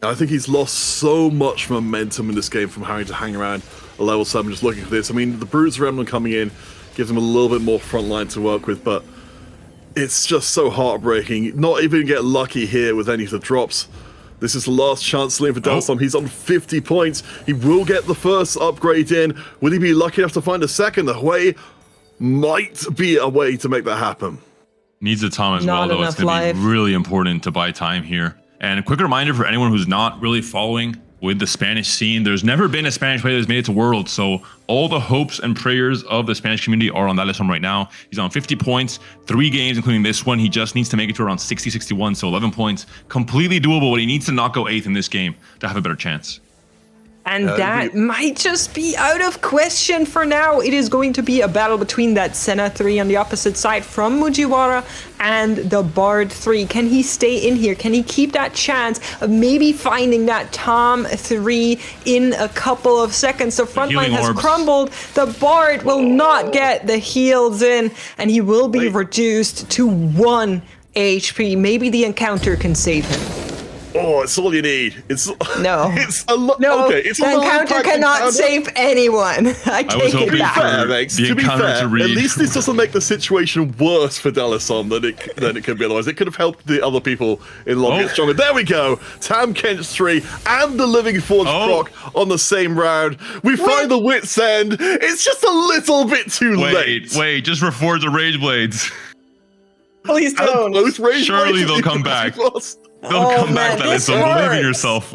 E: I think he's lost so much momentum in this game from having to hang around a level 7 just looking for this. I mean, the Bruiser Emblem coming in gives him a little bit more front line to work with, but it's just so heartbreaking. Not even get lucky here with any of the drops. This is the last chance for Dalasum. He's on 50 points. He will get the first upgrade in. Will he be lucky enough to find a second? The Hui might be a way to make that happen.
F: Needs a Tom as well, though. It's going to be really important to buy time here. And a quick reminder for anyone who's not really following with the Spanish scene, there's never been a Spanish player that's made it to Worlds, so all the hopes and prayers of the Spanish community are on Dalasum right now. He's on 50 points, 3 games, including this one. He just needs to make it to around 60, 61, so 11 points. Completely doable, but he needs to not go 8th in this game to have a better chance.
D: And that might just be out of question for now. It is going to be a battle between that Senna 3 on the opposite side from Mujiwara and the Bard 3. Can he stay in here? Can he keep that chance of maybe finding that Tom 3 in a couple of seconds? The front line has crumbled. The Bard will not get the heals in, and he will be reduced to 1 HP. Maybe the encounter can save him.
E: Oh, it's all you need. It's
D: no.
E: It's a lot.
D: No,
E: okay, it's
D: the encounter cannot save anyone. I take it back.
E: To be fair, at least this doesn't make the situation worse for Dalasum than it could be otherwise. It could have helped the other people in lobby get stronger. There we go. Tam Kench 3 and the Living Forge proc on the same round. We find the Wit's End. It's just a little bit too late.
F: Wait, just reforge the Rage Blades.
D: Please don't.
F: Surely they'll come back. They'll come back, Dalasum. Believe in yourself.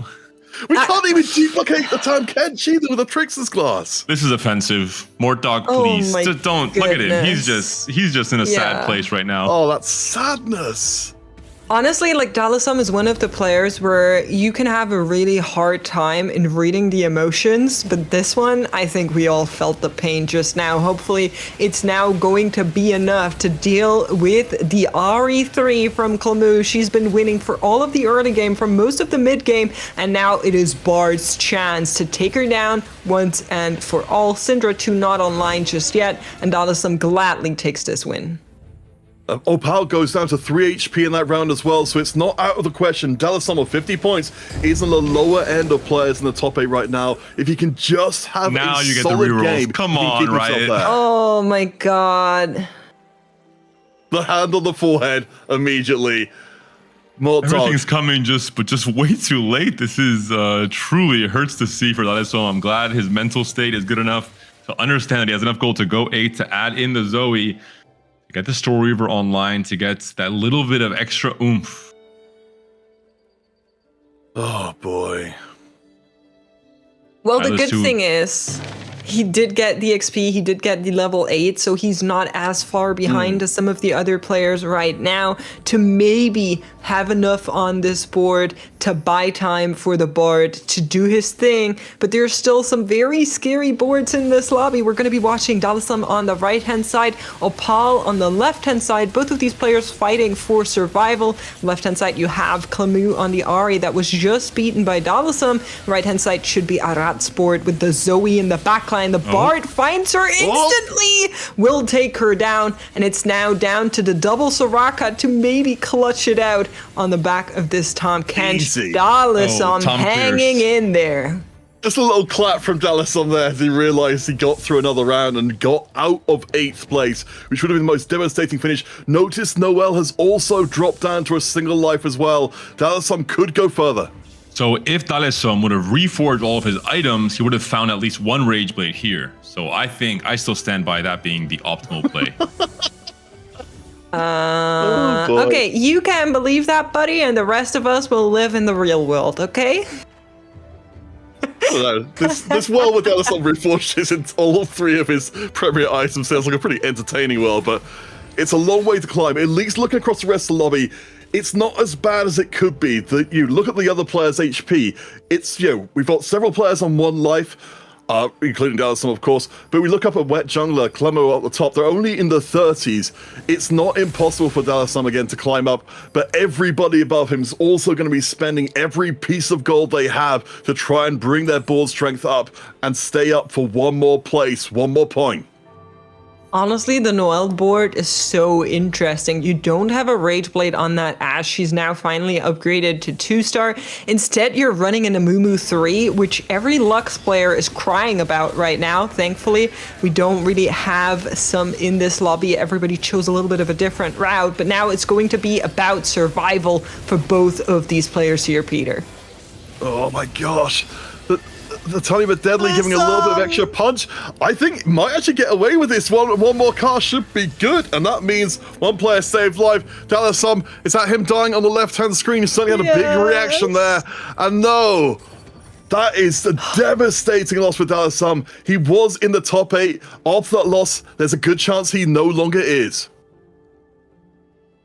E: We can't even duplicate the Tam Kench either with a Trickster's Glass.
F: This is offensive. Mortdog, please. Just don't. Look at him. He's just in a sad place right now.
E: Oh, that's sadness.
D: Honestly, like Dalasum is one of the players where you can have a really hard time in reading the emotions, but this one, I think we all felt the pain just now. Hopefully, it's now going to be enough to deal with the RE3 from Clamu. She's been winning for all of the early game, for most of the mid game, and now it is Bard's chance to take her down once and for all. Syndra 2 not online just yet, and Dalasum gladly takes this win.
E: Opal goes down to 3 HP in that round as well, so it's not out of the question. Dalasum of 50 points is on the lower end of players in the top 8 right now. If you can just have
F: now
E: a
F: you
E: solid
F: get the
E: game,
F: come on, Riot.
D: Oh my god.
E: The hand on the forehead immediately. More
F: Everything's coming but just way too late. This is truly, it hurts to see for Dalesom. I'm glad his mental state is good enough to understand that he has enough gold to go 8, to add in the Zoe, to get the Story Reaver online, to get that little bit of extra oomph.
E: Oh boy.
D: Well, the good thing is he did get the XP, he did get the level 8, so he's not as far behind as some of the other players right now to maybe have enough on this board to buy time for the Bard to do his thing. But there's still some very scary boards in this lobby. We're going to be watching Dalesom on the right-hand side, Opal on the left-hand side. Both of these players fighting for survival. Left-hand side, you have Clamu on the Ahri that was just beaten by Dalesom. Right-hand side should be Arat's board with the Zoe in the backline. The Bard finds her instantly, will take her down, and it's now down to the double Soraka to maybe clutch it out on the back of this Tom Kench. Dalesom hanging in there.
E: Just a little clap from Dalesom there as he realized he got through another round and got out of 8th place, which would have been the most devastating finish. Notice Noel has also dropped down to a single life as well. Dalesom could go further.
F: So if Dalesom would have reforged all of his items, he would have found at least one Rage Blade here. So I think I still stand by that being the optimal play.
D: Okay, you can believe that, buddy, and the rest of us will live in the real world, okay?
E: This world with Dalesom reforged in all 3 of his premier items sounds like a pretty entertaining world, but it's a long way to climb. At least looking across the rest of the lobby, it's not as bad as it could be. You look at the other players' HP, it's, we've got several players on 1 life, including Dalesom, of course, but we look up at Wet Jungler, Clemo at the top, they're only in the 30s. It's not impossible for Dalesom again to climb up, but everybody above him is also going to be spending every piece of gold they have to try and bring their board strength up and stay up for 1 more place, 1 more point.
D: Honestly, the Noelle board is so interesting. You don't have a Rage Blade on that Ashe. She's now finally upgraded to 2-star. Instead, you're running an Amumu 3, which every Lux player is crying about right now. Thankfully, we don't really have some in this lobby. Everybody chose a little bit of a different route, but now it's going to be about survival for both of these players here, Peter.
E: Oh my gosh. The tiny bit deadly, giving a little bit of extra punch. I think might actually get away with this one. 1 more car should be good, and that means 1 player saved life. Dalesom, is that him dying on the left-hand screen? He certainly had a big reaction there. And no, that is a devastating loss for Dalesom. He was in the top 8. After that loss, there's a good chance he no longer is.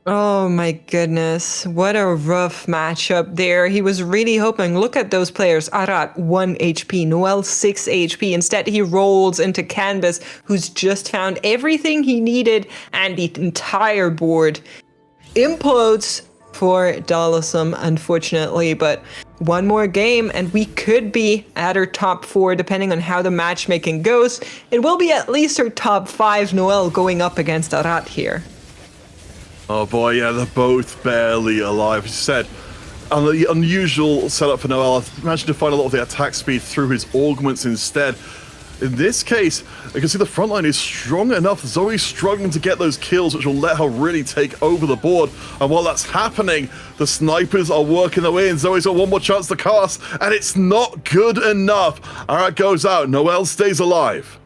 D: Oh my goodness, what a rough matchup there. He was really hoping, look at those players, Arat 1 HP, Noel 6 HP. Instead, he rolls into Canvas, who's just found everything he needed, and the entire board implodes for Dalesom, unfortunately. But 1 more game, and we could be at our top 4, depending on how the matchmaking goes. It will be at least our top 5, Noel going up against Arat here.
E: Oh boy, yeah, they're both barely alive. As you said, and the unusual setup for Noel, I managed to find a lot of the attack speed through his augments instead. In this case, you can see the front line is strong enough. Zoe's struggling to get those kills, which will let her really take over the board. And while that's happening, the snipers are working their way in. Zoe's got 1 more chance to cast, and it's not good enough. Arat goes out. Noel stays alive.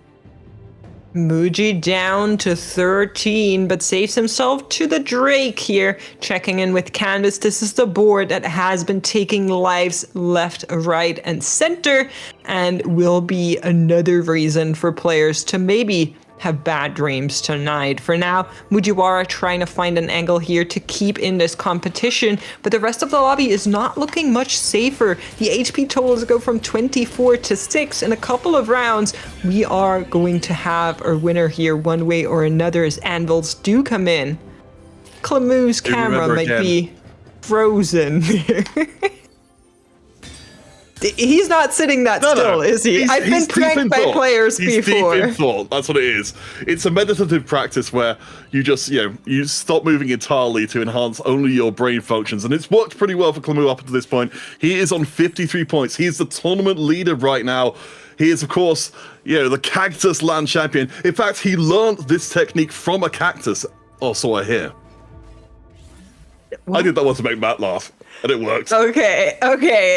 D: Muji down to 13, but saves himself to the Drake here. Checking in with Canvas. This is the board that has been taking lives left, right, and center, and will be another reason for players to maybe have bad dreams tonight. For now, Mujiwara trying to find an angle here to keep in this competition, but the rest of the lobby is not looking much safer. The HP totals go from 24 to 6 in a couple of rounds. We are going to have our winner here one way or another as anvils do come in. Clamu's camera might be frozen. He's not sitting that still, is he? I've been pranked by players before.
E: He's deep in thought. That's what it is. It's a meditative practice where you just, you stop moving entirely to enhance only your brain functions. And it's worked pretty well for Clamu up to this point. He is on 53 points. He is the tournament leader right now. He is, of course, the Cactus Land Champion. In fact, he learned this technique from a cactus, or so I hear. I did that one to make Matt laugh, and it worked.
D: Okay.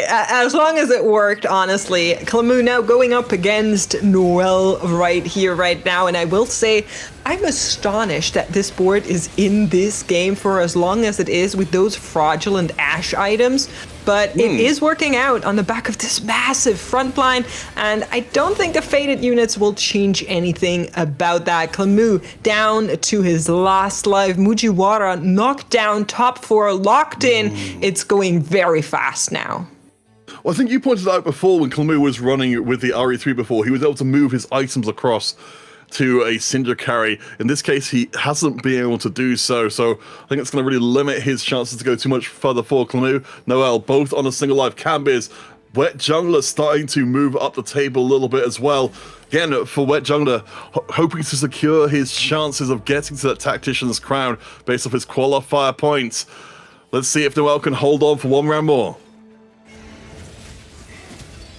D: As long as it worked, honestly. Clamu now going up against Noel right here, right now. And I will say, I'm astonished that this board is in this game for as long as it is with those fraudulent Ash items. But it is working out on the back of this massive front line, and I don't think the Fated units will change anything about that. Clamu down to his last life. Mujiwara knocked down, top 4, locked in. It's going very fast now.
E: Well, I think you pointed out before when Clamu was running with the RE3 before, he was able to move his items across to a Cinder carry. In this case, he hasn't been able to do so, so I think it's going to really limit his chances to go too much further for Clamu. Noel, both on a single life. Cambiz, Wet Jungler starting to move up the table a little bit as well. Again, for Wet Jungler, hoping to secure his chances of getting to that Tactician's crown based off his qualifier points. Let's see if Noel can hold on for one round more.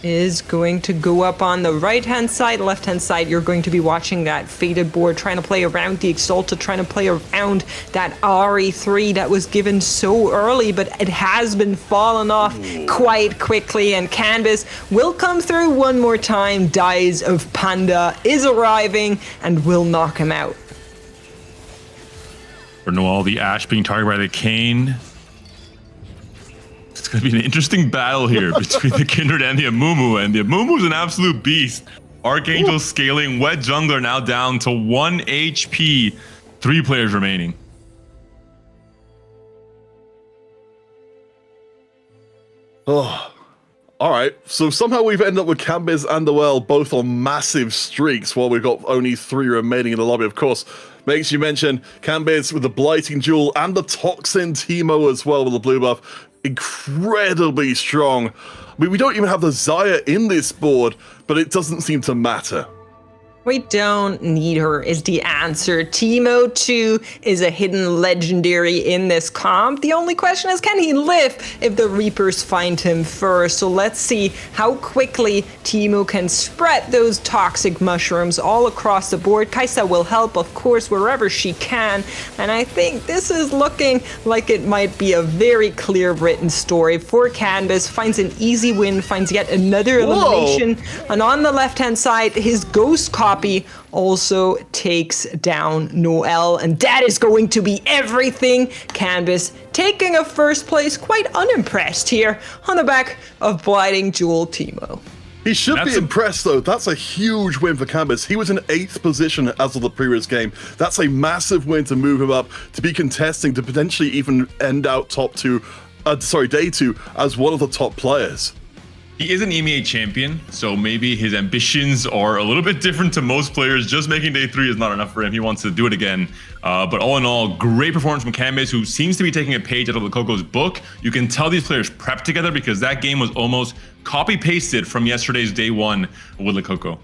D: Is going to go up on the right-hand side. Left-hand side, you're going to be watching that Fated board, trying to play around the Exalted, trying to play around that RE3 that was given so early, but it has been fallen off quite quickly, and Canvas will come through one more time. Dies of Panda is arriving and will knock him out.
F: For Noel, the Ash being targeted by the Kayn. It's going to be an interesting battle here between the Kindred and the Amumu, and the Amumu's an absolute beast. Archangel scaling, Wet Jungler now down to 1 HP, 3 players remaining.
E: Oh, all right. So somehow we've ended up with Cambiz and Noel both on massive streaks while we've got only 3 remaining in the lobby. Of course, makes you mention Cambiz with the Blighting Jewel and the Toxin Teemo as well with the blue buff. Incredibly strong. I mean, we don't even have the Xayah in this board, but it doesn't seem to matter.
D: We don't need her is the answer. Teemo 2 is a hidden legendary in this comp. The only question is, can he live if the Reapers find him first? So let's see how quickly Teemo can spread those toxic mushrooms all across the board. Kaisa will help, of course, wherever she can. And I think this is looking like it might be a very clear written story for Canvas. Finds an easy win, finds yet another elimination. And on the left-hand side, his ghost copy also takes down Noel, and that is going to be everything. Canvas taking a first place, quite unimpressed here on the back of Blighting Jewel Teemo.
E: He should be impressed, though. That's a huge win for Canvas. He was in 8th position as of the previous game. That's a massive win to move him up, to be contesting, to potentially even end out day 2 as one of the top players.
F: He is an EMEA champion, so maybe his ambitions are a little bit different to most players. Just making day 3 is not enough for him. He wants to do it again. But all in all, great performance from Canvas, who seems to be taking a page out of Lococo's book. You can tell these players prepped together because that game was almost copy-pasted from yesterday's day 1 with Lococo.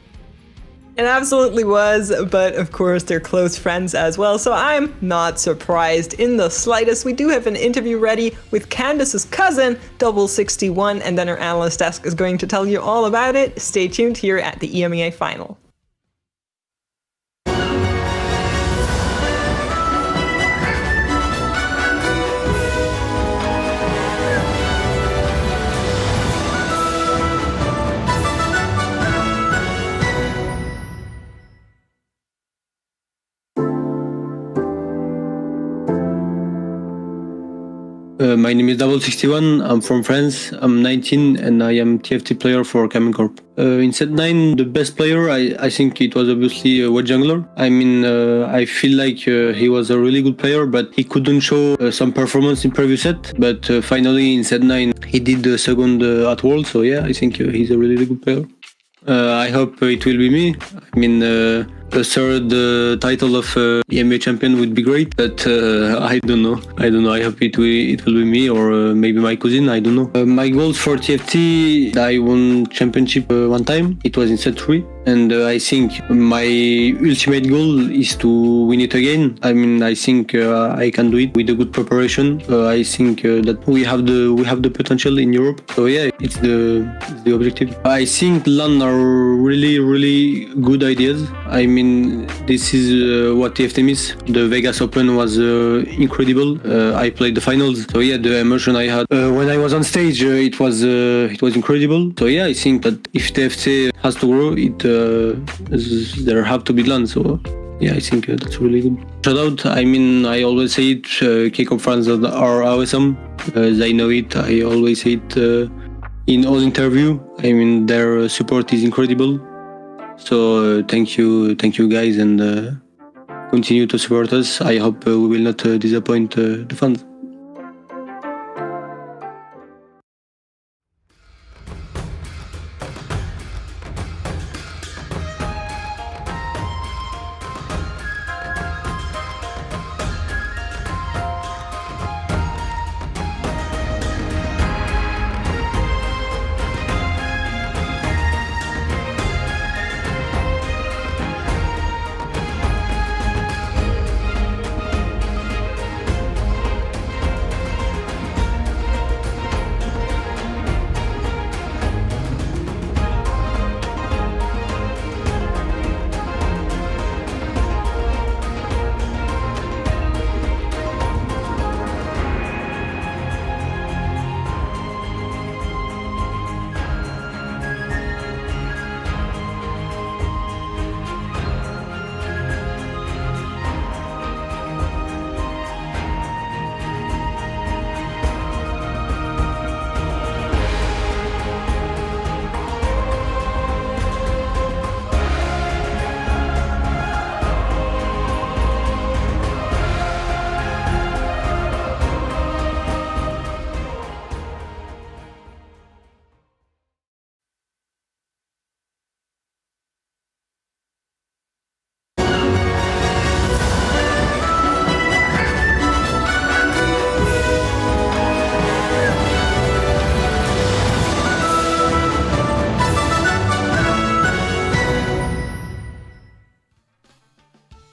D: It absolutely was, but of course they're close friends as well, so I'm not surprised in the slightest. We do have an interview ready with Candace's cousin, Double 61, and then our analyst desk is going to tell you all about it. Stay tuned here at the EMEA final.
P: My name is Double 61. I'm from France. I'm 19 and I am TFT player for Kamen Corp. In set 9, the best player, I think it was obviously Wet Jungler. I mean, I feel like he was a really good player, but he couldn't show some performance in previous set. But finally in set 9, he did the second at World. So yeah, I think he's a really good player. I hope it will be me. I mean, a third title of EMEA champion would be great, but I don't know. I hope it will be me or maybe my cousin. I don't know. My goals for TFT, I won championship one time. It was in set 3. And I think my ultimate goal is to win it again. I mean, I think I can do it with a good preparation. I think that we have the potential in Europe. So yeah, it's the objective. I think LAN are really good ideas. I mean, mean, this is what TFT means. The Vegas Open was incredible. I played the finals, so yeah, the emotion I had when I was on stage, it was incredible. So yeah, I think that if TFT has to grow, there have to be land. So yeah, I think that's really good. Shout out, I mean, I always say it, K-Cup fans are awesome. They know it. I always say it in all interview. I mean, their support is incredible. So thank you guys, and continue to support us. I hope we will not disappoint the fans.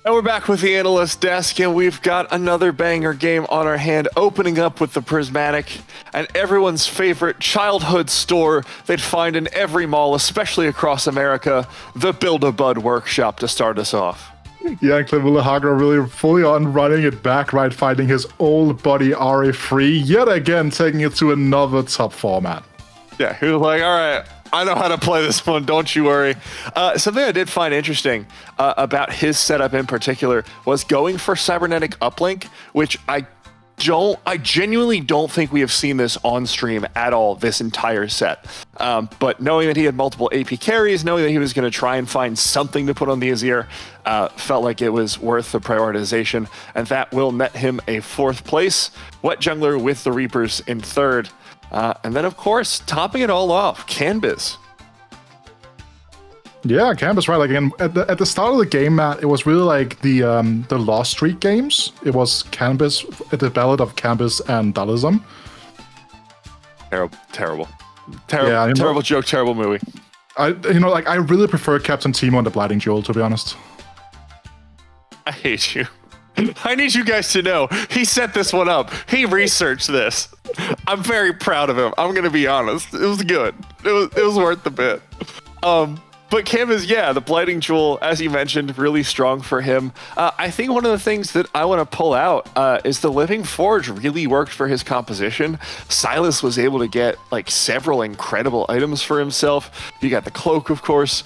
L: And we're back with the analyst desk, and we've got another banger game on our hand, opening up with the Prismatic, and everyone's favorite childhood store they'd find in every mall, especially across America, the Build-A-Bud Workshop, to start us off.
G: Yeah, Clint Hager really fully on running it back, right, finding his old buddy RA3, yet again taking it to another top format.
L: Yeah, he was like, all right, I know how to play this one, don't you worry. Something I did find interesting about his setup in particular was going for cybernetic uplink, which I genuinely don't think we have seen this on stream at all this entire set. But knowing that he had multiple AP carries, knowing that he was going to try and find something to put on the Azir, felt like it was worth the prioritization, and that will net him a 4th place. Wet Jungler with the Reapers in 3rd. And then, of course, topping it all off, Canvas.
G: Yeah, Canvas, right? Like, again, at the start of the game, Matt, it was really like the Lost Street games. It was the Ballad of Canvas and Dualism.
L: Terrible joke, terrible movie.
G: I really prefer Captain Timo and the Blighting Jewel, to be honest.
L: I hate you. I need you guys to know, he set this one up. He researched this. I'm very proud of him. I'm going to be honest. It was good. It was worth the bit. But Canvas, yeah, the Blighting Jewel, as you mentioned, really strong for him. I think one of the things that I want to pull out is the Living Forge really worked for his composition. Silas was able to get like several incredible items for himself. You got the cloak, of course.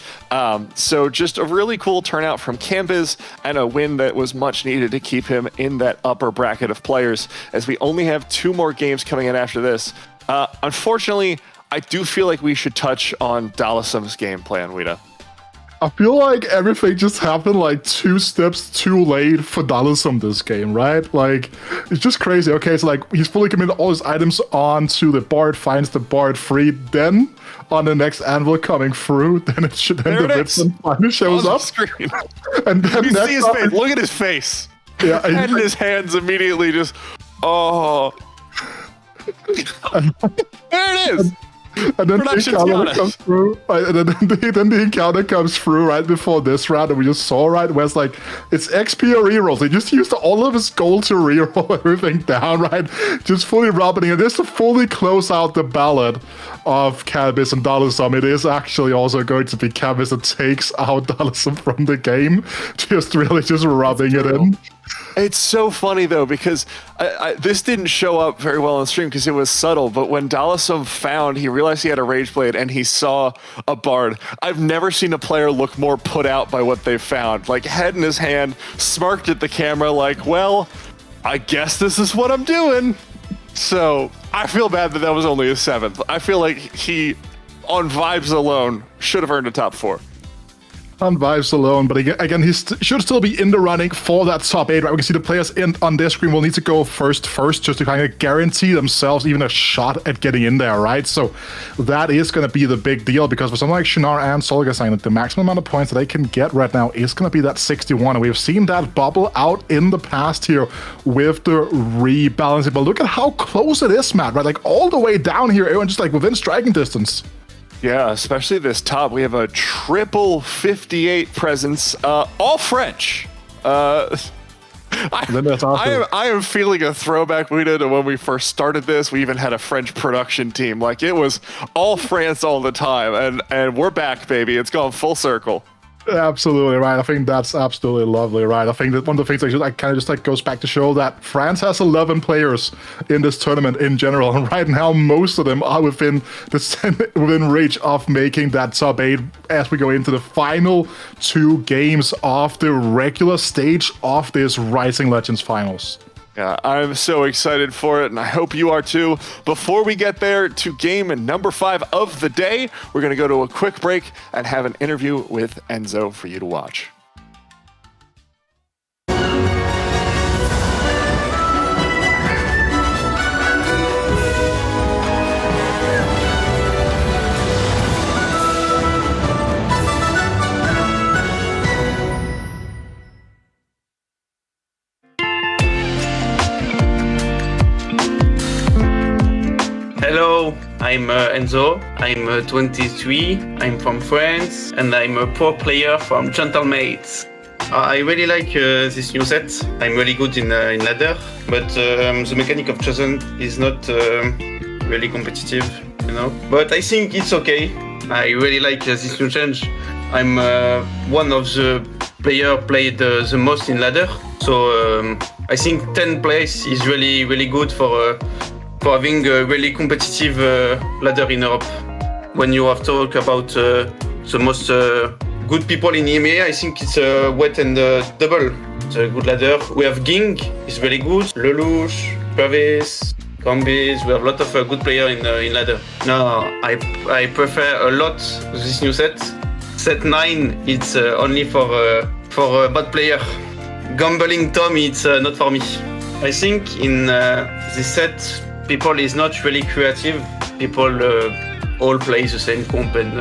L: So just a really cool turnout from Canvas, and a win that was much needed to keep him in that upper bracket of players, as we only have 2 more games coming in after this. Unfortunately, I do feel like we should touch on Dalisum's game plan, Wida.
G: I feel like everything just happened like 2 steps too late for Dalisum this game, right? Like, it's just crazy. Okay, so like he's fully committed all his items onto the Bard, finds the Bard free, then on the next anvil coming through, then the Vixen finally shows up.
L: Screen.
G: And then
L: you see his face. Look at his face.
G: Yeah,
L: and his hands immediately just, oh. There it is.
G: And then
L: Production
G: the encounter
L: Giannis.
G: comes through, right? And then the encounter comes through right before this round, and we just saw, right, where it's like, it's XP or rerolls. He just used all of his gold to reroll everything down, right? Just fully rubbing it. Just to fully close out the ballad of Cannabis and Dalisum. It is actually also going to be Cannabis that takes out Dalisum from the game. Just rubbing it in.
L: It's so funny though, because this didn't show up very well on stream because it was subtle, but when Dalisum he realized he had a Rage Blade and he saw a Bard. I've never seen a player look more put out by what they found. Like, head in his hand, smirked at the camera like, well, I guess this is what I'm doing. So I feel bad that was only his 7th. I feel like he, on vibes alone, should have earned a top 4.
G: On vibes alone, but again, he should still be in the running for that top 8, right? We can see the players on this screen will need to go first just to kind of guarantee themselves even a shot at getting in there, right? So that is going to be the big deal, because for someone like Shinar and Solgasang, the maximum amount of points that they can get right now is going to be that 61, and we've seen that bubble out in the past here with the rebalancing. But look at how close it is, Matt, right? Like all the way down here, everyone just like within striking distance.
L: Yeah, especially this top. We have a triple 58 presence, all French. I am feeling a throwback, Wida, to when we first started this. We even had a French production team. Like, it was all France all the time, and we're back, baby. It's gone full circle.
G: Absolutely right. I think that's absolutely lovely, right? I think that one of the things that kind of just like goes back to show that France has 11 players in this tournament in general, and right now most of them are within reach of making that top 8 as we go into the final 2 games of the regular stage of this Rising Legends finals.
L: Yeah, I'm so excited for it, and I hope you are too. Before we get there to game number 5 of the day, we're going to go to a quick break and have an interview with Enzo for you to watch.
Q: Hello, I'm Enzo. I'm 23. I'm from France, and I'm a pro player from Gentlemates. I really like this new set. I'm really good in ladder, but the mechanic of Chosen is not really competitive, you know. But I think it's okay. I really like this new change. I'm one of the players played the most in ladder, so I think 10th place is really good for having a really competitive ladder in Europe. When you have talked about the most good people in EMEA, I think it's Wet and Double. It's a good ladder. We have Ging, is very good. Lelouch, Travis, Combis. We have a lot of good players in ladder. No, I prefer a lot this new set. Set 9, it's only for a bad player. Gambling Tom, it's not for me. I think in this set, people is not really creative. People all play the same comp and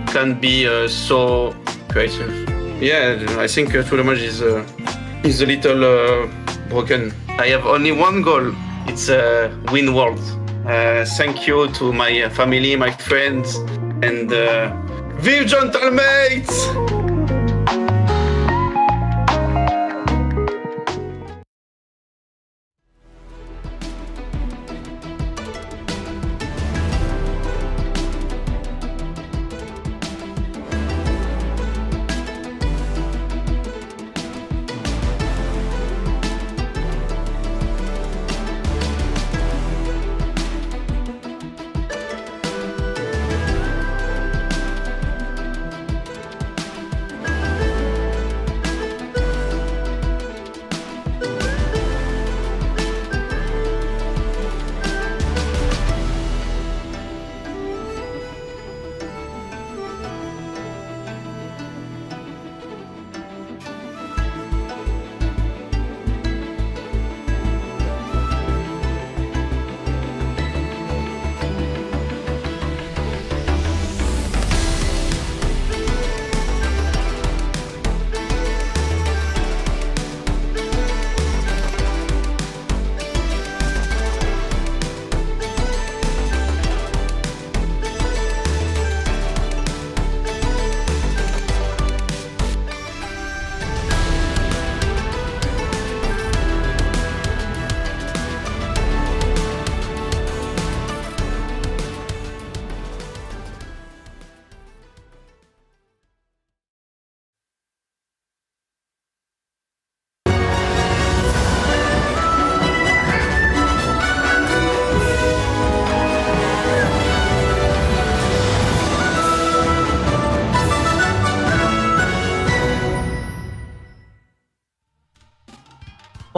Q: can't be so creative. Yeah, I think True Damage is a little broken. I have only one goal. It's win world. Thank you to my family, my friends, and vive Gentlemates!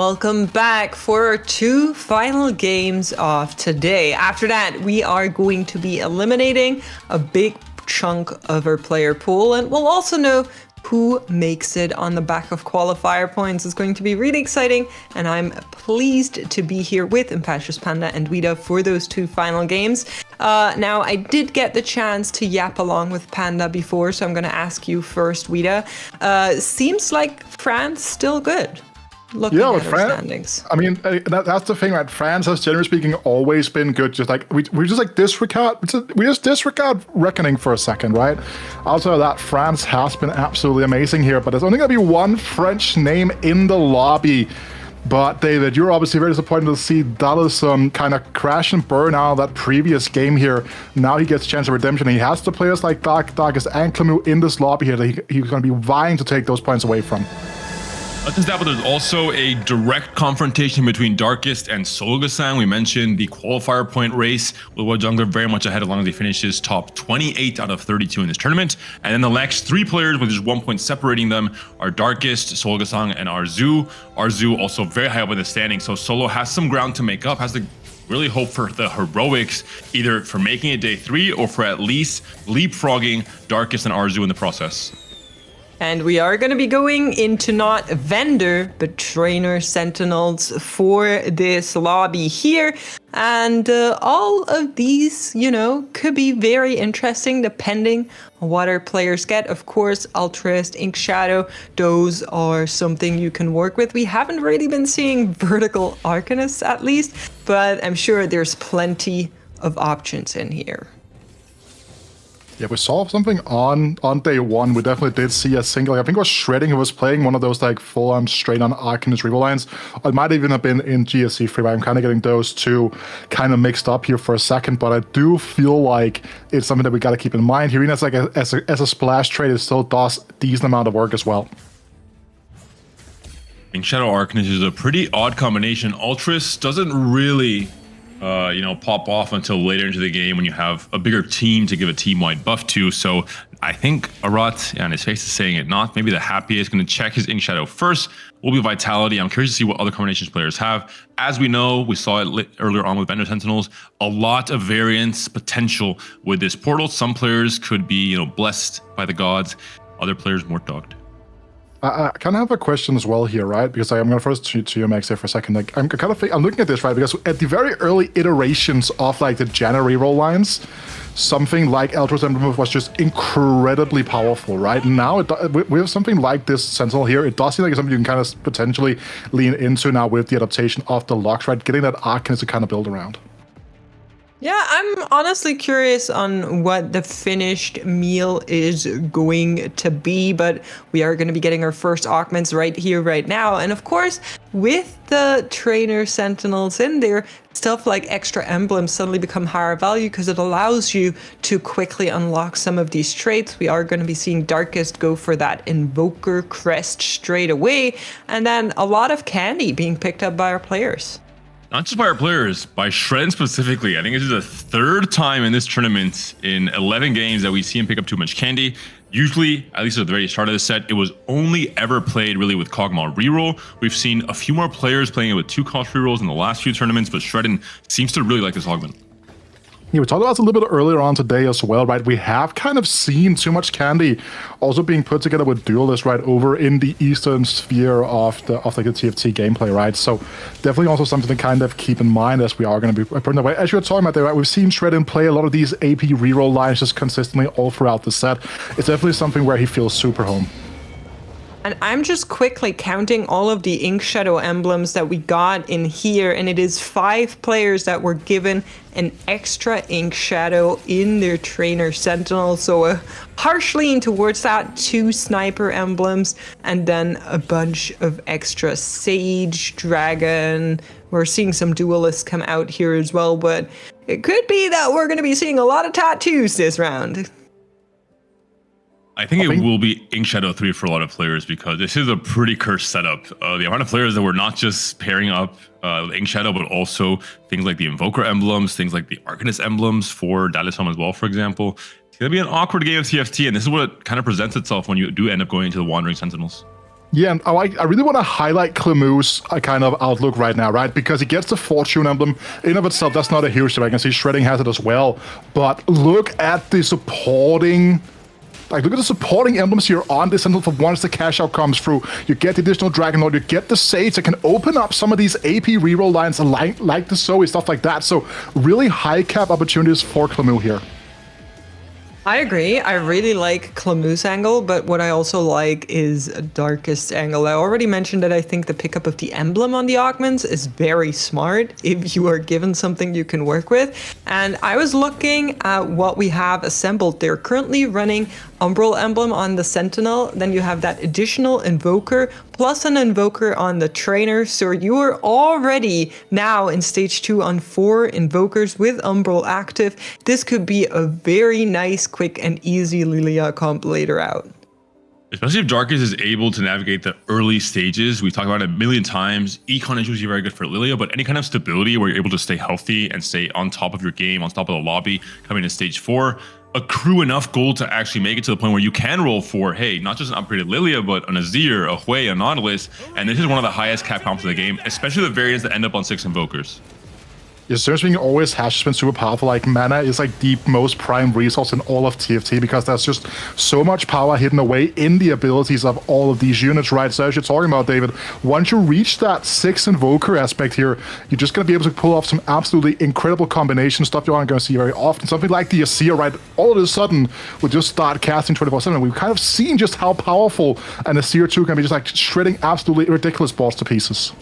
D: Welcome back for our 2 final games of today. After that, we are going to be eliminating a big chunk of our player pool, and we'll also know who makes it on the back of qualifier points. It's going to be really exciting, and I'm pleased to be here with Impatious Panda and Vida for those 2 final games. Now, I did get the chance to yap along with Panda before, so I'm going to ask you first, Vida. Seems like France still good. Looking at our standings.
G: I mean, that's the thing, right? France has, generally speaking, always been good. Just like we just like disregard, we just disregard reckoning for a second, right? Also, that France has been absolutely amazing here, but there's only gonna be one French name in the lobby. But David, you're obviously very disappointed to see Dallas kind of crash and burn out of that previous game here. Now he gets a chance of redemption. He has the players like Darkest and Clemu in this lobby here that he's going to be vying to take those points away from.
F: Not just that, but there's also a direct confrontation between Darkest and Solgasang. We mentioned the qualifier point race with World Jungler very much ahead as long as he finishes top 28 out of 32 in this tournament. And then the next 3 players with just 1 point separating them are Darkest, Solgasang, and Arzu. Arzu also very high up in the standing, so Solo has some ground to make up, has to really hope for the heroics, either for making it day 3 or for at least leapfrogging Darkest and Arzu in the process.
D: And we are going to be going into not vendor, but trainer sentinels for this lobby here. And all of these, could be very interesting depending on what our players get. Of course, Altruist, Ink Shadow, those are something you can work with. We haven't really been seeing vertical Arcanists at least, but I'm sure there's plenty of options in here.
G: Yeah, we saw something on day 1. We definitely did see a single, I think it was Shredding, who was playing one of those like full-on straight-on Arcanist reroll lines. It might even have been in GSC free, but I'm kind of getting those 2 kind of mixed up here for a second, but I do feel like it's something that we got to keep in mind here. Even as a splash trade, it still does a decent amount of work as well.
F: I think Shadow Arcanist is a pretty odd combination. Ultras doesn't really pop off until later into the game when you have a bigger team to give a team-wide buff to. So I think Arat, and his face is saying it not, maybe the happiest, going to check his Ink Shadow first. Will be Vitality. I'm curious to see what other combinations players have. As we know, we saw it earlier on with Vendor Sentinels, a lot of variance potential with this portal. Some players could be, blessed by the gods. Other players more dogged.
G: I kind of have a question as well here, right? Because I'm going to first to you, Max, here for a second. Like, I'm looking at this, right? Because at the very early iterations of like the Janna reroll lines, something like Eldritch Emblem was just incredibly powerful, right? Now we have something like this Sentinel here. It does seem like something you can kind of potentially lean into now with the adaptation of the locks, right? Getting that Arcanist to kind of build around.
D: Yeah, I'm honestly curious on what the finished meal is going to be, but we are going to be getting our first augments right here, right now. And of course, with the trainer sentinels in there, stuff like extra emblems suddenly become higher value because it allows you to quickly unlock some of these traits. We are going to be seeing Darkest go for that Invoker crest straight away, and then a lot of candy being picked up by our players.
F: Not just by our players, by Shred specifically. I think this is the 3rd time in this tournament in 11 games that we see him pick up too much candy. Usually, at least at the very start of the set, it was only ever played really with Kog'Maw reroll. We've seen a few more players playing it with 2 cost rerolls in the last few tournaments, but Shredden seems to really like this augment.
G: Yeah, we talked about this a little bit earlier on today as well, right? We have kind of seen too much candy also being put together with Duelist, right, over in the eastern sphere of the TFT gameplay, right? So definitely also something to kind of keep in mind as we are going to be putting away. As you were talking about there, right, we've seen Shredden play a lot of these AP reroll lines just consistently all throughout the set. It's definitely something where he feels super home.
D: And I'm just quickly counting all of the Ink Shadow emblems that we got in here, and it is 5 players that were given an extra Ink Shadow in their trainer sentinel. So a harsh lean towards that, 2 sniper emblems, and then a bunch of extra Sage, Dragon. We're seeing some duelists come out here as well, but it could be that we're going to be seeing a lot of tattoos this round.
F: I think it will be Ink Shadow 3 for a lot of players because this is a pretty cursed setup. The amount of players that were not just pairing up Ink Shadow, but also things like the Invoker emblems, things like the Arcanist emblems for Dalisum as well, for example. It's going to be an awkward game of TFT, and this is what kind of presents itself when you do end up going into the Wandering Sentinels.
G: Yeah, and I really want to highlight Clemoux's kind of outlook right now, right? Because he gets the Fortune emblem. In of itself, that's not a huge thing. I can see Shredding has it as well. But look at the supporting... look at the supporting emblems here on this Sentinel for once the cash out comes through. You get the additional Dragon Lord, you get the Sage that can open up some of these AP reroll lines like the Zoe, stuff like that. So really high cap opportunities for Clemoux here.
D: I agree. I really like Clemoux's angle, but what I also like is Darkest angle. I already mentioned that I think the pickup of the emblem on the augments is very smart if you are given something you can work with. And I was looking at what we have assembled. They're currently running Umbral emblem on the Sentinel. Then you have that additional Invoker plus an Invoker on the Trainer. So you are already now in stage 2 on 4 Invokers with Umbral active. This could be a very nice, quick and easy Lilia comp later out.
F: Especially if Darkest is able to navigate the early stages. We've talked about it a million times. Econ is usually very good for Lilia, but any kind of stability where you're able to stay healthy and stay on top of your game, on top of the lobby, coming to stage 4, accrue enough gold to actually make it to the point where you can roll for, hey, not just an upgraded Lilia, but an Azir, a Hui, a Nautilus, and this is one of the highest cap comps in the game, especially the variants that end up on 6 Invokers.
G: Yeah, Searching always has just been super powerful. Like, mana is like the most prime resource in all of TFT because there's just so much power hidden away in the abilities of all of these units, right? So as you're talking about, David, once you reach that 6 Invoker aspect here, you're just going to be able to pull off some absolutely incredible combination stuff you aren't going to see very often. Something like the Azir, right? All of a sudden, will just start casting 24/7. We've kind of seen just how powerful an Azir 2 can be, just like shredding absolutely ridiculous balls to pieces.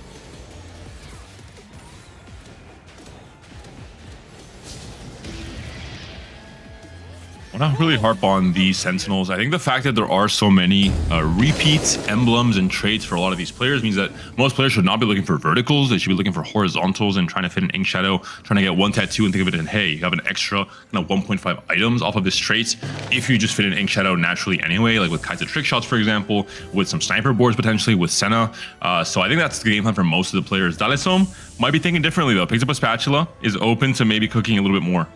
F: I want to really harp on the Sentinels. I think the fact that there are so many repeats, emblems, and traits for a lot of these players means that most players should not be looking for verticals. They should be looking for horizontals and trying to fit an Ink Shadow, trying to get one tattoo and think of it in, hey, you have an extra 1.5 items off of this trait if you just fit an Ink Shadow naturally anyway, like with Kai'Sa Trick Shots, for example, with some sniper boards potentially, with Senna. So I think that's the game plan for most of the players. Dalesom might be thinking differently though. Picks up a spatula, is open to maybe cooking a little bit more.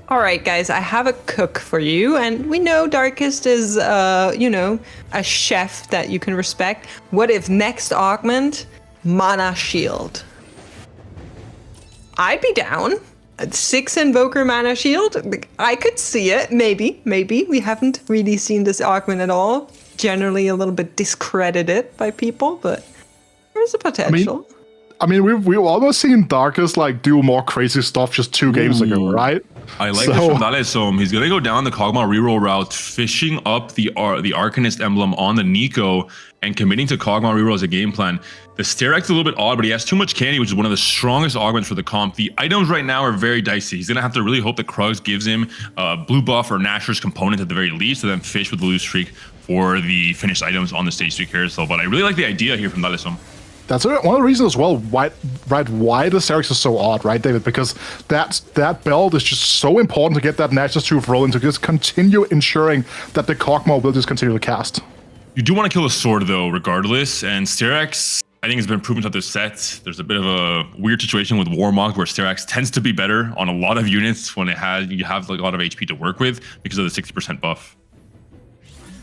D: All right, guys, I have a cook for you, and we know Darkest is, a chef that you can respect. What if next augment, Mana Shield? I'd be down. 6 Invoker Mana Shield, I could see it, maybe. We haven't really seen this augment at all. Generally a little bit discredited by people, but there's a potential.
G: I mean, we've almost seen Darkest like do more crazy stuff just 2 games ago, right?
F: I like this from Dalesom. He's gonna go down the Kog'Maw reroll route, fishing up the Arcanist emblem on the Nico and committing to Kog'Maw reroll as a game plan. The Sterak's a little bit odd, but he has too much candy, which is one of the strongest augments for the comp. The items right now are very dicey. He's gonna have to really hope that Krugs gives him a blue buff or Nashor's component at the very least, to then fish with the loose streak for the finished items on the stage 3 carousel. But I really like the idea here from Dalesom.
G: That's one of the reasons as well why the Sterak's is so odd, right, David? Because that belt is just so important to get that Nashor's Tooth rolling, to just continue ensuring that the Kog'Maw will just continue to cast.
F: You do want to kill a sword though, regardless, and Sterak's, I think, has been proven throughout this set. There's a bit of a weird situation with Warmog where Sterak's tends to be better on a lot of units when you have like a lot of HP to work with because of the 60% buff.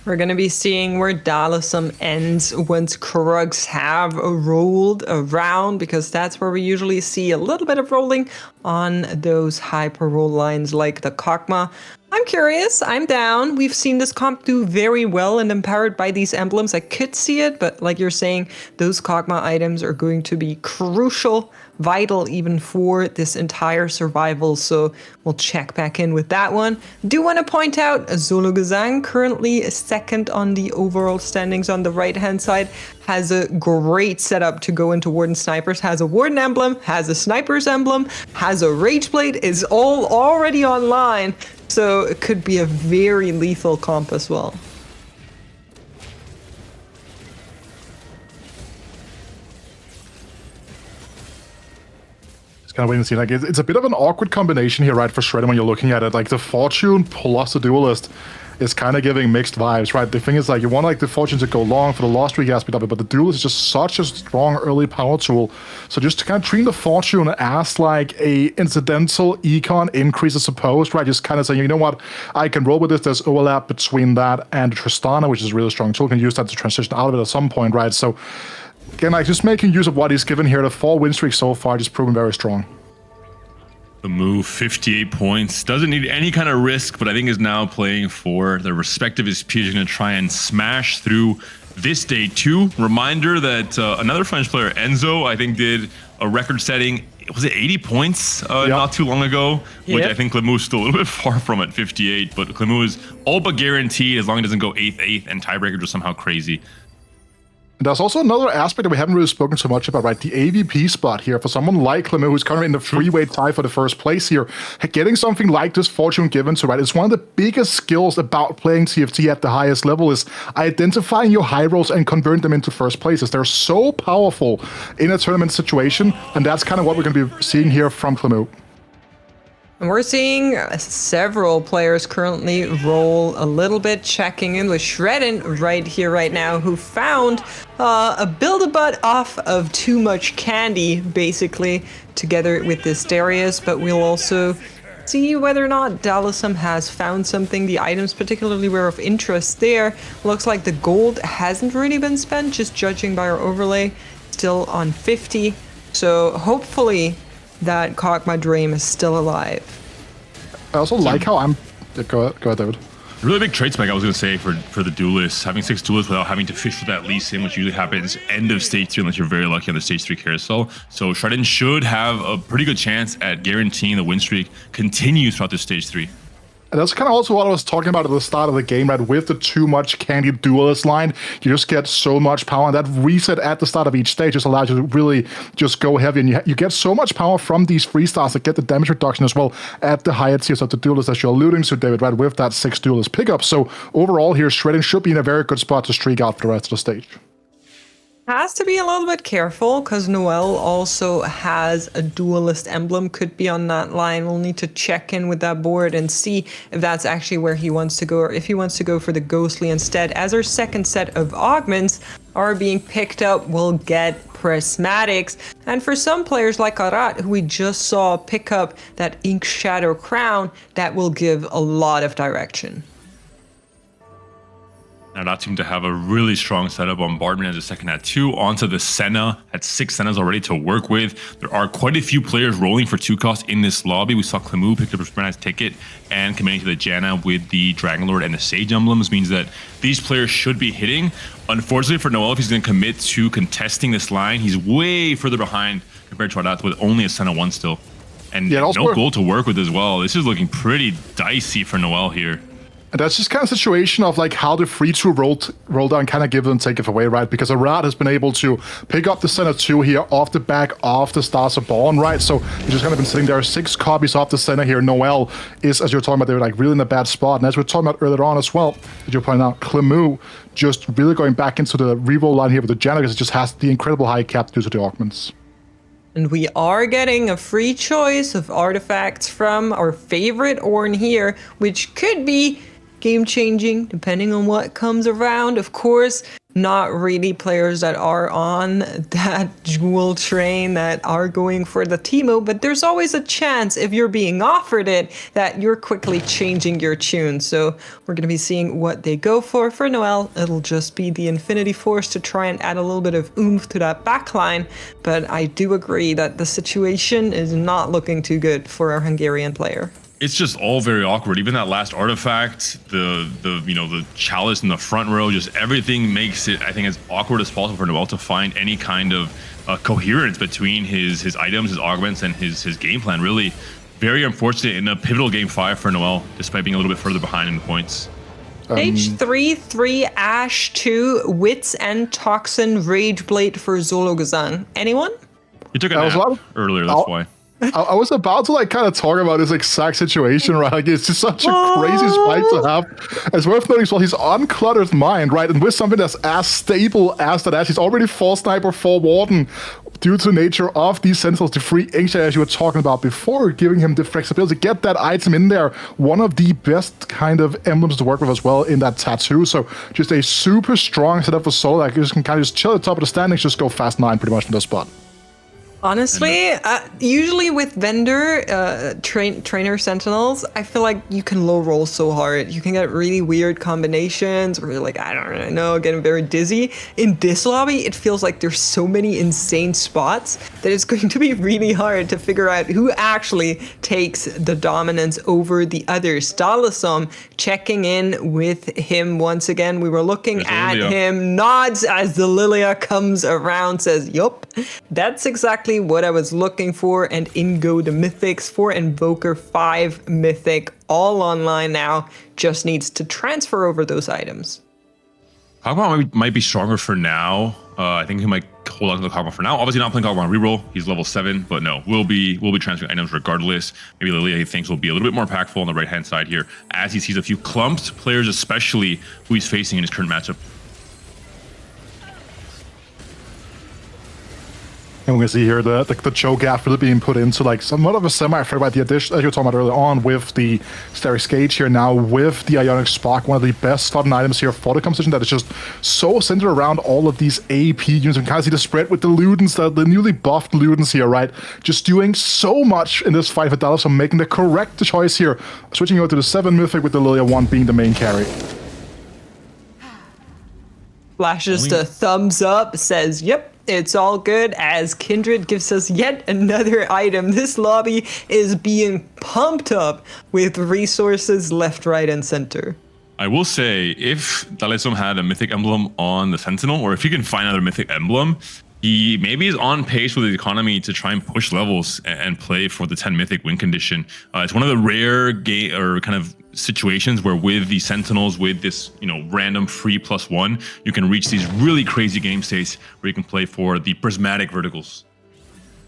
D: We're going to be seeing where Dalesom ends once Krugs have rolled around, because that's where we usually see a little bit of rolling on those hyper roll lines like the Kog'Maw. I'm curious. I'm down. We've seen this comp do very well and empowered by these emblems. I could see it, but like you're saying, those Kog'Maw items are going to be crucial, vital even for this entire survival. So we'll check back in with that one. Do want to point out Zologazang, currently second on the overall standings on the right-hand side, has a great setup to go into Warden Snipers, has a Warden emblem, has a Sniper's emblem, has a Rageblade, is all already online. So it could be a very lethal comp as well.
G: kind of wait and see. Like it's a bit of an awkward combination here, right, for Shredden when you're looking at it. Like the Fortune plus the Duelist is kind of giving mixed vibes, right? The thing is, like, you want like the Fortune to go long for the lost streak aspect of it, but the Duelist is just such a strong early power tool. So just to kind of treat the Fortune as like a incidental econ increase, I suppose, right? Just kind of saying, you know what, I can roll with this. There's overlap between that and Tristana, which is a really strong tool. Can use that to transition out of it at some point, right? So again, like just making use of what he's given here. The 4 win streak so far just proven very strong.
F: The move, 58 points. Doesn't need any kind of risk, but I think is now playing for the respective his peers. He's going to try and smash through this day 2. Reminder that another French player, Enzo, I think did a record-setting, was it 80 points not too long ago? Which I think Clemou's still a little bit far from at 58, but Clemou is all but guaranteed as long as it doesn't go 8th, and tiebreaker just somehow crazy.
G: There's also another aspect that we haven't really spoken so much about, right? The AVP spot here for someone like Clemou, who's currently in the freeweight tie for the first place here. Getting something like this Fortune given to, right? It's one of the biggest skills about playing TFT at the highest level is identifying your high rolls and converting them into first places. They're so powerful in a tournament situation, and that's kind of what we're going to be seeing here from Clemou.
D: And we're seeing several players currently roll a little bit, checking in with Shredden right here, right now, who found a build-a-butt off of Too Much Candy, basically, together with this Darius. But we'll also see whether or not Dallasum has found something. The items particularly were of interest there. Looks like the gold hasn't really been spent, just judging by our overlay. Still on 50. So hopefully that Cock My Dream is still alive.
G: I also like how I'm... Go ahead, David.
F: Really big trade spec, I was going to say, for the Duelists. Having 6 Duelists without having to fish for that Lee Sin, which usually happens end of Stage 3, unless you're very lucky on the Stage 3 carousel. So Shredden should have a pretty good chance at guaranteeing the win streak continues throughout this Stage 3.
G: And that's kind of also what I was talking about at the start of the game, right? With the Too Much Candy Duelist line, you just get so much power. And that reset at the start of each stage just allows you to really just go heavy. And you get so much power from these 3-stars that get the damage reduction as well at the higher tiers of the Duelist, as you're alluding to, David, right? With that 6 Duelist pickup. So overall here, Shredden should be in a very good spot to streak out for the rest of the stage.
D: Has to be a little bit careful because Noel also has a Duelist emblem, could be on that line. We'll need to check in with that board and see if that's actually where he wants to go, or if he wants to go for the Ghostly instead. As our second set of augments are being picked up, we'll get Prismatics. And for some players like Arat, who we just saw pick up that Ink Shadow Crown, that will give a lot of direction.
F: Now that seemed to have a really strong setup. Bombardment as a second at 2, onto the Senna, had 6 Sennas already to work with. There are quite a few players rolling for 2 cost in this lobby. We saw Clemou pick up a Sprint's ticket and committing to the Janna with the Dragonlord and the Sage emblems, means that these players should be hitting. Unfortunately for Noel, if he's going to commit to contesting this line, he's way further behind compared to Adat with only a Senna 1 still. And no gold to work with as well. This is looking pretty dicey for Noel here.
G: And that's just kind of situation of like how the 3-2 roll down kind of give and take it away, right? Because Arad has been able to pick up the Senna 2 here off the back of the Stars Are Born, right? So he's just kind of been sitting there, 6 copies off the Senna here. Noel is, as you're talking about, they're like really in a bad spot. And as we're talking about earlier on as well, as you're pointing out, Clemou just really going back into the reroll line here with the Janna, because it just has the incredible high cap due to the augments.
D: And we are getting a free choice of artifacts from our favorite Ornn here, which could be game-changing, depending on what comes around. Of course, not really players that are on that jewel train that are going for the Teemo, but there's always a chance, if you're being offered it, that you're quickly changing your tune. So we're going to be seeing what they go for. For Noel, it'll just be the Infinity Force to try and add a little bit of oomph to that backline. But I do agree that the situation is not looking too good for our Hungarian player.
F: It's just all very awkward. Even that last artifact, the chalice in the front row, just everything makes it, I think, as awkward as possible for Noel to find any kind of coherence between his items, his augments, and his game plan. Really very unfortunate in a pivotal game 5 for Noel, despite being a little bit further behind in the points.
D: Stage 3 Ash 2, Wits and Toxin, Rageblade for Zologazang. Anyone?
F: You took a nap earlier, that's why.
G: I was about to like kind of talk about this exact situation, right? Like it's just such a crazy spike to have. It's worth noting as well, he's uncluttered mind, right? And with something that's as stable as that Ash, he's already 4 Sniper, 4 Warden. due to the nature of these Sentinels, the free Ink Shadow, as you were talking about before, giving him the flexibility to get that item in there. One of the best kind of emblems to work with as well in that tattoo. So just a super strong setup for solo. Like you just can kind of just chill at the top of the standings, just go fast 9 pretty much from the spot.
D: Honestly, usually with vendor trainer sentinels, I feel like you can low roll so hard. You can get really weird combinations where you're like, I don't really know, getting very dizzy. In this lobby, it feels like there's so many insane spots that it's going to be really hard to figure out who actually takes the dominance over the others. Dalasum checking in with him once again. We were looking at him, nods as the Lilia comes around, says, yup, that's exactly what I was looking for, and in go the mythics for Invoker 5 mythic, all online now, just needs to transfer over those items.
F: Kog'Maw might be stronger for now. I think he might hold on to the Kog'Maw for now. Obviously not playing Kog'Maw on reroll. He's level 7, but no, we'll be transferring items regardless. Maybe Lilia he thinks will be a little bit more impactful on the right hand side here as he sees a few clumped players, especially who he's facing in his current matchup.
G: And we're going to see here the choke gap really being put into like somewhat of a semi-fair by the addition, as you were talking about earlier on, with the Starry Skate here now with the Ionic Spark, one of the best slotted items here for the competition that is just so centered around all of these AP units. You can kind of see the spread with the Ludens, the newly buffed Ludens here, right? Just doing so much in this fight for Dallas, so making the correct choice here. Switching over to the 7 Mythic with the Lilia 1 being the main carry.
D: Flashes the thumbs up, says, yep, it's all good, as Kindred gives us yet another item. This lobby is being pumped up with resources left, right, and center.
F: I will say, if Dalasum had a mythic emblem on the Sentinel, or if he can find another mythic emblem, he maybe is on pace with the economy to try and push levels and play for the 10 mythic win condition. It's one of the rare kind of situations where with the Sentinels, with this random free +1, you can reach these really crazy game states where you can play for the prismatic verticals.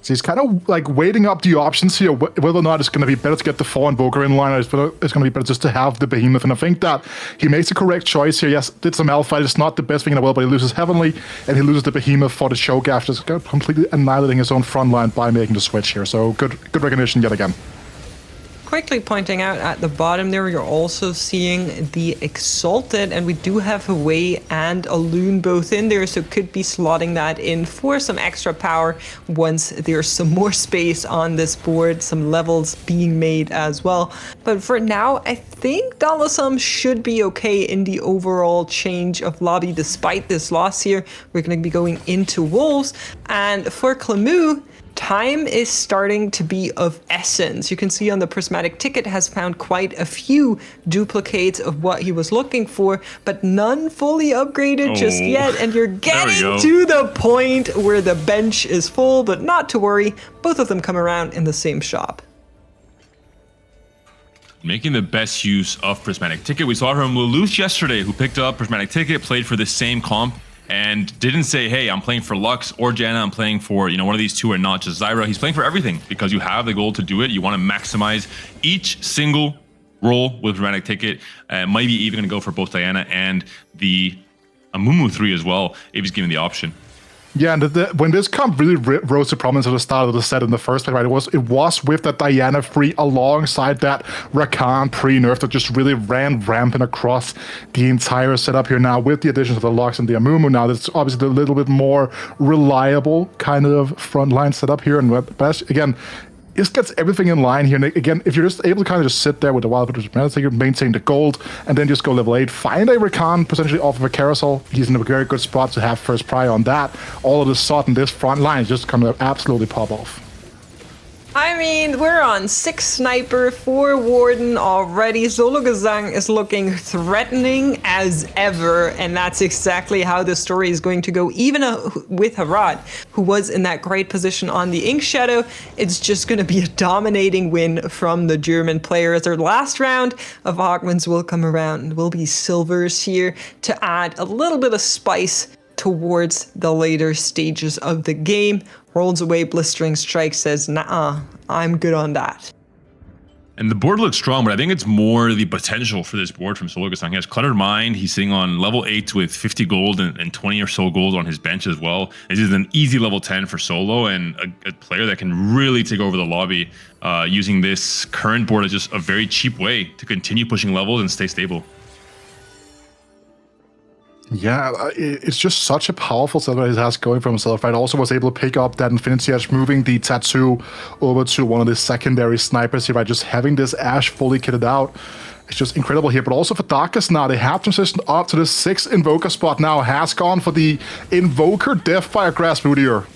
G: So he's kind of like weighting up the options here, whether or not it's going to be better to get the 4 Invoker in line, or it's going to be better just to have the Behemoth. And I think that he makes the correct choice here. Yes, did some Alpha. It's not the best thing in the world, but he loses Heavenly, and he loses the Behemoth for the choke after just completely annihilating his own front line by making the switch here. So good recognition yet again.
D: Quickly pointing out at the bottom there, you're also seeing the Exalted, and we do have a Wei and a Loon both in there, so could be slotting that in for some extra power once there's some more space on this board, some levels being made as well. But for now, I think Dalasum should be okay in the overall change of lobby despite this loss here. We're going to be going into Wolves, and for Clamu, time is starting to be of essence. You can see on the prismatic ticket has found quite a few duplicates of what he was looking for, but none fully upgraded just yet. And you're getting to the point where the bench is full, but not to worry. Both of them come around in the same shop.
F: Making the best use of prismatic ticket. We saw from Lelouch yesterday, who picked up prismatic ticket, played for the same comp, and didn't say, hey, I'm playing for Lux or Janna, I'm playing for, one of these two and not just Zyra. He's playing for everything because you have the goal to do it. You want to maximize each single roll with Dramatic Ticket. Maybe even going to go for both Diana and the Amumu 3 as well, if he's given the option.
G: Yeah, and when this comp really rose to prominence at the start of the set in the first place, right? It was with that Diana free alongside that Rakan pre-nerf that just really ran rampant across the entire setup here now with the additions of the Lux and the Amumu. Now that's obviously a little bit more reliable kind of frontline setup here, and but again, this gets everything in line here. And again, if you're just able to kind of just sit there with the Wild Figure, maintain the gold, and then just go level 8, find a Rakan potentially off of a carousel. He's in a very good spot to have first pry on that. All of a sudden, this front line is just going to absolutely pop off.
D: I mean, we're on 6 Sniper, 4 Warden already. Zologazang is looking threatening as ever, and that's exactly how the story is going to go. Even with Harad, who was in that great position on the Ink Shadow, it's just going to be a dominating win from the German players. Their last round of Augments will come around, and will be silvers here to add a little bit of spice towards the later stages of the game. Rolls away Blistering Strike, says, nah, I'm good on that.
F: And the board looks strong, but I think it's more the potential for this board from Sologasang. He has Cluttered Mind. He's sitting on level 8 with 50 gold and 20 or so gold on his bench as well. This is an easy level 10 for Solo, and a player that can really take over the lobby using this current board as just a very cheap way to continue pushing levels and stay stable.
G: Yeah, it's just such a powerful set that he has going for himself, right? Also was able to pick up that Infinity Edge, moving the Tattoo over to one of the secondary snipers here, right? Just having this Ash fully kitted out. It's just incredible here. But also for Darkest now, they have transitioned up to the 6th Invoker spot now. Has gone for the Invoker Deathfire Grasp here.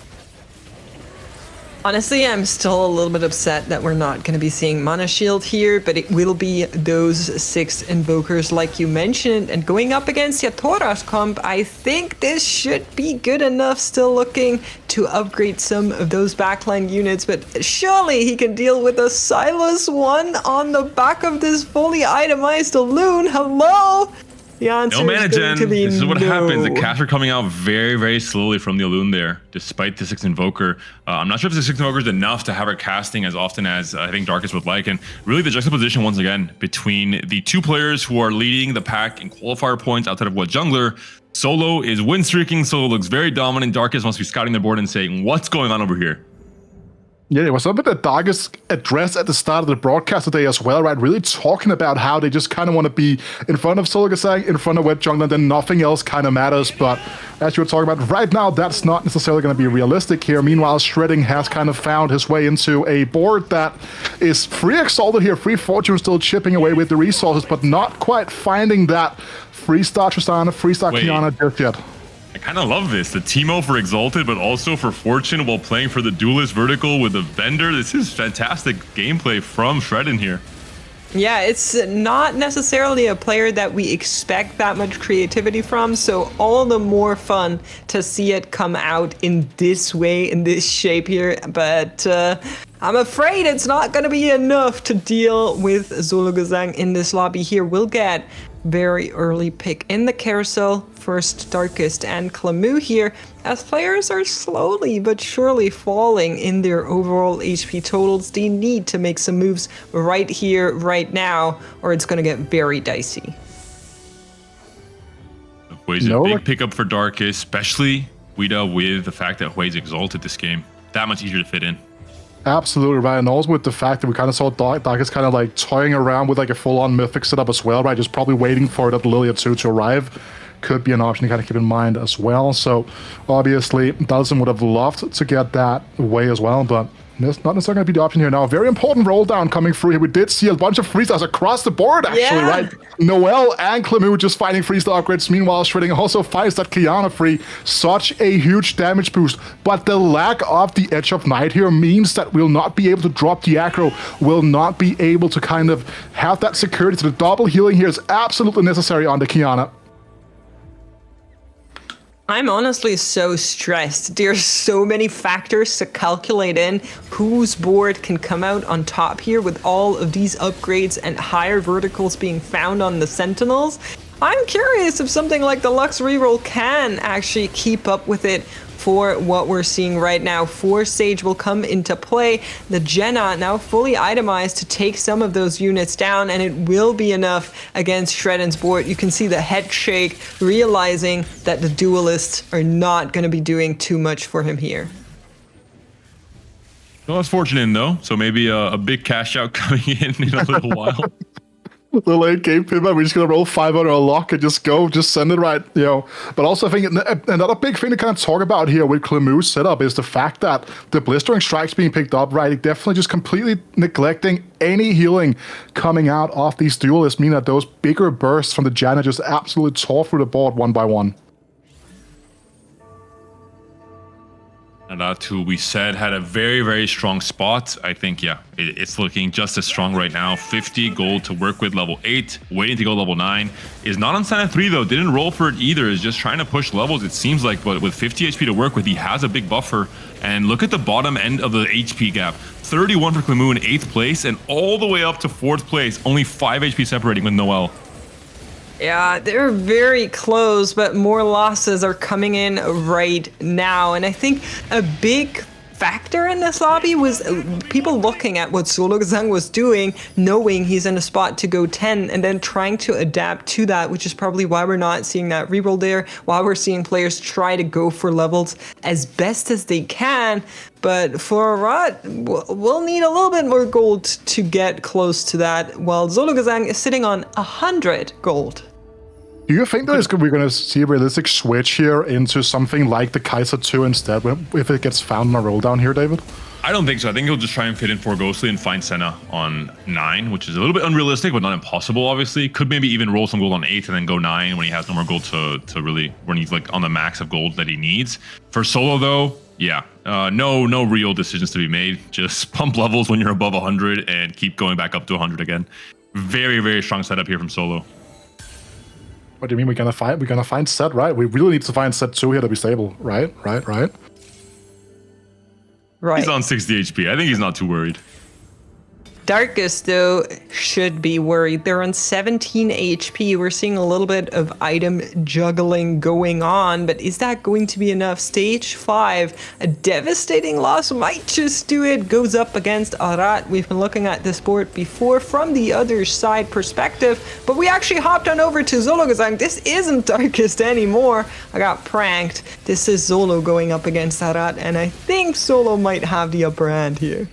D: Honestly, I'm still a little bit upset that we're not going to be seeing Mana Shield here, but it will be those 6 Invokers like you mentioned. And going up against Yatora's comp, I think this should be good enough. Still looking to upgrade some of those backline units, but surely he can deal with a Silas 1 on the back of this fully itemized Loon. Hello? The answer
F: no mana
D: is going
F: gen.
D: to be
F: This is what
D: no.
F: happens. The caster coming out very, very slowly from the Loon there, despite the 6 Invoker. I'm not sure if the 6 Invoker is enough to have her casting as often as I think Darkest would like. And really the juxtaposition once again between the 2 players who are leading the pack in qualifier points outside of what jungler. Solo is win streaking. Solo looks very dominant. Darkest must be scouting the board and saying, what's going on over here?
G: Yeah, it was something that Darkest addressed at the start of the broadcast today as well, right? Really talking about how they just kind of want to be in front of Sologasang, in front of Web Jungler, and then nothing else kind of matters. But as you were talking about, right now, that's not necessarily going to be realistic here. Meanwhile, Shredding has kind of found his way into a board that is free Exalted here. Free Fortune still chipping away with the resources, but not quite finding that free-star Tristana, free-star Kiana just yet.
F: I kind of love this. The Teemo for Exalted, but also for Fortune while playing for the Duelist Vertical with a Vendor. This is fantastic gameplay from Shredden here.
D: Yeah, it's not necessarily a player that we expect that much creativity from, so all the more fun to see it come out in this way, in this shape here. But I'm afraid it's not going to be enough to deal with Sologasang in this lobby here. We'll get very early pick in the carousel. First Darkest and Clamu here, as players are slowly but surely falling in their overall HP totals. They need to make some moves right here, right now, or it's going to get very dicey.
F: Hui's a big pickup for Darkest, especially Huida with the fact that Hui's Exalted this game. That much easier to fit in.
G: Absolutely right, and also with the fact that we kind of saw Darkest kind of like toying around with like a full-on Mythic setup as well, right? Just probably waiting for that Lilia 2 to arrive. Could be an option to kind of keep in mind as well. So obviously, Dalton would have loved to get that way as well, but it's not necessarily going to be the option here now. A very important roll down coming through here. We did see a bunch of freestars across the board, actually, right? Noelle and Clamu just finding freestar upgrades. Meanwhile, Shredding also finds that Kiana free. Such a huge damage boost. But the lack of the Edge of Night here means that we'll not be able to drop the aggro. Will not be able to kind of have that security. So the double healing here is absolutely necessary on the Kiana.
D: I'm honestly so stressed. There's so many factors to calculate in. Whose board can come out on top here with all of these upgrades and higher verticals being found on the Sentinels? I'm curious if something like the Lux reroll can actually keep up with it for what we're seeing right now. Force Sage will come into play. The Jenna now fully itemized to take some of those units down, and it will be enough against Shredden's board. You can see the head shake, realizing that the duelists are not going to be doing too much for him here.
F: Well, that's fortunate though, so maybe a big cash out coming in a little while.
G: The late game pivot, we're just gonna roll 5 on a lock and just go, just send it right, you know. But also I think another big thing to kind of talk about here with Clamu's setup is the fact that the blistering strikes being picked up, right? Definitely just completely neglecting any healing coming out of these duelists, meaning that those bigger bursts from the Janna just absolutely tore through the board one by one.
F: And who we said had a very, very strong spot. I think, yeah, it's looking just as strong right now. 50 gold to work with level 8, waiting to go level 9. Is not on Santa 3 though, didn't roll for it either. Is just trying to push levels, it seems like, but with 50 HP to work with, he has a big buffer. And look at the bottom end of the HP gap. 31 for Clamu in 8th place, and all the way up to 4th place. Only 5 HP separating with Noelle.
D: Yeah, they're very close, but more losses are coming in right now. And I think a big factor in this lobby was people looking at what Solo Gazang was doing, knowing he's in a spot to go 10, and then trying to adapt to that, which is probably why we're not seeing that reroll there, why we're seeing players try to go for levels as best as they can. But for Arat, we'll need a little bit more gold to get close to that, while Solo Gazang is sitting on 100 gold.
G: Do you think that we're going to see a realistic switch here into something like the Kaiser 2 instead, if it gets found on a roll down here, David?
F: I don't think so. I think he'll just try and fit in 4 Ghostly and find Senna on 9, which is a little bit unrealistic, but not impossible, obviously. Could maybe even roll some gold on 8 and then go 9 when he has no more gold to really, when he's like on the max of gold that he needs. For Solo, though, yeah, no real decisions to be made. Just pump levels when you're above 100 and keep going back up to 100 again. Very, very strong setup here from Solo.
G: What do you mean we're gonna find set, right? We really need to find set 2 here to be stable, right?
D: Right.
F: He's on 60 HP. I think he's not too worried.
D: Darkest, though, should be worried. They're on 17 HP. We're seeing a little bit of item juggling going on, but is that going to be enough? Stage 5, a devastating loss might just do it. Goes up against Arat. We've been looking at this board before from the other side perspective, but we actually hopped on over to Solo Gazang. This isn't Darkest anymore. I got pranked. This is Solo going up against Arat, and I think Solo might have the upper hand here.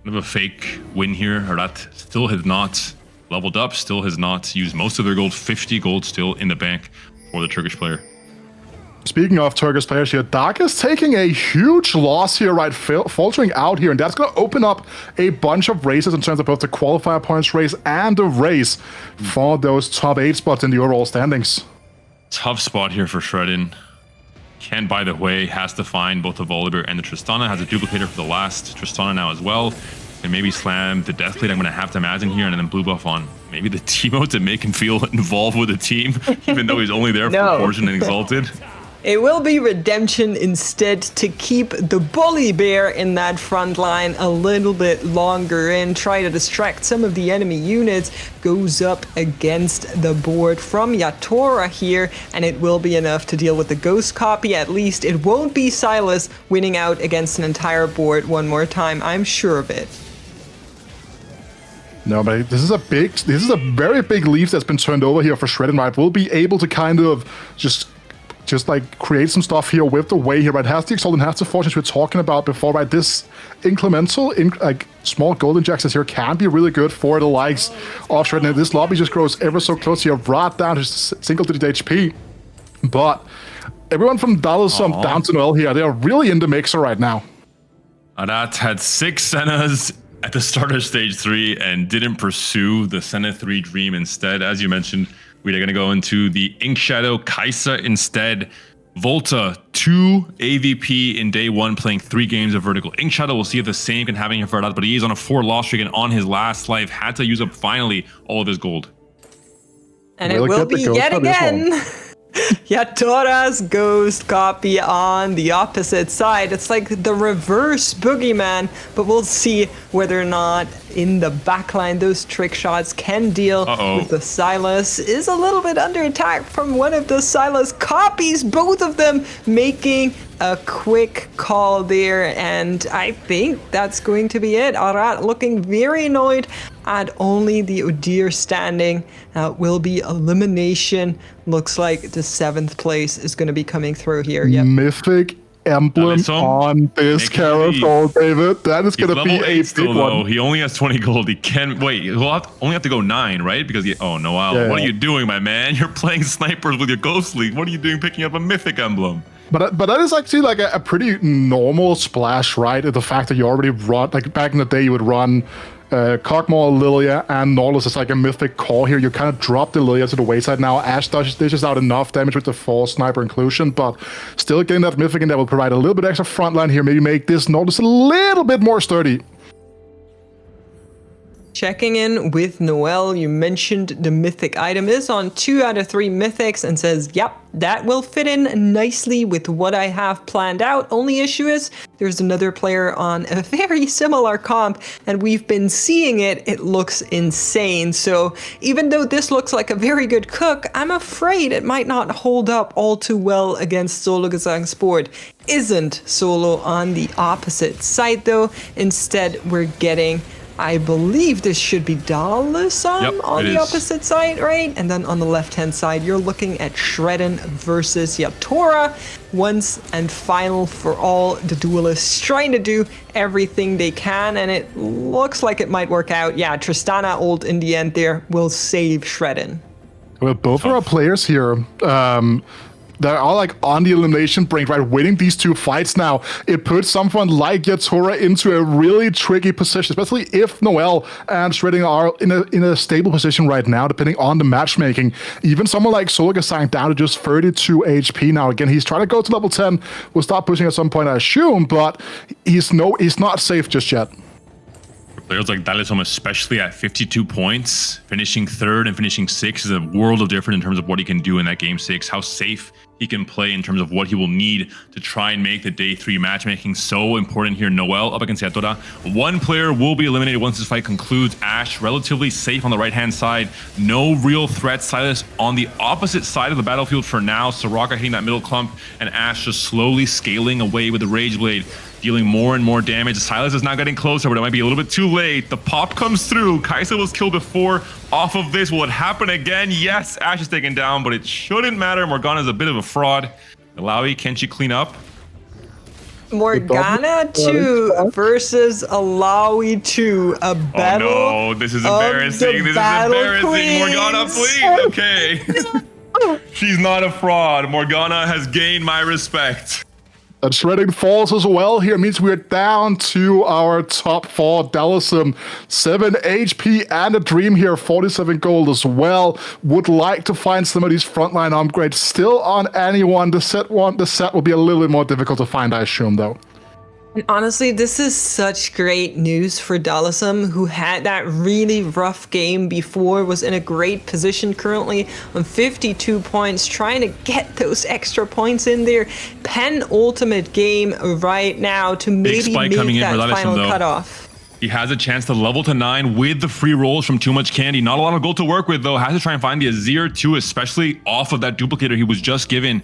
F: Of a fake win here. Arat still has not leveled up, still has not used most of their gold. 50 gold still in the bank for the Turkish player.
G: Speaking of Turkish players here, Darkest taking a huge loss here, right? Faltering out here, and that's going to open up a bunch of races in terms of both the qualifier points race and the race for those top 8 spots in the overall standings.
F: Tough spot here for Shredin. Ken, by the way, has to find both the Volibear and the Tristana. Has a duplicator for the last Tristana now as well. And maybe slam the Deathblade, I'm going to have to imagine here, and then blue buff on maybe the Teemo to make him feel involved with the team, even though he's only there for Fortune and Exalted.
D: It will be Redemption instead to keep the Bully Bear in that front line a little bit longer and try to distract some of the enemy units. Goes up against the board from Yatora here, and it will be enough to deal with the Ghost copy. At least it won't be Silas winning out against an entire board one more time. I'm sure of it.
G: No, but this is a very big leaf that's been turned over here for Shredin, right? We'll be able to kind of just like create some stuff here with the way here, right? Has the Exalt and has the Fortunes we were talking about before, right? This incremental, like small gold injections here can be really good for the likes of Shredin. And this lobby just grows ever so close here, right down to single-digit HP. But everyone from Dallasum down to Noel here, they are really in the mixer right now.
F: Arat had 6 Sennas at the start of stage 3 and didn't pursue the Senna 3 dream instead. As you mentioned, we're going to go into the Ink Shadow Kai'Sa instead. Volta, 2 AVP in day 1, playing 3 games of Vertical. Ink Shadow, we'll see if the same can happen here for Arat, but he is on a 4 loss streak and on his last life. Had to use up finally all of his gold.
D: And it will be yet again Yatora's Ghost copy on the opposite side. It's like the reverse boogeyman, but we'll see whether or not in the backline those trick shots can deal with the Silas. Is a little bit under attack from one of the Silas copies, both of them making a quick call there, and I think that's going to be it. Arat looking very annoyed at only the Udyr standing. Will be elimination. Looks like the 7th place is going to be coming through here. Yep.
G: Mythic emblem on this carousel, David. That is going to be a big one.
F: Though. He only has 20 gold. He can wait. He'll only have to go 9, right? Because Noel, what are you doing, my man? You're playing snipers with your Ghost League. What are you doing picking up a mythic emblem?
G: But that is actually like a pretty normal splash, right? The fact that you already run, like back in the day, you would run Cogmore, Lilia, and Nautilus is like a mythic call here. You kind of drop the Lilia to the wayside now. Ash dishes out enough damage with the full sniper inclusion, but still getting that mythic in that will provide a little bit extra front line here. Maybe make this Nautilus a little bit more sturdy.
D: Checking in with Noel, you mentioned the mythic item is on 2 out of 3 mythics and says, yep, that will fit in nicely with what I have planned out. Only issue is there's another player on a very similar comp and we've been seeing it. It looks insane. So even though this looks like a very good cook, I'm afraid it might not hold up all too well against Sologesang's board. Isn't Solo on the opposite side though? Instead, we're getting, I believe this should be Dalisam on the opposite side, right? And then on the left-hand side, you're looking at Shredden versus Yatora. Once and final for all the duelists trying to do everything they can, and it looks like it might work out. Yeah, Tristana ult in the end there will save Shredden.
G: Well, both of our players here, they're all like on the elimination brink, right? Winning these 2 fights now, it puts someone like Yatora into a really tricky position, especially if Noel and Shredding are in a stable position right now, depending on the matchmaking. Even someone like Sologesang down to just 32 HP now. Again, he's trying to go to level 10. We'll start pushing at some point, I assume, but he's not safe just yet.
F: Players like Dalisam, especially at 52 points, finishing 3rd and finishing 6th is a world of difference in terms of what he can do in that game 6, how safe he can play in terms of what he will need to try and make the day 3 matchmaking so important here. Noel up against Yatora. 1 player will be eliminated once this fight concludes. Ash relatively safe on the right-hand side. No real threat. Silas on the opposite side of the battlefield for now. Soraka hitting that middle clump, and Ash just slowly scaling away with the Rage Blade, dealing more and more damage. Silas is now getting closer, but it might be a little bit too late. The pop comes through. Kaisa was killed before. Off of this, will it happen again? Yes, Ash is taken down, but it shouldn't matter. Morgana's a bit of a fraud. Alawi, can she clean up?
D: Morgana 2 versus Alawi 2. A battle.
F: Oh no, this is embarrassing. This is embarrassing. Queens. Morgana, please. Okay. She's not a fraud. Morgana has gained my respect.
G: And Shredding falls as well. Here means we're down to our top 4. Dalisam, 7 HP and a dream here, 47 gold as well. Would like to find some of these frontline upgrades still on anyone. The set will be a little bit more difficult to find, I assume, though.
D: And honestly, this is such great news for Dalisam, who had that really rough game before, was in a great position currently on 52 points, trying to get those extra points in there. Penultimate game right now to maybe make that final cutoff.
F: He has a chance to level to 9 with the free rolls from Too Much Candy. Not a lot of gold to work with, though. Has to try and find the Azir too, especially off of that duplicator he was just given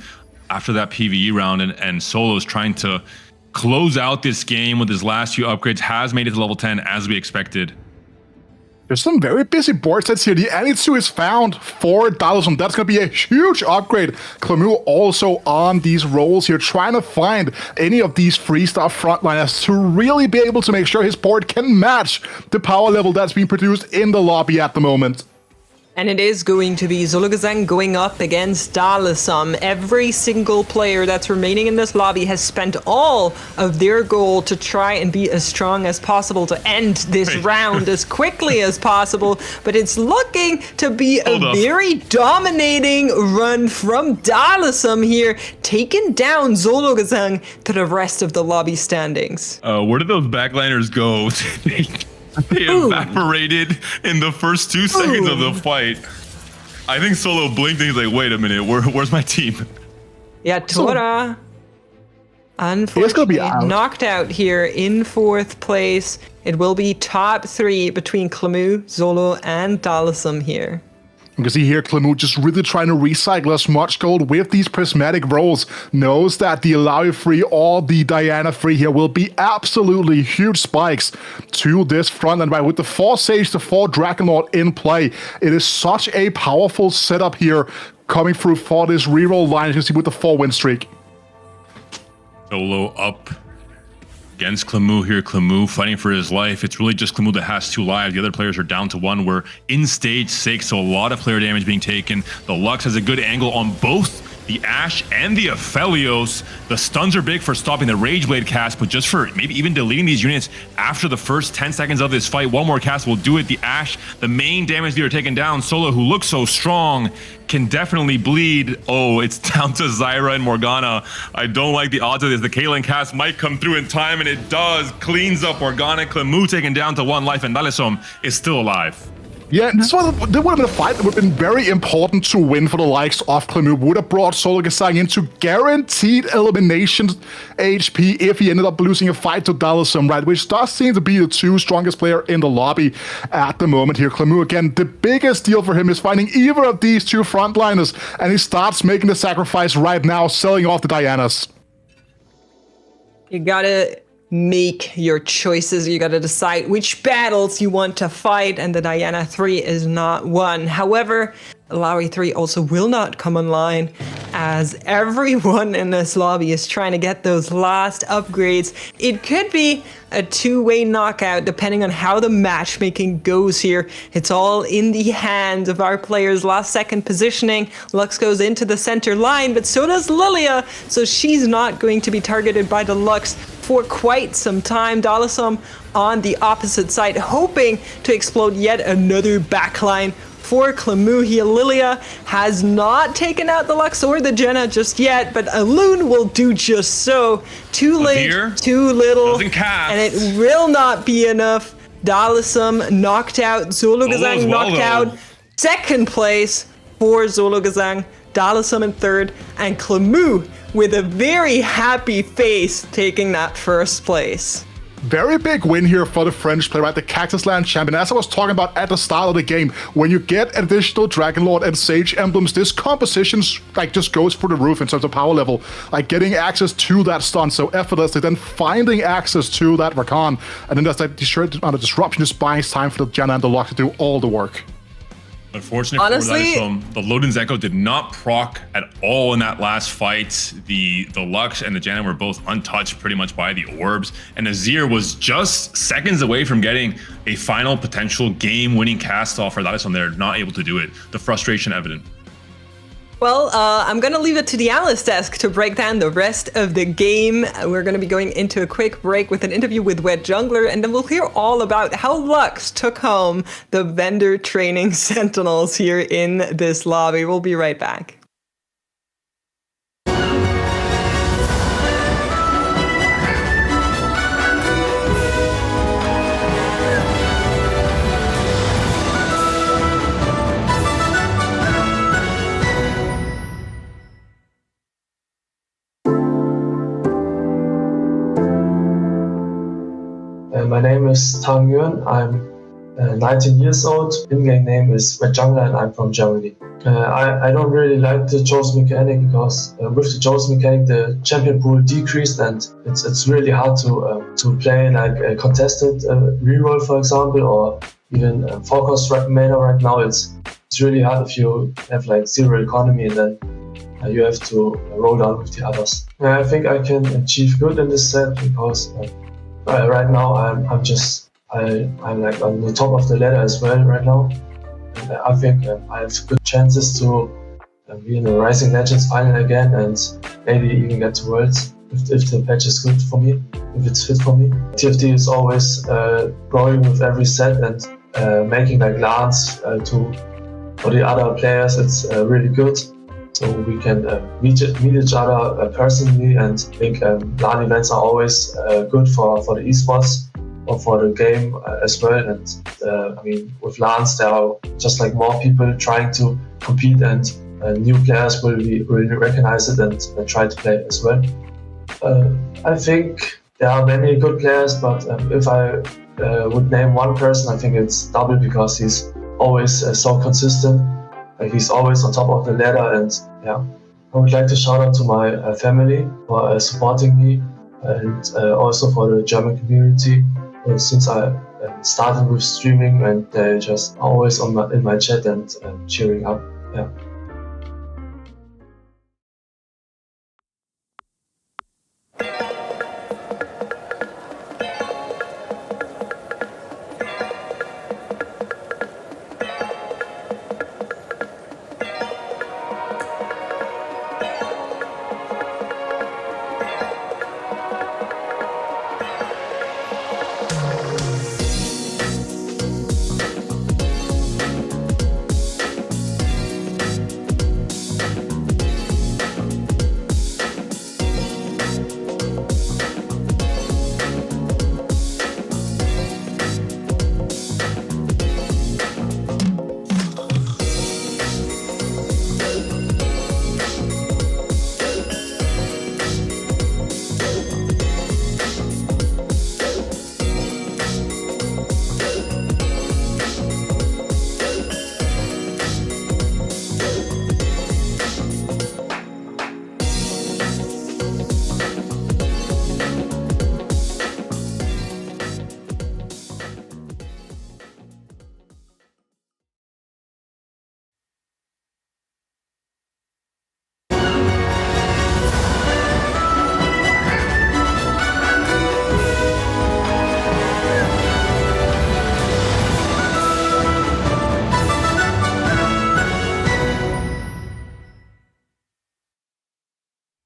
F: after that PvE round. And Solo's trying to close out this game with his last few upgrades. Has made it to level 10 as we expected.
G: There's some very busy board sets here. The Anitsu is found for Dalisam. That's going to be a huge upgrade. Clamu also on these rolls here, trying to find any of these free-star frontliners to really be able to make sure his board can match the power level that's being produced in the lobby at the moment.
D: And it is going to be Sologesang going up against Dalisam. Every single player that's remaining in this lobby has spent all of their gold to try and be as strong as possible to end this round as quickly as possible. But it's looking to be a very dominating run from Dalisam here, taking down Sologesang to the rest of the lobby standings.
F: Where did those backliners go? They evaporated in the first 2 seconds of the fight. I think Solo blinked and he's like, wait a minute, where's my team?
D: Yeah, Tora, unfortunately, knocked out here in 4th place. It will be top 3 between Clamu, Zolo, and Dalisam here.
G: You can see here Clamu just really trying to recycle as much gold with these prismatic rolls. Knows that the Alawi free or the Diana free here will be absolutely huge spikes to this front line. Right, with the 4 Sage, the 4 Dragonlord in play, it is such a powerful setup here coming through for this reroll line, as you can see with the 4 win streak.
F: Solo up against Clamu here. Clamu fighting for his life. It's really just Clamu that has 2 lives. The other players are down to 1. We're in stage 6, so a lot of player damage being taken. The Lux has a good angle on both the Ashe and the Aphelios. The stuns are big for stopping the Rageblade cast, but just for maybe even deleting these units after the first 10 seconds of this fight. One more cast will do it. The Ashe, the main damage dealer, taken down. Solo, who looks so strong, can definitely bleed. Oh, it's down to Zyra and Morgana. I don't like the odds of this. The Caitlyn cast might come through in time, and it does. Cleans up Morgana. Clemu taken down to 1 life, and Dalisom is still alive.
G: Yeah, this would have been a fight that would have been very important to win for the likes of Clemu. Would have brought Solo Gasang into guaranteed elimination HP if he ended up losing a fight to Dalisom, right? Which does seem to be the 2 strongest player in the lobby at the moment here. Clemu, again, the biggest deal for him is finding either of these 2 frontliners, and he starts making the sacrifice right now, selling off the Dianas.
D: You gotta make your choices. You gotta decide which battles you want to fight, and the Diana 3 is not one. However, Lowry 3 also will not come online, as everyone in this lobby is trying to get those last upgrades. It could be a 2-way knockout depending on how the matchmaking goes here. It's all in the hands of our players' last second positioning. Lux goes into the center line, but so does Lilia, so she's not going to be targeted by the Lux for quite some time. Dalisom on the opposite side, hoping to explode yet another backline for Clemu here. Lilia has not taken out the Lux or the Jenna just yet, but a Loon will do just so. Too late, too little, and it will not be enough. Dalisom knocked out, Zologazang knocked out. Second place for Zologazang, Dalisom in third, and Clemu with a very happy face taking that first place.
G: Very big win here for the French player, right? The Cactus Land champion. As I was talking about at the start of the game, when you get additional Dragon Lord and Sage emblems, this composition like just goes through the roof in terms of power level. Like getting access to that stun so effortlessly, then finding access to that Rakan, and then there's that disruption just buys time for the Janna and the Locke to do all the work.
F: Unfortunately for Dalisom, the Loden's Echo did not proc at all in that last fight. The Lux and the Janna were both untouched pretty much by the orbs, and Azir was just seconds away from getting a final potential game-winning cast off for Dalisom. They're not able to do it. The frustration evident.
D: Well, I'm going to leave it to the analyst desk to break down the rest of the game. We're going to be going into a quick break with an interview with Wet Jungler, and then we'll hear all about how Lux took home the vendor training sentinels here in this lobby. We'll be right back.
R: My name is Tang Yuan. I'm 19 years old. In-game name is Wet Jungler, and I'm from Germany. I don't really like the Joe's mechanic because with the Joe's mechanic the champion pool decreased, and it's really hard to play like a contested reroll, for example, or even forecast meta right now. It's really hard if you have like zero economy and then you have to roll down with the others. I think I can achieve good in this set because right now I'm like on the top of the ladder as well right now. And I think I have good chances to be in the Rising Legends final again and maybe even get to Worlds if the patch is good for me, if it's fit for me. TFT is always growing with every set and making like LANs for the other players. It's really good. So we can meet each other personally, and I think LAN events are always good for the esports or for the game as well. And I mean, with LANs, there are just like more people trying to compete, and new players will really recognize it and try to play as well. I think there are many good players, but if I would name one person, I think it's Double, because he's always so consistent. He's always on top of the ladder, and yeah, I would like to shout out to my family for supporting me, and also for the German community since I started with streaming, and they're just always in my chat and cheering up. Yeah.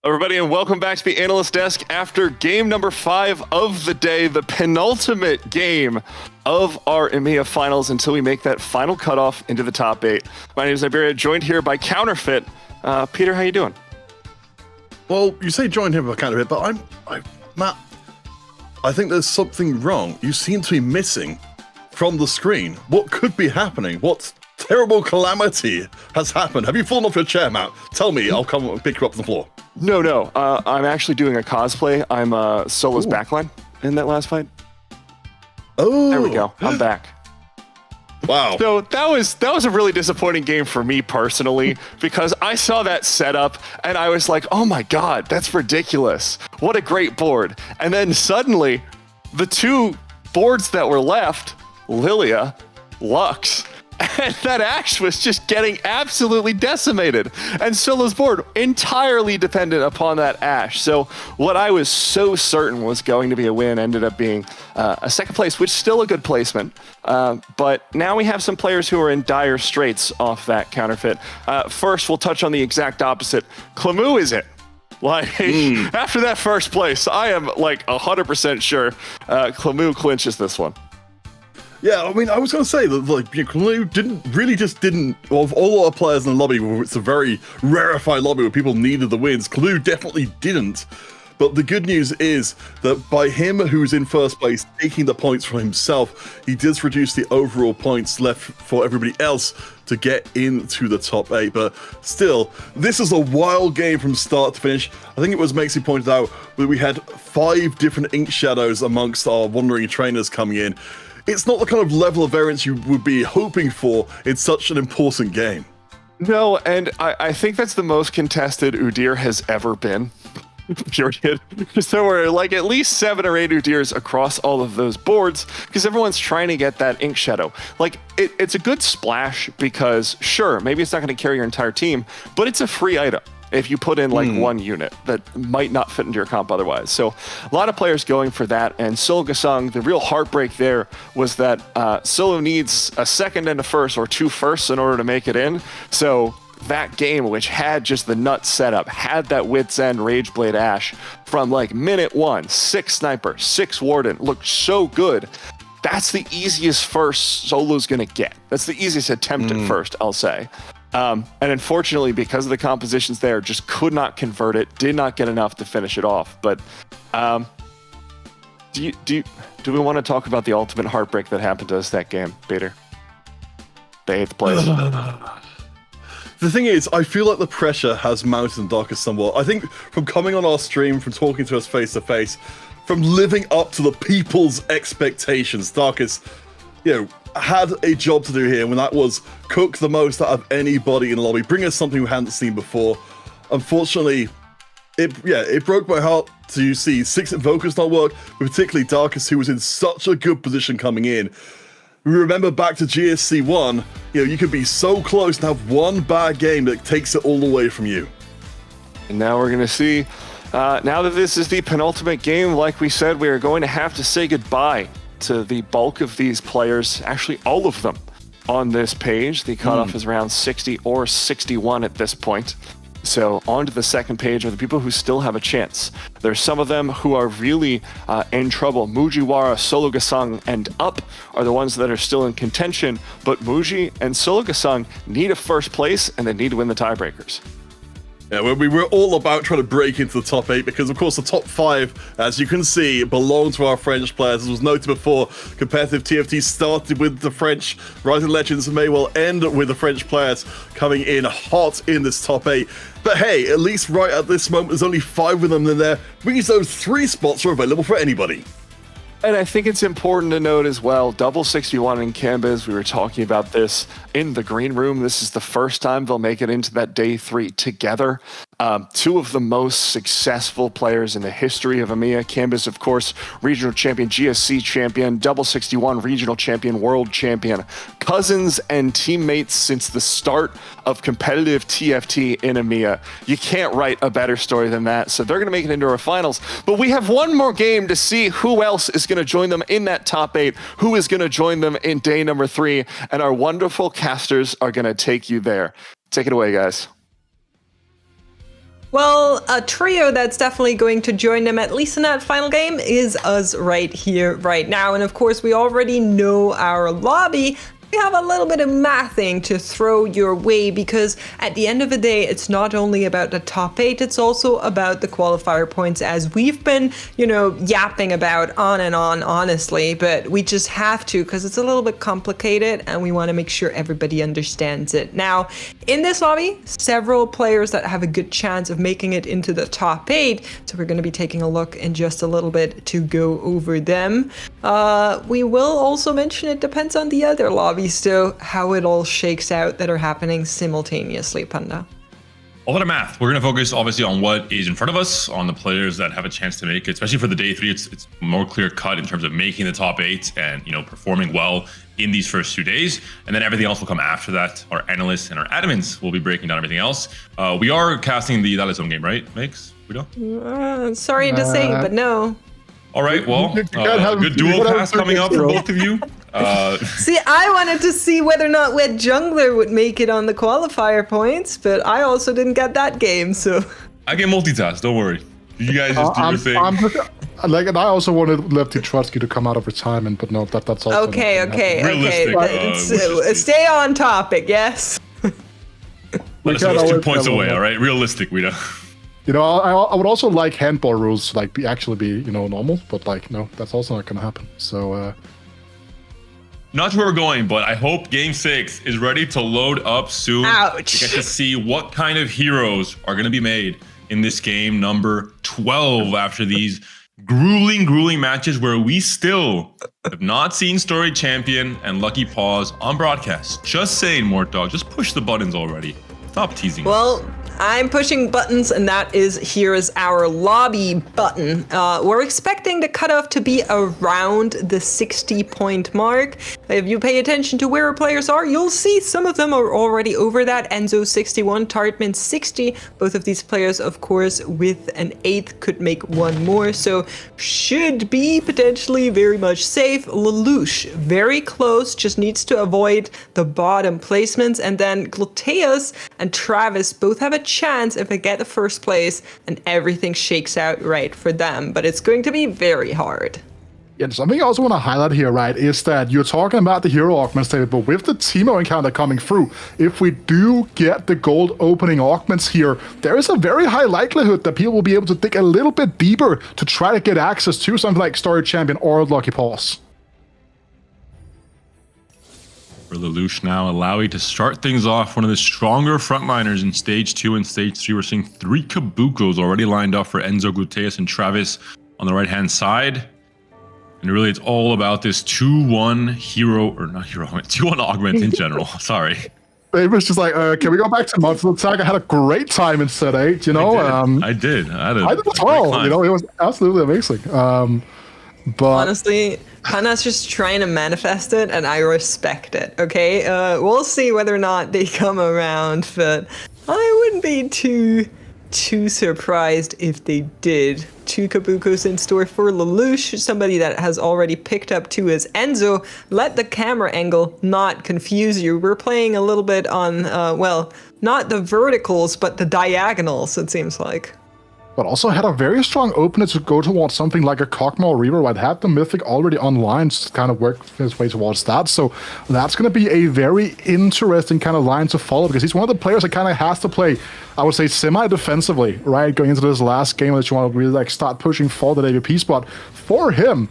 L: Everybody, and welcome back to the Analyst Desk after game number 5 of the day, the penultimate game of our EMEA finals until we make that final cutoff into the top 8. My name is Iberia, joined here by Counterfeit. Peter, how you doing?
E: Well, you say joined here by Counterfeit, but Matt, I think there's something wrong. You seem to be missing from the screen. What could be happening? What terrible calamity has happened? Have you fallen off your chair, Matt? Tell me, I'll come and pick you up from the floor.
L: No. I'm actually doing a cosplay. I'm Solo's backline in that last fight.
E: Oh,
L: there we go. I'm back.
E: Wow.
L: So that was a really disappointing game for me personally because I saw that setup and I was like, oh my god, that's ridiculous. What a great board. And then suddenly, the two boards that were left, Lilia, Lux, and that Ashe was just getting absolutely decimated. And Solo's board entirely dependent upon that Ashe. So what I was so certain was going to be a win ended up being a second place, which is still a good placement. But now we have some players who are in dire straits off that Counterfeit. First, we'll touch on the exact opposite. Clamu is it. Like, after that first place, I am like 100% sure Clamu clinches this one.
E: Yeah, I mean, I was going to say that, like, Clamu didn't, of all our players in the lobby, it's a very rarefied lobby where people needed the wins, Clamu definitely didn't. But the good news is that by him, who's in first place, taking the points from himself, he does reduce the overall points left for everybody else to get into the top 8. But still, this is a wild game from start to finish. I think it was Maxi pointed out that we had 5 different ink shadows amongst our wandering trainers coming in. It's not the kind of level of variance you would be hoping for in such an important game.
L: No, and I think that's the most contested Udyr has ever been. Period. Because there were like at least 7 or 8 Udyrs across all of those boards because everyone's trying to get that ink shadow. Like, it's a good splash because, sure, maybe it's not going to carry your entire team, but it's a free item if you put in like one unit that might not fit into your comp otherwise. So a lot of players going for that, and Solo Gasung, the real heartbreak there was that Solo needs a second and a first or 2 firsts in order to make it in. So that game, which had just the nuts setup, had that Wit's End Rageblade Ashe from like minute 1, 6 Sniper, 6 Warden, looked so good. That's the easiest first Solo's gonna get. That's the easiest attempt at first, I'll say. And unfortunately, because of the compositions there, just could not convert it, did not get enough to finish it off. But do we want to talk about the ultimate heartbreak that happened to us that game, Peter? The 8th place.
E: The thing is, I feel like the pressure has mounted on Darkus somewhat. I think from coming on our stream, from talking to us face to face, from living up to the people's expectations, Darkus, had a job to do here when that was cook the most out of anybody in the lobby, bring us something we hadn't seen before. Unfortunately, it broke my heart to see 6 Invokers not work, but particularly Darkus, who was in such a good position coming in. We remember back to GSC 1, you could be so close and have one bad game that takes it all away from you.
L: And now we're going to see, now that this is the penultimate game, like we said, we are going to have to say goodbye to the bulk of these players, actually all of them on this page. The cutoff is around 60 or 61 at this point. So on to the second page are the people who still have a chance. There's some of them who are really in trouble. Mujiwara, Solo Gasang, and Up are the ones that are still in contention, but Muji and Solo Gasang need a first place and they need to win the tiebreakers.
E: Yeah, well, we were all about trying to break into the top 8 because, of course, the top 5, as you can see, belong to our French players. As was noted before, competitive TFT started with the French Rising Legends and may well end with the French players coming in hot in this top 8. But hey, at least right at this moment, there's only 5 of them in there, means those 3 spots are available for anybody.
L: And I think it's important to note as well, Double 61 and Cambiz, we were talking about this in the green room. This is the first time they'll make it into that day 3 together. 2 of the most successful players in the history of EMEA. Cambiz, of course, regional champion, GSC champion, Double 61 regional champion, world champion. Cousins and teammates since the start of competitive TFT in EMEA. You can't write a better story than that. So they're going to make it into our finals. But we have one more game to see who else is going to join them in that top 8, who is going to join them in day number 3, and our wonderful casters are going to take you there. Take it away, guys.
D: Well, a trio that's definitely going to join them, at least in that final game, is us right here, right now. And of course, we already know our lobby. We have a little bit of mathing to throw your way because at the end of the day, it's not only about the top 8, it's also about the qualifier points, as we've been, yapping about on and on, honestly, but we just have to because it's a little bit complicated and we want to make sure everybody understands it. Now, in this lobby, several players that have a good chance of making it into the top 8, so we're going to be taking a look in just a little bit to go over them. We will also mention it depends on the other lobbies, so how it all shakes out that are happening simultaneously, Panda.
F: A lot of math. We're going to focus obviously on what is in front of us, on the players that have a chance to make it, especially for the day 3. It's more clear cut in terms of making the top 8 and performing well in these first 2 days, and then everything else will come after that. Our analysts and our admins will be breaking down everything else. We are casting the That Is Home game, right, Makes? We don't?
D: Sorry to say, but no.
F: All right, well, good duo cast coming up for both of you.
D: See, I wanted to see whether or not Wet Jungler would make it on the qualifier points, but I also didn't get that game, so...
F: I can multitask, don't worry. You guys just do your thing.
G: And I also wanted Lefty Trotsky to come out of retirement, but no, that's also...
D: Okay. Stay on topic, yes?
F: Let us know it's 2 points away, all right? Realistic, we know.
G: I would also like handball rules to be normal, but no, that's also not going to happen. So
F: not where we're going, but I hope Game 6 is ready to load up soon.
D: Ouch!
F: To get to see what kind of heroes are going to be made in this game number 12 after these grueling matches where we still have not seen Story Champion and Lucky Paws on broadcast. Just saying, Mort Dog, just push the buttons already. Stop teasing us.
D: I'm pushing buttons, and that is here is our lobby button. We're expecting the cutoff to be around the 60-point mark. If you pay attention to where our players are, you'll see some of them are already over that. Enzo 61, Tartman 60. Both of these players, of course, with an 8th could make one more, so should be potentially very much safe. Lelouch, very close, just needs to avoid the bottom placements. And then Gluteus and Travis both have a chance if they get the first place and everything shakes out right for them, but it's going to be very hard.
G: Yeah, something I also want to highlight here, right, is that you're talking about the hero augments table, but with the Teemo encounter coming through, if we do get the gold opening augments here, there is a very high likelihood that people will be able to dig a little bit deeper to try to get access to something like Story Champion or Lucky Paws.
F: For Lelouch now, Alawi to start things off, one of the stronger frontliners in Stage 2 and Stage 3. We're seeing 3 Kabukos already lined up for Enzo, Gluteus, and Travis on the right-hand side. And really, it's all about this 2-1 hero, or not hero, 2-1 augment in general. Sorry.
G: It was just like, can we go back to Monster Attack? I had a great time in Set 8,
F: I did
G: as well. It was absolutely amazing. But
D: honestly, Hana's just trying to manifest it, and I respect it, okay? We'll see whether or not they come around, but I wouldn't be too surprised if they did. 2 Kabukos in store for Lelouch. Somebody that has already picked up 2 is Enzo. Let the camera angle not confuse you. We're playing a little bit on, well, not the verticals, but the diagonals, it seems like.
G: But also had a very strong opener to go towards something like a Cockmore Reaver, right? Had the Mythic already online, to kind of work his way towards that. So that's going to be a very interesting kind of line to follow, because he's one of the players that kind of has to play, I would say, semi-defensively, right? Going into this last game that you want to really like start pushing for the AVP spot. For him,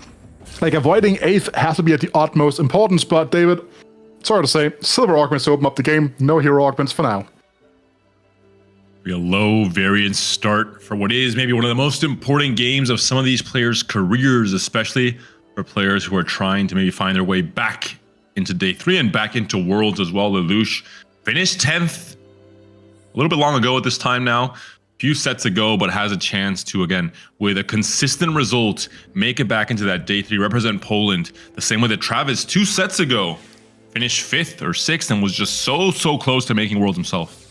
G: like avoiding 8th has to be at the utmost importance. But David, sorry to say, Silver Augments open up the game. No Hero Augments for now.
F: A low variance start for what is maybe one of the most important games of some of these players' careers, especially for players who are trying to maybe find their way back into day 3 and back into Worlds as well. Lelouch finished 10th a little bit long ago at this time now, a few sets ago, but has a chance to, again, with a consistent result, make it back into that day 3, represent Poland the same way that Travis 2 sets ago finished 5th or 6th and was just so close to making Worlds himself.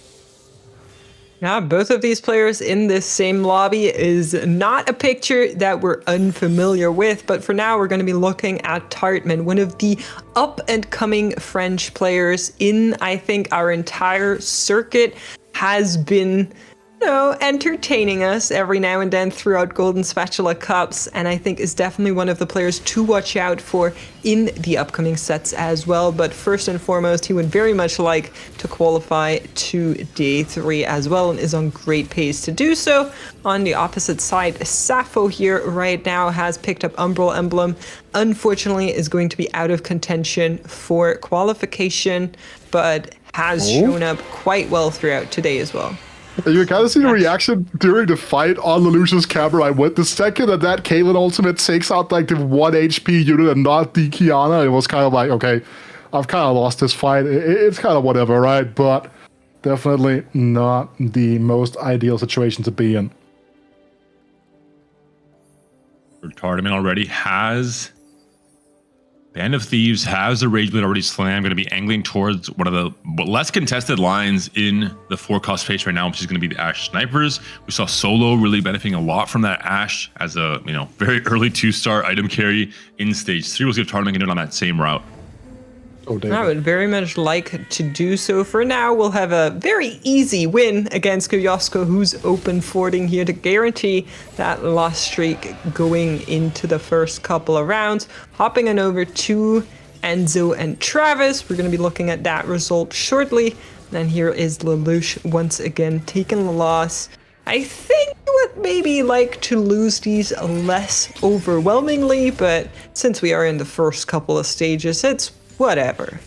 D: Yeah, both of these players in this same lobby is not a picture that we're unfamiliar with, but for now we're going to be looking at Tartman, one of the up-and-coming French players in, I think, our entire circuit, has been, you know, entertaining us every now and then throughout Golden Spatula Cups, and I think is definitely one of the players to watch out for in the upcoming sets as well. But first and foremost, he would very much like to qualify to day 3 as well, and is on great pace to do so. On the opposite side, Sappho here right now has picked up Umbral Emblem. Unfortunately, is going to be out of contention for qualification, but has shown up quite well throughout today as well.
G: You kind of see the reaction during the fight on Lelouch's camera. With the second that Caitlyn ultimate takes out like the 1 HP unit and not the Kiana, it was kind of like, okay, I've kind of lost this fight. It's kind of whatever, right? But definitely not the most ideal situation to be in.
F: Tartman already has Band of Thieves, has the Rage Blade already slammed, going to be angling towards one of the less contested lines in the 4-cost phase right now, which is going to be the Ashe Snipers. We saw Solo really benefiting a lot from that Ashe as a, you know, very early 2-star item carry in stage 3. We'll see if Tartman can do it on that same route.
D: I would very much like to do so. For now, we'll have a very easy win against Kyosko, who's open fording here to guarantee that loss streak going into the first couple of rounds. Hopping on over to Enzo and Travis. We're going to be looking at that result shortly. And here is Lelouch once again taking the loss. I think would maybe like to lose these less overwhelmingly, but since we are in the first couple of stages, it's whatever.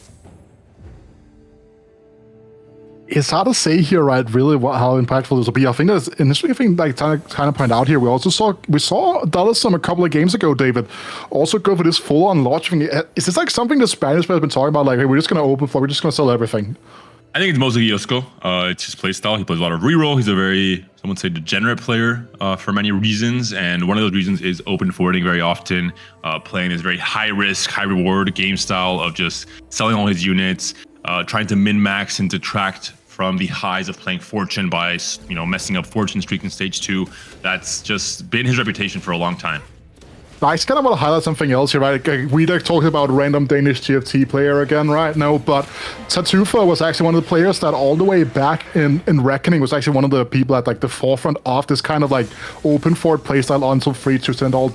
G: It's hard to say here, right? Really, how impactful this will be. I think that's an interesting thing, like kind of point out here. We saw Dallasum a couple of games ago, David, also go for this full-on launching. Is this like something the Spanish players have been talking about? Like, hey, we're just going to open for, we're just going to sell everything.
F: I think it's mostly Kyosko. It's his playstyle. He plays a lot of reroll. He's a very, some would say, degenerate player for many reasons. And one of those reasons is open forwarding very often, playing this very high risk, high reward game style of just selling all his units, trying to min-max and detract from the highs of playing Fortune by, you know, messing up Fortune streak in stage 2. That's just been his reputation for a long time.
G: I just kind of want to highlight something else here, right? We talked about random Danish TFT player again, right? No, but Tatufa was actually one of the players that all the way back in Reckoning was actually one of the people at like the forefront of this kind of like open forward playstyle until free to send all